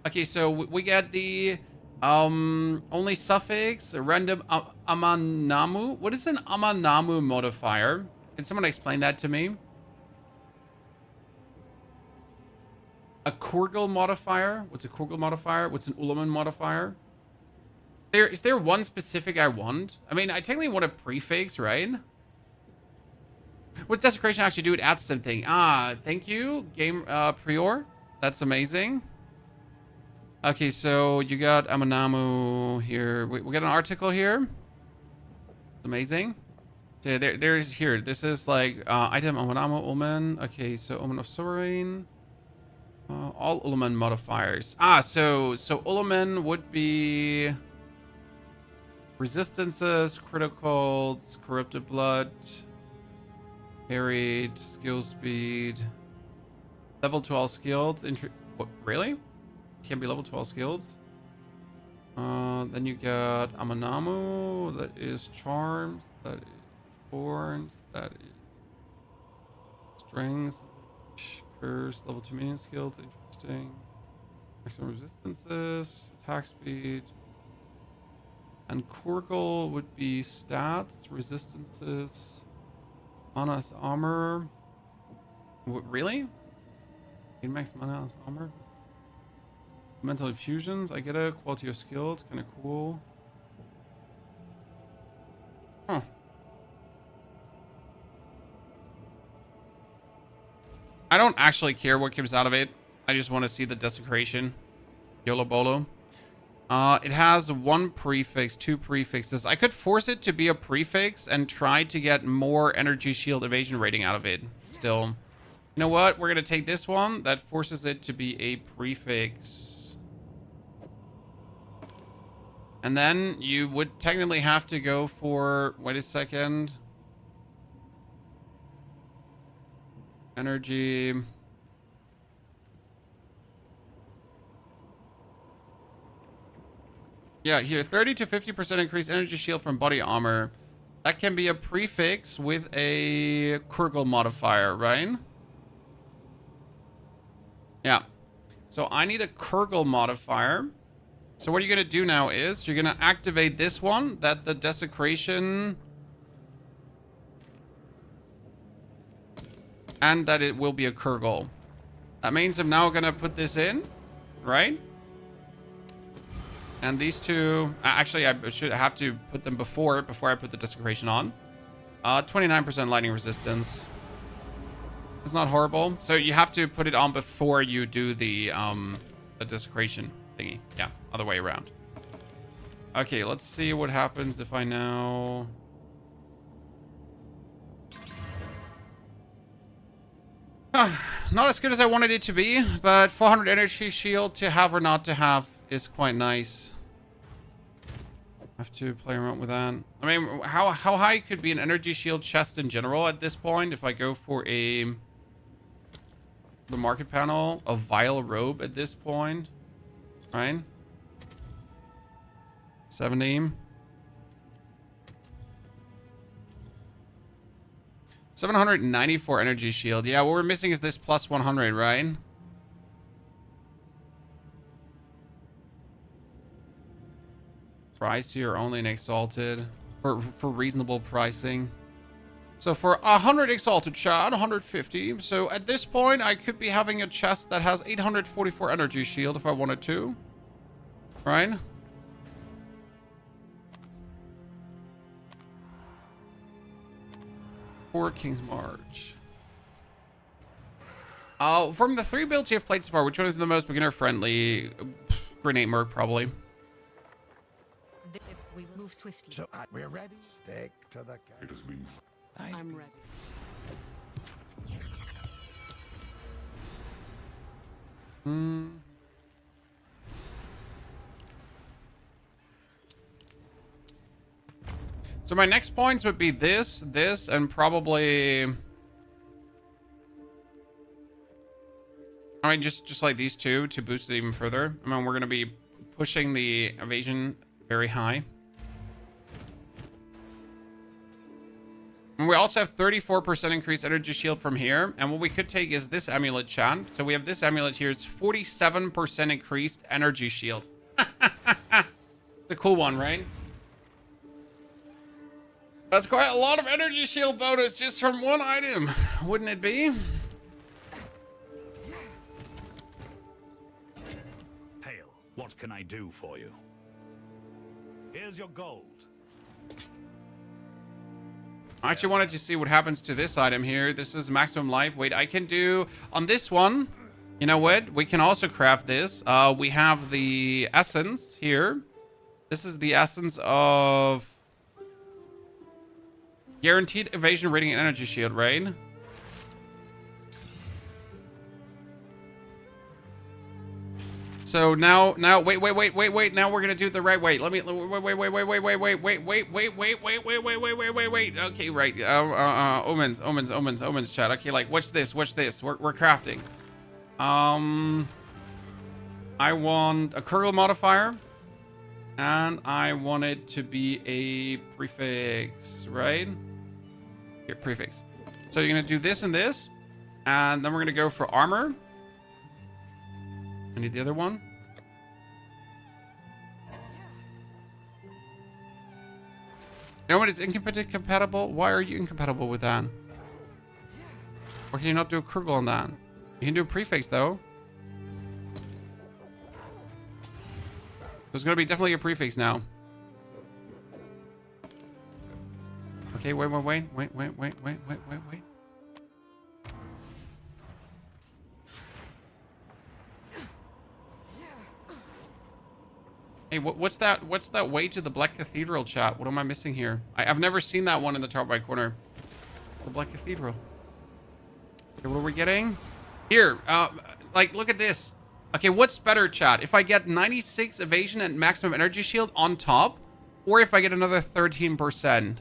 Okay, so we get the only suffix, a random amanamu. What is an amanamu modifier? Can someone explain that to me? A Kurgel modifier? What's a Kurgel modifier? What's an Ulaman modifier? Is there one specific I want? I mean, I technically want a prefix, right? What does desecration actually do? It adds something. Ah, thank you, game prior. That's amazing. Okay, so you got Amanamu here. We got an article here. Amazing. Okay, there's here. This is like item Amanamu Omen. Okay, so Omen of Sovereign. All Ulaman modifiers. Ah, so Ulaman would be resistances, criticals, corrupted blood, parried, skill speed, level 12 skills. What, really? Can't be level 12 skills. Then you got Amanamu. That is charms. That is thorns. That is strength. Curse, level 2 minion skills, interesting. Maximum resistances, attack speed. And Korgel would be stats, resistances, mana as armor. Really? Gain max mana as armor? Mental infusions, I get a quality of skills, kind of cool. Huh. I don't actually care what comes out of it. I just want to see the desecration. YOLO BOLO. It has one prefix, two prefixes. I could force it to be a prefix and try to get more energy shield evasion rating out of it. Still. You know what? We're going to take this one. That forces it to be a prefix. And then you would technically have to go for... Wait a second. Energy. Yeah, here 30 to 50% increased energy shield from body armor. That can be a prefix with a Kurgle modifier, right? Yeah. So I need a Kurgle modifier. So what you're going to do now is you're going to activate this one, that the desecration, and that it will be a Kurgle. That means I'm now going to put this in, right? And these two, actually, I should have to put them before I put the desecration on. 29% lightning resistance. It's not horrible. So you have to put it on before you do the desecration thingy. Yeah, other way around. Okay, let's see what happens if I now... Not as good as I wanted it to be, but 400 energy shield to have or not to have is quite nice. Have to play around with that. I mean, how high could be an energy shield chest in general at this point if I go for the market panel, a vile robe at this point, right? 70. 794 energy shield. Yeah, what we're missing is this plus 100, right? Price here only in exalted for reasonable pricing. So for 100 exalted shot, 150. So at this point, I could be having a chest that has 844 energy shield if I wanted to, right? For King's March. From the 3 builds you have played so far, which one is the most beginner friendly? Grenade Merc, probably. If we move swiftly. So we're ready. Stick to the It has been. I'm ready. So my next points would be this, and probably... I mean, just like these two to boost it even further. I mean, we're going to be pushing the evasion very high. And we also have 34% increased energy shield from here. And what we could take is this amulet, chan. So we have this amulet here. It's 47% increased energy shield. It's a cool one, right? That's quite a lot of energy shield bonus just from one item, wouldn't it be? Hail, what can I do for you? Here's your gold. I actually wanted to see what happens to this item here. This is maximum life. Wait, I can do on this one. You know what? We can also craft this. We have the essence here. This is the essence of guaranteed evasion rating and energy shield, right? So now, wait. Now we're gonna do it the right way. Let me, wait. Okay, right. Omens, chat. Okay, like, what's this? We're crafting. I want a Kurgle modifier, and I want it to be a prefix, right? Here, prefix. So you're gonna do this and this, and then we're gonna go for armor. I need the other one. You know what is incompatible? Why are you incompatible with that? Or can you not do a Kurgle on that? You can do a prefix though. There's gonna be definitely a prefix now. Okay, wait. Hey, what's that? What's that way to the Black Cathedral, chat? What am I missing here? I've never seen that one in the top right corner. It's the Black Cathedral. Okay, what are we getting? Here, like, look at this. Okay, what's better, chat? If I get 96 evasion and maximum energy shield on top, or if I get another 13%?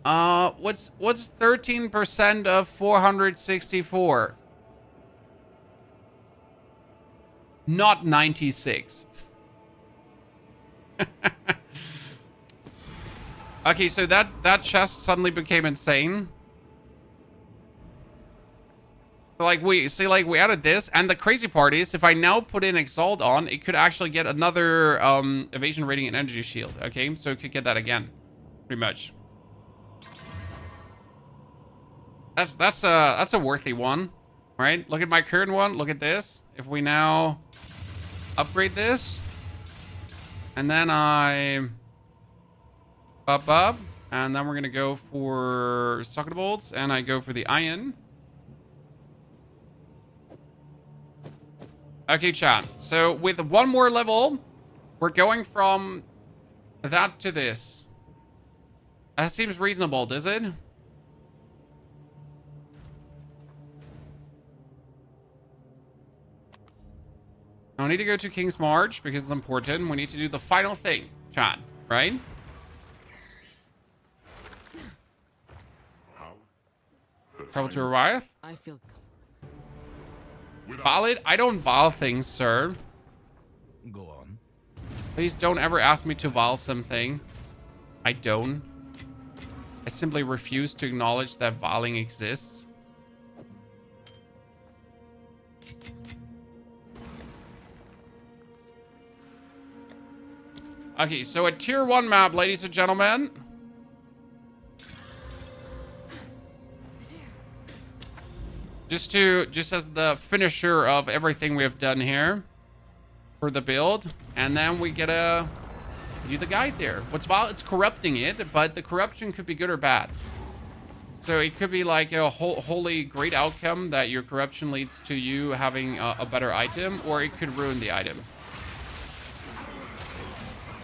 What's 13% of 464? Not 96. Okay, so that chest suddenly became insane. So like we added this, and the crazy part is if I now put in Exalt on, it could actually get another evasion rating and energy shield. Okay, so it could get that again, pretty much. That's a worthy one, right? Look at my current one. Look at this. If we now upgrade this, and then I up, and then we're gonna go for socket bolts, and I go for the iron. Okay, chat. So with one more level, we're going from that to this. That seems reasonable, does it? I need to go to King's March because it's important. We need to do the final thing, chat, right? Trouble to Arrive? I feel... Valid? I don't vol things, sir. Go on. Please don't ever ask me to vol something. I don't. I simply refuse to acknowledge that voling exists. Okay, so a tier 1 map, ladies and gentlemen. Just as the finisher of everything we have done here for the build, and then we get a do the guide there. It's corrupting it, but the corruption could be good or bad. So it could be like a wholly great outcome that your corruption leads to you having a better item, or it could ruin the item.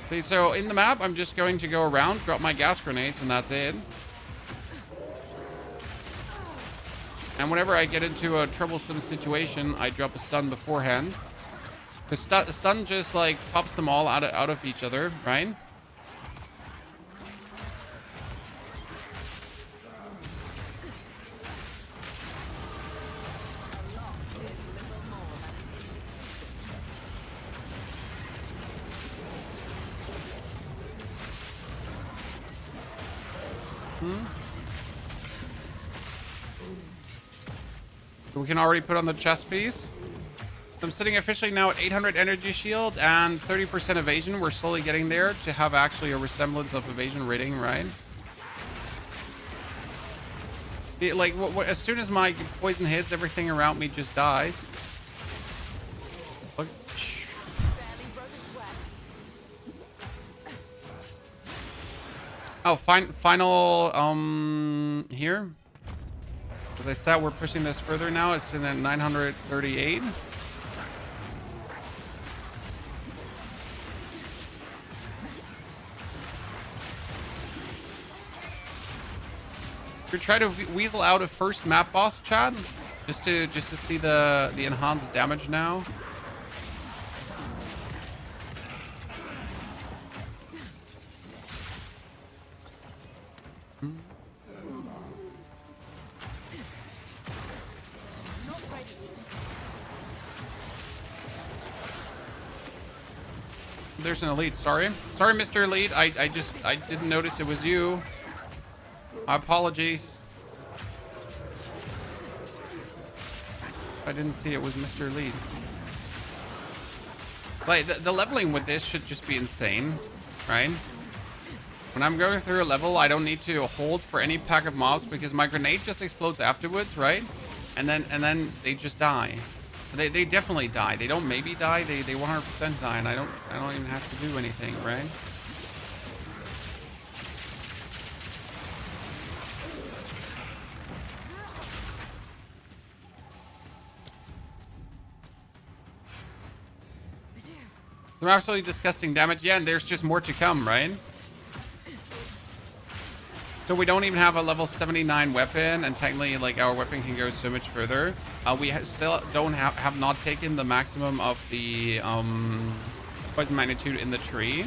Okay, so in the map, I'm just going to go around, drop my gas grenades, and that's it. And whenever I get into a troublesome situation, I drop a stun beforehand. Because stun just like pops them all out of each other, right? So we can already put on the chest piece. So I'm sitting officially now at 800 energy shield and 30% evasion. We're slowly getting there to have actually a resemblance of evasion rating, right? Like, as soon as my poison hits, everything around me just dies. Look. Oh, final, here. As I said, we're pushing this further now. It's in at 938. We try to weasel out a first map boss, Chad, just to see the enhanced damage now. There's an elite. Sorry, Mr. Elite. I didn't notice it was you. My apologies. I didn't see it was Mr. Elite. Like the leveling with this should just be insane, right? When I'm going through a level, I don't need to hold for any pack of mobs because my grenade just explodes afterwards, right? And then they just die. They definitely die. They don't maybe die. They 100% die, and I don't even have to do anything, right? Some absolutely disgusting damage. Yeah, and there's just more to come, right? So we don't even have a level 79 weapon, and technically, like, our weapon can go so much further. We still don't have not taken the maximum of the poison magnitude in the tree.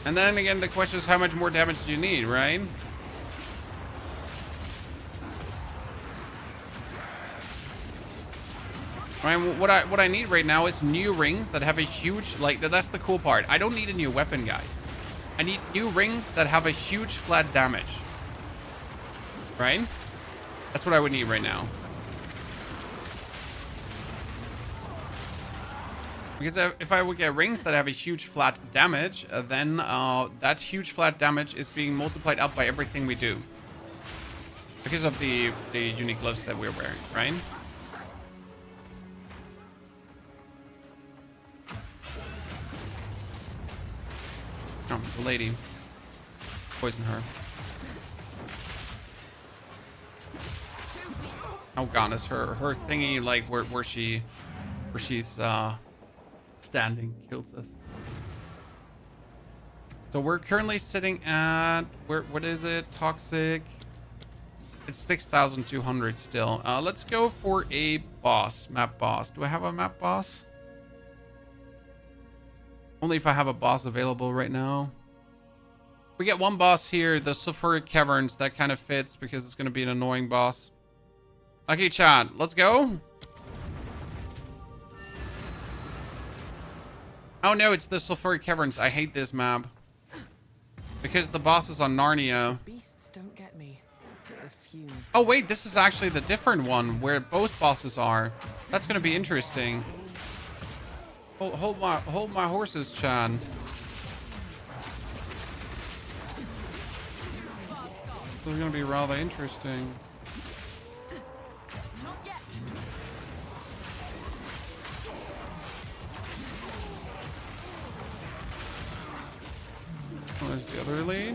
And then again, the question is how much more damage do you need, right? Right, what I need right now is new rings that have a huge, like, that's the cool part. I don't need a new weapon, guys. I need new rings that have a huge flat damage. Right? That's what I would need right now. Because if I would get rings that have a huge flat damage, then that huge flat damage is being multiplied up by everything we do. Because of the unique gloves that we're wearing, right? Oh, the lady. Poison her. Oh goodness, her thingy, like where she's standing, kills us. So we're currently sitting at what is it? Toxic. It's 6,200 still. Let's go for a boss, map boss. Do I have a map boss? Only if I have a boss available right now. We get one boss here, the Sulfuric Caverns. That kind of fits because it's going to be an annoying boss. Okay, chat, let's go. Oh no, it's the Sulfuric Caverns. I hate this map. Because the boss is on Narnia. Beasts don't get me. The fumes. Oh wait, this is actually the different one where both bosses are. That's going to be interesting. Hold my horses, Chan. This is going to be rather interesting. There's the other lead.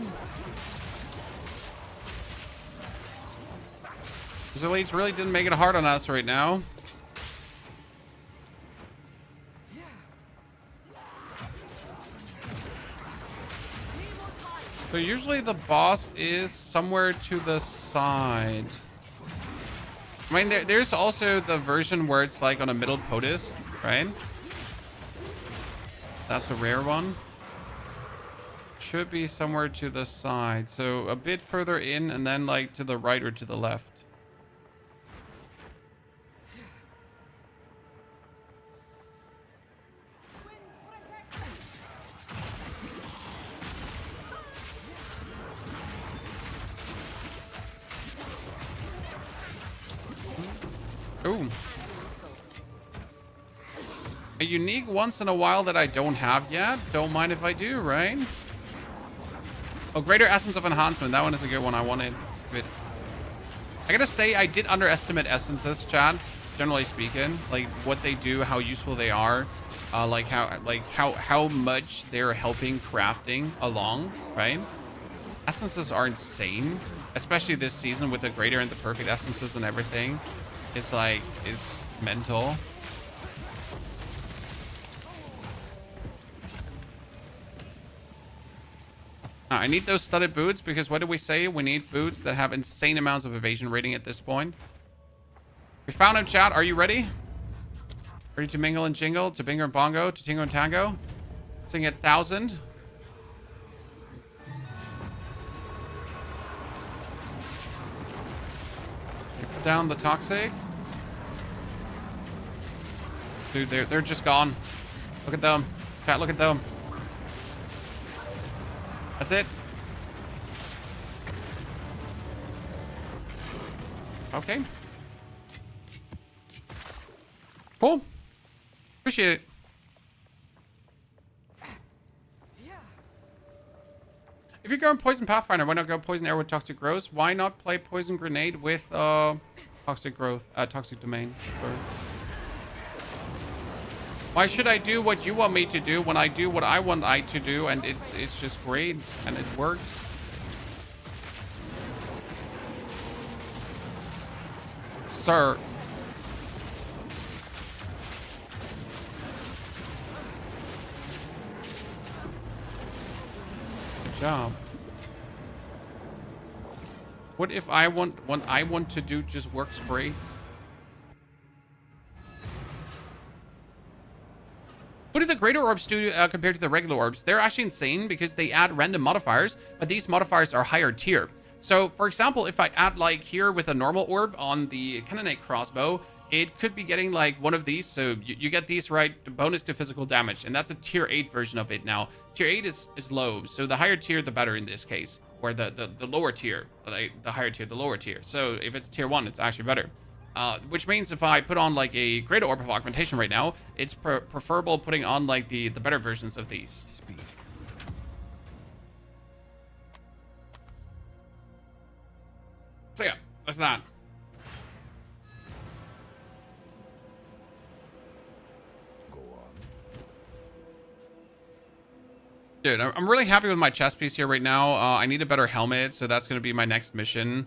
These elites really didn't make it hard on us right now. So usually the boss is somewhere to the side. I mean, there's also the version where it's like on a middle POTUS, right? That's a rare one. Should be somewhere to the side. So a bit further in and then like to the right or to the left. Ooh. A unique once in a while that I don't have yet. Don't mind if I do, right? Oh, Greater Essence of Enhancement. That one is a good one. I wanted it. I gotta say, I did underestimate essences, Chad. Generally speaking, like what they do, how useful they are, like how much they're helping crafting along, right? Essences are insane, especially this season with the Greater and the Perfect Essences and everything. It's like, it's mental. I need those studded boots because what did we say? We need boots that have insane amounts of evasion rating at this point. We found him, chat. Are you ready? Ready to mingle and jingle, to bingo and bongo, to tingo and tango? Sing at 1,000. Put down the toxic. Dude, they're just gone. Look at them. Chat, look at them. That's it. Okay. Cool. Appreciate it. If you're going Poison Pathfinder, why not go Poison Arrow with Toxic Growth? Why not play Poison Grenade with Toxic Growth, Toxic Domain? Sorry. Why should I do what you want me to do when I do what I want I to do, and it's just great and it works? Sir. Good job. What if I want what I want to do just works great? What do the greater orbs do compared to the regular orbs? They're actually insane because they add random modifiers, but these modifiers are higher tier. So, for example, if I add like here with a normal orb on the Cannonade crossbow, it could be getting like one of these. So you get these, right? Bonus to physical damage. And that's a tier 8 version of it now. Tier 8 is low. So the higher tier, the better in this case. Or the lower tier. Like the higher tier, the lower tier. So if it's tier 1, it's actually better. Which means if I put on like a greater orb of augmentation right now, it's preferable putting on like the better versions of these. Speed. So yeah, that's that. Go on. Dude, I'm really happy with my chest piece here right now. I need a better helmet, so that's going to be my next mission.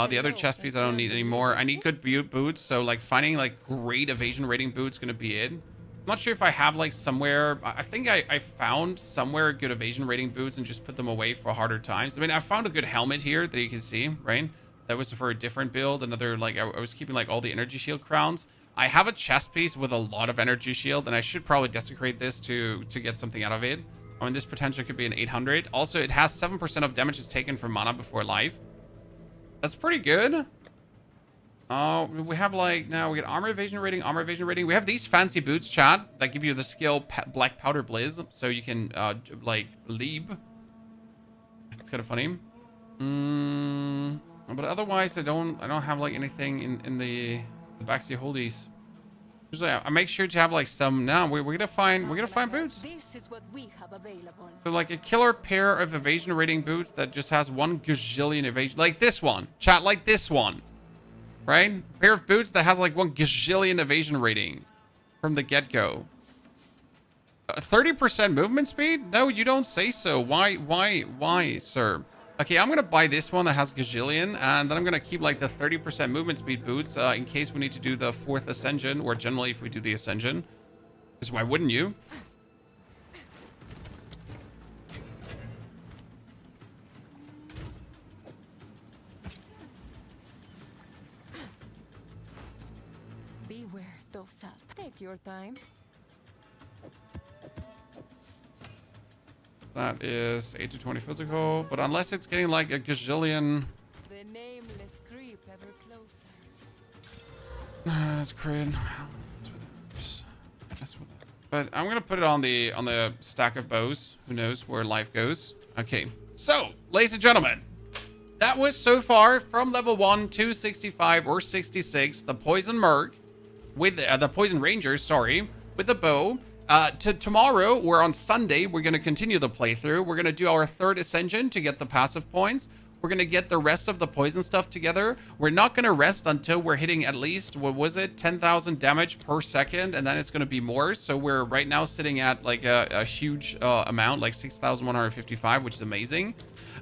The other chest piece I don't need anymore. I need good boots, so like finding like great evasion rating boots going to be it. I'm not sure if I have like somewhere. I think I found somewhere good evasion rating boots and just put them away for harder times. I mean, I found a good helmet here that you can see, right? That was for a different build. Another, like, I was keeping like all the energy shield crowns. I have a chest piece with a lot of energy shield, and I should probably desecrate this to get something out of it. I mean, this potential could be an 800. Also, it has 7% of damages taken from mana before life. That's pretty good. We have like, now we get armor evasion rating, armor evasion rating. We have these fancy boots, chat, that give you the skill Black Powder Blizz, so you can like leap. It's kind of funny. But otherwise, I don't have like anything in the backseat holdies. So yeah, I make sure to have like some. Now we're gonna find boots. This is what we have available. So like a killer pair of evasion rating boots that just has 1 gazillion evasion, like this one, chat, like this one, right? A pair of boots that has like 1 gazillion evasion rating from the get-go. 30% movement speed? No, you don't say so. Why, sir? Okay, I'm gonna buy this one that has gazillion, and then I'm gonna keep like the 30% movement speed boots in case we need to do the 4th ascension, or generally if we do the ascension. Because why wouldn't you? Beware those cells. Take your time. That is 8 to 20 physical, but unless it's getting like a gazillion. The nameless creep ever closer. That's crit. But I'm gonna put it on the stack of bows. Who knows where life goes? Okay, so ladies and gentlemen, that was so far from level 1 to 65 or 66. The poison merc with the poison rangers, sorry, with the bow. Tomorrow, or on Sunday, we're going to continue the playthrough. We're going to do our 3rd ascension to get the passive points. We're going to get the rest of the poison stuff together. We're not going to rest until we're hitting at least, what was it, 10,000 damage per second, and then it's going to be more. So we're right now sitting at like a huge amount, like 6,155, which is amazing.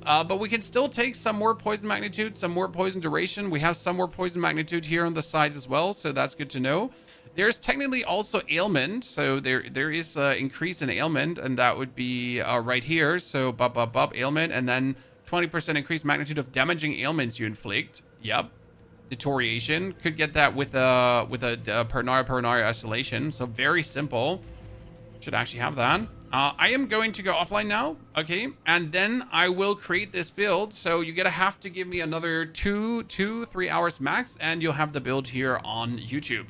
But we can still take some more poison magnitude, some more poison duration. We have some more poison magnitude here on the sides as well, so that's good to know. There's technically also ailment, so there is increase in ailment, and that would be right here. So ailment, and then 20% increased magnitude of damaging ailments you inflict. Yep. Deterioration could get that with a Parnara isolation. So very simple. Should actually have that. I am going to go offline now, okay, and then I will create this build. So you're gonna have to give me another 3 hours max, and you'll have the build here on YouTube.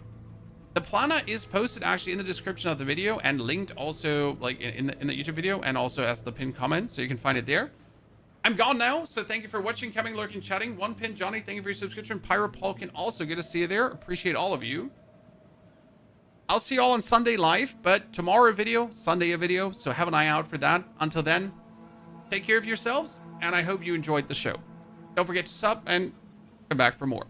The planner is posted actually in the description of the video and linked also like in the YouTube video and also as the pinned comment, so you can find it there. I'm gone now, so thank you for watching, coming, lurking, chatting. One pin Johnny, thank you for your subscription. Pyro Paul can also good to see you there. Appreciate all of you. I'll see you all on Sunday live, but tomorrow a video, Sunday a video, so have an eye out for that. Until then, take care of yourselves, and I hope you enjoyed the show. Don't forget to sub and come back for more.